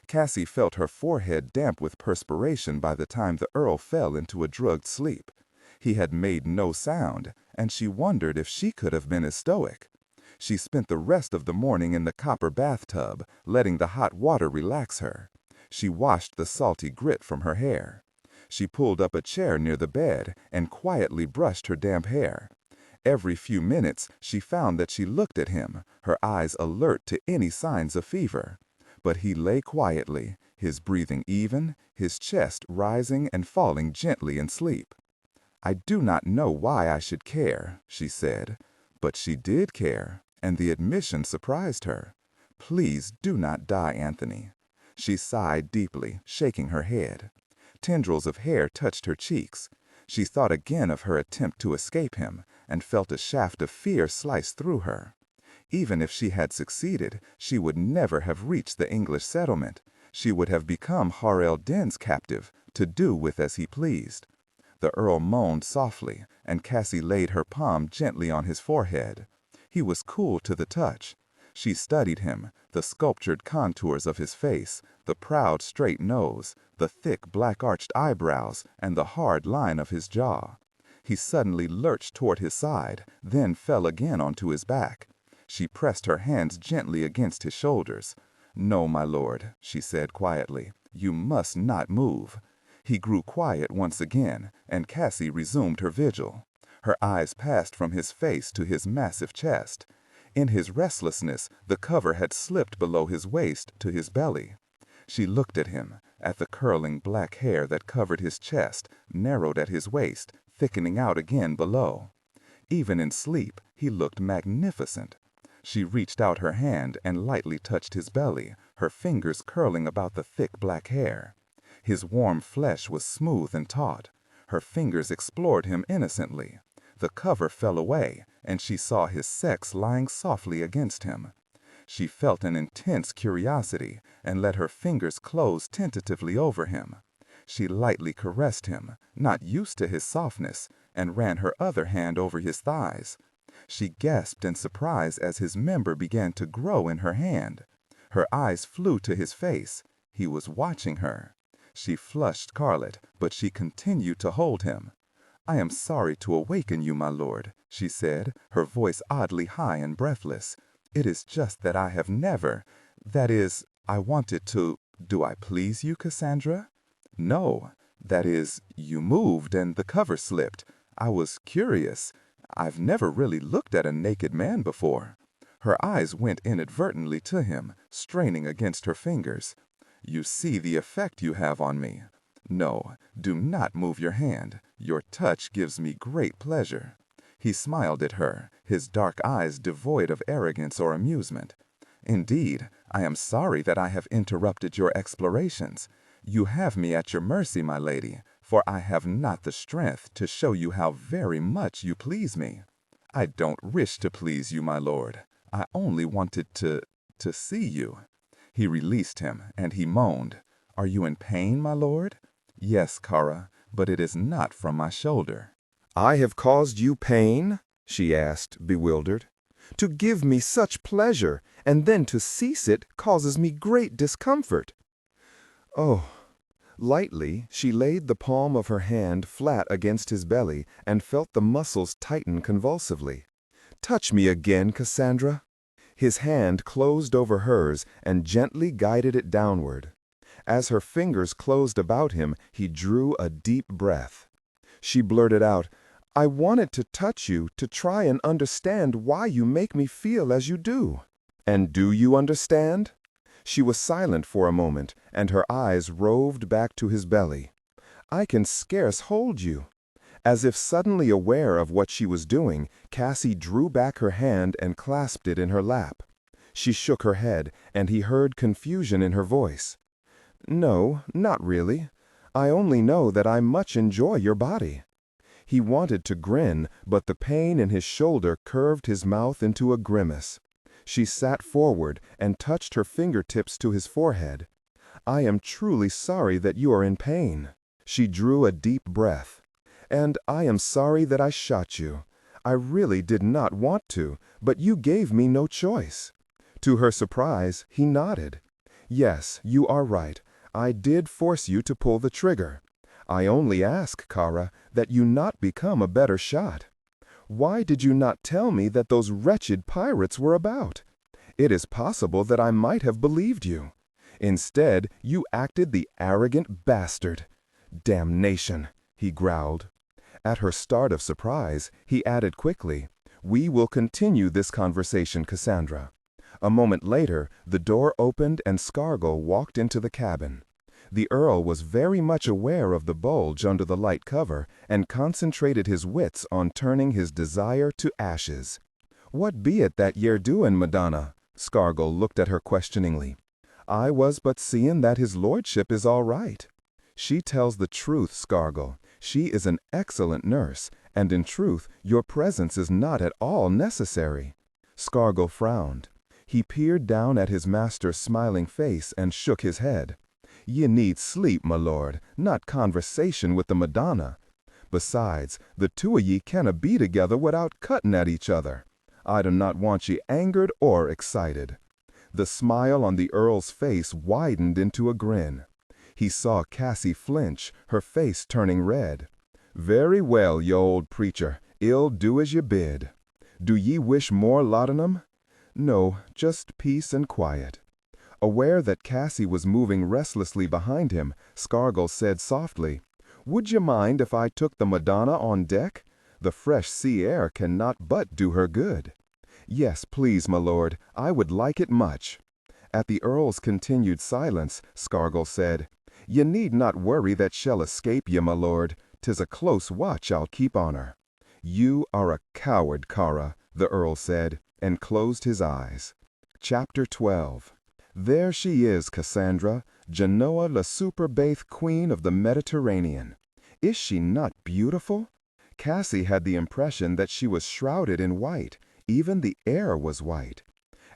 Cassie felt her forehead damp with perspiration by the time the Earl fell into a drugged sleep. He had made no sound, and she wondered if she could have been as stoic. She spent the rest of the morning in the copper bathtub, letting the hot water relax her. She washed the salty grit from her hair. She pulled up a chair near the bed and quietly brushed her damp hair. Every few minutes she found that she looked at him, her eyes alert to any signs of fever. But he lay quietly, his breathing even, his chest rising and falling gently in sleep. "I do not know why I should care," she said. But she did care, and the admission surprised her. "Please do not die, Anthony." She sighed deeply, shaking her head. Tendrils of hair touched her cheeks. She thought again of her attempt to escape him, and felt a shaft of fear slice through her. Even if she had succeeded, she would never have reached the English settlement. She would have become Har el-Din's captive, to do with as he pleased. The Earl moaned softly, and Cassie laid her palm gently on his forehead. He was cool to the touch. She studied him, the sculptured contours of his face, the proud straight nose, the thick black-arched eyebrows, and the hard line of his jaw. He suddenly lurched toward his side, then fell again onto his back. She pressed her hands gently against his shoulders. "No, my lord," she said quietly, "you must not move." He grew quiet once again, and Cassie resumed her vigil. Her eyes passed from his face to his massive chest. In his restlessness, the cover had slipped below his waist to his belly. She looked at him, at the curling black hair that covered his chest, narrowed at his waist, thickening out again below. Even in sleep, he looked magnificent. She reached out her hand and lightly touched his belly, her fingers curling about the thick black hair. His warm flesh was smooth and taut. Her fingers explored him innocently. The cover fell away, and she saw his sex lying softly against him. She felt an intense curiosity and let her fingers close tentatively over him. She lightly caressed him, not used to his softness, and ran her other hand over his thighs. She gasped in surprise as his member began to grow in her hand. Her eyes flew to his face. He was watching her. She flushed scarlet, but she continued to hold him. "I am sorry to awaken you, my lord," she said, her voice oddly high and breathless. "It is just that I have never, that is, I wanted to, do I please you, Cassandra?" "No, that is, you moved and the cover slipped. I was curious. I've never really looked at a naked man before." Her eyes went inadvertently to him, straining against her fingers. "You see the effect you have on me. No, do not move your hand. Your touch gives me great pleasure." He smiled at her, his dark eyes devoid of arrogance or amusement. "Indeed, I am sorry that I have interrupted your explorations. You have me at your mercy, my lady, for I have not the strength to show you how very much you please me." "I don't wish to please you, my lord. I only wanted to see you." He released him, and he moaned, "Are you in pain, my lord?" "Yes, Kara, but it is not from my shoulder." "I have caused you pain?" she asked, bewildered. "To give me such pleasure, and then to cease it, causes me great discomfort." "Oh." Lightly, she laid the palm of her hand flat against his belly and felt the muscles tighten convulsively. "Touch me again, Cassandra." His hand closed over hers and gently guided it downward. As her fingers closed about him, he drew a deep breath. She blurted out, "I wanted to touch you to try and understand why you make me feel as you do." "And do you understand?" She was silent for a moment, and her eyes roved back to his belly. "I can scarce hold you." As if suddenly aware of what she was doing, Cassie drew back her hand and clasped it in her lap. She shook her head, and he heard confusion in her voice. "No, not really. I only know that I much enjoy your body." He wanted to grin, but the pain in his shoulder curved his mouth into a grimace. She sat forward and touched her fingertips to his forehead. "I am truly sorry that you are in pain." She drew a deep breath. "And I am sorry that I shot you. I really did not want to, but you gave me no choice." To her surprise, he nodded. "Yes, you are right. I did force you to pull the trigger. I only ask, Kara, that you not become a better shot. Why did you not tell me that those wretched pirates were about? It is possible that I might have believed you. Instead, you acted the arrogant bastard." "Damnation," he growled. At her start of surprise, he added quickly, "We will continue this conversation, Cassandra." A moment later, the door opened and Scargill walked into the cabin. The Earl was very much aware of the bulge under the light cover and concentrated his wits on turning his desire to ashes. "What be it that ye're doin', Madonna?" Scargill looked at her questioningly. "I was but seeing that his lordship is all right." "She tells the truth, Scargill. She is an excellent nurse, and in truth, your presence is not at all necessary." Scargill frowned. He peered down at his master's smiling face and shook his head. "Ye need sleep, my lord, not conversation with the Madonna. Besides, the two of ye canna be together without cutting at each other. I do not want ye angered or excited." The smile on the Earl's face widened into a grin. He saw Cassie flinch, her face turning red. "Very well, ye old preacher, I'll do as ye bid. Do ye wish more laudanum?" "No, just peace and quiet." Aware that Cassie was moving restlessly behind him, Scargill said softly, "Would you mind if I took the Madonna on deck? The fresh sea air cannot but do her good." "Yes, please, my lord, I would like it much." At the Earl's continued silence, Scargill said, "Ye need not worry that she'll escape ye, my lord. 'Tis a close watch I'll keep on her." "You are a coward, Kara," the Earl said, and closed his eyes. Chapter 12. There she is, Cassandra, Genoa la superbathe queen of the Mediterranean. Is she not beautiful? Cassie had the impression that she was shrouded in white. Even the air was white.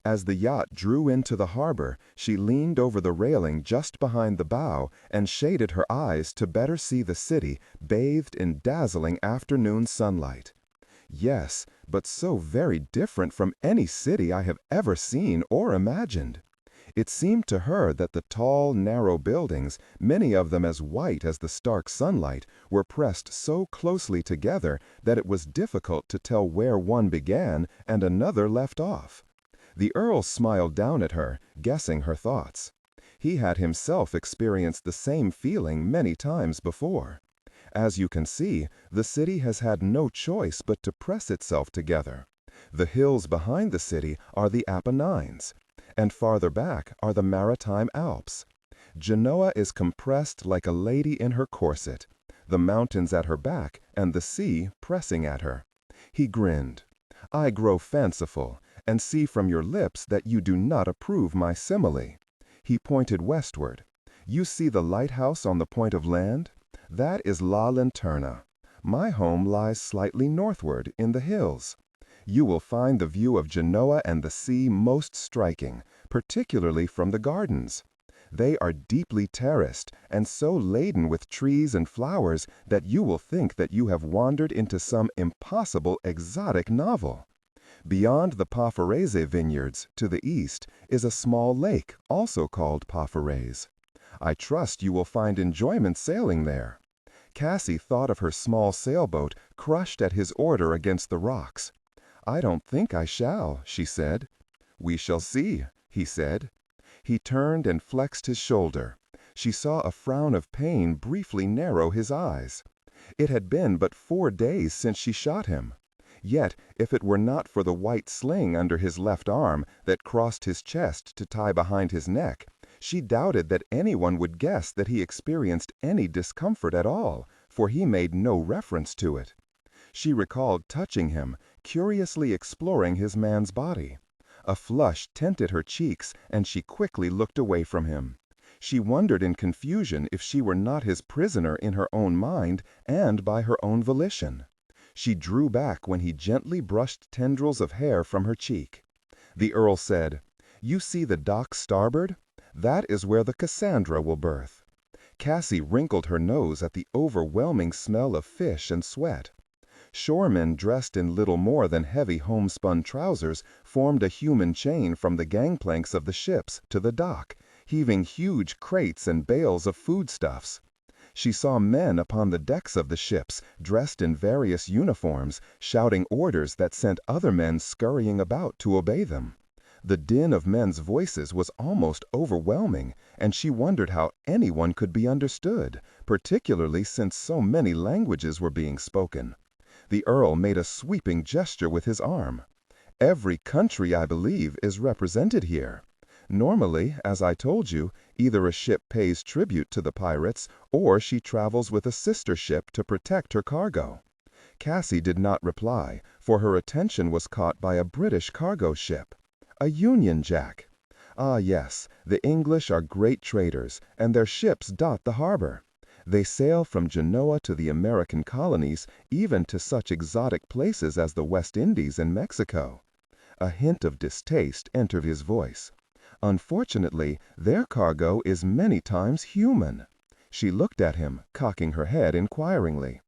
As the yacht drew into the harbor, she leaned over the railing just behind the bow and shaded her eyes to better see the city bathed in dazzling afternoon sunlight. Yes, but so very different from any city I have ever seen or imagined. It seemed to her that the tall, narrow buildings, many of them as white as the stark sunlight, were pressed so closely together that it was difficult to tell where one began and another left off. The Earl smiled down at her, guessing her thoughts. He had himself experienced the same feeling many times before. As you can see, the city has had no choice but to press itself together. The hills behind the city are the Apennines, and farther back are the Maritime Alps. Genoa is compressed like a lady in her corset, the mountains at her back and the sea pressing at her. He grinned. "I grow fanciful, and see from your lips that you do not approve my simile." He pointed westward. "You see the lighthouse on the point of land? That is La Lanterna. My home lies slightly northward in the hills." You will find the view of Genoa and the sea most striking, particularly from the gardens. They are deeply terraced and so laden with trees and flowers that you will think that you have wandered into some impossible exotic novel. Beyond the Pafarese vineyards, to the east, is a small lake, also called Pafarese. I trust you will find enjoyment sailing there. Cassie thought of her small sailboat crushed at his order against the rocks. I don't think I shall, she said. We shall see, he said. He turned and flexed his shoulder. She saw a frown of pain briefly narrow his eyes. It had been but 4 days since she shot him. Yet, if it were not for the white sling under his left arm that crossed his chest to tie behind his neck, she doubted that anyone would guess that he experienced any discomfort at all, for he made no reference to it. She recalled touching him, curiously exploring his man's body. A flush tinted her cheeks, and she quickly looked away from him. She wondered in confusion if she were not his prisoner in her own mind and by her own volition. She drew back when he gently brushed tendrils of hair from her cheek. The Earl said, "You see the dock starboard? That is where the Cassandra will berth." Cassie wrinkled her nose at the overwhelming smell of fish and sweat. Shoremen dressed in little more than heavy homespun trousers formed a human chain from the gangplanks of the ships to the dock, heaving huge crates and bales of foodstuffs. She saw men upon the decks of the ships, dressed in various uniforms, shouting orders that sent other men scurrying about to obey them. The din of men's voices was almost overwhelming, and she wondered how anyone could be understood, particularly since so many languages were being spoken. The Earl made a sweeping gesture with his arm. "Every country, I believe, is represented here. Normally, as I told you, either a ship pays tribute to the pirates, or she travels with a sister ship to protect her cargo." Cassie did not reply, for her attention was caught by a British cargo ship. A Union Jack. Ah yes, the English are great traders, and their ships dot the harbor. They sail from Genoa to the American colonies, even to such exotic places as the West Indies and Mexico. A hint of distaste entered his voice. Unfortunately, their cargo is many times human. She looked at him, cocking her head inquiringly.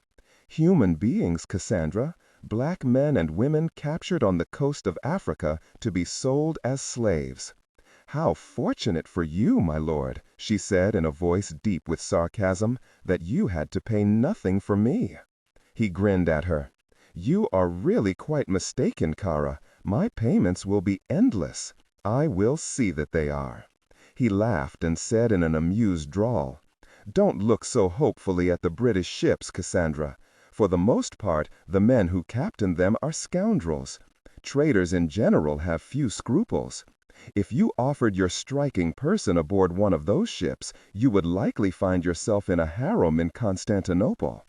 Human beings, Cassandra, black men and women captured on the coast of Africa to be sold as slaves. "How fortunate for you, my lord," she said in a voice deep with sarcasm, "that you had to pay nothing for me." He grinned at her. "You are really quite mistaken, Kara. My payments will be endless. I will see that they are." He laughed and said in an amused drawl, "Don't look so hopefully at the British ships, Cassandra. For the most part, the men who captain them are scoundrels. Traders in general have few scruples. If you offered your striking person aboard one of those ships, you would likely find yourself in a harem in Constantinople.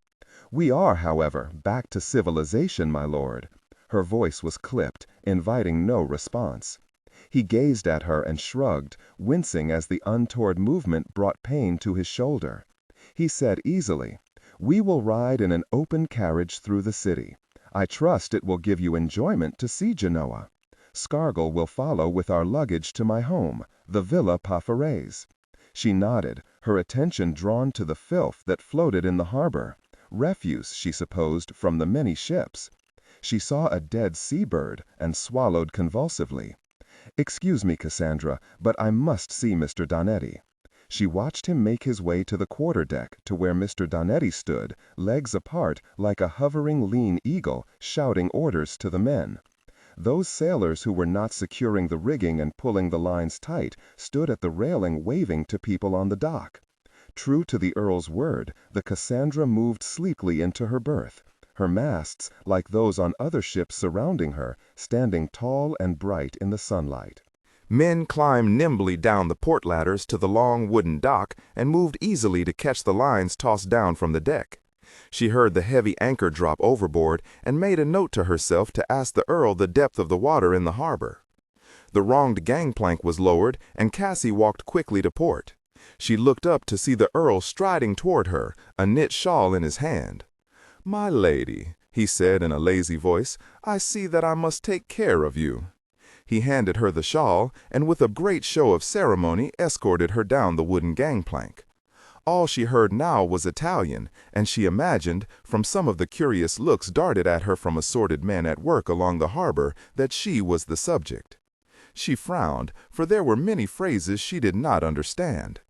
We are, however, back to civilization, my lord." Her voice was clipped, inviting no response. He gazed at her and shrugged, wincing as the untoward movement brought pain to his shoulder. He said easily, "We will ride in an open carriage through the city. I trust it will give you enjoyment to see Genoa. Scargill will follow with our luggage to my home, the Villa Pafarese." She nodded, her attention drawn to the filth that floated in the harbor, refuse, she supposed, from the many ships. She saw a dead seabird and swallowed convulsively. "Excuse me, Cassandra, but I must see Mr. Donnetti." She watched him make his way to the quarterdeck to where Mr. Donnetti stood, legs apart like a hovering lean eagle, shouting orders to the men. Those sailors who were not securing the rigging and pulling the lines tight stood at the railing waving to people on the dock. True to the Earl's word, the Cassandra moved sleekly into her berth, her masts, like those on other ships surrounding her, standing tall and bright in the sunlight. Men climbed nimbly down the port ladders to the long wooden dock and moved easily to catch the lines tossed down from the deck. She heard the heavy anchor drop overboard and made a note to herself to ask the Earl the depth of the water in the harbor. The wronged gangplank was lowered, and Cassie walked quickly to port. She looked up to see the Earl striding toward her, a knit shawl in his hand. "My lady, he said in a lazy voice. "I see that I must take care of you." He handed her the shawl and with a great show of ceremony escorted her down the wooden gangplank. All she heard now was Italian, and she imagined, from some of the curious looks darted at her from assorted men at work along the harbor, that she was the subject. She frowned, for there were many phrases she did not understand.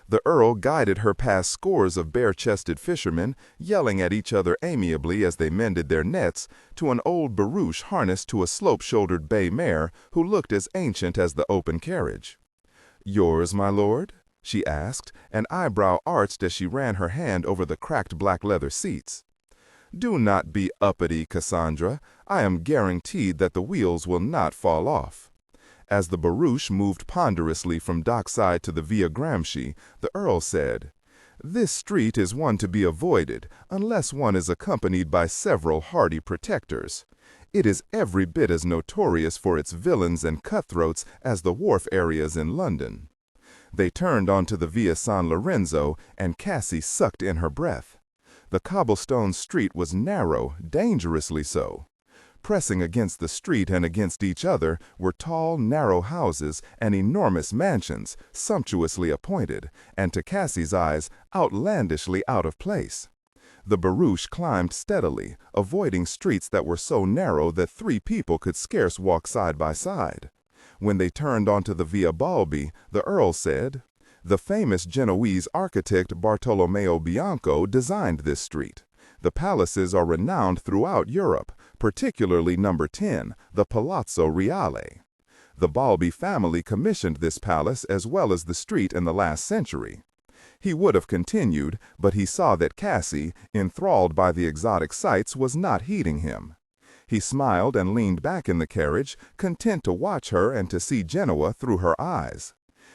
The Earl guided her past scores of bare-chested fishermen, yelling at each other amiably as they mended their nets, to an old barouche harnessed to a slope-shouldered bay mare who looked as ancient as the open carriage. "Yours, my lord?" she asked, an eyebrow arched as she ran her hand over the cracked black leather seats. "Do not be uppity, Cassandra. I am guaranteed that the wheels will not fall off." As the barouche moved ponderously from dockside to the Via Gramsci, the Earl said, "This street is one to be avoided unless one is accompanied by several hardy protectors. It is every bit as notorious for its villains and cutthroats as the wharf areas in London." They turned onto the Via San Lorenzo, and Cassie sucked in her breath. The cobblestone street was narrow, dangerously so. Pressing against the street and against each other were tall, narrow houses and enormous mansions, sumptuously appointed, and to Cassie's eyes, outlandishly out of place. The barouche climbed steadily, avoiding streets that were so narrow that three people could scarce walk side by side. When they turned onto the Via Balbi, the Earl said, "The famous Genoese architect Bartolomeo Bianco designed this street. The palaces are renowned throughout Europe, particularly number 10, the Palazzo Reale. The Balbi family commissioned this palace as well as the street in the last century." He would have continued, but he saw that Cassie, enthralled by the exotic sights, was not heeding him. He smiled and leaned back in the carriage, content to watch her and to see Genoa through her eyes.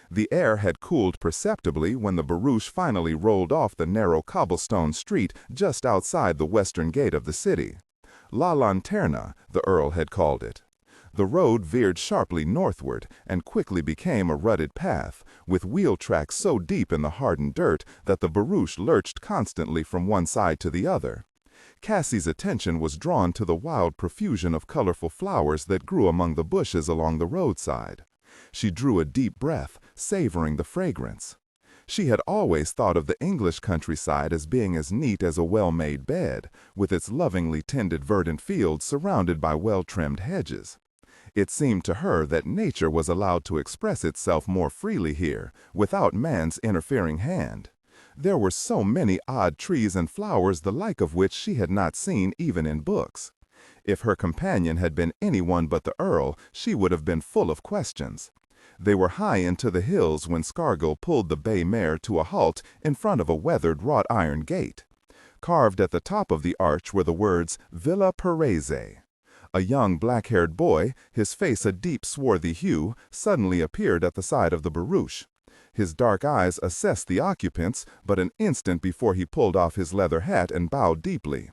The air had cooled perceptibly when the barouche finally rolled off the narrow cobblestone street just outside the western gate of the city. La Lanterna, the Earl had called it. The road veered sharply northward and quickly became a rutted path, with wheel tracks so deep in the hardened dirt that the barouche lurched constantly from one side to the other. Cassie's attention was drawn to the wild profusion of colorful flowers that grew among the bushes along the roadside. She drew a deep breath, savoring the fragrance. She had always thought of the English countryside as being as neat as a well-made bed, with its lovingly tended verdant fields surrounded by well-trimmed hedges. It seemed to her that nature was allowed to express itself more freely here, without man's interfering hand. There were so many odd trees and flowers the like of which she had not seen even in books. If her companion had been anyone but the Earl, she would have been full of questions. They were high into the hills when Scargill pulled the bay mare to a halt in front of a weathered wrought-iron gate. Carved at the top of the arch were the words, "Villa Perese." A young black-haired boy, his face a deep swarthy hue, suddenly appeared at the side of the barouche. His dark eyes assessed the occupants, but an instant before he pulled off his leather hat and bowed deeply.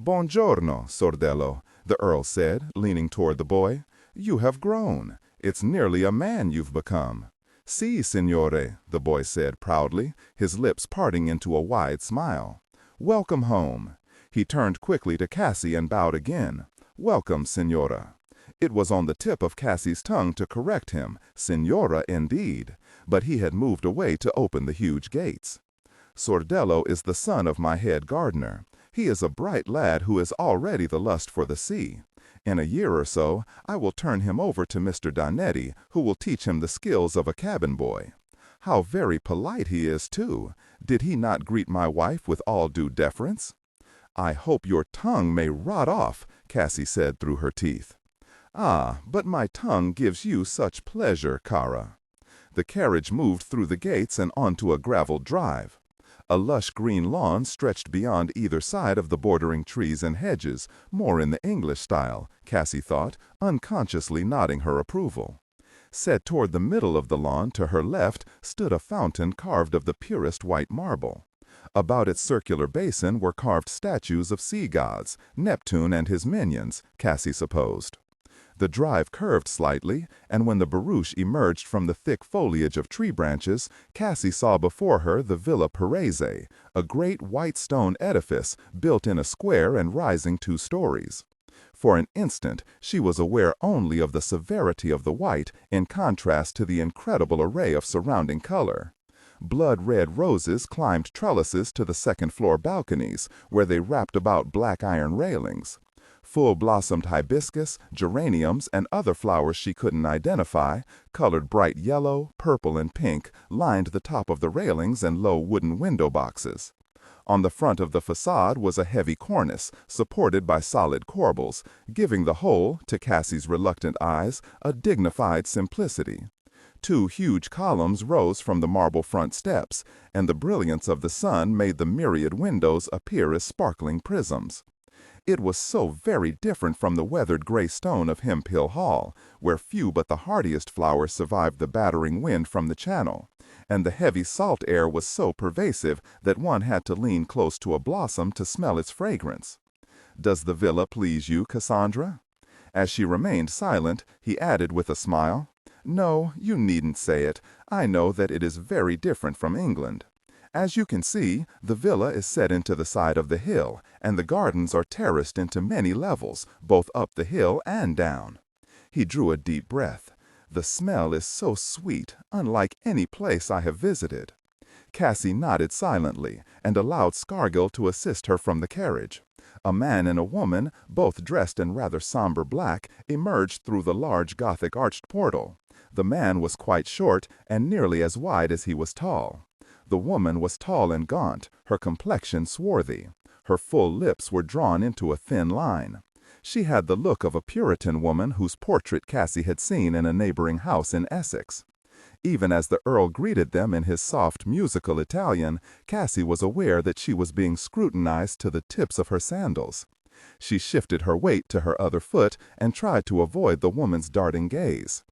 "Buongiorno, Sordello," the Earl said, leaning toward the boy. "You have grown. It's nearly a man you've become." "Si, signore," the boy said proudly, his lips parting into a wide smile. "Welcome home." He turned quickly to Cassie and bowed again. "Welcome, signora." It was on the tip of Cassie's tongue to correct him, signora indeed, but he had moved away to open the huge gates. "Sordello is the son of my head gardener. He is a bright lad who has already the lust for the sea. In a year or so, I will turn him over to Mr. Danetti, who will teach him the skills of a cabin boy. How very polite he is, too. Did he not greet my wife with all due deference?" "I hope your tongue may rot off," Cassie said through her teeth. "Ah, but my tongue gives you such pleasure, cara." The carriage moved through the gates and onto a graveled drive. A lush green lawn stretched beyond either side of the bordering trees and hedges, more in the English style, Cassie thought, unconsciously nodding her approval. Set toward the middle of the lawn to her left stood a fountain carved of the purest white marble. About its circular basin were carved statues of sea gods, Neptune and his minions, Cassie supposed. The drive curved slightly, and when the barouche emerged from the thick foliage of tree branches, Cassie saw before her the Villa Parese, a great white stone edifice built in a square and rising 2 stories. For an instant, she was aware only of the severity of the white in contrast to the incredible array of surrounding color. Blood-red roses climbed trellises to the second-floor balconies, where they wrapped about black iron railings. Full-blossomed hibiscus, geraniums, and other flowers she couldn't identify, colored bright yellow, purple, and pink, lined the top of the railings and low wooden window boxes. On the front of the facade was a heavy cornice, supported by solid corbels, giving the whole, to Cassie's reluctant eyes, a dignified simplicity. 2 huge columns rose from the marble front steps, and the brilliance of the sun made the myriad windows appear as sparkling prisms. It was so very different from the weathered gray stone of Hempill Hall, where few but the hardiest flowers survived the battering wind from the channel, and the heavy salt air was so pervasive that one had to lean close to a blossom to smell its fragrance. "Does the villa please you, Cassandra?" As she remained silent, he added with a smile, "No, you needn't say it. I know that it is very different from England. As you can see, the villa is set into the side of the hill, and the gardens are terraced into many levels, both up the hill and down." He drew a deep breath. "The smell is so sweet, unlike any place I have visited." Cassie nodded silently, and allowed Scargill to assist her from the carriage. A man and a woman, both dressed in rather somber black, emerged through the large Gothic arched portal. The man was quite short and nearly as wide as he was tall. The woman was tall and gaunt, her complexion swarthy. Her full lips were drawn into a thin line. She had the look of a Puritan woman whose portrait Cassie had seen in a neighboring house in Essex. Even as the Earl greeted them in his soft, musical Italian, Cassie was aware that she was being scrutinized to the tips of her sandals. She shifted her weight to her other foot and tried to avoid the woman's darting gaze.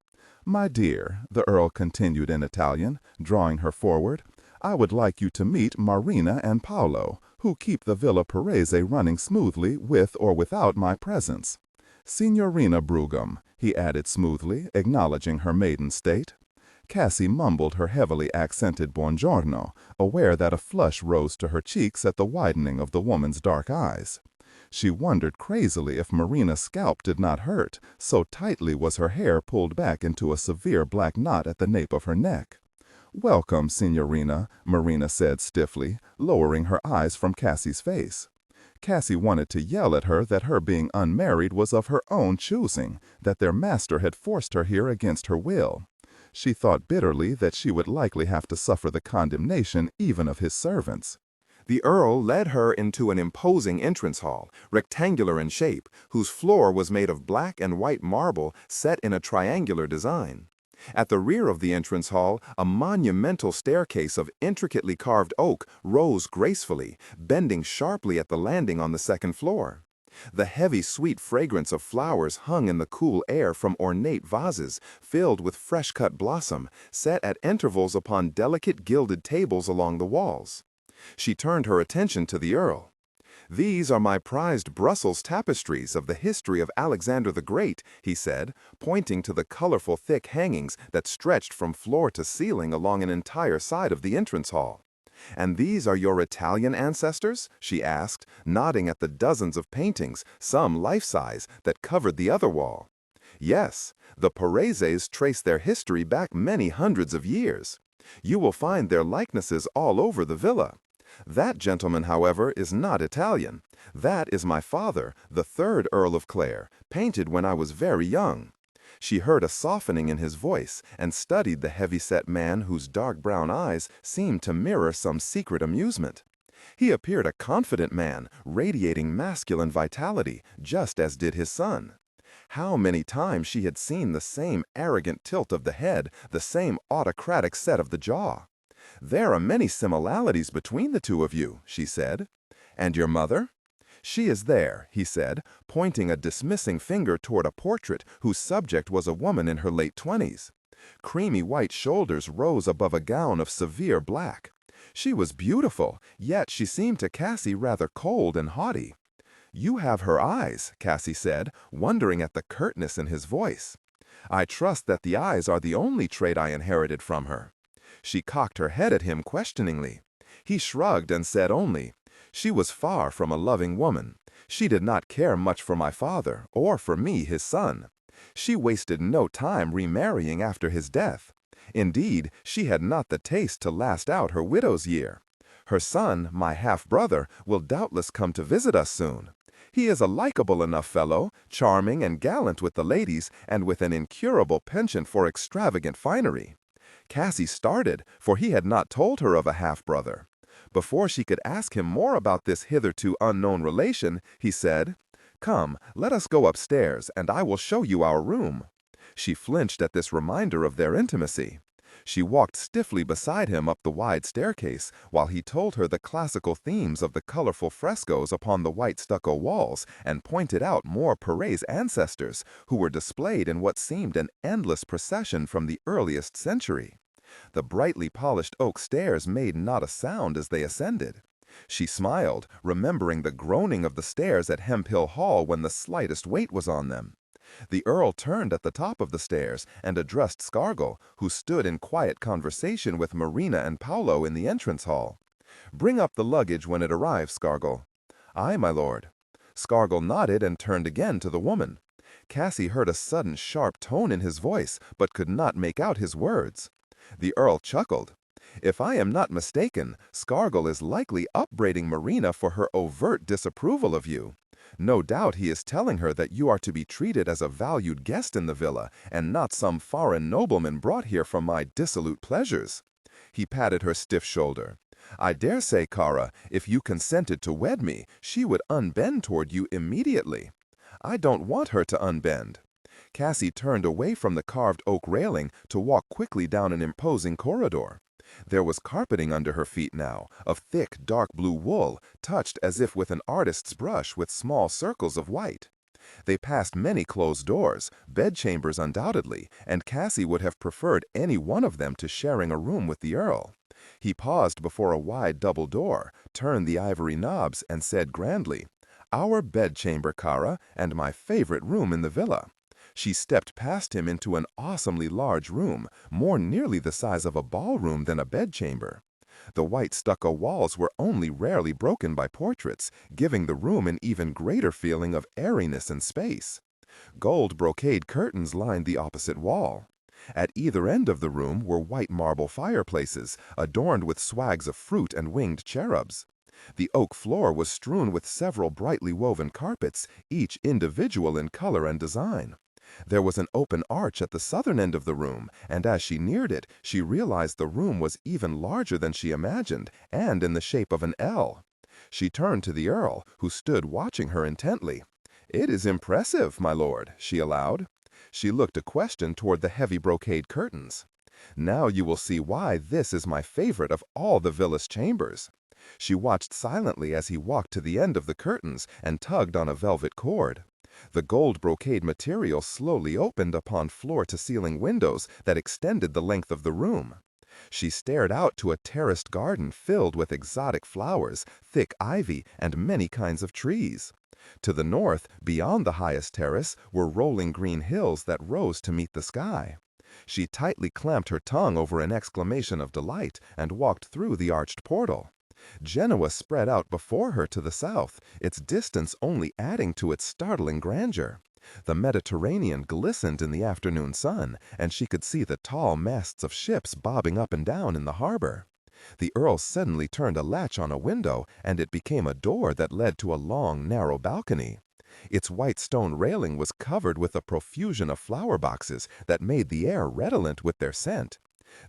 "My dear," the Earl continued in Italian, drawing her forward, "I would like you to meet Marina and Paolo, who keep the Villa Parese running smoothly with or without my presence. Signorina Brugum," he added smoothly, acknowledging her maiden state. Cassie mumbled her heavily accented buongiorno, aware that a flush rose to her cheeks at the widening of the woman's dark eyes. She wondered crazily if Marina's scalp did not hurt, so tightly was her hair pulled back into a severe black knot at the nape of her neck. "Welcome, Signorina," Marina said stiffly, lowering her eyes from Cassie's face. Cassie wanted to yell at her that her being unmarried was of her own choosing, that their master had forced her here against her will. She thought bitterly that she would likely have to suffer the condemnation even of his servants. The Earl led her into an imposing entrance hall, rectangular in shape, whose floor was made of black and white marble set in a triangular design. At the rear of the entrance hall, a monumental staircase of intricately carved oak rose gracefully, bending sharply at the landing on the second floor. The heavy, sweet fragrance of flowers hung in the cool air from ornate vases filled with fresh-cut blossom, set at intervals upon delicate gilded tables along the walls. She turned her attention to the Earl. "These are my prized Brussels tapestries of the history of Alexander the Great," he said, pointing to the colorful thick hangings that stretched from floor to ceiling along an entire side of the entrance hall. "And these are your Italian ancestors?" she asked, nodding at the dozens of paintings, some life-size, that covered the other wall. "Yes, the Pareses trace their history back many hundreds of years. You will find their likenesses all over the villa. That gentleman, however, is not Italian. That is my father, the 3rd Earl of Clare, painted when I was very young." She heard a softening in his voice and studied the heavy-set man whose dark brown eyes seemed to mirror some secret amusement. He appeared a confident man, radiating masculine vitality, just as did his son. How many times she had seen the same arrogant tilt of the head, the same autocratic set of the jaw. "There are many similarities between the two of you," she said. "And your mother?" "She is there," he said, pointing a dismissing finger toward a portrait whose subject was a woman in her late 20s. Creamy white shoulders rose above a gown of severe black. She was beautiful, yet she seemed to Cassie rather cold and haughty. "You have her eyes," Cassie said, wondering at the curtness in his voice. "I trust that the eyes are the only trait I inherited from her." She cocked her head at him questioningly. He shrugged and said only, "She was far from a loving woman. She did not care much for my father, or for me, his son. She wasted no time remarrying after his death. Indeed, she had not the taste to last out her widow's year. Her son, my half-brother, will doubtless come to visit us soon. He is a likable enough fellow, charming and gallant with the ladies, and with an incurable penchant for extravagant finery." Cassie started, for he had not told her of a half-brother. Before she could ask him more about this hitherto unknown relation, he said, "Come, let us go upstairs, and I will show you our room." She flinched at this reminder of their intimacy. She walked stiffly beside him up the wide staircase, while he told her the classical themes of the colorful frescoes upon the white stucco walls, and pointed out more Perret's ancestors, who were displayed in what seemed an endless procession from the earliest century. The brightly polished oak stairs made not a sound as they ascended. She smiled, remembering the groaning of the stairs at Hempill Hall when the slightest weight was on them. The Earl turned at the top of the stairs and addressed Scargill, who stood in quiet conversation with Marina and Paolo in the entrance hall. "Bring up the luggage when it arrives, Scargill." "Aye, my lord." Scargill nodded and turned again to the woman. Cassie heard a sudden sharp tone in his voice, but could not make out his words. The Earl chuckled. "If I am not mistaken, Scargill is likely upbraiding Marina for her overt disapproval of you. No doubt he is telling her that you are to be treated as a valued guest in the villa, and not some foreign nobleman brought here from my dissolute pleasures." He patted her stiff shoulder. "I dare say, Cara, if you consented to wed me, she would unbend toward you immediately." "I don't want her to unbend." Cassie turned away from the carved oak railing to walk quickly down an imposing corridor. There was carpeting under her feet now, of thick, dark blue wool, touched as if with an artist's brush with small circles of white. They passed many closed doors, bedchambers undoubtedly, and Cassie would have preferred any one of them to sharing a room with the Earl. He paused before a wide double door, turned the ivory knobs, and said grandly, "Our bedchamber, Cara, and my favorite room in the villa." She stepped past him into an awesomely large room, more nearly the size of a ballroom than a bedchamber. The white stucco walls were only rarely broken by portraits, giving the room an even greater feeling of airiness and space. Gold brocade curtains lined the opposite wall. At either end of the room were white marble fireplaces, adorned with swags of fruit and winged cherubs. The oak floor was strewn with several brightly woven carpets, each individual in color and design. There was an open arch at the southern end of the room, and as she neared it, she realized the room was even larger than she imagined, and in the shape of an L. She turned to the Earl, who stood watching her intently. "It is impressive, my lord," she allowed. She looked a question toward the heavy brocade curtains. "Now you will see why this is my favorite of all the villa's chambers." She watched silently as he walked to the end of the curtains and tugged on a velvet cord. The gold brocade material slowly opened upon floor-to-ceiling windows that extended the length of the room. She stared out to a terraced garden filled with exotic flowers, thick ivy, and many kinds of trees. To the north, beyond the highest terrace, were rolling green hills that rose to meet the sky. She tightly clamped her tongue over an exclamation of delight and walked through the arched portal. Genoa spread out before her to the south, its distance only adding to its startling grandeur. The Mediterranean glistened in the afternoon sun, and she could see the tall masts of ships bobbing up and down in the harbor. The Earl suddenly turned a latch on a window, and it became a door that led to a long, narrow balcony. Its white stone railing was covered with a profusion of flower boxes that made the air redolent with their scent.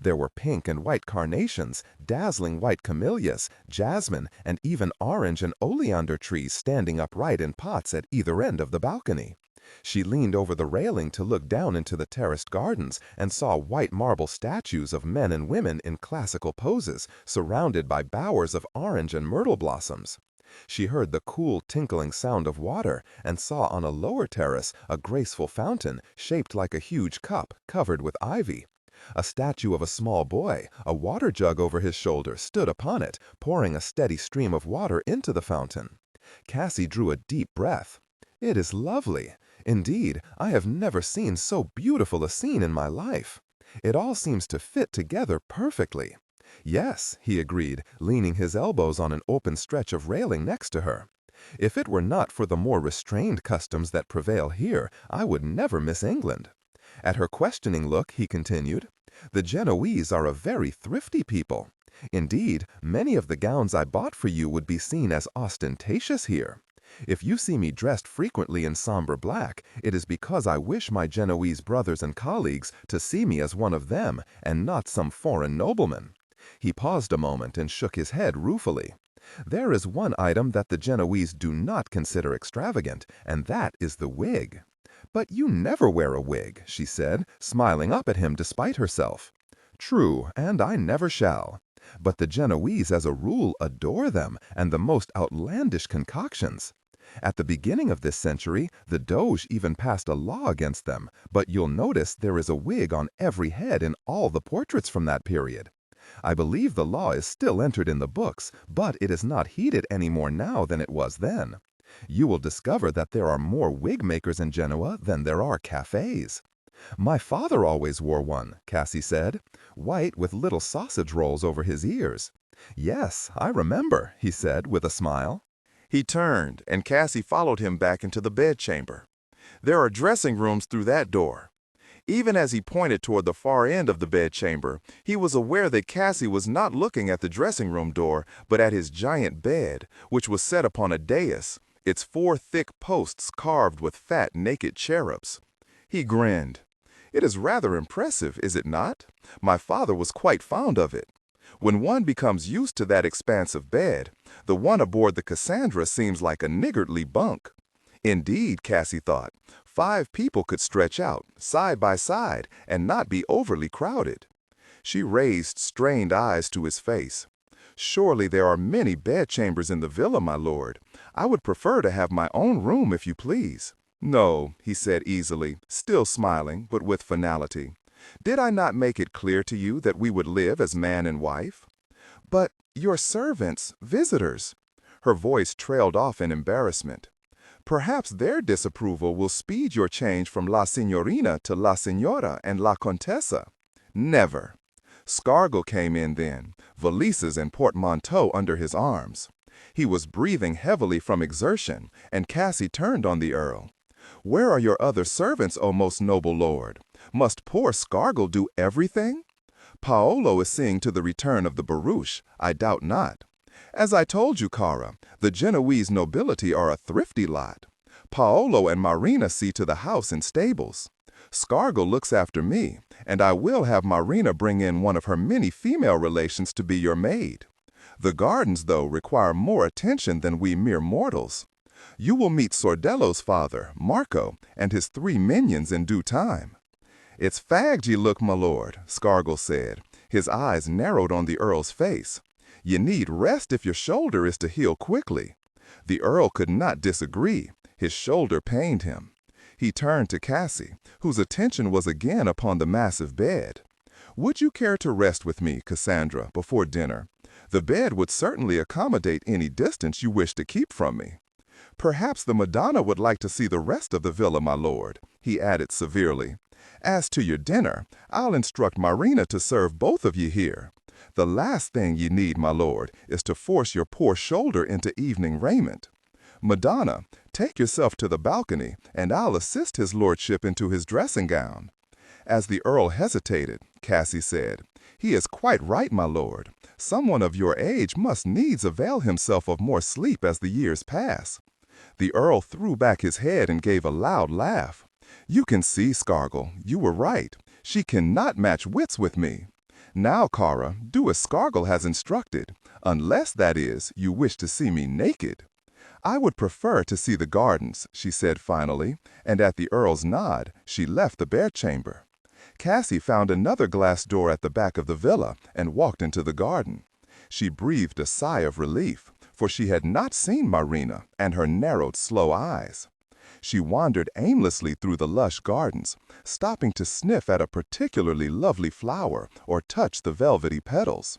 There were pink and white carnations, dazzling white camellias, jasmine, and even orange and oleander trees standing upright in pots at either end of the balcony. She leaned over the railing to look down into the terraced gardens and saw white marble statues of men and women in classical poses, surrounded by bowers of orange and myrtle blossoms. She heard the cool, tinkling sound of water and saw on a lower terrace a graceful fountain shaped like a huge cup covered with ivy. A statue of a small boy, a water jug over his shoulder, stood upon it, pouring a steady stream of water into the fountain. Cassie drew a deep breath. "It is lovely. Indeed, I have never seen so beautiful a scene in my life. It all seems to fit together perfectly." "Yes," he agreed, leaning his elbows on an open stretch of railing next to her. "If it were not for the more restrained customs that prevail here, I would never miss England." At her questioning look, he continued, "The Genoese are a very thrifty people. Indeed, many of the gowns I bought for you would be seen as ostentatious here. If you see me dressed frequently in somber black, it is because I wish my Genoese brothers and colleagues to see me as one of them and not some foreign nobleman." He paused a moment and shook his head ruefully. "There is one item that the Genoese do not consider extravagant, and that is the wig." "But you never wear a wig," she said, smiling up at him despite herself. "True, and I never shall. But the Genoese as a rule adore them and the most outlandish concoctions. At the beginning of this century, the Doge even passed a law against them, but you'll notice there is a wig on every head in all the portraits from that period. I believe the law is still entered in the books, but it is not heeded any more now than it was then. You will discover that there are more wig makers in Genoa than there are cafes." "My father always wore one," Cassie said, "white with little sausage rolls over his ears." "Yes, I remember," he said with a smile. He turned, and Cassie followed him back into the bedchamber. "There are dressing rooms through that door." Even as he pointed toward the far end of the bedchamber, he was aware that Cassie was not looking at the dressing room door, but at his giant bed, which was set upon a dais, its 4 thick posts carved with fat, naked cherubs. He grinned. "It is rather impressive, is it not? My father was quite fond of it. When one becomes used to that expansive bed, the one aboard the Cassandra seems like a niggardly bunk." Indeed, Cassie thought, 5 people could stretch out, side by side, and not be overly crowded. She raised strained eyes to his face. "Surely there are many bedchambers in the villa, my lord. I would prefer to have my own room, if you please." "No," he said easily, still smiling, but with finality. "Did I not make it clear to you that we would live as man and wife?" "But your servants, visitors." Her voice trailed off in embarrassment. "Perhaps their disapproval will speed your change from La Signorina to La Signora and La Contessa." "Never." Scargill came in then, valises and portmanteau under his arms. He was breathing heavily from exertion, and Cassie turned on the Earl. "Where are your other servants, O most noble lord? Must poor Scargill do everything?" "Paolo is seeing to the return of the barouche, I doubt not." "As I told you, Cara, the Genoese nobility are a thrifty lot. Paolo and Marina see to the house and stables. Scargill looks after me, and I will have Marina bring in one of her many female relations to be your maid. The gardens, though, require more attention than we mere mortals. You will meet Sordello's father, Marco, and his 3 minions in due time." "It's fagged ye look, my lord," Scargill said. His eyes narrowed on the Earl's face. "You need rest if your shoulder is to heal quickly." The Earl could not disagree. His shoulder pained him. He turned to Cassie, whose attention was again upon the massive bed. "Would you care to rest with me, Cassandra, before dinner? The bed would certainly accommodate any distance you wish to keep from me." "Perhaps the Madonna would like to see the rest of the villa, my lord," he added severely. "As to your dinner, I'll instruct Marina to serve both of you here. The last thing ye need, my lord, is to force your poor shoulder into evening raiment. Madonna, take yourself to the balcony, and I'll assist his lordship into his dressing gown." As the Earl hesitated, Cassie said, "He is quite right, my lord. Someone of your age must needs avail himself of more sleep as the years pass." The Earl threw back his head and gave a loud laugh. "You can see, Scargill, you were right. She cannot match wits with me. Now, Cara, do as Scargill has instructed, unless, that is, you wish to see me naked." "I would prefer to see the gardens," she said finally, and at the Earl's nod, she left the bedchamber. Cassie found another glass door at the back of the villa and walked into the garden. She breathed a sigh of relief, for she had not seen Marina, and her narrowed, slow eyes. She wandered aimlessly through the lush gardens, stopping to sniff at a particularly lovely flower or touch the velvety petals.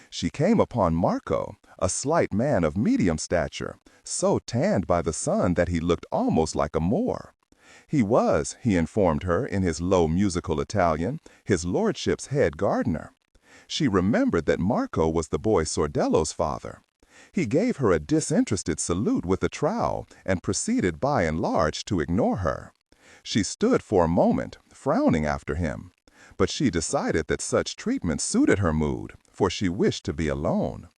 She came upon Marco, a slight man of medium stature, so tanned by the sun that he looked almost like a Moor. He was, he informed her in his low musical Italian, his lordship's head gardener. She remembered that Marco was the boy Sordello's father. He gave her a disinterested salute with a trowel and proceeded by and large to ignore her. She stood for a moment, frowning after him. But she decided that such treatment suited her mood, for she wished to be alone.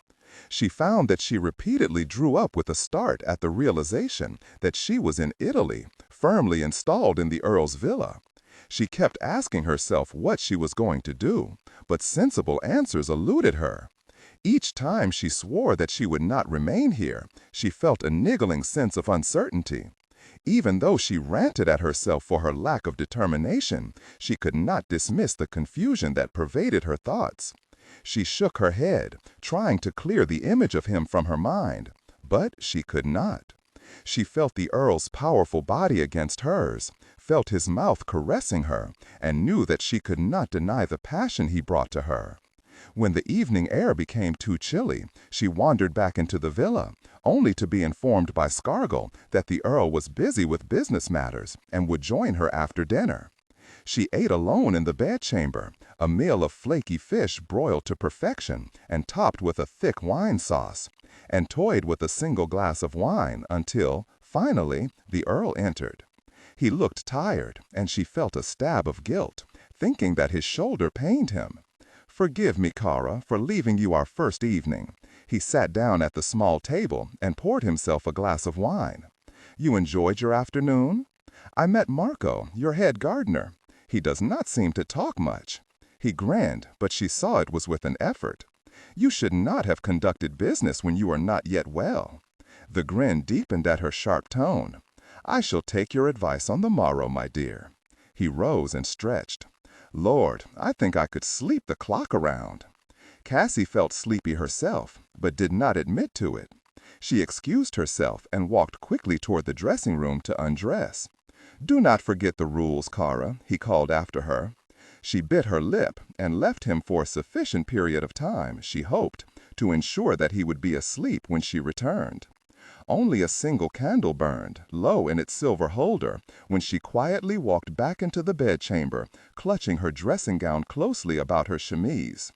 She found that she repeatedly drew up with a start at the realization that she was in Italy, firmly installed in the Earl's villa. She kept asking herself what she was going to do, but sensible answers eluded her. Each time she swore that she would not remain here, she felt a niggling sense of uncertainty. Even though she ranted at herself for her lack of determination, she could not dismiss the confusion that pervaded her thoughts. She shook her head, trying to clear the image of him from her mind, but she could not. She felt the Earl's powerful body against hers, felt his mouth caressing her, and knew that she could not deny the passion he brought to her. When the evening air became too chilly, she wandered back into the villa, only to be informed by Scargill that the Earl was busy with business matters and would join her after dinner. She ate alone in the bedchamber, a meal of flaky fish broiled to perfection and topped with a thick wine sauce, and toyed with a single glass of wine until, finally, the Earl entered. He looked tired, and she felt a stab of guilt, thinking that his shoulder pained him. "Forgive me, Cara, for leaving you our first evening." He sat down at the small table and poured himself a glass of wine. "You enjoyed your afternoon? I met Marco, your head gardener. He does not seem to talk much." He grinned, but she saw it was with an effort. "You should not have conducted business when you are not yet well." The grin deepened at her sharp tone. "I shall take your advice on the morrow, my dear." He rose and stretched. "Lord, I think I could sleep the clock around." Cassie felt sleepy herself, but did not admit to it. She excused herself and walked quickly toward the dressing room to undress. "Do not forget the rules, Cara," he called after her. She bit her lip and left him for a sufficient period of time, she hoped, to ensure that he would be asleep when she returned. Only a single candle burned, low in its silver holder, when she quietly walked back into the bedchamber, clutching her dressing gown closely about her chemise.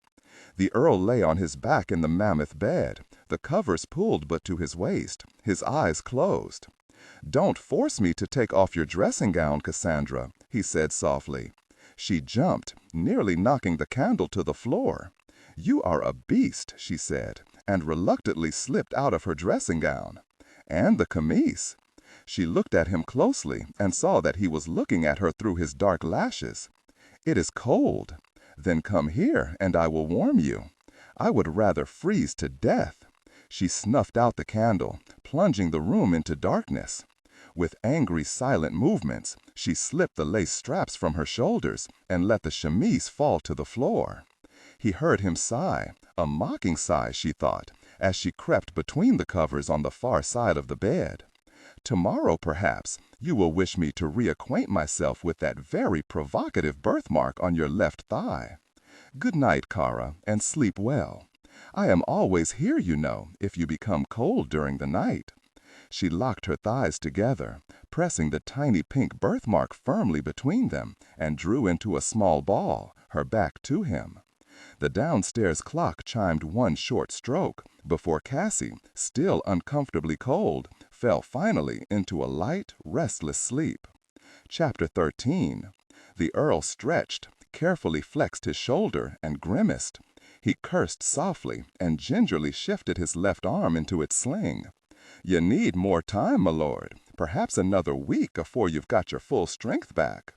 The Earl lay on his back in the mammoth bed, the covers pulled but to his waist, his eyes closed. "Don't force me to take off your dressing gown, Cassandra," he said softly. She jumped, nearly knocking the candle to the floor. "You are a beast," she said, and reluctantly slipped out of her dressing gown. "And the camise." She looked at him closely and saw that he was looking at her through his dark lashes. "It is cold." "Then come here and I will warm you." "I would rather freeze to death." She snuffed out the candle, plunging the room into darkness. With angry, silent movements, she slipped the lace straps from her shoulders and let the chemise fall to the floor. He heard him sigh, a mocking sigh, she thought, as she crept between the covers on the far side of the bed. "Tomorrow, perhaps, you will wish me to reacquaint myself with that very provocative birthmark on your left thigh. Good night, Cara, and sleep well. I am always here, you know, if you become cold during the night." She locked her thighs together, pressing the tiny pink birthmark firmly between them, and drew into a small ball, her back to him. The downstairs clock chimed one short stroke before Cassie, still uncomfortably cold, fell finally into a light, restless sleep. Chapter 13. The Earl stretched, carefully flexed his shoulder, and grimaced. He cursed softly and gingerly shifted his left arm into its sling. "You need more time, my lord. Perhaps another week afore you've got your full strength back."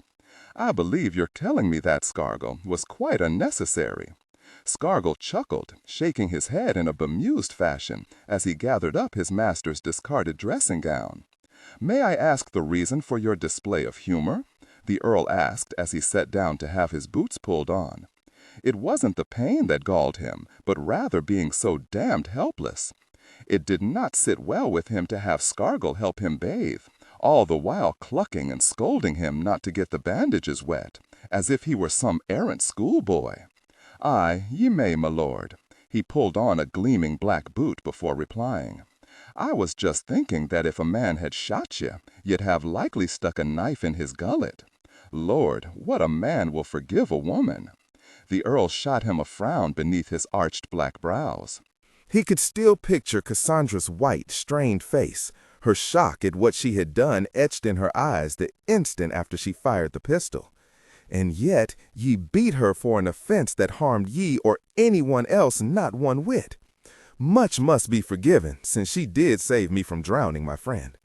"I believe your telling me that, Scargill, was quite unnecessary." Scargill chuckled, shaking his head in a bemused fashion as he gathered up his master's discarded dressing gown. "May I ask the reason for your display of humor?" the Earl asked as he sat down to have his boots pulled on. It wasn't the pain that galled him, but rather being so damned helpless. It did not sit well with him to have Scargill help him bathe, all the while clucking and scolding him not to get the bandages wet, as if he were some errant schoolboy. "Aye, ye may, my lord." He pulled on a gleaming black boot before replying. I was just thinking that if a man had shot you, you'd have likely stuck a knife in his gullet. Lord, what a man will forgive a woman!" The Earl shot him a frown beneath his arched black brows. He could still picture Cassandra's white, strained face, her shock at what she had done etched in her eyes the instant after she fired the pistol. And yet ye beat her for an offense that harmed ye or anyone else not one whit. Much must be forgiven, since she did save me from drowning, my friend.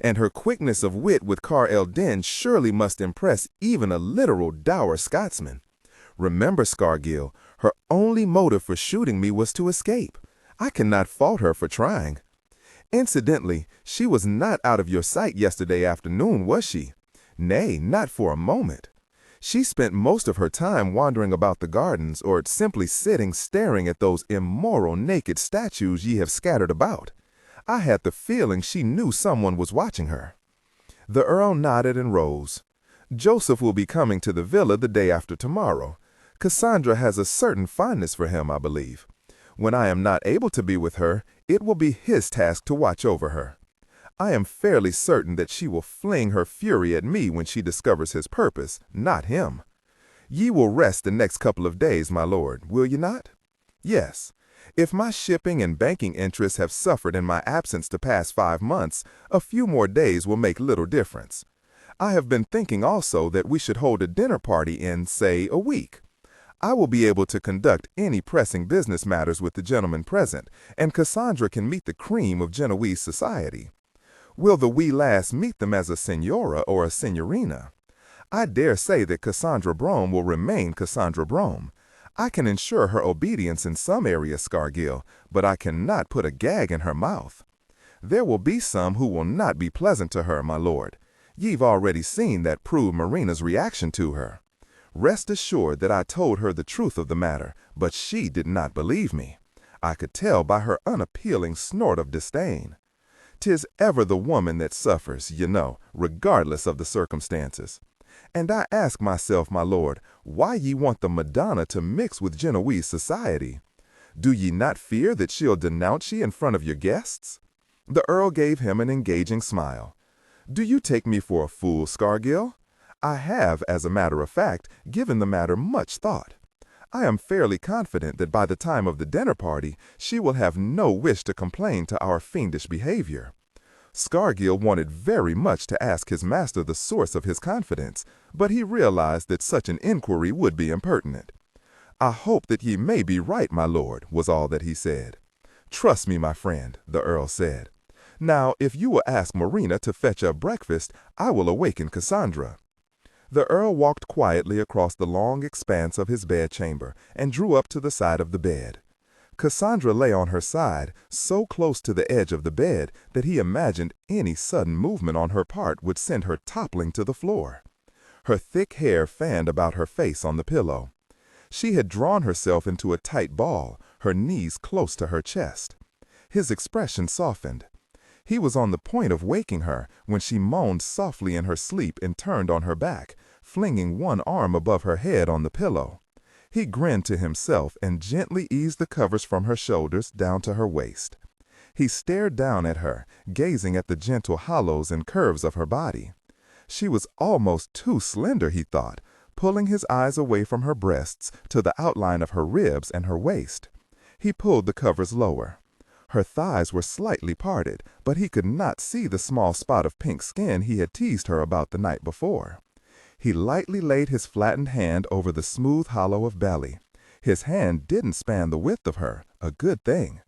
And her quickness of wit with Car Elden surely must impress even a literal dour Scotsman. Remember, Scargill, her only motive for shooting me was to escape. I cannot fault her for trying. Incidentally, she was not out of your sight yesterday afternoon, was she? Nay, not for a moment. She spent most of her time wandering about the gardens or simply sitting staring at those immoral naked statues ye have scattered about. I had the feeling she knew someone was watching her. The Earl nodded and rose. Joseph will be coming to the villa the day after tomorrow. Cassandra has a certain fondness for him, I believe. When I am not able to be with her, it will be his task to watch over her. I am fairly certain that she will fling her fury at me when she discovers his purpose, not him. Ye will rest the next couple of days, my lord, will ye not? Yes. If my shipping and banking interests have suffered in my absence the past 5 months, a few more days will make little difference. I have been thinking also that we should hold a dinner party in, say, a week. I will be able to conduct any pressing business matters with the gentlemen present, and Cassandra can meet the cream of Genoese society. Will the wee lass meet them as a senora or a signorina? I dare say that Cassandra Brome will remain Cassandra Brome. I can ensure her obedience in some areas, Scargill, but I cannot put a gag in her mouth. There will be some who will not be pleasant to her, my lord. Ye've already seen that prude Marina's reaction to her. Rest assured that I told her the truth of the matter, but she did not believe me. I could tell by her unappealing snort of disdain. 'Tis ever the woman that suffers, you know, regardless of the circumstances. And I ask myself, my lord, why ye want the Madonna to mix with Genoese society? Do ye not fear that she'll denounce ye in front of your guests? The Earl gave him an engaging smile. Do you take me for a fool, Scargill? I have, as a matter of fact, given the matter much thought. I am fairly confident that by the time of the dinner party, she will have no wish to complain to our fiendish behavior. Scargill wanted very much to ask his master the source of his confidence, but he realized that such an inquiry would be impertinent. I hope that ye may be right, my lord, was all that he said. Trust me, my friend, the Earl said. Now, if you will ask Marina to fetch up breakfast, I will awaken Cassandra. The Earl walked quietly across the long expanse of his bedchamber and drew up to the side of the bed. Cassandra lay on her side, so close to the edge of the bed that he imagined any sudden movement on her part would send her toppling to the floor. Her thick hair fanned about her face on the pillow. She had drawn herself into a tight ball, her knees close to her chest. His expression softened. He was on the point of waking her when she moaned softly in her sleep and turned on her back, flinging one arm above her head on the pillow. He grinned to himself and gently eased the covers from her shoulders down to her waist. He stared down at her, gazing at the gentle hollows and curves of her body. She was almost too slender, he thought, pulling his eyes away from her breasts to the outline of her ribs and her waist. He pulled the covers lower. Her thighs were slightly parted, but he could not see the small spot of pink skin he had teased her about the night before. He lightly laid his flattened hand over the smooth hollow of belly. His hand didn't span the width of her, a good thing.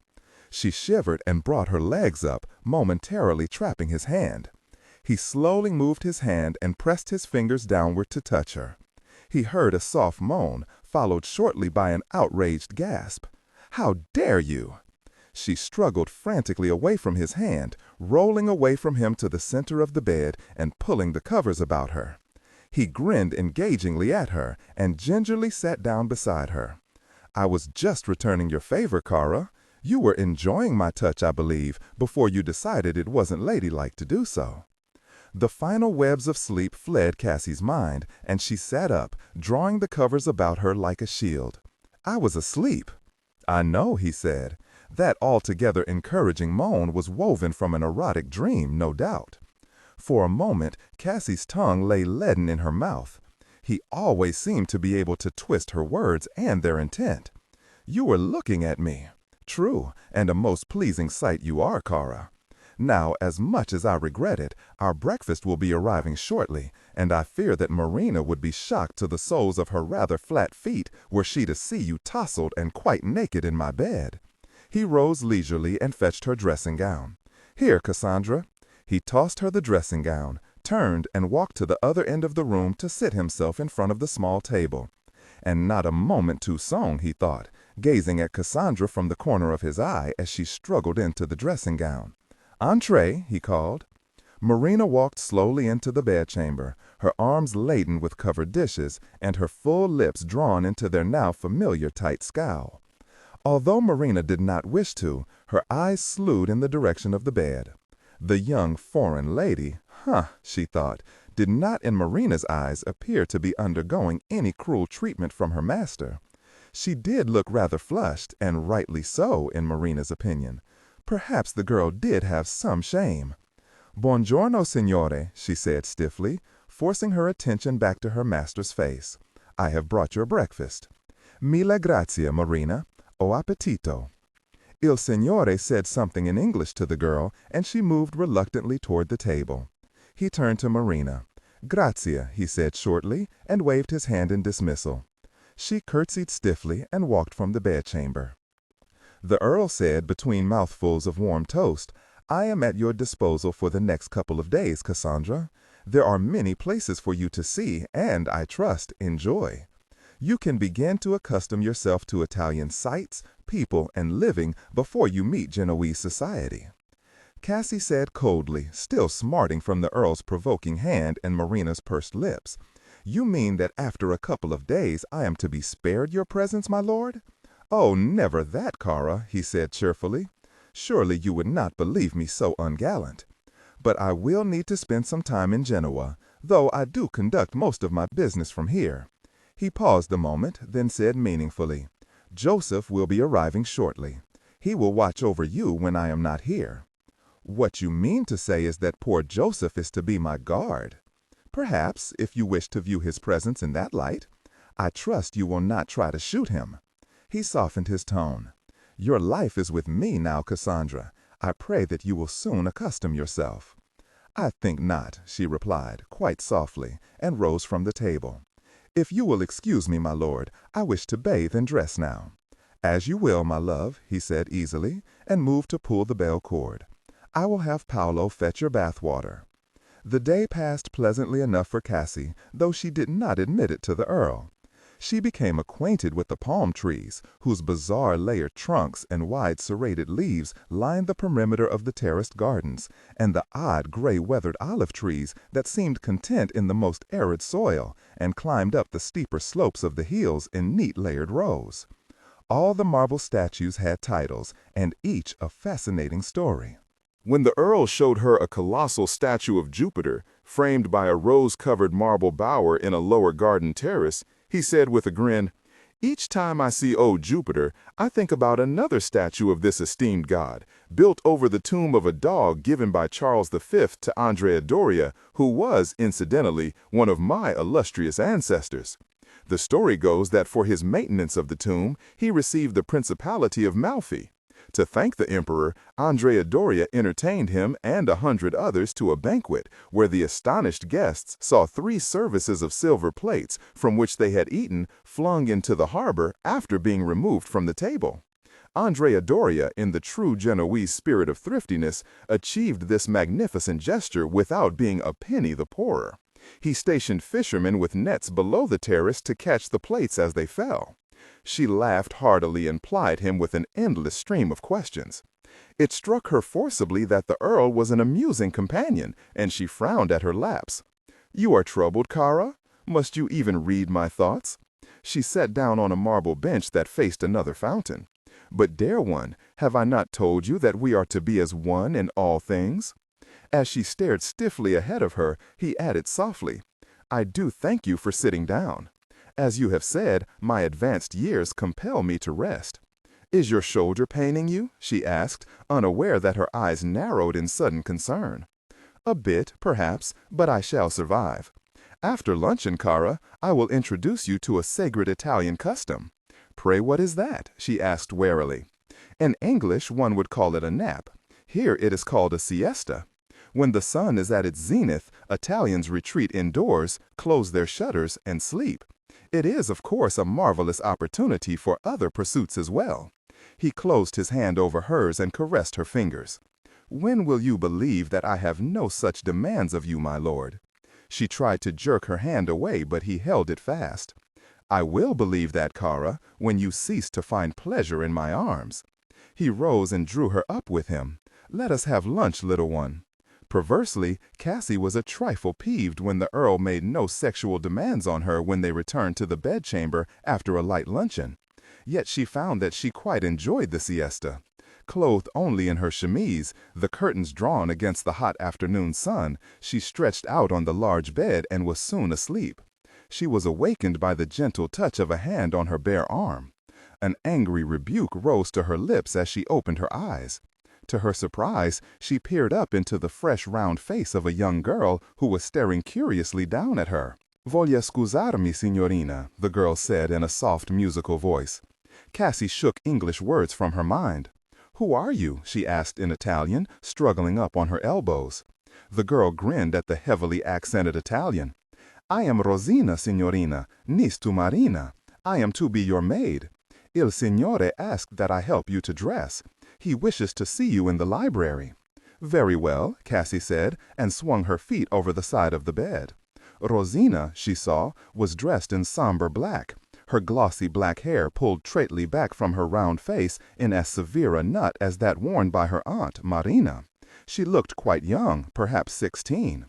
She shivered and brought her legs up, momentarily trapping his hand. He slowly moved his hand and pressed his fingers downward to touch her. He heard a soft moan, followed shortly by an outraged gasp. "How dare you!" She struggled frantically away from his hand, rolling away from him to the center of the bed and pulling the covers about her. He grinned engagingly at her and gingerly sat down beside her. "I was just returning your favor, Cara. You were enjoying my touch, I believe, before you decided it wasn't ladylike to do so." The final webs of sleep fled Cassie's mind, and she sat up, drawing the covers about her like a shield. "I was asleep." "I know," he said. That altogether encouraging moan was woven from an erotic dream, no doubt. For a moment, Cassie's tongue lay leaden in her mouth. He always seemed to be able to twist her words and their intent. "You were looking at me." "True, and a most pleasing sight you are, Kara. Now, as much as I regret it, our breakfast will be arriving shortly, and I fear that Marina would be shocked to the soles of her rather flat feet were she to see you tousled and quite naked in my bed." He rose leisurely and fetched her dressing gown. "Here, Cassandra." He tossed her the dressing gown, turned and walked to the other end of the room to sit himself in front of the small table. And not a moment too soon, he thought, gazing at Cassandra from the corner of his eye as she struggled into the dressing gown. "Entree," he called. Marina walked slowly into the bedchamber, her arms laden with covered dishes, and her full lips drawn into their now familiar tight scowl. Although Marina did not wish to, her eyes slewed in the direction of the bed. The young foreign lady, she thought, did not in Marina's eyes appear to be undergoing any cruel treatment from her master. She did look rather flushed, and rightly so, in Marina's opinion. Perhaps the girl did have some shame. "Buongiorno, signore," she said stiffly, forcing her attention back to her master's face. "I have brought your breakfast." "Mille grazie, Marina. O appetito." Il signore said something in English to the girl, and she moved reluctantly toward the table. He turned to Marina. "Grazie," he said shortly, and waved his hand in dismissal. She curtsied stiffly and walked from the bedchamber. The Earl said, between mouthfuls of warm toast, "I am at your disposal for the next couple of days, Cassandra. There are many places for you to see and, I trust, enjoy. You can begin to accustom yourself to Italian sights, people, and living before you meet Genoese society." Cassie said coldly, still smarting from the Earl's provoking hand and Marina's pursed lips, "You mean that after a couple of days I am to be spared your presence, my lord?" "Oh, never that, Kara," he said cheerfully. "Surely you would not believe me so ungallant. But I will need to spend some time in Genoa, though I do conduct most of my business from here." He paused a moment, then said meaningfully, "Joseph will be arriving shortly. He will watch over you when I am not here." "What you mean to say is that poor Joseph is to be my guard." "Perhaps, if you wish to view his presence in that light. I trust you will not try to shoot him." He softened his tone. "Your life is with me now, Cassandra. I pray that you will soon accustom yourself." "I think not," she replied, quite softly, and rose from the table. "If you will excuse me, my lord, I wish to bathe and dress now." "As you will, my love," he said easily, and moved to pull the bell cord. "I will have Paolo fetch your bath water." The day passed pleasantly enough for Cassie, though she did not admit it to the Earl. She became acquainted with the palm trees, whose bizarre layered trunks and wide serrated leaves lined the perimeter of the terraced gardens, and the odd gray weathered olive trees that seemed content in the most arid soil and climbed up the steeper slopes of the hills in neat layered rows. All the marble statues had titles, and each a fascinating story. When the Earl showed her a colossal statue of Jupiter, framed by a rose-covered marble bower in a lower garden terrace, he said with a grin, "Each time I see old Jupiter, I think about another statue of this esteemed god, built over the tomb of a dog given by Charles V to Andrea Doria, who was, incidentally, one of my illustrious ancestors. The story goes that for his maintenance of the tomb, he received the Principality of Malfi. To thank the emperor, Andrea Doria entertained him and 100 others to a banquet where the astonished guests saw 3 services of silver plates from which they had eaten flung into the harbor after being removed from the table. Andrea Doria, in the true Genoese spirit of thriftiness, achieved this magnificent gesture without being a penny the poorer. He stationed fishermen with nets below the terrace to catch the plates as they fell." She laughed heartily and plied him with an endless stream of questions. It struck her forcibly that the Earl was an amusing companion, and she frowned at her lapse. "You are troubled, Kara? Must you even read my thoughts?" She sat down on a marble bench that faced another fountain. "But, dear one, have I not told you that we are to be as one in all things?" As she stared stiffly ahead of her, he added softly, "I do thank you for sitting down. As you have said, my advanced years compel me to rest. "Is your shoulder paining you?" she asked, unaware that her eyes narrowed in sudden concern. "A bit, perhaps, but I shall survive. After luncheon, Cara, I will introduce you to a sacred Italian custom." "Pray, what is that?" she asked warily. "In English, one would call it a nap. Here it is called a siesta. When the sun is at its zenith, Italians retreat indoors, close their shutters, and sleep. It is, of course, a marvelous opportunity for other pursuits as well." He closed his hand over hers and caressed her fingers. "When will you believe that I have no such demands of you, my lord?" She tried to jerk her hand away, but he held it fast. "I will believe that, Cara, when you cease to find pleasure in my arms." He rose and drew her up with him. "Let us have lunch, little one." Perversely, Cassie was a trifle peeved when the Earl made no sexual demands on her when they returned to the bedchamber after a light luncheon. Yet she found that she quite enjoyed the siesta. Clothed only in her chemise, the curtains drawn against the hot afternoon sun, she stretched out on the large bed and was soon asleep. She was awakened by the gentle touch of a hand on her bare arm. An angry rebuke rose to her lips as she opened her eyes. To her surprise, she peered up into the fresh round face of a young girl who was staring curiously down at her. "Voglia scusarmi, signorina," the girl said in a soft musical voice. Cassie shook English words from her mind. "Who are you?" she asked in Italian, struggling up on her elbows. The girl grinned at the heavily accented Italian. "I am Rosina, signorina, niece to Marina. I am to be your maid. Il signore asked that I help you to dress. He wishes to see you in the library." "Very well," Cassie said, and swung her feet over the side of the bed. Rosina, she saw, was dressed in somber black, her glossy black hair pulled straightly back from her round face in as severe a nut as that worn by her aunt, Marina. She looked quite young, perhaps 16.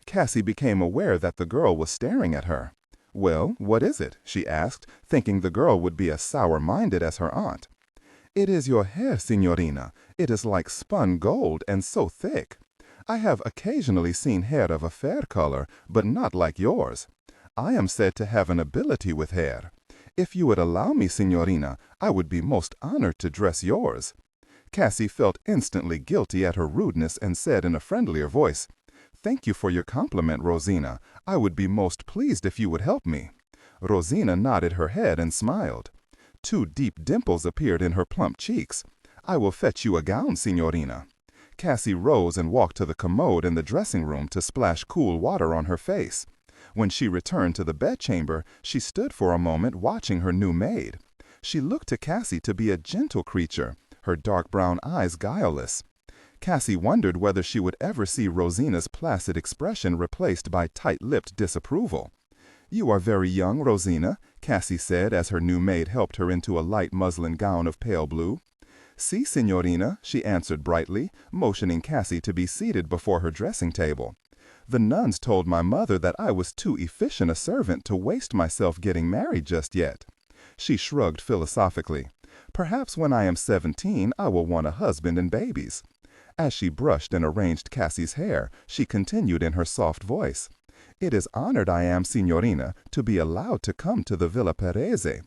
Cassie became aware that the girl was staring at her. "Well, what is it?" she asked, thinking the girl would be as sour-minded as her aunt. "It is your hair, signorina. It is like spun gold and so thick. I have occasionally seen hair of a fair color, but not like yours. I am said to have an ability with hair. If you would allow me, signorina, I would be most honored to dress yours." Cassie felt instantly guilty at her rudeness and said in a friendlier voice, "Thank you for your compliment, Rosina. I would be most pleased if you would help me." Rosina nodded her head and smiled. Two deep dimples appeared in her plump cheeks. "I will fetch you a gown, signorina." Cassie rose and walked to the commode in the dressing room to splash cool water on her face. When she returned to the bedchamber, she stood for a moment watching her new maid. She looked to Cassie to be a gentle creature, her dark brown eyes guileless. Cassie wondered whether she would ever see Rosina's placid expression replaced by tight-lipped disapproval. "You are very young, Rosina," Cassie said as her new maid helped her into a light muslin gown of pale blue. "Si, signorina," she answered brightly, motioning Cassie to be seated before her dressing table. "The nuns told my mother that I was too efficient a servant to waste myself getting married just yet." She shrugged philosophically. "Perhaps when I am 17 I will want a husband and babies." As she brushed and arranged Cassie's hair, she continued in her soft voice, "It is honored I am, signorina, to be allowed to come to the Villa Perese.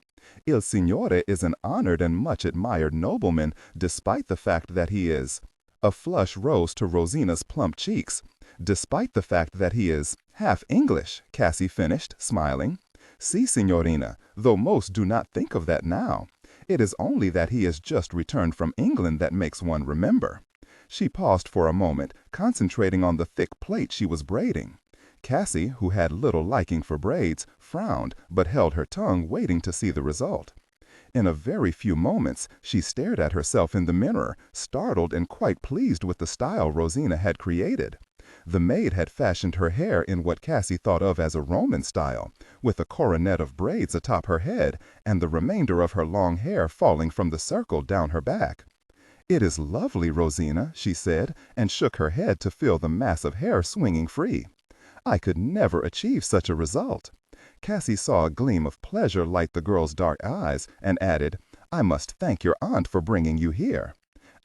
Il Signore is an honored and much admired nobleman, despite the fact that he is—" A flush rose to Rosina's plump cheeks. "Despite the fact that he is half English," Cassie finished, smiling. "Si, signorina, though most do not think of that now. It is only that he is just returned from England that makes one remember." She paused for a moment, concentrating on the thick plait she was braiding. Cassie, who had little liking for braids, frowned, but held her tongue, waiting to see the result. In a very few moments, she stared at herself in the mirror, startled and quite pleased with the style Rosina had created. The maid had fashioned her hair in what Cassie thought of as a Roman style, with a coronet of braids atop her head, and the remainder of her long hair falling from the circle down her back. "It is lovely, Rosina," she said, and shook her head to feel the mass of hair swinging free. "I could never achieve such a result." Cassie saw a gleam of pleasure light the girl's dark eyes, and added, "I must thank your aunt for bringing you here."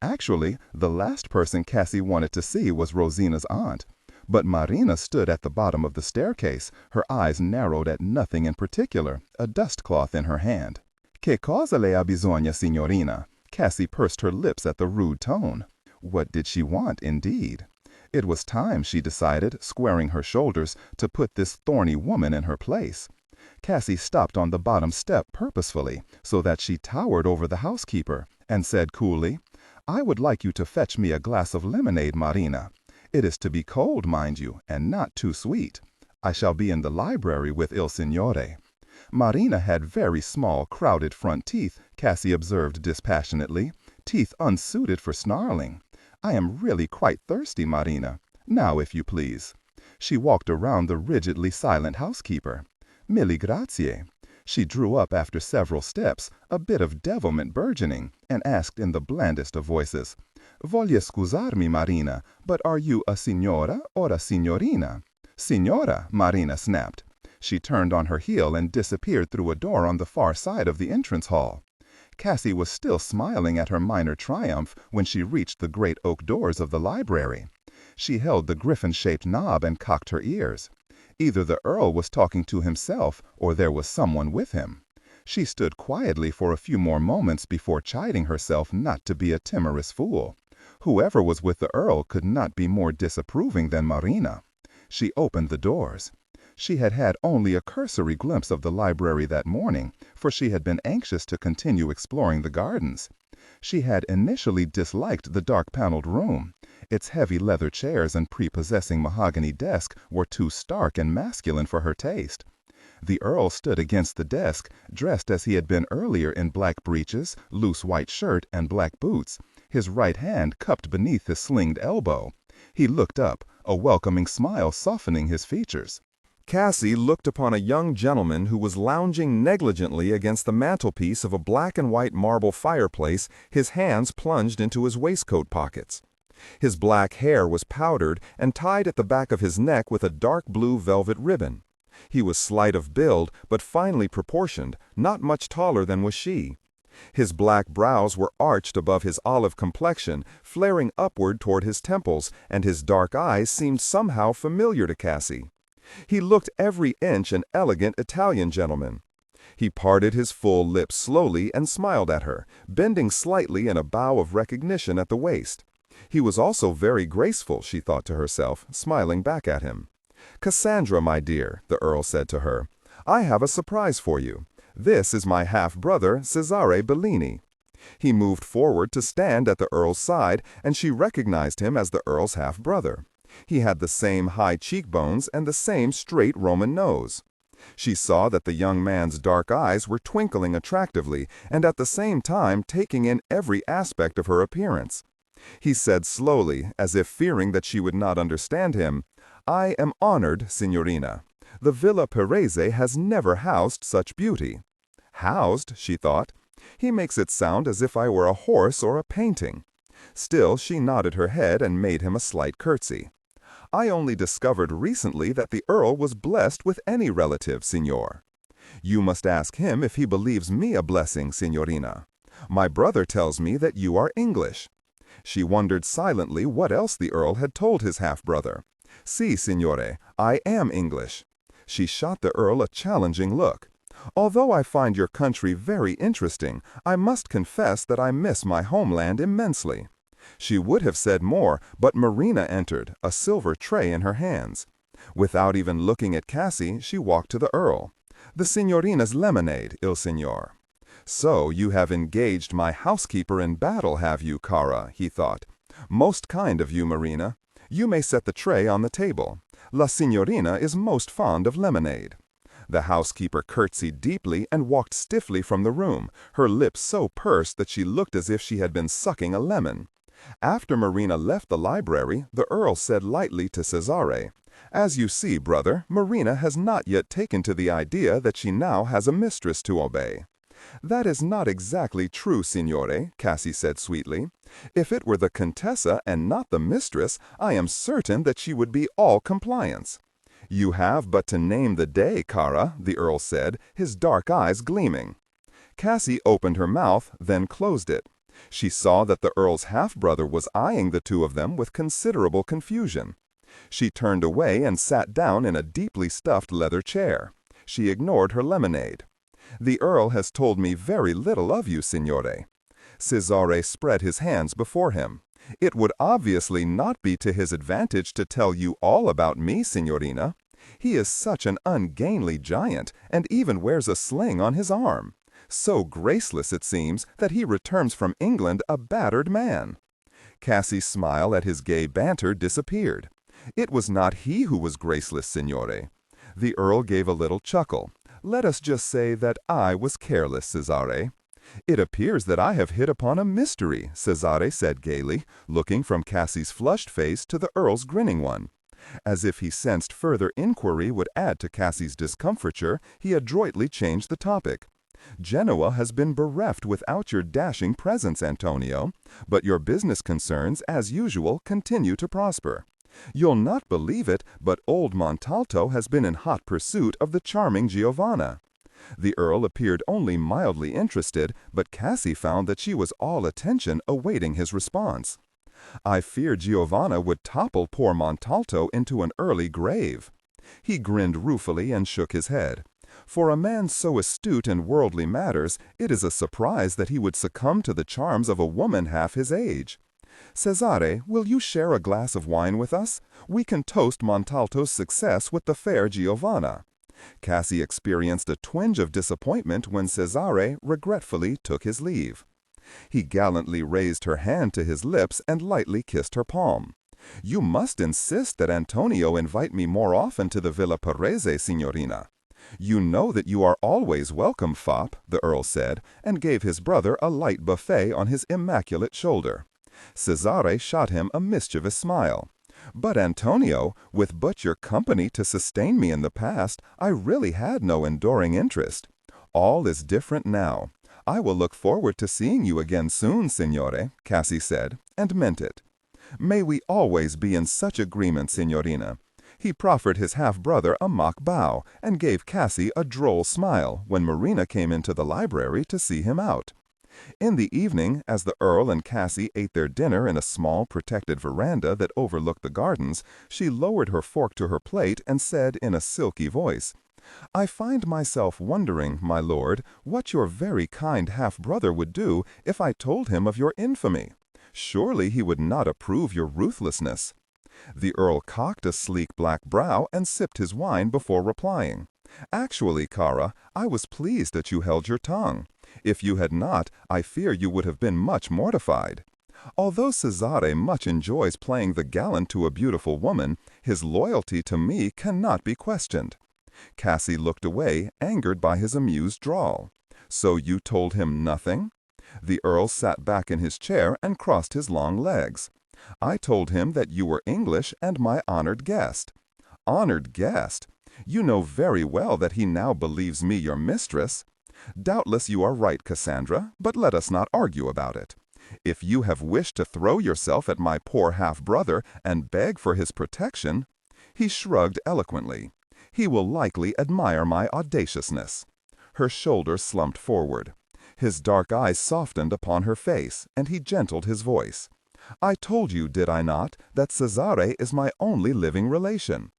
Actually, the last person Cassie wanted to see was Rosina's aunt. But Marina stood at the bottom of the staircase, her eyes narrowed at nothing in particular, a dust cloth in her hand. "Che cosa le ha bisogno, signorina?" Cassie pursed her lips at the rude tone. What did she want, indeed? It was time, she decided, squaring her shoulders, to put this thorny woman in her place. Cassie stopped on the bottom step purposefully, so that she towered over the housekeeper, and said coolly, "I would like you to fetch me a glass of lemonade, Marina. It is to be cold, mind you, and not too sweet. I shall be in the library with Il Signore." Marina had very small, crowded front teeth, Cassie observed dispassionately, teeth unsuited for snarling. "I am really quite thirsty, Marina. Now, if you please." She walked around the rigidly silent housekeeper. "Mille grazie." She drew up after several steps, a bit of devilment burgeoning, and asked in the blandest of voices, "Voglia scusarmi, Marina, but are you a signora or a signorina?" "Signora," Marina snapped. She turned on her heel and disappeared through a door on the far side of the entrance hall. Cassie was still smiling at her minor triumph when she reached the great oak doors of the library. She held the griffin-shaped knob and cocked her ears. Either the Earl was talking to himself or there was someone with him. She stood quietly for a few more moments before chiding herself not to be a timorous fool. Whoever was with the Earl could not be more disapproving than Marina. She opened the doors. She had had only a cursory glimpse of the library that morning, for she had been anxious to continue exploring the gardens. She had initially disliked the dark-paneled room. Its heavy leather chairs and prepossessing mahogany desk were too stark and masculine for her taste. The Earl stood against the desk, dressed as he had been earlier in black breeches, loose white shirt, and black boots, his right hand cupped beneath his slinged elbow. He looked up, a welcoming smile softening his features. Cassie looked upon a young gentleman who was lounging negligently against the mantelpiece of a black and white marble fireplace, his hands plunged into his waistcoat pockets. His black hair was powdered and tied at the back of his neck with a dark blue velvet ribbon. He was slight of build, but finely proportioned, not much taller than was she. His black brows were arched above his olive complexion, flaring upward toward his temples, and his dark eyes seemed somehow familiar to Cassie. He looked every inch an elegant Italian gentleman. He parted his full lips slowly and smiled at her, bending slightly in a bow of recognition at the waist. He was also very graceful, she thought to herself, smiling back at him. "Cassandra, my dear," the Earl said to her, "I have a surprise for you. This is my half-brother, Cesare Bellini." He moved forward to stand at the Earl's side, and she recognized him as the Earl's half-brother. He had the same high cheekbones and the same straight Roman nose. She saw that the young man's dark eyes were twinkling attractively and at the same time taking in every aspect of her appearance. He said slowly, as if fearing that she would not understand him, "I am honored, Signorina. The Villa Perese has never housed such beauty." Housed, she thought. He makes it sound as if I were a horse or a painting. Still, she nodded her head and made him a slight curtsy. "I only discovered recently that the Earl was blessed with any relative, Signor." "You must ask him if he believes me a blessing, Signorina. My brother tells me that you are English." She wondered silently what else the Earl had told his half-brother. "Si, Signore, I am English." She shot the Earl a challenging look. "Although I find your country very interesting, I must confess that I miss my homeland immensely." She would have said more, but Marina entered, a silver tray in her hands. Without even looking at Cassie, she walked to the Earl. "The Signorina's lemonade, il Signor." "So you have engaged my housekeeper in battle, have you, cara?" he thought. "Most kind of you, Marina. You may set the tray on the table. La Signorina is most fond of lemonade." The housekeeper curtsied deeply and walked stiffly from the room, her lips so pursed that she looked as if she had been sucking a lemon. After Marina left the library, the Earl said lightly to Cesare, "As you see, brother, Marina has not yet taken to the idea that she now has a mistress to obey." "That is not exactly true, Signore," Cassie said sweetly. "If it were the Contessa and not the mistress, I am certain that she would be all compliance." "You have but to name the day, cara," the Earl said, his dark eyes gleaming. Cassie opened her mouth, then closed it. She saw that the Earl's half-brother was eyeing the two of them with considerable confusion. She turned away and sat down in a deeply stuffed leather chair. She ignored her lemonade. "The Earl has told me very little of you, Signore." Cesare spread his hands before him. "It would obviously not be to his advantage to tell you all about me, Signorina. He is such an ungainly giant, and even wears a sling on his arm. So graceless, it seems, that he returns from England a battered man." Cassie's smile at his gay banter disappeared. "It was not he who was graceless, Signore." The Earl gave a little chuckle. "Let us just say that I was careless, Cesare." "It appears that I have hit upon a mystery," Cesare said gaily, looking from Cassie's flushed face to the Earl's grinning one. As if he sensed further inquiry would add to Cassie's discomfiture, he adroitly changed the topic. "Genoa has been bereft without your dashing presence, Antonio, but your business concerns, as usual, continue to prosper. You'll not believe it, but old Montalto has been in hot pursuit of the charming Giovanna." The Earl appeared only mildly interested, but Cassie found that she was all attention, awaiting his response. "I fear Giovanna would topple poor Montalto into an early grave." He grinned ruefully and shook his head. "For a man so astute in worldly matters, it is a surprise that he would succumb to the charms of a woman half his age. Cesare, will you share a glass of wine with us? We can toast Montalto's success with the fair Giovanna." Cassie experienced a twinge of disappointment when Cesare regretfully took his leave. He gallantly raised her hand to his lips and lightly kissed her palm. "You must insist that Antonio invite me more often to the Villa Parese, Signorina." "You know that you are always welcome, fop," the Earl said, and gave his brother a light buffet on his immaculate shoulder. Cesare shot him a mischievous smile. "But Antonio, with but your company to sustain me in the past, I really had no enduring interest. All is different now. I will look forward to seeing you again soon, Signore," Cassie said, and meant it. "May we always be in such agreement, Signorina." He proffered his half-brother a mock bow, and gave Cassie a droll smile when Marina came into the library to see him out. In the evening, as the Earl and Cassie ate their dinner in a small protected veranda that overlooked the gardens, she lowered her fork to her plate and said in a silky voice, "I find myself wondering, my lord, what your very kind half-brother would do if I told him of your infamy. Surely he would not approve your ruthlessness." The Earl cocked a sleek black brow and sipped his wine before replying. "Actually, Cara, I was pleased that you held your tongue. If you had not, I fear you would have been much mortified. Although Cesare much enjoys playing the gallant to a beautiful woman, his loyalty to me cannot be questioned." Cassie looked away, angered by his amused drawl. "So you told him nothing?" The Earl sat back in his chair and crossed his long legs. "I told him that you were English and my honored guest." "Honored guest? You know very well that he now believes me your mistress." "Doubtless you are right, Cassandra, but let us not argue about it. If you have wished to throw yourself at my poor half-brother and beg for his protection—" He shrugged eloquently. "He will likely admire my audaciousness." Her shoulders slumped forward. His dark eyes softened upon her face, and he gentled his voice. "I told you, did I not, that Cesare is my only living relation?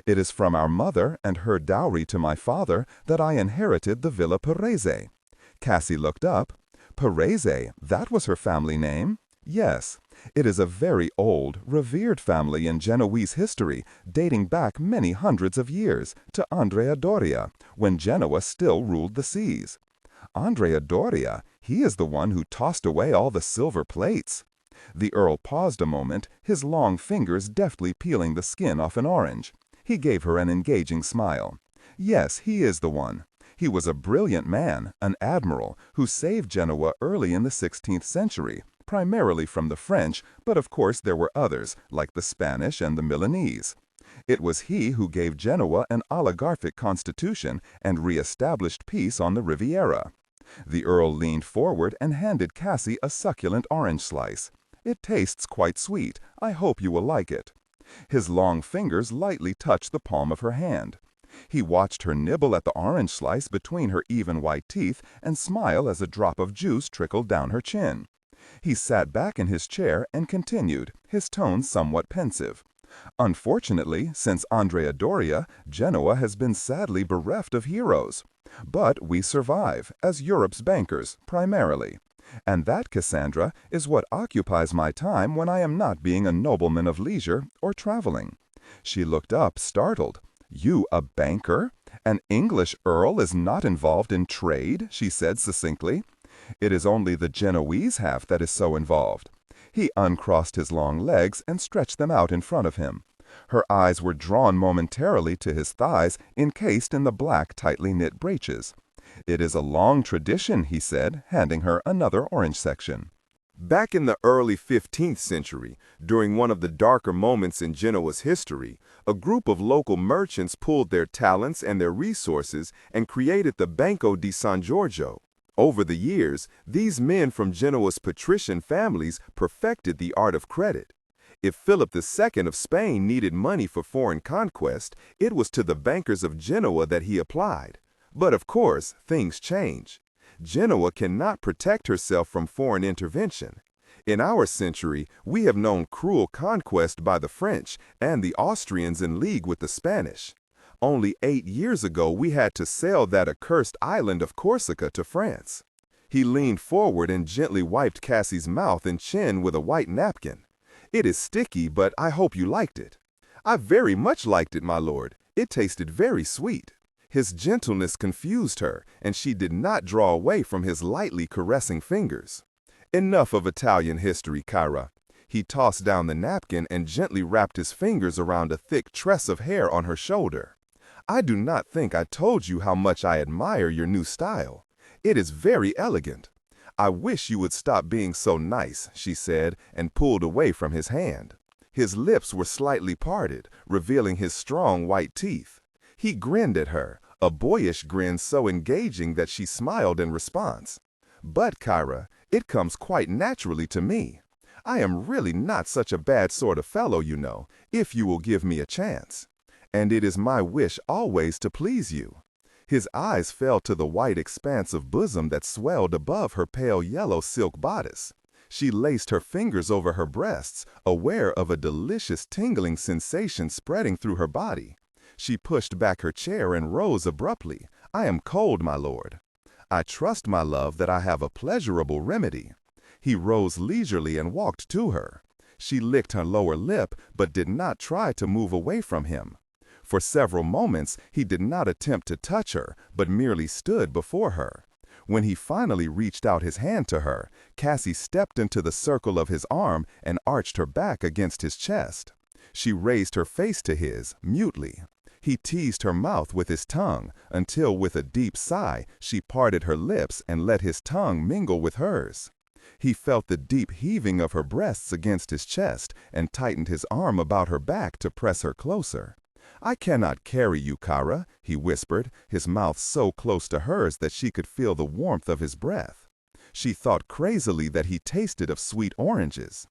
It is from our mother and her dowry to my father that I inherited the Villa Parese." Cassie looked up. "Parese, that was her family name?" "Yes. It is a very old, revered family in Genoese history, dating back many hundreds of years, to Andrea Doria, when Genoa still ruled the seas." "Andrea Doria? He is the one who tossed away all the silver plates." The Earl paused a moment, his long fingers deftly peeling the skin off an orange. He gave her an engaging smile. "Yes, he is the one. He was a brilliant man, an admiral, who saved Genoa early in the 16th century, primarily from the French, but of course there were others, like the Spanish and the Milanese. It was he who gave Genoa an oligarchic constitution and re-established peace on the Riviera." The Earl leaned forward and handed Cassie a succulent orange slice. "It tastes quite sweet. I hope you will like it." His long fingers lightly touched the palm of her hand. He watched her nibble at the orange slice between her even white teeth and smile as a drop of juice trickled down her chin. He sat back in his chair and continued, his tone somewhat pensive. "Unfortunately, since Andrea Doria, Genoa has been sadly bereft of heroes. But we survive, as Europe's bankers, primarily. And that, Cassandra, is what occupies my time when I am not being a nobleman of leisure or traveling." She looked up, startled. "You a banker? An English earl is not involved in trade," she said succinctly. "It is only the Genoese half that is so involved." He uncrossed his long legs and stretched them out in front of him. Her eyes were drawn momentarily to his thighs, encased in the black, tightly knit breeches. "It is a long tradition," he said, handing her another orange section. Back in the early 15th century, during one of the darker moments in Genoa's history, a group of local merchants pooled their talents and their resources and created the Banco di San Giorgio. Over the years, these men from Genoa's patrician families perfected the art of credit. If Philip II of Spain needed money for foreign conquest, it was to the bankers of Genoa that he applied. But of course, things change. Genoa cannot protect herself from foreign intervention. In our century, we have known cruel conquest by the French and the Austrians in league with the Spanish. Only 8 years ago, we had to sell that accursed island of Corsica to France. He leaned forward and gently wiped Cassie's mouth and chin with a white napkin. "It is sticky, but I hope you liked it." "I very much liked it, my lord. It tasted very sweet." His gentleness confused her, and she did not draw away from his lightly caressing fingers. "Enough of Italian history, Kyra." He tossed down the napkin and gently wrapped his fingers around a thick tress of hair on her shoulder. "I do not think I told you how much I admire your new style. It is very elegant. I wish you would stop being so nice," she said, and pulled away from his hand. His lips were slightly parted, revealing his strong white teeth. He grinned at her, a boyish grin so engaging that she smiled in response. "But, Kyra, it comes quite naturally to me. I am really not such a bad sort of fellow, you know, if you will give me a chance. And it is my wish always to please you." His eyes fell to the white expanse of bosom that swelled above her pale yellow silk bodice. She laced her fingers over her breasts, aware of a delicious tingling sensation spreading through her body. She pushed back her chair and rose abruptly. "I am cold, my lord." "I trust, my love, that I have a pleasurable remedy." He rose leisurely and walked to her. She licked her lower lip, but did not try to move away from him. For several moments, he did not attempt to touch her, but merely stood before her. When he finally reached out his hand to her, Cassie stepped into the circle of his arm and arched her back against his chest. She raised her face to his, mutely. He teased her mouth with his tongue, until with a deep sigh, she parted her lips and let his tongue mingle with hers. He felt the deep heaving of her breasts against his chest and tightened his arm about her back to press her closer. "I cannot carry you, Kyra," he whispered, his mouth so close to hers that she could feel the warmth of his breath. She thought crazily that he tasted of sweet oranges.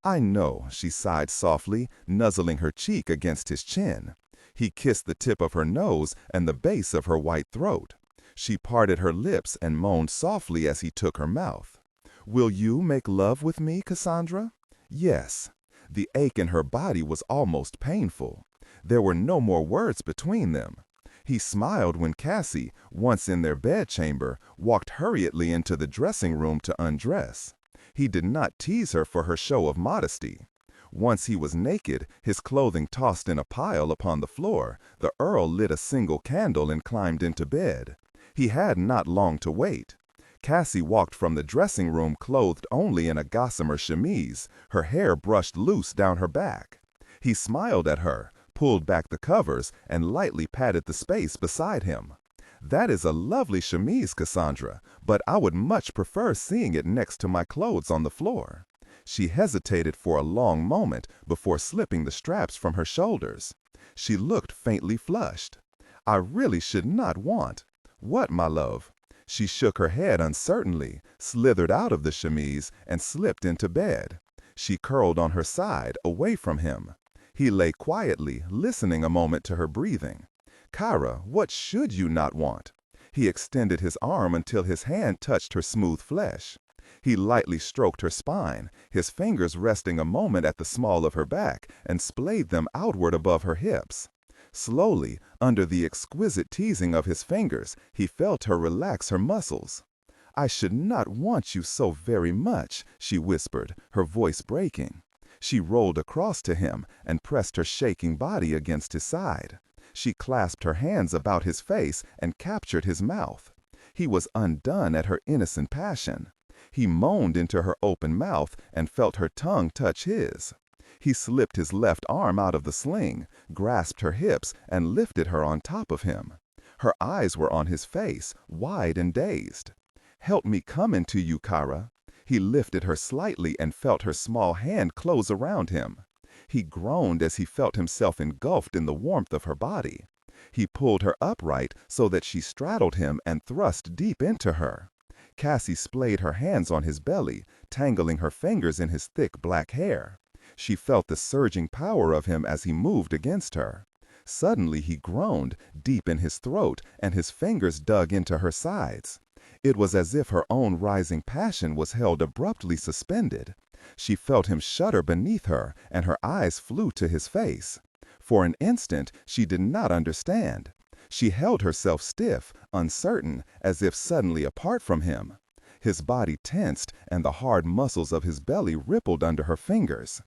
"I know," she sighed softly, nuzzling her cheek against his chin. He kissed the tip of her nose and the base of her white throat. She parted her lips and moaned softly as he took her mouth. "Will you make love with me, Cassandra?" "Yes." The ache in her body was almost painful. There were no more words between them. He smiled when Cassie, once in their bedchamber, walked hurriedly into the dressing room to undress. He did not tease her for her show of modesty. Once he was naked, his clothing tossed in a pile upon the floor, the Earl lit a single candle and climbed into bed. He had not long to wait. Cassie walked from the dressing room clothed only in a gossamer chemise, her hair brushed loose down her back. He smiled at her, pulled back the covers, and lightly patted the space beside him. "That is a lovely chemise, Cassandra, but I would much prefer seeing it next to my clothes on the floor." She hesitated for a long moment before slipping the straps from her shoulders. She looked faintly flushed. "I really should not want—" "What, my love?" She shook her head uncertainly, slithered out of the chemise, and slipped into bed. She curled on her side, away from him. He lay quietly, listening a moment to her breathing. "Kyra, what should you not want?" He extended his arm until his hand touched her smooth flesh. He lightly stroked her spine, his fingers resting a moment at the small of her back, and splayed them outward above her hips. Slowly, under the exquisite teasing of his fingers, he felt her relax her muscles. I should not want you so very much, she whispered, her voice breaking. She rolled across to him and pressed her shaking body against his side. She clasped her hands about his face and captured his mouth. He was undone at her innocent passion. He moaned into her open mouth and felt her tongue touch his. He slipped his left arm out of the sling, grasped her hips, and lifted her on top of him. Her eyes were on his face, wide and dazed. "Help me come into you, Kara." He lifted her slightly and felt her small hand close around him. He groaned as he felt himself engulfed in the warmth of her body. He pulled her upright so that she straddled him and thrust deep into her. Cassie splayed her hands on his belly, tangling her fingers in his thick black hair. She felt the surging power of him as he moved against her. Suddenly he groaned, deep in his throat, and his fingers dug into her sides. It was as if her own rising passion was held abruptly suspended. She felt him shudder beneath her, and her eyes flew to his face. For an instant, she did not understand. She held herself stiff, uncertain, as if suddenly apart from him. His body tensed, and the hard muscles of his belly rippled under her fingers.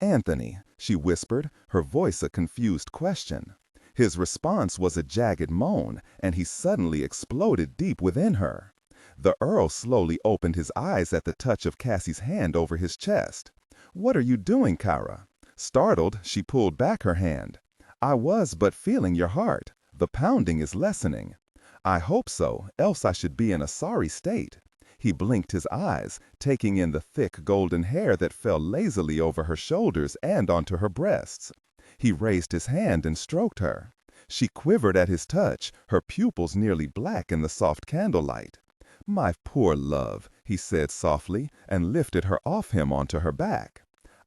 "Anthony," she whispered, her voice a confused question. His response was a jagged moan, and he suddenly exploded deep within her. The Earl slowly opened his eyes at the touch of Cassie's hand over his chest. "What are you doing, Kara?" Startled, she pulled back her hand. "I was but feeling your heart. The pounding is lessening." "I hope so, else I should be in a sorry state." He blinked his eyes, taking in the thick golden hair that fell lazily over her shoulders and onto her breasts. He raised his hand and stroked her. She quivered at his touch, her pupils nearly black in the soft candlelight. "My poor love," he said softly, and lifted her off him onto her back.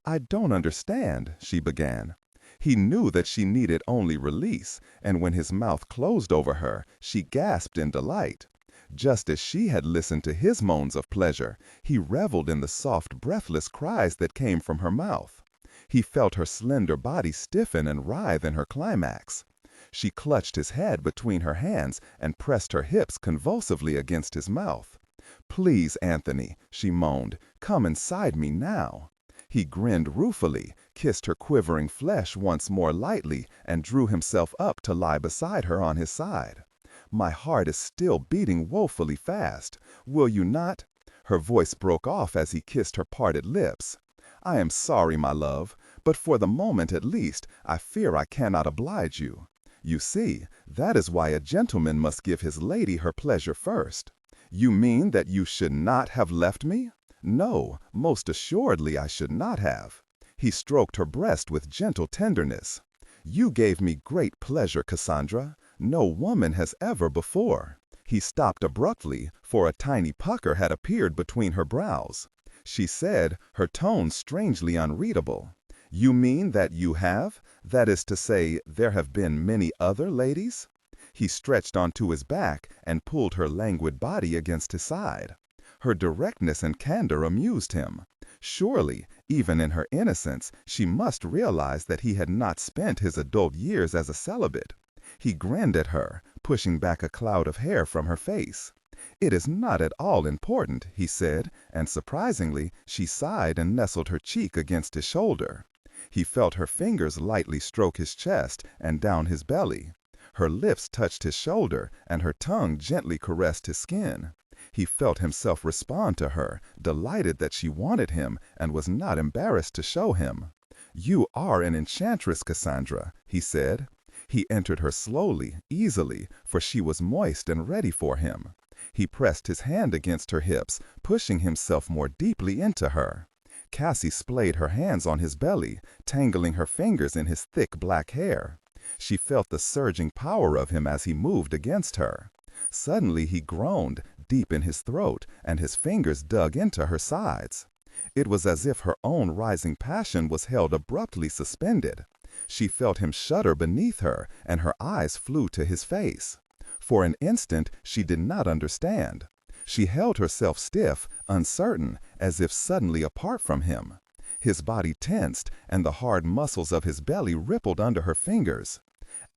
"I don't understand," she began. He knew that she needed only release, and when his mouth closed over her, she gasped in delight. Just as she had listened to his moans of pleasure, he reveled in the soft, breathless cries that came from her mouth. He felt her slender body stiffen and writhe in her climax. She clutched his head between her hands and pressed her hips convulsively against his mouth. "Please, Anthony," she moaned, "come inside me now." He grinned ruefully, kissed her quivering flesh once more lightly, and drew himself up to lie beside her on his side. "My heart is still beating woefully fast. Will you not—" Her voice broke off as he kissed her parted lips. "I am sorry, my love, but for the moment at least, I fear I cannot oblige you. You see, that is why a gentleman must give his lady her pleasure first." "You mean that you should not have left me?" "No, most assuredly I should not have." He stroked her breast with gentle tenderness. "You gave me great pleasure, Cassandra. No woman has ever before." He stopped abruptly, for a tiny pucker had appeared between her brows. She said, her tone strangely unreadable, "You mean that you have? That is to say, there have been many other ladies?" He stretched onto his back and pulled her languid body against his side. Her directness and candor amused him. Surely, even in her innocence, she must realize that he had not spent his adult years as a celibate. He grinned at her, pushing back a cloud of hair from her face. "It is not at all important," he said, and surprisingly, she sighed and nestled her cheek against his shoulder. He felt her fingers lightly stroke his chest and down his belly. Her lips touched his shoulder, and her tongue gently caressed his skin. He felt himself respond to her, delighted that she wanted him and was not embarrassed to show him. "You are an enchantress, Cassandra," he said. He entered her slowly, easily, for she was moist and ready for him. He pressed his hand against her hips, pushing himself more deeply into her. Cassie splayed her hands on his belly, tangling her fingers in his thick black hair. She felt the surging power of him as he moved against her. Suddenly he groaned, deep in his throat, and his fingers dug into her sides. It was as if her own rising passion was held abruptly suspended. She felt him shudder beneath her, and her eyes flew to his face. For an instant she did not understand. She held herself stiff, uncertain, as if suddenly apart from him. His body tensed, and the hard muscles of his belly rippled under her fingers.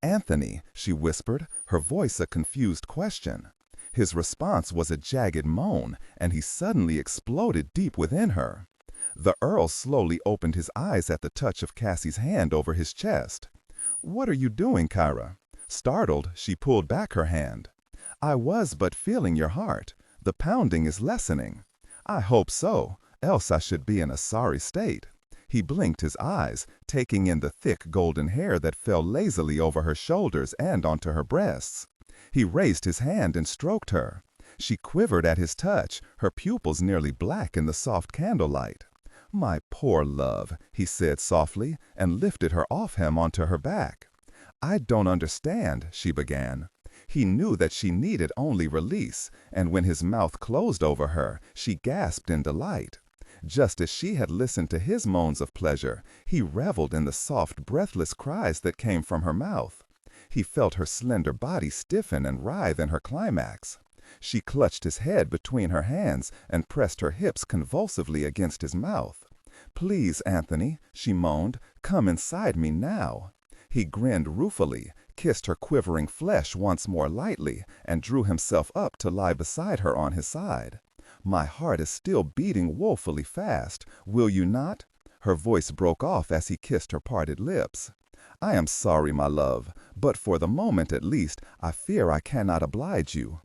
"Anthony," she whispered, her voice a confused question. His response was a jagged moan, and he suddenly exploded deep within her. The Earl slowly opened his eyes at the touch of Cassie's hand over his chest. "What are you doing, Kyra?" Startled, she pulled back her hand. "I was but feeling your heart. The pounding is lessening." "I hope so, else I should be in a sorry state." He blinked his eyes, taking in the thick golden hair that fell lazily over her shoulders and onto her breasts. He raised his hand and stroked her. She quivered at his touch, her pupils nearly black in the soft candlelight. "My poor love," he said softly, and lifted her off him onto her back. "I don't understand," she began. He knew that she needed only release, and when his mouth closed over her, she gasped in delight. Just as she had listened to his moans of pleasure, he reveled in the soft, breathless cries that came from her mouth. He felt her slender body stiffen and writhe in her climax. She clutched his head between her hands and pressed her hips convulsively against his mouth. "Please, Anthony," she moaned, "come inside me now." He grinned ruefully, kissed her quivering flesh once more lightly, and drew himself up to lie beside her on his side. "My heart is still beating woefully fast. Will you not?" Her voice broke off as he kissed her parted lips. "I am sorry, my love, but for the moment at least, I fear I cannot oblige you."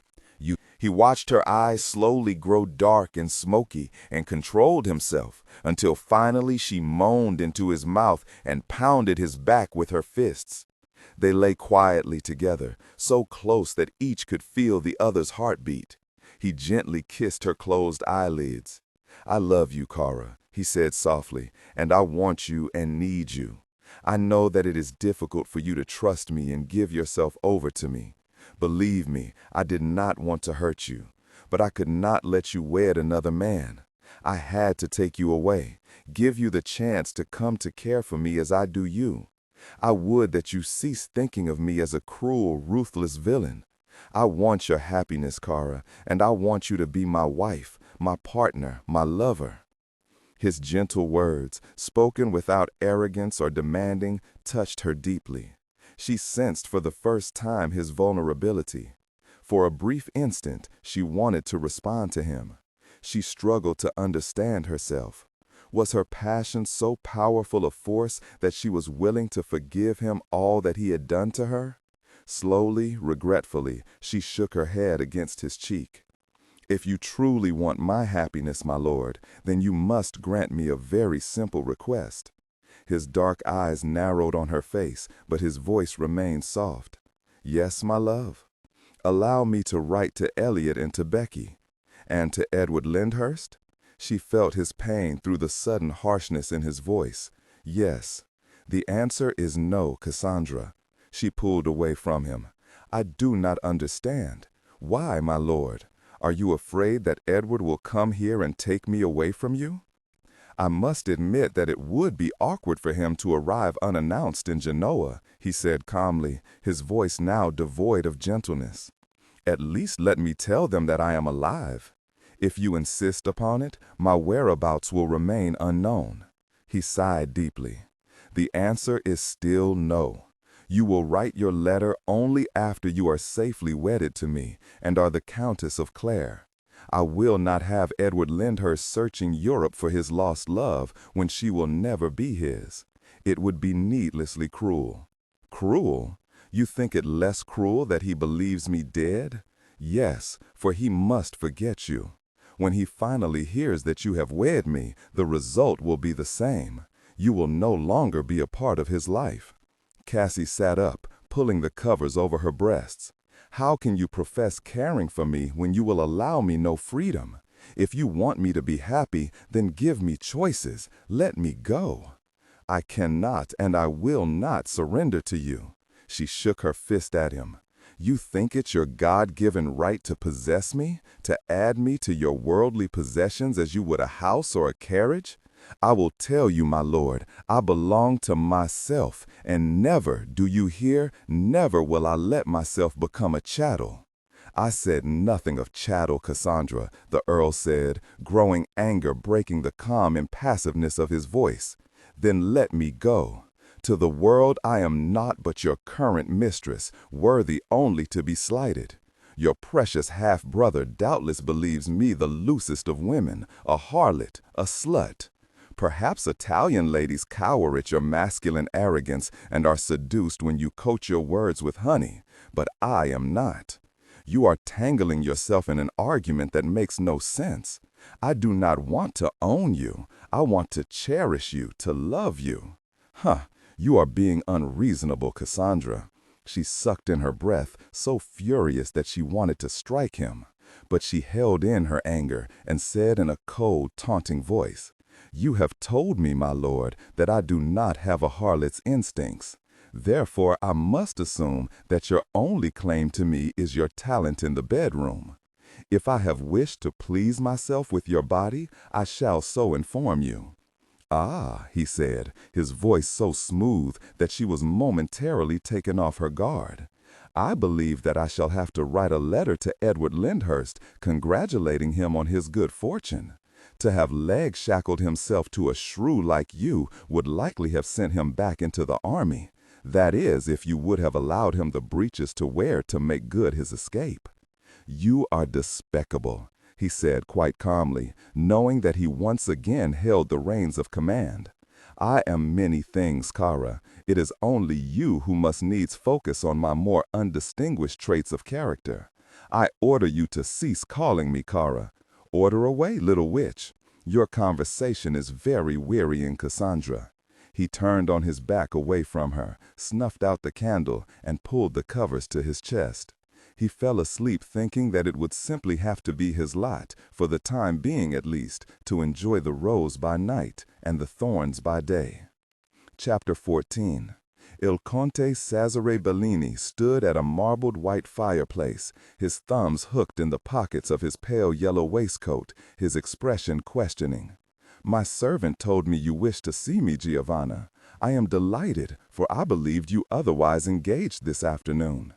He watched her eyes slowly grow dark and smoky and controlled himself until finally she moaned into his mouth and pounded his back with her fists. They lay quietly together, so close that each could feel the other's heartbeat. He gently kissed her closed eyelids. "I love you, Cara," he said softly, "and I want you and need you. I know that it is difficult for you to trust me and give yourself over to me. Believe me, I did not want to hurt you, but I could not let you wed another man. I had to take you away, give you the chance to come to care for me as I do you. I would that you cease thinking of me as a cruel, ruthless villain. I want your happiness, Cara, and I want you to be my wife, my partner, my lover." His gentle words, spoken without arrogance or demanding, touched her deeply. She sensed for the first time his vulnerability. For a brief instant, she wanted to respond to him. She struggled to understand herself. Was her passion so powerful a force that she was willing to forgive him all that he had done to her? Slowly, regretfully, she shook her head against his cheek. "If you truly want my happiness, my lord, then you must grant me a very simple request." His dark eyes narrowed on her face, but his voice remained soft. "Yes, my love. Allow me to write to Elliot and to Becky." "And to Edward Lyndhurst?" She felt his pain through the sudden harshness in his voice. "Yes. The answer is no, Cassandra." She pulled away from him. "I do not understand. Why, my lord? Are you afraid that Edward will come here and take me away from you?" "I must admit that it would be awkward for him to arrive unannounced in Genoa," he said calmly, his voice now devoid of gentleness. "At least let me tell them that I am alive. If you insist upon it, my whereabouts will remain unknown." He sighed deeply. "The answer is still no. You will write your letter only after you are safely wedded to me and are the Countess of Clare. I will not have Edward Lyndhurst searching Europe for his lost love when she will never be his. It would be needlessly cruel." "Cruel? You think it less cruel that he believes me dead?" "Yes, for he must forget you. When he finally hears that you have wed me, the result will be the same. You will no longer be a part of his life." Cassie sat up, pulling the covers over her breasts. "How can you profess caring for me when you will allow me no freedom? If you want me to be happy, then give me choices. Let me go." "I cannot and I will not surrender to you." She shook her fist at him. "You think it's your God-given right to possess me, to add me to your worldly possessions as you would a house or a carriage? I will tell you, my lord, I belong to myself, and never, do you hear, never will I let myself become a chattel." "I said nothing of chattel, Cassandra," the Earl said, growing anger breaking the calm impassiveness of his voice. "Then let me go. To the world I am naught but your current mistress, worthy only to be slighted. Your precious half-brother doubtless believes me the loosest of women, a harlot, a slut. Perhaps Italian ladies cower at your masculine arrogance and are seduced when you coat your words with honey, but I am not. You are tangling yourself in an argument that makes no sense. I do not want to own you. I want to cherish you, to love you. Huh, you are being unreasonable, Cassandra. She sucked in her breath, so furious that she wanted to strike him. But she held in her anger and said in a cold, taunting voice, "You have told me, my lord, that I do not have a harlot's instincts. Therefore, I must assume that your only claim to me is your talent in the bedroom. If I have wished to please myself with your body, I shall so inform you." "Ah," he said, his voice so smooth that she was momentarily taken off her guard. "I believe that I shall have to write a letter to Edward Lyndhurst congratulating him on his good fortune. To have leg shackled himself to a shrew like you would likely have sent him back into the army. That is, if you would have allowed him the breeches to wear to make good his escape." "You are despicable," he said quite calmly, knowing that he once again held the reins of command. "I am many things, Kara. It is only you who must needs focus on my more undistinguished traits of character. I order you to cease calling me Kara. Order away, little witch. Your conversation is very wearying, Cassandra." He turned on his back away from her, snuffed out the candle, and pulled the covers to his chest. He fell asleep thinking that it would simply have to be his lot, for the time being at least, to enjoy the rose by night and the thorns by day. Chapter 14. Il Conte Cesare Bellini stood at a marbled white fireplace, his thumbs hooked in the pockets of his pale yellow waistcoat, his expression questioning. "My servant told me you wished to see me, Giovanna. I am delighted, for I believed you otherwise engaged this afternoon."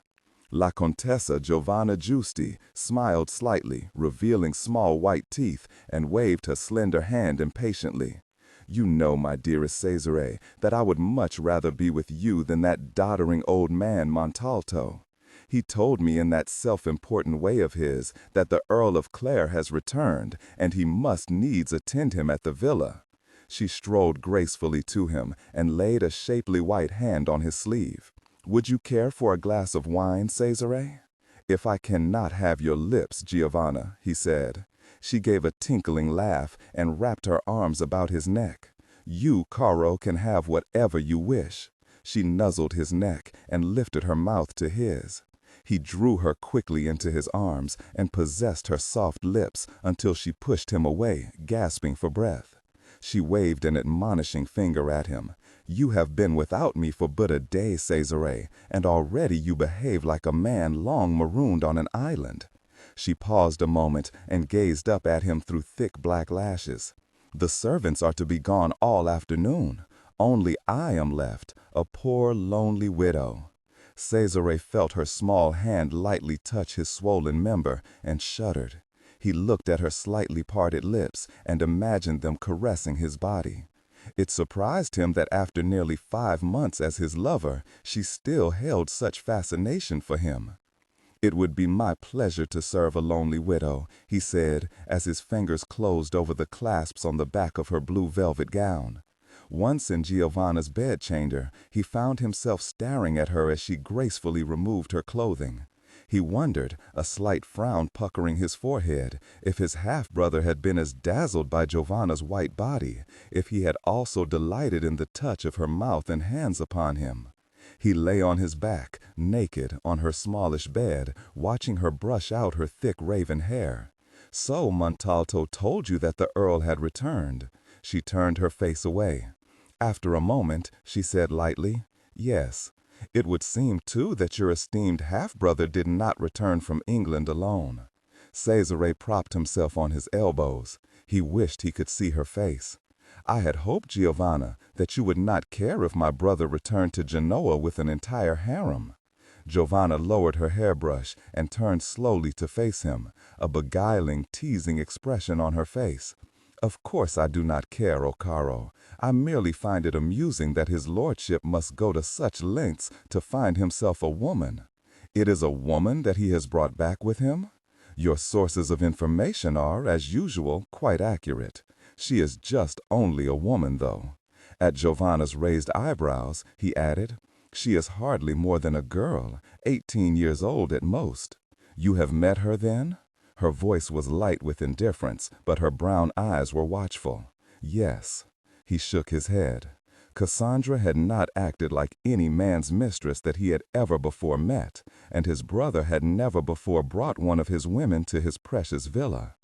La Contessa Giovanna Giusti smiled slightly, revealing small white teeth, and waved her slender hand impatiently. "You know, my dearest Cesare, that I would much rather be with you than that doddering old man Montalto. He told me in that self-important way of his that the Earl of Clare has returned, and he must needs attend him at the villa." She strolled gracefully to him and laid a shapely white hand on his sleeve. "Would you care for a glass of wine, Cesare?" "If I cannot have your lips, Giovanna," he said. She gave a tinkling laugh and wrapped her arms about his neck. "You, Caro, can have whatever you wish." She nuzzled his neck and lifted her mouth to his. He drew her quickly into his arms and possessed her soft lips until she pushed him away, gasping for breath. She waved an admonishing finger at him. "You have been without me for but a day, Cesare, and already you behave like a man long marooned on an island." She paused a moment and gazed up at him through thick black lashes. "The servants are to be gone all afternoon. Only I am left, a poor, lonely widow." Cesare felt her small hand lightly touch his swollen member and shuddered. He looked at her slightly parted lips and imagined them caressing his body. It surprised him that after nearly 5 months as his lover, she still held such fascination for him. "It would be my pleasure to serve a lonely widow," he said, as his fingers closed over the clasps on the back of her blue velvet gown. Once in Giovanna's bedchamber, he found himself staring at her as she gracefully removed her clothing. He wondered, a slight frown puckering his forehead, if his half-brother had been as dazzled by Giovanna's white body, if he had also delighted in the touch of her mouth and hands upon him. He lay on his back, naked, on her smallish bed, watching her brush out her thick raven hair. "So Montalto told you that the Earl had returned." She turned her face away. After a moment, she said lightly, "Yes. It would seem, too, that your esteemed half-brother did not return from England alone." Cesare propped himself on his elbows. He wished he could see her face. "I had hoped, Giovanna, that you would not care if my brother returned to Genoa with an entire harem." Giovanna lowered her hairbrush and turned slowly to face him, a beguiling, teasing expression on her face. "Of course I do not care, O caro. I merely find it amusing that his lordship must go to such lengths to find himself a woman. It is a woman that he has brought back with him? Your sources of information are, as usual, quite accurate. She is just only a woman, though. At Giovanna's raised eyebrows, he added, she is hardly more than a girl, 18 years old at most. You have met her, then? Her voice was light with indifference, but her brown eyes were watchful. Yes. He shook his head. Cassandra had not acted like any man's mistress that he had ever before met, and his brother had never before brought one of his women to his precious villa.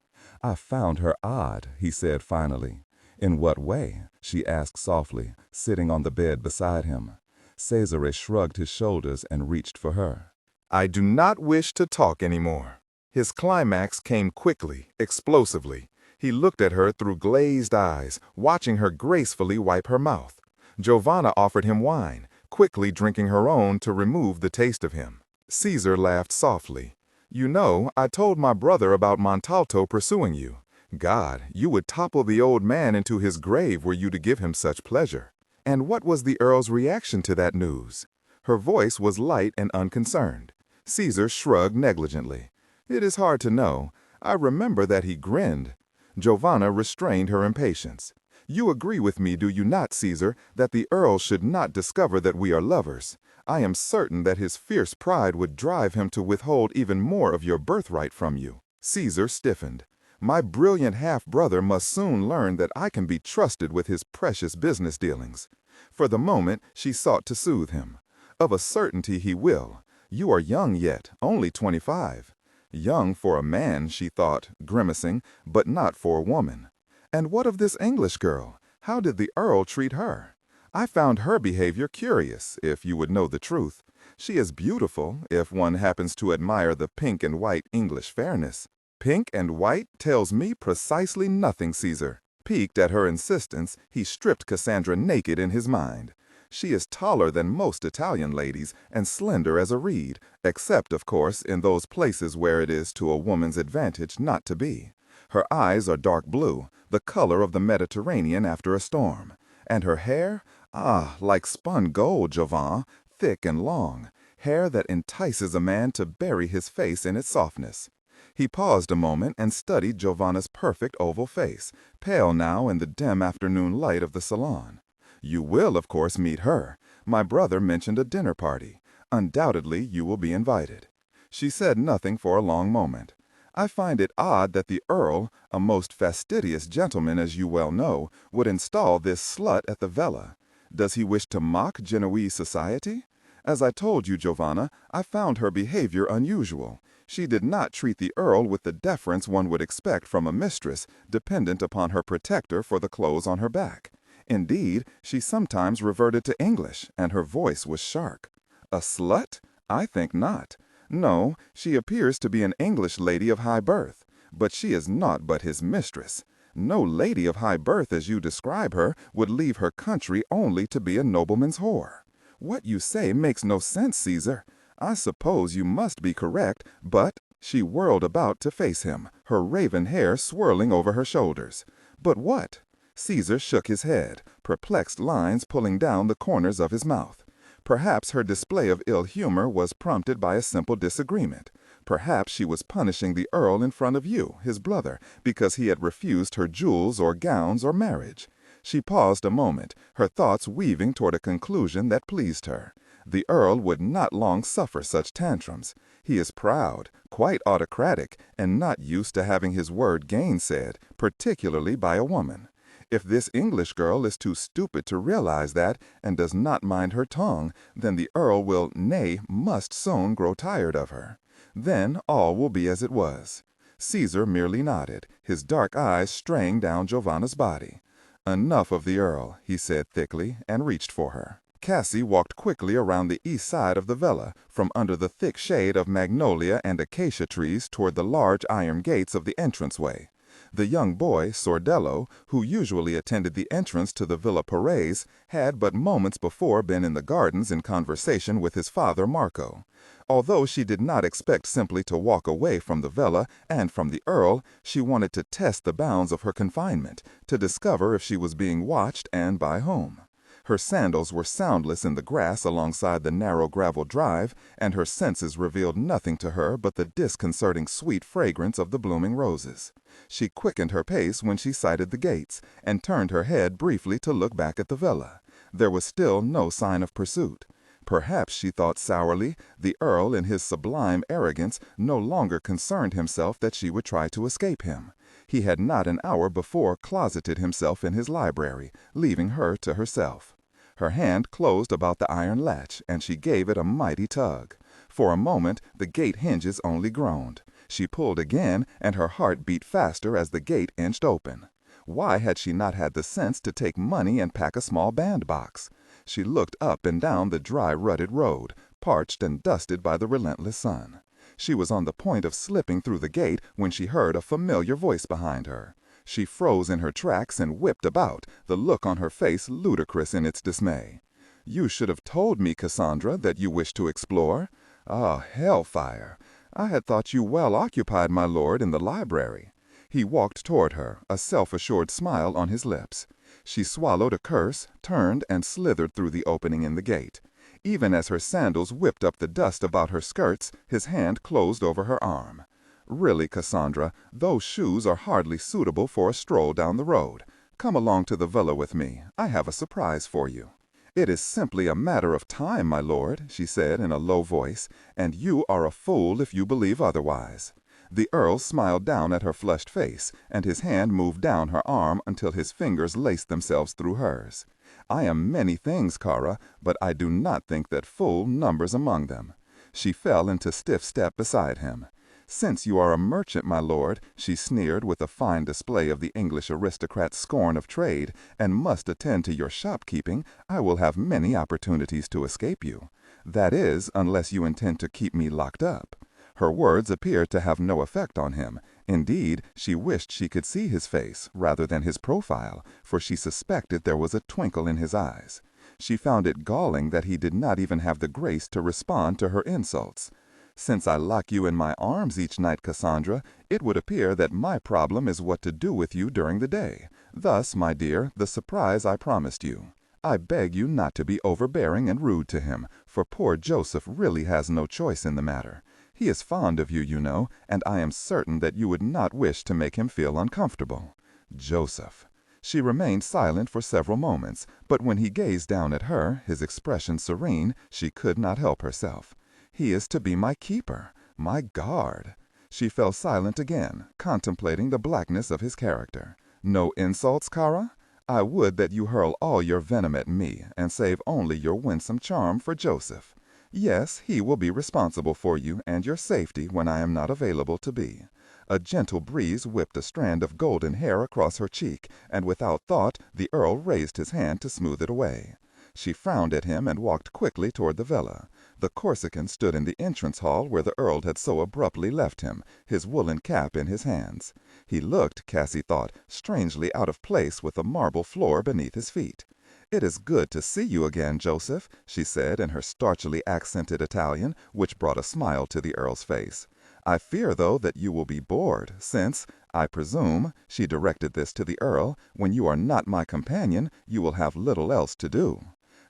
I found her odd, he said finally. In what way? She asked softly, sitting on the bed beside him. Cesare shrugged his shoulders and reached for her. I do not wish to talk anymore. His climax came quickly, explosively. He looked at her through glazed eyes, watching her gracefully wipe her mouth. Giovanna offered him wine, quickly drinking her own to remove the taste of him. Caesar laughed softly. You know, I told my brother about Montalto pursuing you. God, you would topple the old man into his grave were you to give him such pleasure. And what was the Earl's reaction to that news? Her voice was light and unconcerned. Caesar shrugged negligently. It is hard to know. I remember that he grinned. Giovanna restrained her impatience. You agree with me, do you not, Caesar, that the Earl should not discover that we are lovers? I am certain that his fierce pride would drive him to withhold even more of your birthright from you. Caesar stiffened. My brilliant half-brother must soon learn that I can be trusted with his precious business dealings. For the moment, she sought to soothe him. Of a certainty he will. You are young yet, only 25. Young for a man, she thought, grimacing, but not for a woman. And what of this English girl? How did the Earl treat her? I found her behavior curious, if you would know the truth. She is beautiful, if one happens to admire the pink and white English fairness. Pink and white tells me precisely nothing, Caesar. Piqued at her insistence, he stripped Cassandra naked in his mind. She is taller than most Italian ladies and slender as a reed, except, of course, in those places where it is to a woman's advantage not to be. Her eyes are dark blue, the color of the Mediterranean after a storm. And her hair? Ah, like spun gold, Jovan, thick and long, hair that entices a man to bury his face in its softness. He paused a moment and studied Giovanna's perfect oval face, pale now in the dim afternoon light of the salon. You will, of course, meet her. My brother mentioned a dinner party. Undoubtedly, you will be invited. She said nothing for a long moment. I find it odd that the Earl, a most fastidious gentleman as you well know, would install this slut at the villa. Does he wish to mock Genoese society? As I told you, Giovanna, I found her behavior unusual. She did not treat the Earl with the deference one would expect from a mistress, dependent upon her protector for the clothes on her back. Indeed, she sometimes reverted to English, and her voice was sharp. A slut? I think not. No, she appears to be an English lady of high birth, but she is naught but his mistress. No lady of high birth, as you describe her, would leave her country only to be a nobleman's whore. What you say makes no sense, Caesar. I suppose you must be correct, but— She whirled about to face him, her raven hair swirling over her shoulders. But what? Caesar shook his head, perplexed lines pulling down the corners of his mouth. Perhaps her display of ill humor was prompted by a simple disagreement. Perhaps she was punishing the Earl in front of you, his brother, because he had refused her jewels or gowns or marriage. She paused a moment, her thoughts weaving toward a conclusion that pleased her. The Earl would not long suffer such tantrums. He is proud, quite autocratic, and not used to having his word gainsaid, particularly by a woman. If this English girl is too stupid to realize that, and does not mind her tongue, then the Earl will, nay, must soon grow tired of her. Then all will be as it was. Caesar merely nodded, his dark eyes straying down Giovanna's body. Enough of the Earl, he said thickly, and reached for her. Cassie walked quickly around the east side of the villa, from under the thick shade of magnolia and acacia trees toward the large iron gates of the entranceway. The young boy, Sordello, who usually attended the entrance to the Villa Perez, had but moments before been in the gardens in conversation with his father, Marco. Although she did not expect simply to walk away from the villa and from the Earl, she wanted to test the bounds of her confinement, to discover if she was being watched and by whom. Her sandals were soundless in the grass alongside the narrow gravel drive, and her senses revealed nothing to her but the disconcerting sweet fragrance of the blooming roses. She quickened her pace when she sighted the gates, and turned her head briefly to look back at the villa. There was still no sign of pursuit. Perhaps, she thought sourly, the Earl in his sublime arrogance no longer concerned himself that she would try to escape him. He had not an hour before closeted himself in his library, leaving her to herself. Her hand closed about the iron latch, and she gave it a mighty tug. For a moment the gate hinges only groaned. She pulled again, and her heart beat faster as the gate inched open. Why had she not had the sense to take money and pack a small bandbox? She looked up and down the dry, rutted road, parched and dusted by the relentless sun. She was on the point of slipping through the gate when she heard a familiar voice behind her. She froze in her tracks and whipped about, the look on her face ludicrous in its dismay. "You should have told me, Cassandra, that you wished to explore. Ah, hellfire! I had thought you well occupied, my lord, in the library." He walked toward her, a self-assured smile on his lips. She swallowed a curse, turned, and slithered through the opening in the gate. Even as her sandals whipped up the dust about her skirts, his hand closed over her arm. "Really, Cassandra, those shoes are hardly suitable for a stroll down the road. Come along to the villa with me. I have a surprise for you." "It is simply a matter of time, my lord," she said in a low voice, "and you are a fool if you believe otherwise." The Earl smiled down at her flushed face, and his hand moved down her arm until his fingers laced themselves through hers. "I am many things, Cara, but I do not think that fool numbers among them." She fell into stiff step beside him. "Since you are a merchant, my lord," she sneered with a fine display of the English aristocrat's scorn of trade, "and must attend to your shopkeeping, I will have many opportunities to escape you. That is, unless you intend to keep me locked up." Her words appeared to have no effect on him. Indeed, she wished she could see his face, rather than his profile, for she suspected there was a twinkle in his eyes. She found it galling that he did not even have the grace to respond to her insults. "Since I lock you in my arms each night, Cassandra, it would appear that my problem is what to do with you during the day. Thus, my dear, the surprise I promised you. I beg you not to be overbearing and rude to him, for poor Joseph really has no choice in the matter. He is fond of you, you know, and I am certain that you would not wish to make him feel uncomfortable." Joseph. She remained silent for several moments, but when he gazed down at her, his expression serene, she could not help herself. "He is to be my keeper, my guard." She fell silent again, contemplating the blackness of his character. "No insults, Cara? I would that you hurl all your venom at me, and save only your winsome charm for Joseph. Yes, he will be responsible for you and your safety when I am not available to be." A gentle breeze whipped a strand of golden hair across her cheek, and without thought the Earl raised his hand to smooth it away. She frowned at him and walked quickly toward the villa. The Corsican stood in the entrance hall where the Earl had so abruptly left him, his woolen cap in his hands. He looked, Cassie thought, strangely out of place with the marble floor beneath his feet. "It is good to see you again, Joseph," she said in her starchily accented Italian, which brought a smile to the Earl's face. "I fear, though, that you will be bored, since, I presume," she directed this to the Earl, "when you are not my companion, you will have little else to do."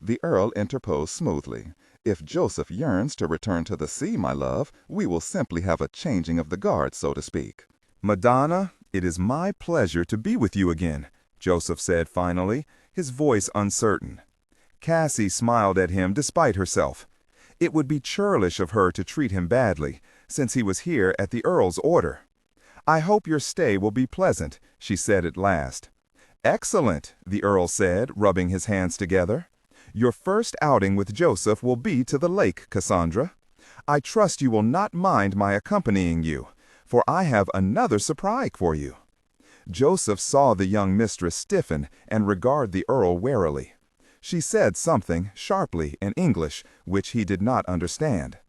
The Earl interposed smoothly. "If Joseph yearns to return to the sea, my love, we will simply have a changing of the guard, so to speak." "Madonna, it is my pleasure to be with you again," Joseph said finally, his voice uncertain. Cassie smiled at him despite herself. It would be churlish of her to treat him badly, since he was here at the Earl's order. "I hope your stay will be pleasant," she said at last. "Excellent," the Earl said, rubbing his hands together. "Your first outing with Joseph will be to the lake, Cassandra. I trust you will not mind my accompanying you, for I have another surprise for you." Joseph saw the young mistress stiffen and regard the Earl warily. She said something, sharply, in English, which he did not understand.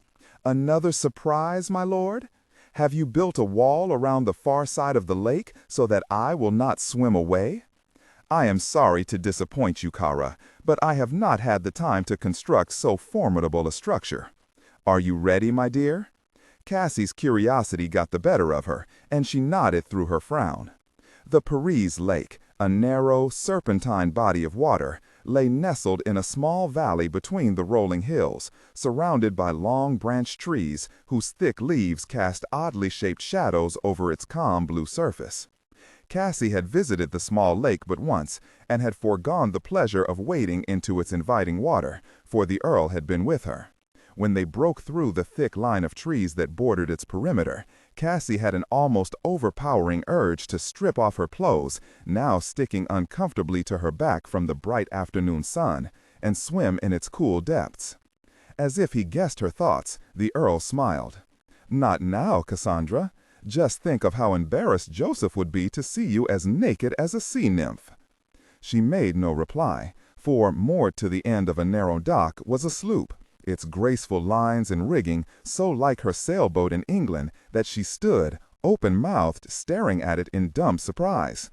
"Another surprise, my lord? Have you built a wall around the far side of the lake so that I will not swim away? I am sorry to disappoint you, Cara, but I have not had the time to construct so formidable a structure. Are you ready, my dear?" Cassie's curiosity got the better of her, and she nodded through her frown. The Paris Lake, a narrow, serpentine body of water, lay nestled in a small valley between the rolling hills, surrounded by long branched trees whose thick leaves cast oddly shaped shadows over its calm blue surface. Cassie had visited the small lake but once, and had foregone the pleasure of wading into its inviting water, for the Earl had been with her. When they broke through the thick line of trees that bordered its perimeter, Cassie had an almost overpowering urge to strip off her clothes, now sticking uncomfortably to her back from the bright afternoon sun, and swim in its cool depths. As if he guessed her thoughts, the Earl smiled. "Not now, Cassandra. Just think of how embarrassed Joseph would be to see you as naked as a sea nymph." She made no reply, for moored to the end of a narrow dock was a sloop, its graceful lines and rigging so like her sailboat in England that she stood, open-mouthed, staring at it in dumb surprise.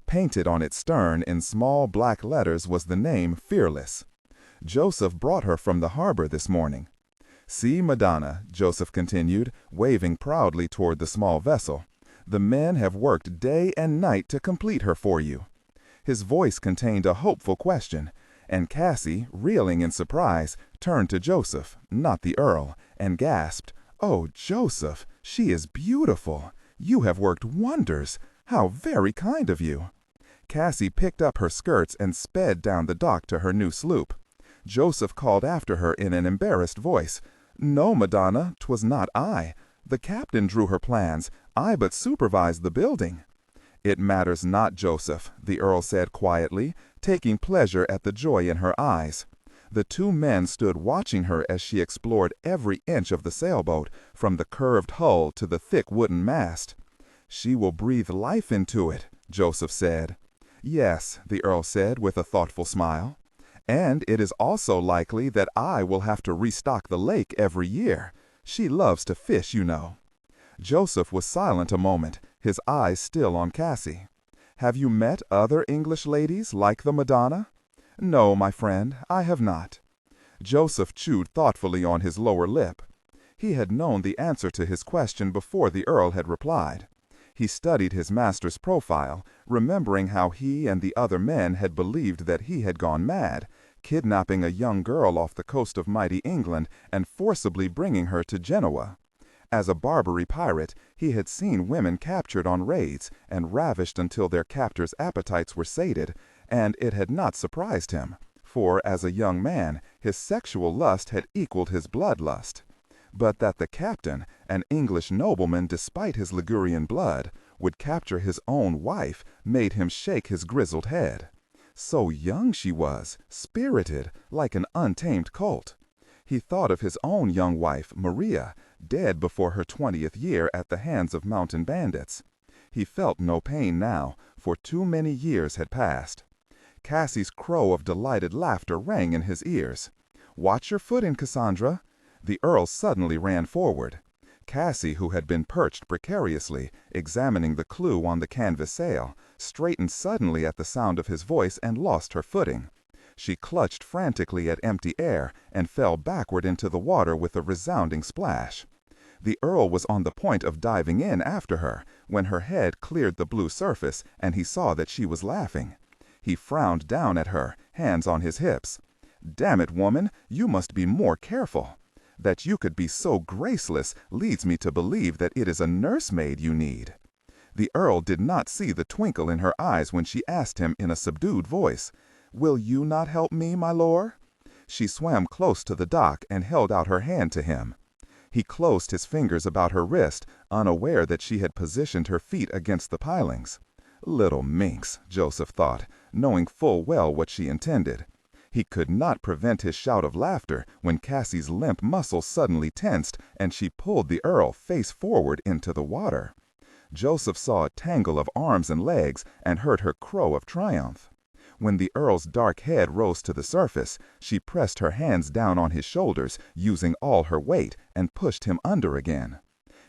Painted on its stern in small black letters was the name Fearless. Joseph brought her from the harbor this morning. "See, Madonna," Joseph continued, waving proudly toward the small vessel. "The men have worked day and night to complete her for you." His voice contained a hopeful question, and Cassie, reeling in surprise, turned to Joseph, not the Earl, and gasped, "Oh, Joseph, she is beautiful. You have worked wonders. How very kind of you." Cassie picked up her skirts and sped down the dock to her new sloop. Joseph called after her in an embarrassed voice, "No, Madonna, 'twas not I. The captain drew her plans. I but supervised the building." "It matters not, Joseph," the Earl said quietly, taking pleasure at the joy in her eyes. The two men stood watching her as she explored every inch of the sailboat, from the curved hull to the thick wooden mast. "She will breathe life into it," Joseph said. "Yes," the Earl said with a thoughtful smile. "And it is also likely that I will have to restock the lake every year. She loves to fish, you know." Joseph was silent a moment, his eyes still on Cassie. "Have you met other English ladies like the Madonna?" "No, my friend, I have not." Joseph chewed thoughtfully on his lower lip. He had known the answer to his question before the Earl had replied. He studied his master's profile, remembering how he and the other men had believed that he had gone mad, kidnapping a young girl off the coast of mighty England and forcibly bringing her to Genoa. As a Barbary pirate, he had seen women captured on raids and ravished until their captors' appetites were sated, and it had not surprised him, for as a young man, his sexual lust had equaled his bloodlust. But that the captain, an English nobleman despite his Ligurian blood, would capture his own wife made him shake his grizzled head. So young she was, spirited, like an untamed colt. He thought of his own young wife, Maria, dead before her 20th year at the hands of mountain bandits. He felt no pain now, for too many years had passed. Cassie's crow of delighted laughter rang in his ears. "Watch your footing, Cassandra." The Earl suddenly ran forward. Cassie, who had been perched precariously, examining the clue on the canvas sail, straightened suddenly at the sound of his voice and lost her footing. She clutched frantically at empty air and fell backward into the water with a resounding splash. The Earl was on the point of diving in after her, when her head cleared the blue surface and he saw that she was laughing. He frowned down at her, hands on his hips. "Damn it, woman, you must be more careful. That you could be so graceless leads me to believe that it is a nursemaid you need." The Earl did not see the twinkle in her eyes when she asked him in a subdued voice, "Will you not help me, my lord?" She swam close to the dock and held out her hand to him. He closed his fingers about her wrist, unaware that she had positioned her feet against the pilings. Little minx, Joseph thought, knowing full well what she intended. He could not prevent his shout of laughter when Cassie's limp muscles suddenly tensed and she pulled the Earl face forward into the water. Joseph saw a tangle of arms and legs and heard her crow of triumph. When the Earl's dark head rose to the surface, she pressed her hands down on his shoulders, using all her weight, and pushed him under again.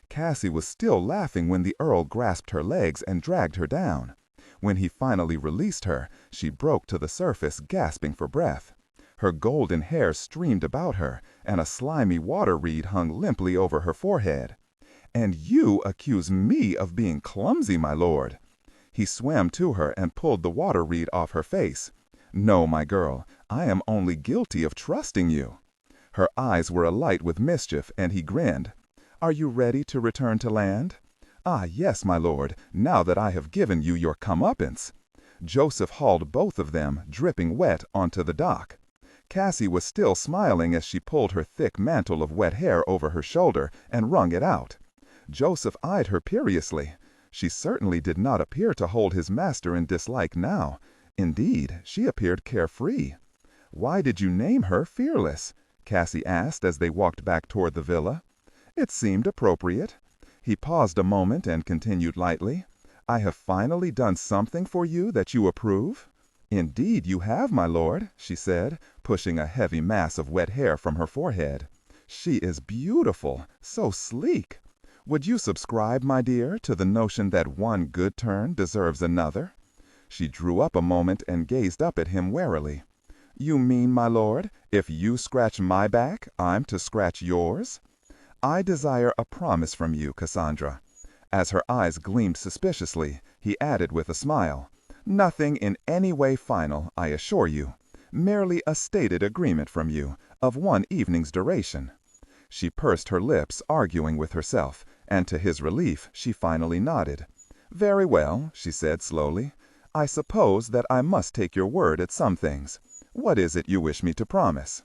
Cassie was still laughing when the Earl grasped her legs and dragged her down. When he finally released her, she broke to the surface, gasping for breath. Her golden hair streamed about her, and a slimy water reed hung limply over her forehead. "And you accuse me of being clumsy, my lord." He swam to her and pulled the water reed off her face. "No, my girl, I am only guilty of trusting you." Her eyes were alight with mischief, and he grinned. "Are you ready to return to land?" "Ah, yes, my lord, now that I have given you your comeuppance." Joseph hauled both of them, dripping wet, onto the dock. Cassie was still smiling as she pulled her thick mantle of wet hair over her shoulder and wrung it out. Joseph eyed her curiously. She certainly did not appear to hold his master in dislike now. Indeed, she appeared carefree. "Why did you name her Fearless?" Cassie asked as they walked back toward the villa. It seemed appropriate. He paused a moment and continued lightly, "I have finally done something for you that you approve?" "Indeed you have, my lord," she said, pushing a heavy mass of wet hair from her forehead. "She is beautiful, so sleek. Would you subscribe, my dear, to the notion that one good turn deserves another?" She drew up a moment and gazed up at him warily. "You mean, my lord, if you scratch my back, I'm to scratch yours?" "I desire a promise from you, Cassandra." As her eyes gleamed suspiciously, he added with a smile, "Nothing in any way final, I assure you. Merely a stated agreement from you, of one evening's duration." She pursed her lips, arguing with herself, and to his relief she finally nodded. "Very well," she said slowly. "I suppose that I must take your word at some things. What is it you wish me to promise?"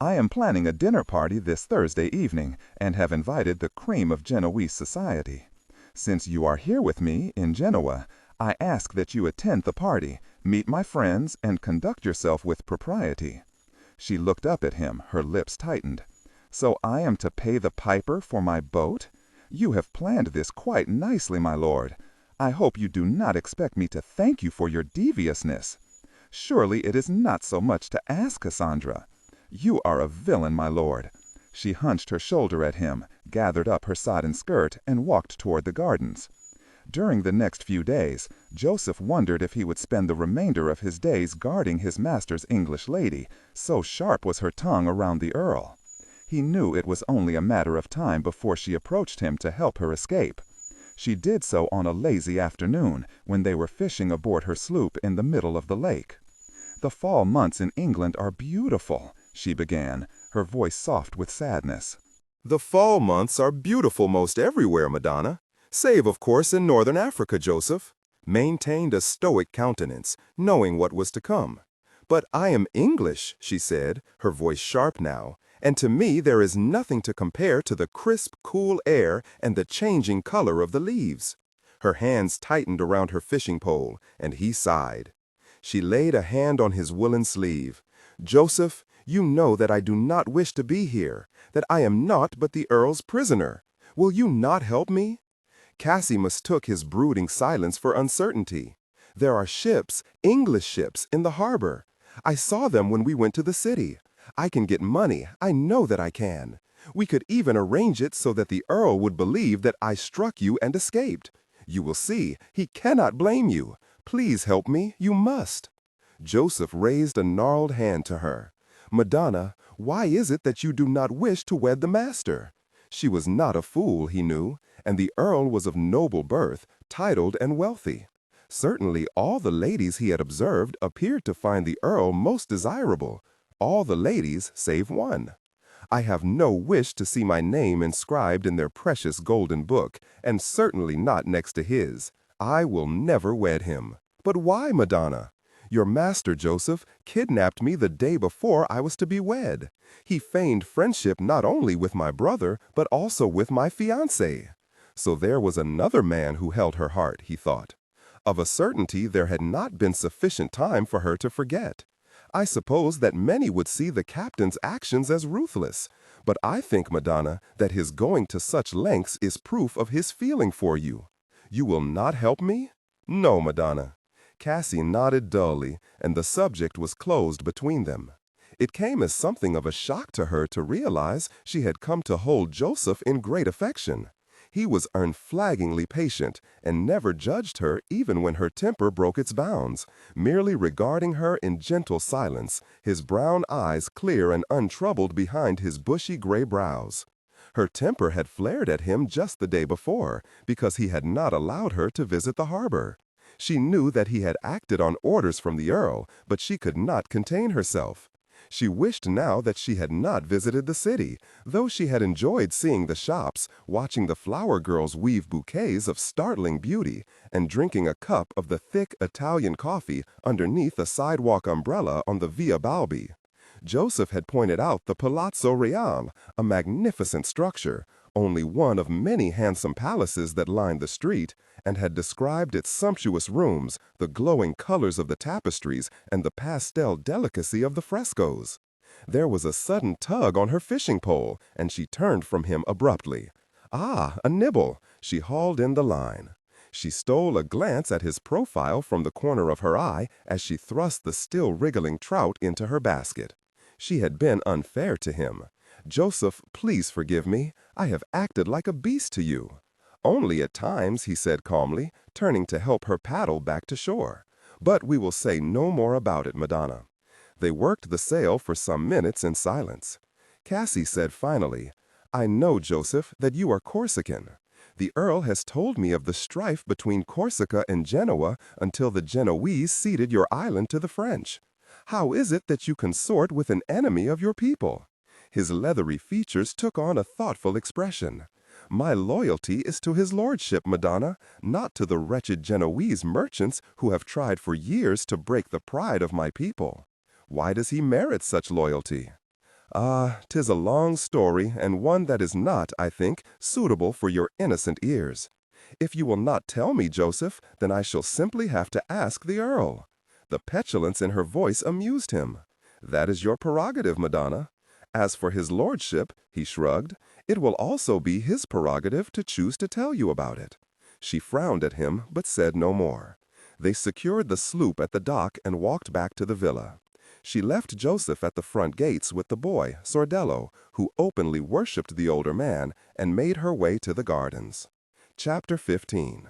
"I am planning a dinner party this Thursday evening, and have invited the cream of Genoese society. Since you are here with me, in Genoa, I ask that you attend the party, meet my friends, and conduct yourself with propriety." She looked up at him, her lips tightened. "So I am to pay the piper for my boat? You have planned this quite nicely, my lord. I hope you do not expect me to thank you for your deviousness. Surely it is not so much to ask, Cassandra. You are a villain, my lord." She hunched her shoulder at him, gathered up her sodden skirt, and walked toward the gardens. During the next few days, Joseph wondered if he would spend the remainder of his days guarding his master's English lady, so sharp was her tongue around the Earl. He knew it was only a matter of time before she approached him to help her escape. She did so on a lazy afternoon, when they were fishing aboard her sloop in the middle of the lake. "The fall months in England are beautiful," she began, her voice soft with sadness. The fall months are beautiful most everywhere, Madonna, save, of course, in northern Africa, Joseph maintained a stoic countenance, knowing what was to come. "But I am English," she said, her voice sharp now, "and to me there is nothing to compare to the crisp, cool air and the changing color of the leaves." Her hands tightened around her fishing pole, and he sighed. She laid a hand on his woolen sleeve. "Joseph, you know that I do not wish to be here, that I am naught but the Earl's prisoner. Will you not help me?" Cassie mistook his brooding silence for uncertainty. "There are ships, English ships, in the harbor. I saw them when we went to the city. I can get money, I know that I can. We could even arrange it so that the Earl would believe that I struck you and escaped. You will see, he cannot blame you. Please help me, you must." Joseph raised a gnarled hand to her. "Madonna, why is it that you do not wish to wed the master?" She was not a fool, he knew, and the Earl was of noble birth, titled and wealthy. Certainly all the ladies he had observed appeared to find the Earl most desirable. All the ladies save one. "I have no wish to see my name inscribed in their precious golden book, and certainly not next to his. I will never wed him." "But why, Madonna?" "Your master, Joseph, kidnapped me the day before I was to be wed. He feigned friendship not only with my brother, but also with my fiancé." So there was another man who held her heart, he thought. Of a certainty there had not been sufficient time for her to forget. "I suppose that many would see the captain's actions as ruthless, but I think, Madonna, that his going to such lengths is proof of his feeling for you. You will not help me?" "No, Madonna." Cassie nodded dully, and the subject was closed between them. It came as something of a shock to her to realize she had come to hold Joseph in great affection. He was unflaggingly patient, and never judged her even when her temper broke its bounds, merely regarding her in gentle silence, his brown eyes clear and untroubled behind his bushy gray brows. Her temper had flared at him just the day before, because he had not allowed her to visit the harbor. She knew that he had acted on orders from the Earl, but she could not contain herself. She wished now that she had not visited the city, though she had enjoyed seeing the shops, watching the flower girls weave bouquets of startling beauty, and drinking a cup of the thick Italian coffee underneath a sidewalk umbrella on the Via Balbi. Joseph had pointed out the Palazzo Reale, a magnificent structure, only one of many handsome palaces that lined the street, and had described its sumptuous rooms, the glowing colors of the tapestries, and the pastel delicacy of the frescoes. There was a sudden tug on her fishing pole, and she turned from him abruptly. Ah, a nibble! She hauled in the line. She stole a glance at his profile from the corner of her eye as she thrust the still wriggling trout into her basket. She had been unfair to him. "Joseph, please forgive me. I have acted like a beast to you." "Only at times," he said calmly, turning to help her paddle back to shore. "But we will say no more about it, Madonna." They worked the sail for some minutes in silence. Cassie said finally, "I know, Joseph, that you are Corsican. The Earl has told me of the strife between Corsica and Genoa until the Genoese ceded your island to the French. How is it that you consort with an enemy of your people?" His leathery features took on a thoughtful expression. "My loyalty is to his lordship, Madonna, not to the wretched Genoese merchants who have tried for years to break the pride of my people." "Why does he merit such loyalty?" "Ah, 'tis a long story, and one that is not, I think, suitable for your innocent ears. If you will not tell me, Joseph, then I shall simply have to ask the Earl." The petulance in her voice amused him. "That is your prerogative, Madonna. As for his lordship," he shrugged, "it will also be his prerogative to choose to tell you about it." She frowned at him, but said no more. They secured the sloop at the dock and walked back to the villa. She left Joseph at the front gates with the boy, Sordello, who openly worshipped the older man, and made her way to the gardens. Chapter 15.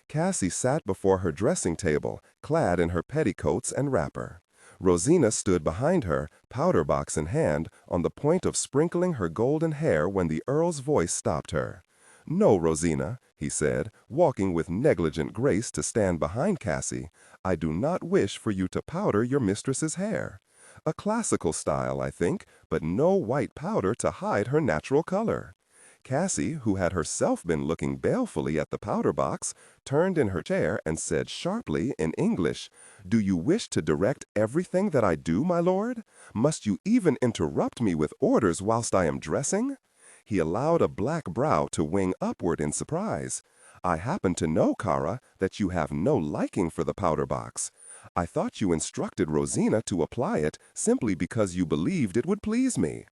Cassie sat before her dressing table, clad in her petticoats and wrapper. Rosina stood behind her, powder box in hand, on the point of sprinkling her golden hair when the Earl's voice stopped her. "No, Rosina," he said, walking with negligent grace to stand behind Cassie, "I do not wish for you to powder your mistress's hair. A classical style, I think, but no white powder to hide her natural color." Cassie, who had herself been looking balefully at the powder box, turned in her chair and said sharply in English, "Do you wish to direct everything that I do, my lord? Must you even interrupt me with orders whilst I am dressing?" He allowed a black brow to wing upward in surprise. "I happen to know, Cara, that you have no liking for the powder box. I thought you instructed Rosina to apply it simply because you believed it would please me."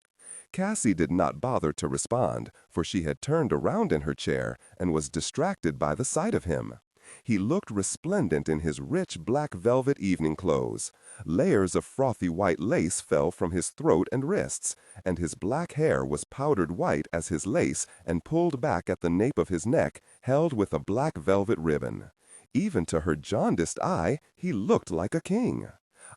Cassie did not bother to respond, for she had turned around in her chair and was distracted by the sight of him. He looked resplendent in his rich black velvet evening clothes. Layers of frothy white lace fell from his throat and wrists, and his black hair was powdered white as his lace and pulled back at the nape of his neck, held with a black velvet ribbon. Even to her jaundiced eye, he looked like a king.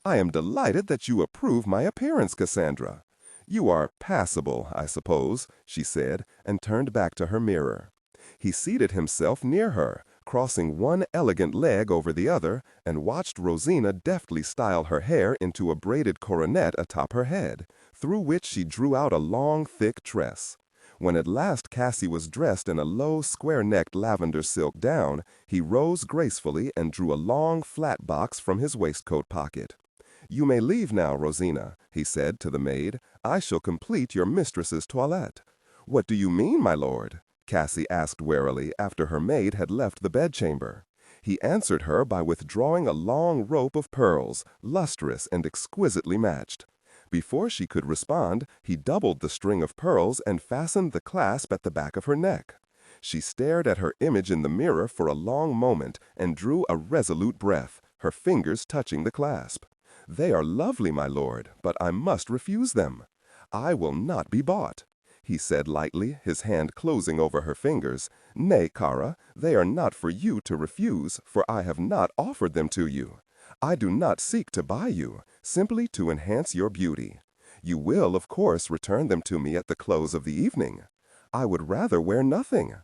"I am delighted that you approve my appearance, Cassandra." "You are passable, I suppose," she said, and turned back to her mirror. He seated himself near her, crossing one elegant leg over the other, and watched Rosina deftly style her hair into a braided coronet atop her head, through which she drew out a long, thick tress. When at last Cassie was dressed in a low, square-necked lavender silk gown, he rose gracefully and drew a long, flat box from his waistcoat pocket. "You may leave now, Rosina," he said to the maid. "I shall complete your mistress's toilette." "What do you mean, my lord?" Cassie asked warily after her maid had left the bedchamber. He answered her by withdrawing a long rope of pearls, lustrous and exquisitely matched. Before she could respond, he doubled the string of pearls and fastened the clasp at the back of her neck. She stared at her image in the mirror for a long moment and drew a resolute breath, her fingers touching the clasp. "They are lovely, my lord, but I must refuse them." "I will not be bought," he said lightly, his hand closing over her fingers. "Nay, Cara, they are not for you to refuse, for I have not offered them to you. I do not seek to buy you, simply to enhance your beauty. You will, of course, return them to me at the close of the evening." "I would rather wear nothing."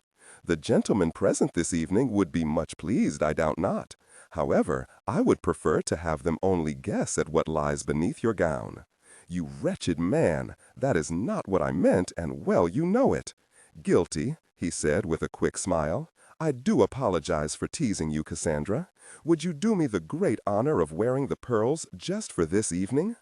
The gentlemen present this evening would be much pleased, I doubt not. However, I would prefer to have them only guess at what lies beneath your gown. You wretched man, that is not what I meant, and well you know it. Guilty, he said with a quick smile. I do apologize for teasing you, Cassandra. Would you do me the great honor of wearing the pearls just for this evening?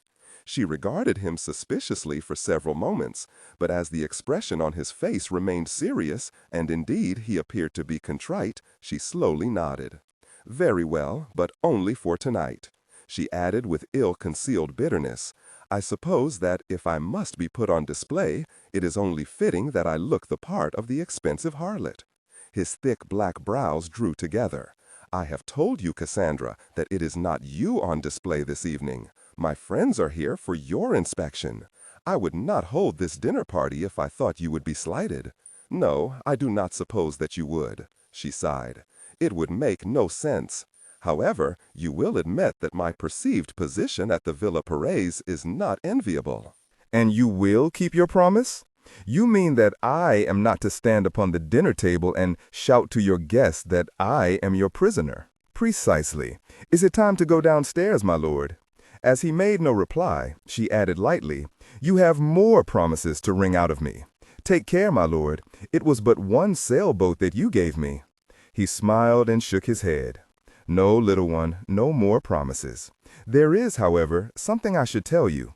She regarded him suspiciously for several moments, but as the expression on his face remained serious, and indeed he appeared to be contrite, she slowly nodded. Very well, but only for tonight. She added with ill-concealed bitterness, I suppose that if I must be put on display, it is only fitting that I look the part of the expensive harlot. His thick black brows drew together. I have told you, Cassandra, that it is not you on display this evening. My friends are here for your inspection. I would not hold this dinner party if I thought you would be slighted. No, I do not suppose that you would, she sighed. It would make no sense. However, you will admit that my perceived position at the Villa Perez is not enviable. And you will keep your promise? You mean that I am not to stand upon the dinner table and shout to your guests that I am your prisoner? Precisely. Is it time to go downstairs, my lord? As he made no reply, she added lightly, You have more promises to wring out of me. Take care, my lord. It was but one sailboat that you gave me. He smiled and shook his head. No, little one, no more promises. There is, however, something I should tell you.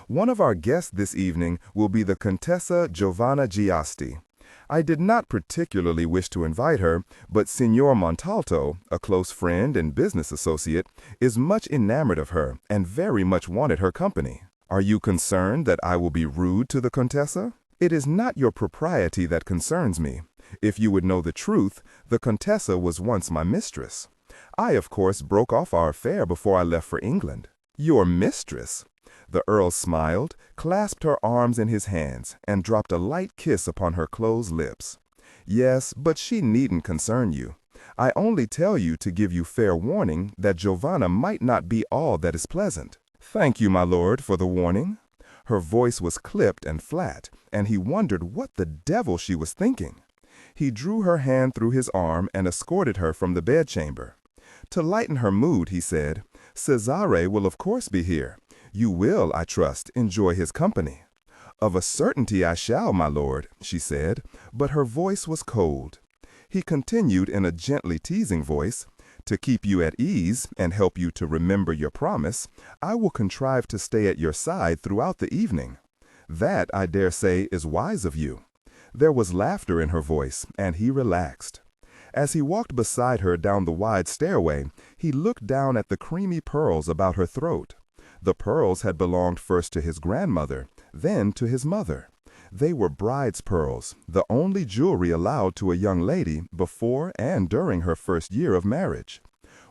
One of our guests this evening will be the Contessa Giovanna Giasti. I did not particularly wish to invite her, but Signor Montalto, a close friend and business associate, is much enamored of her and very much wanted her company. Are you concerned that I will be rude to the Contessa? It is not your propriety that concerns me. If you would know the truth, the Contessa was once my mistress. I, of course, broke off our affair before I left for England. Your mistress? The Earl smiled, clasped her arms in his hands, and dropped a light kiss upon her closed lips. Yes, but she needn't concern you. I only tell you to give you fair warning that Giovanna might not be all that is pleasant. Thank you, my lord, for the warning. Her voice was clipped and flat, and he wondered what the devil she was thinking. He drew her hand through his arm and escorted her from the bedchamber. To lighten her mood, he said, Cesare will of course be here. You will, I trust, enjoy his company. Of a certainty I shall, my lord, she said, but her voice was cold. He continued in a gently teasing voice, To keep you at ease and help you to remember your promise, I will contrive to stay at your side throughout the evening. That, I dare say, is wise of you. There was laughter in her voice, and he relaxed. As he walked beside her down the wide stairway, he looked down at the creamy pearls about her throat. The pearls had belonged first to his grandmother, then to his mother. They were bride's pearls, the only jewelry allowed to a young lady before and during her first year of marriage.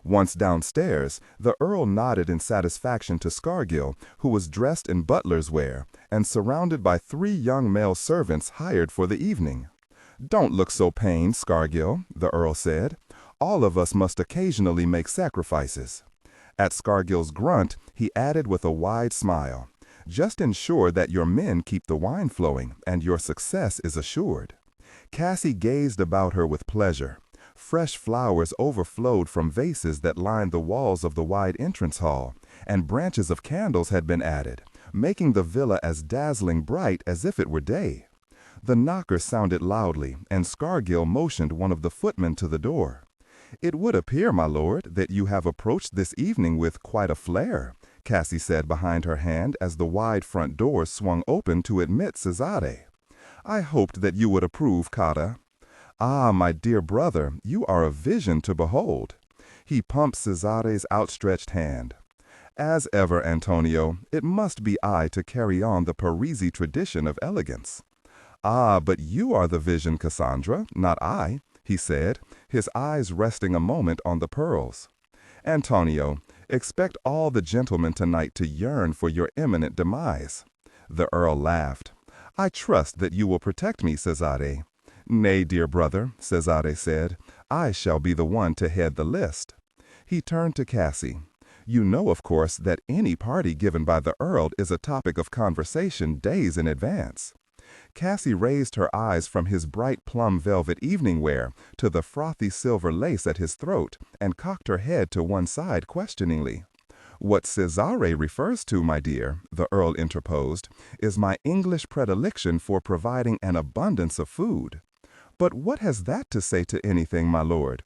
Once downstairs, the Earl nodded in satisfaction to Scargill, who was dressed in butler's wear and surrounded by 3 young male servants hired for the evening. Don't look so pained, Scargill, the Earl said. All of us must occasionally make sacrifices. At Scargill's grunt, he added with a wide smile, Just ensure that your men keep the wine flowing, and your success is assured. Cassie gazed about her with pleasure. Fresh flowers overflowed from vases that lined the walls of the wide entrance hall, and branches of candles had been added, making the villa as dazzling bright as if it were day. The knocker sounded loudly, and Scargill motioned one of the footmen to the door. It would appear, my lord, that you have approached this evening with quite a flair, Cassie said behind her hand as the wide front door swung open to admit Cesare. I hoped that you would approve, Cotta. Ah, my dear brother, you are a vision to behold. He pumped Cesare's outstretched hand. As ever, Antonio, it must be I to carry on the Parisi tradition of elegance. Ah, but you are the vision, Cassandra, not I, he said, his eyes resting a moment on the pearls. Antonio, expect all the gentlemen tonight to yearn for your imminent demise. The Earl laughed. I trust that you will protect me, Cesare. Nay, dear brother, Cesare said, I shall be the one to head the list. He turned to Cassie. You know, of course, that any party given by the Earl is a topic of conversation days in advance. Cassie raised her eyes from his bright plum velvet evening wear to the frothy silver lace at his throat and cocked her head to one side questioningly. "What Cesare refers to, my dear," the Earl interposed, "is my English predilection for providing an abundance of food." "But what has that to say to anything, my lord?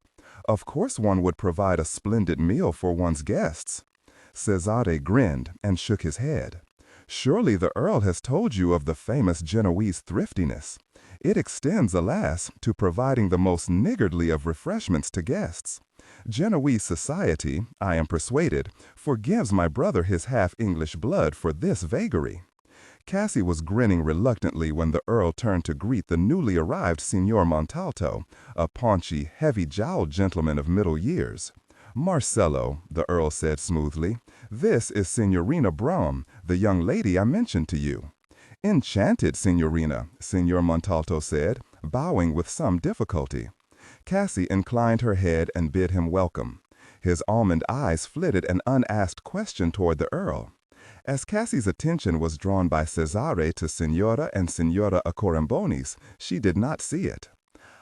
Of course one would provide a splendid meal for one's guests." Cesare grinned and shook his head. "Surely the Earl has told you of the famous Genoese thriftiness. It extends, alas, to providing the most niggardly of refreshments to guests. Genoese society, I am persuaded, forgives my brother his half-English blood for this vagary." Cassie was grinning reluctantly when the Earl turned to greet the newly arrived Signor Montalto, a paunchy, heavy-jowled gentleman of middle years. "Marcello," the Earl said smoothly, "this is Signorina Brougham, the young lady I mentioned to you." "Enchanted, Signorina," Signor Montalto said, bowing with some difficulty. Cassie inclined her head and bid him welcome. His almond eyes flitted an unasked question toward the Earl. As Cassie's attention was drawn by Cesare to Signora and Signora Accoramboni's, she did not see it.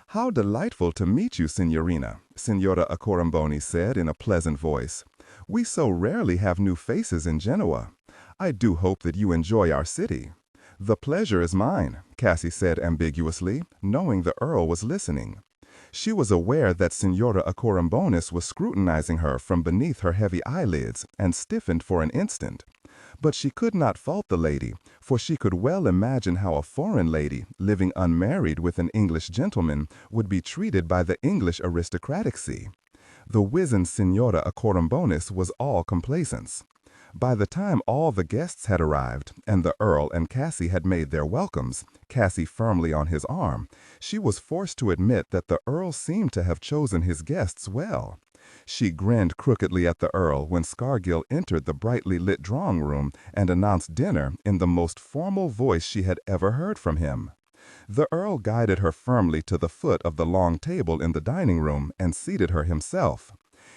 "How delightful to meet you, Signorina," Signora Accoramboni said in a pleasant voice. "We so rarely have new faces in Genoa. I do hope that you enjoy our city." "The pleasure is mine," Cassie said ambiguously, knowing the Earl was listening. She was aware that Signora Accorambonis was scrutinizing her from beneath her heavy eyelids and stiffened for an instant. But she could not fault the lady, for she could well imagine how a foreign lady, living unmarried with an English gentleman, would be treated by the English aristocracy. The wizened Signora Accorambonis was all complacence. By the time all the guests had arrived, and the Earl and Cassie had made their welcomes, Cassie firmly on his arm, she was forced to admit that the Earl seemed to have chosen his guests well. She grinned crookedly at the Earl when Scargill entered the brightly lit drawing-room and announced dinner in the most formal voice she had ever heard from him. The Earl guided her firmly to the foot of the long table in the dining-room and seated her himself.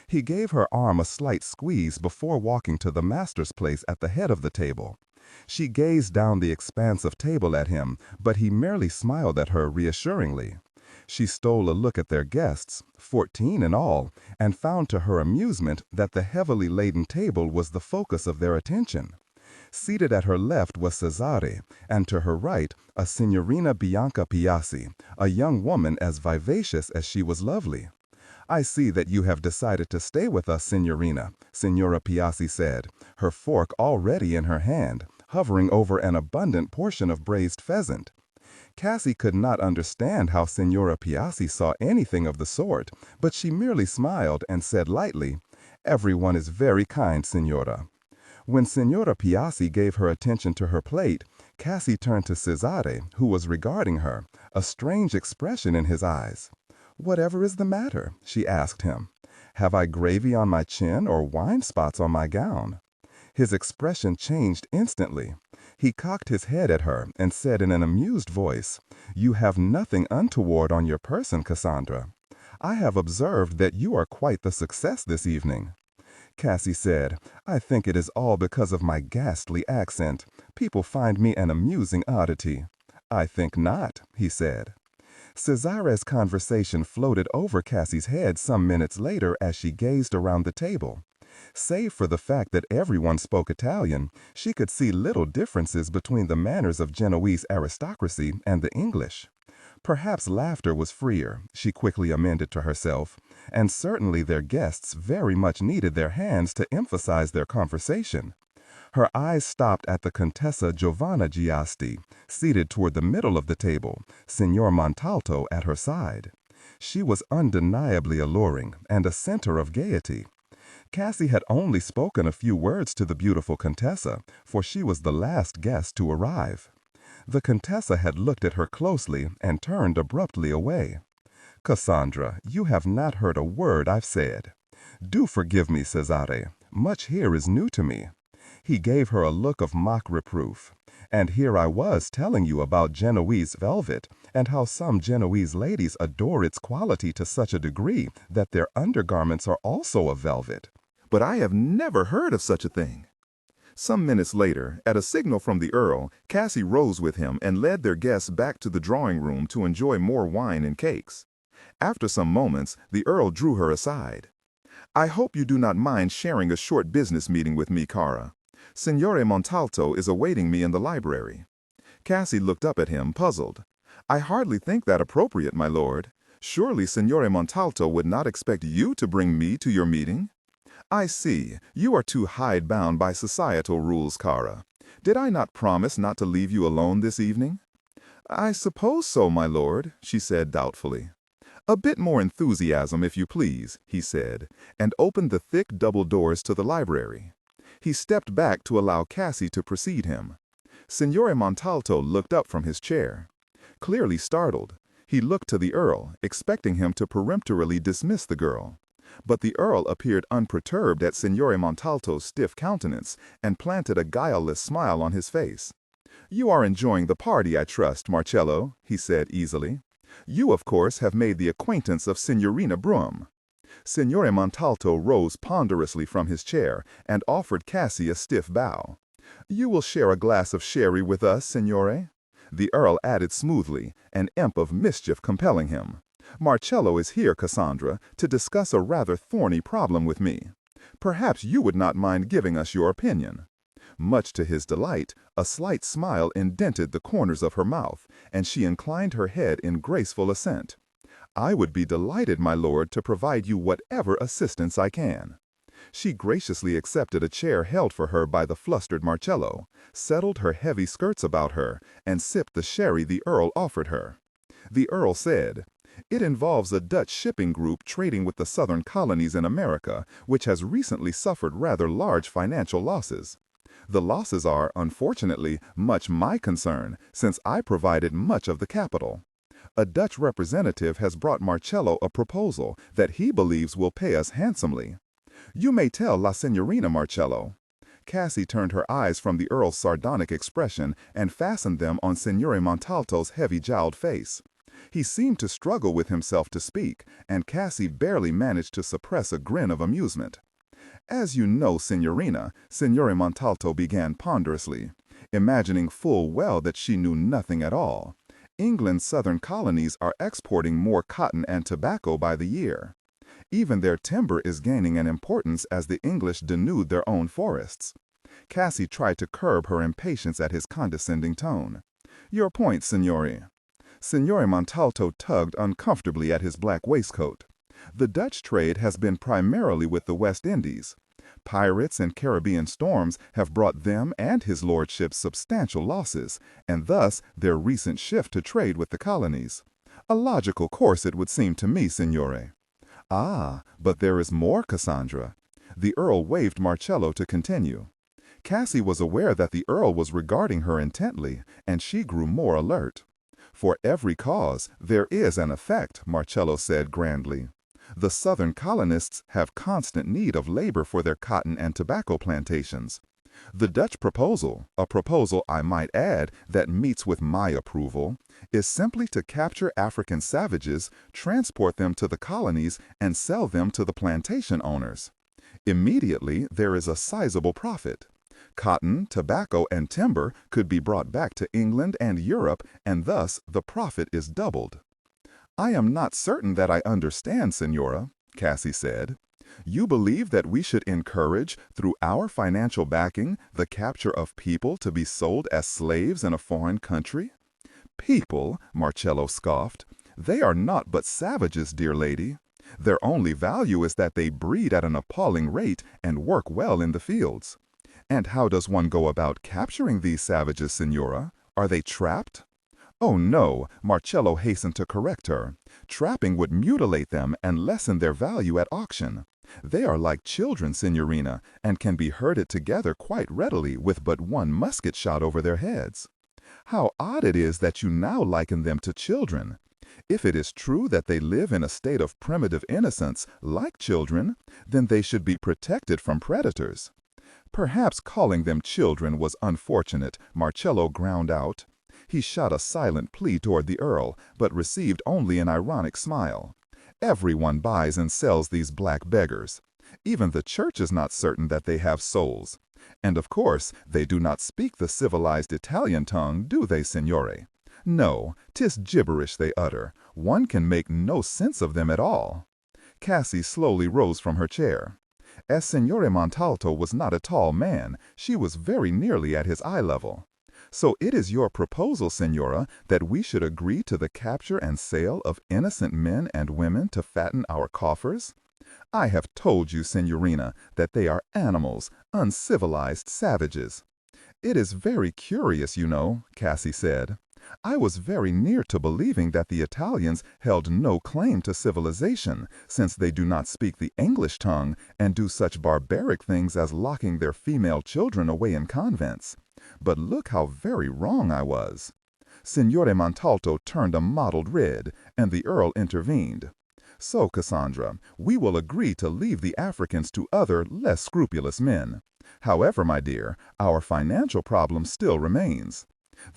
He gave her arm a slight squeeze before walking to the master's place at the head of the table. She gazed down the expanse of table at him, but he merely smiled at her reassuringly. She stole a look at their guests, 14 in all, and found to her amusement that the heavily laden table was the focus of their attention. Seated at her left was Cesare, and to her right a Signorina Bianca Piazzi, a young woman as vivacious as she was lovely. "I see that you have decided to stay with us, Signorina," Signora Piazzi said, her fork already in her hand, hovering over an abundant portion of braised pheasant. Cassie could not understand how Signora Piazzi saw anything of the sort, but she merely smiled and said lightly, "Everyone is very kind, Signora." When Signora Piazzi gave her attention to her plate, Cassie turned to Cesare, who was regarding her, a strange expression in his eyes. "Whatever is the matter?" she asked him. "Have I gravy on my chin or wine spots on my gown?" His expression changed instantly. He cocked his head at her and said in an amused voice, "You have nothing untoward on your person, Cassandra. I have observed that you are quite the success this evening." Cassie said, "I think it is all because of my ghastly accent. People find me an amusing oddity." "I think not," he said. Cesare's conversation floated over Cassie's head some minutes later as she gazed around the table. Save for the fact that everyone spoke Italian, she could see little differences between the manners of Genoese aristocracy and the English. Perhaps laughter was freer, she quickly amended to herself, and certainly their guests very much needed their hands to emphasize their conversation. Her eyes stopped at the Contessa Giovanna Giasti, seated toward the middle of the table, Signor Montalto at her side. She was undeniably alluring and a center of gaiety. Cassie had only spoken a few words to the beautiful Contessa, for she was the last guest to arrive. The Contessa had looked at her closely and turned abruptly away. "Cassandra, you have not heard a word I've said. Do forgive me, Cesare. Much here is new to me." He gave her a look of mock reproof. "And here I was telling you about Genoese velvet, and how some Genoese ladies adore its quality to such a degree that their undergarments are also of velvet." "But I have never heard of such a thing." Some minutes later, at a signal from the Earl, Cassie rose with him and led their guests back to the drawing room to enjoy more wine and cakes. After some moments, the Earl drew her aside. "I hope you do not mind sharing a short business meeting with me, Cara. Signore Montalto is awaiting me in the library." Cassie looked up at him, puzzled. "I hardly think that appropriate, my lord. Surely Signore Montalto would not expect you to bring me to your meeting?" "I see. You are too hidebound by societal rules, Cara. Did I not promise not to leave you alone this evening?" "I suppose so, my lord," she said doubtfully. "A bit more enthusiasm, if you please," he said, and opened the thick double doors to the library. He stepped back to allow Cassie to precede him. Signore Montalto looked up from his chair. Clearly startled, he looked to the Earl, expecting him to peremptorily dismiss the girl. But the Earl appeared unperturbed at Signore Montalto's stiff countenance and planted a guileless smile on his face. "You are enjoying the party, I trust, Marcello," he said easily. "You, of course, have made the acquaintance of Signorina Brum." Signore Montalto rose ponderously from his chair and offered Cassie a stiff bow. "You will share a glass of sherry with us, Signore?" The Earl added smoothly, an imp of mischief compelling him. "Marcello is here, Cassandra, to discuss a rather thorny problem with me. Perhaps you would not mind giving us your opinion." Much to his delight, a slight smile indented the corners of her mouth, and she inclined her head in graceful assent. "I would be delighted, my lord, to provide you whatever assistance I can." She graciously accepted a chair held for her by the flustered Marcello, settled her heavy skirts about her, and sipped the sherry the Earl offered her. The Earl said, "It involves a Dutch shipping group trading with the southern colonies in America, which has recently suffered rather large financial losses. The losses are, unfortunately, much my concern, since I provided much of the capital. A Dutch representative has brought Marcello a proposal that he believes will pay us handsomely. You may tell La Signorina Marcello." Cassie turned her eyes from the Earl's sardonic expression and fastened them on Signore Montalto's heavy-jowled face. He seemed to struggle with himself to speak, and Cassie barely managed to suppress a grin of amusement. "As you know, Signorina," Signore Montalto began ponderously, imagining full well that she knew nothing at all, "England's southern colonies are exporting more cotton and tobacco by the year. Even their timber is gaining an importance as the English denude their own forests." Cassie tried to curb her impatience at his condescending tone. "Your point, Signore." Signore Montalto tugged uncomfortably at his black waistcoat. "The Dutch trade has been primarily with the West Indies. Pirates and Caribbean storms have brought them and his lordship substantial losses, and thus their recent shift to trade with the colonies. A logical course, it would seem to me, Signore." "Ah, but there is more, Cassandra." The Earl waved Marcello to continue. Cassie was aware that the Earl was regarding her intently, and she grew more alert. "For every cause, there is an effect," Marcello said grandly. "The southern colonists have constant need of labor for their cotton and tobacco plantations. The Dutch proposal, a proposal, I might add, that meets with my approval, is simply to capture African savages, transport them to the colonies, and sell them to the plantation owners. Immediately, there is a sizable profit. Cotton, tobacco, and timber could be brought back to England and Europe, and thus the profit is doubled." "I am not certain that I understand, Signora," Cassie said. "You believe that we should encourage, through our financial backing, the capture of people to be sold as slaves in a foreign country?" "People," Marcello scoffed. "They are naught but savages, dear lady. Their only value is that they breed at an appalling rate and work well in the fields. And how does one go about capturing these savages, Signora? Are they trapped?" "Oh no," Marcello hastened to correct her. "Trapping would mutilate them and lessen their value at auction. They are like children, Signorina, and can be herded together quite readily with but one musket shot over their heads." "How odd it is that you now liken them to children. If it is true that they live in a state of primitive innocence, like children, then they should be protected from predators." "Perhaps calling them children was unfortunate," Marcello ground out. He shot a silent plea toward the Earl, but received only an ironic smile. "Everyone buys and sells these black beggars. Even the church is not certain that they have souls. And of course, they do not speak the civilized Italian tongue, do they, signore? No, 'tis gibberish they utter. One can make no sense of them at all. Cassie slowly rose from her chair. As Signore Montalto was not a tall man, she was very nearly at his eye level. So it is your proposal, Signora, that we should agree to the capture and sale of innocent men and women to fatten our coffers? I have told you, Signorina, that they are animals, uncivilized savages. It is very curious, you know, Cassie said. I was very near to believing that the Italians held no claim to civilization, since they do not speak the English tongue and do such barbaric things as locking their female children away in convents. But look how very wrong I was. Signore Montalto turned a mottled red, and the Earl intervened. So, Cassandra, we will agree to leave the Africans to other, less scrupulous men. However, my dear, our financial problem still remains.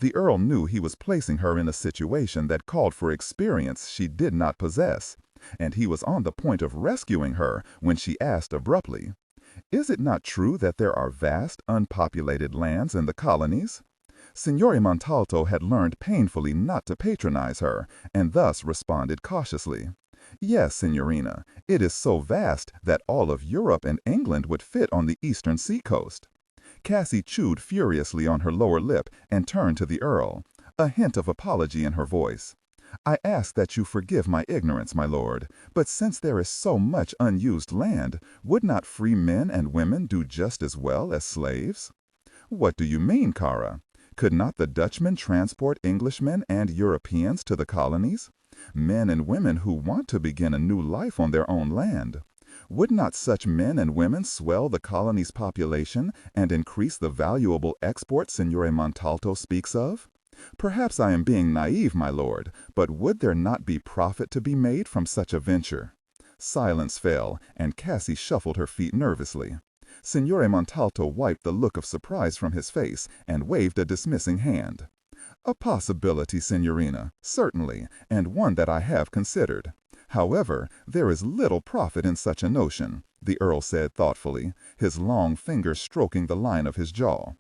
The Earl knew he was placing her in a situation that called for experience she did not possess, and he was on the point of rescuing her when she asked abruptly, "Is it not true that there are vast, unpopulated lands in the colonies?" Signore Montalto had learned painfully not to patronize her, and thus responded cautiously. "Yes, Signorina, it is so vast that all of Europe and England would fit on the eastern seacoast." Cassie chewed furiously on her lower lip and turned to the Earl, a hint of apology in her voice. "I ask that you forgive my ignorance, my lord, but since there is so much unused land, would not free men and women do just as well as slaves?" "What do you mean, Cara? Could not the Dutchmen transport Englishmen and Europeans to the colonies? Men and women who want to begin a new life on their own land. Would not such men and women swell the colony's population and increase the valuable export Signore Montalto speaks of? Perhaps I am being naive, my lord, but would there not be profit to be made from such a venture?" Silence fell, and Cassie shuffled her feet nervously. Signore Montalto wiped the look of surprise from his face and waved a dismissing hand. "A possibility, Signorina, certainly, and one that I have considered. However, there is little profit in such a notion," the Earl said thoughtfully, his long fingers stroking the line of his jaw.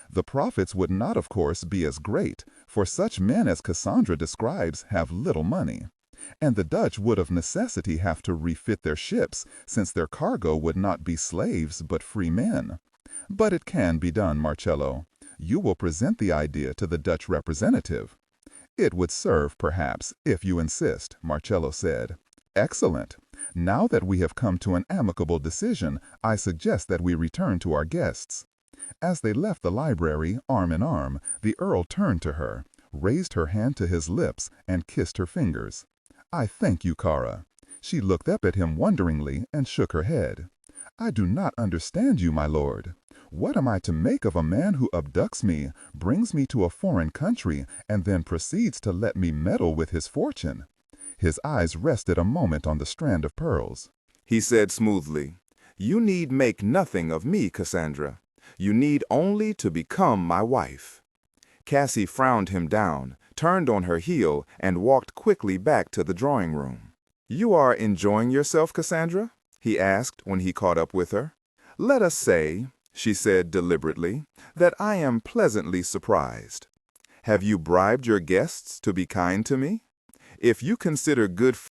"The profits would not, of course, be as great, for such men as Cassandra describes have little money. And the Dutch would of necessity have to refit their ships, since their cargo would not be slaves but free men. But it can be done, Marcello. You will present the idea to the Dutch representative." "It would serve, perhaps, if you insist," Marcello said. "Excellent. Now that we have come to an amicable decision, I suggest that we return to our guests." As they left the library, arm in arm, the Earl turned to her, raised her hand to his lips, and kissed her fingers. "I thank you, Cara." She looked up at him wonderingly and shook her head. "I do not understand you, my lord. What am I to make of a man who abducts me, brings me to a foreign country, and then proceeds to let me meddle with his fortune?" His eyes rested a moment on the strand of pearls. He said smoothly, "You need make nothing of me, Cassandra. You need only to become my wife." Cassie frowned him down, turned on her heel, and walked quickly back to the drawing room. "You are enjoying yourself, Cassandra?" he asked when he caught up with her. "Let us say," she said deliberately, "that I am pleasantly surprised. Have you bribed your guests to be kind to me? If you consider good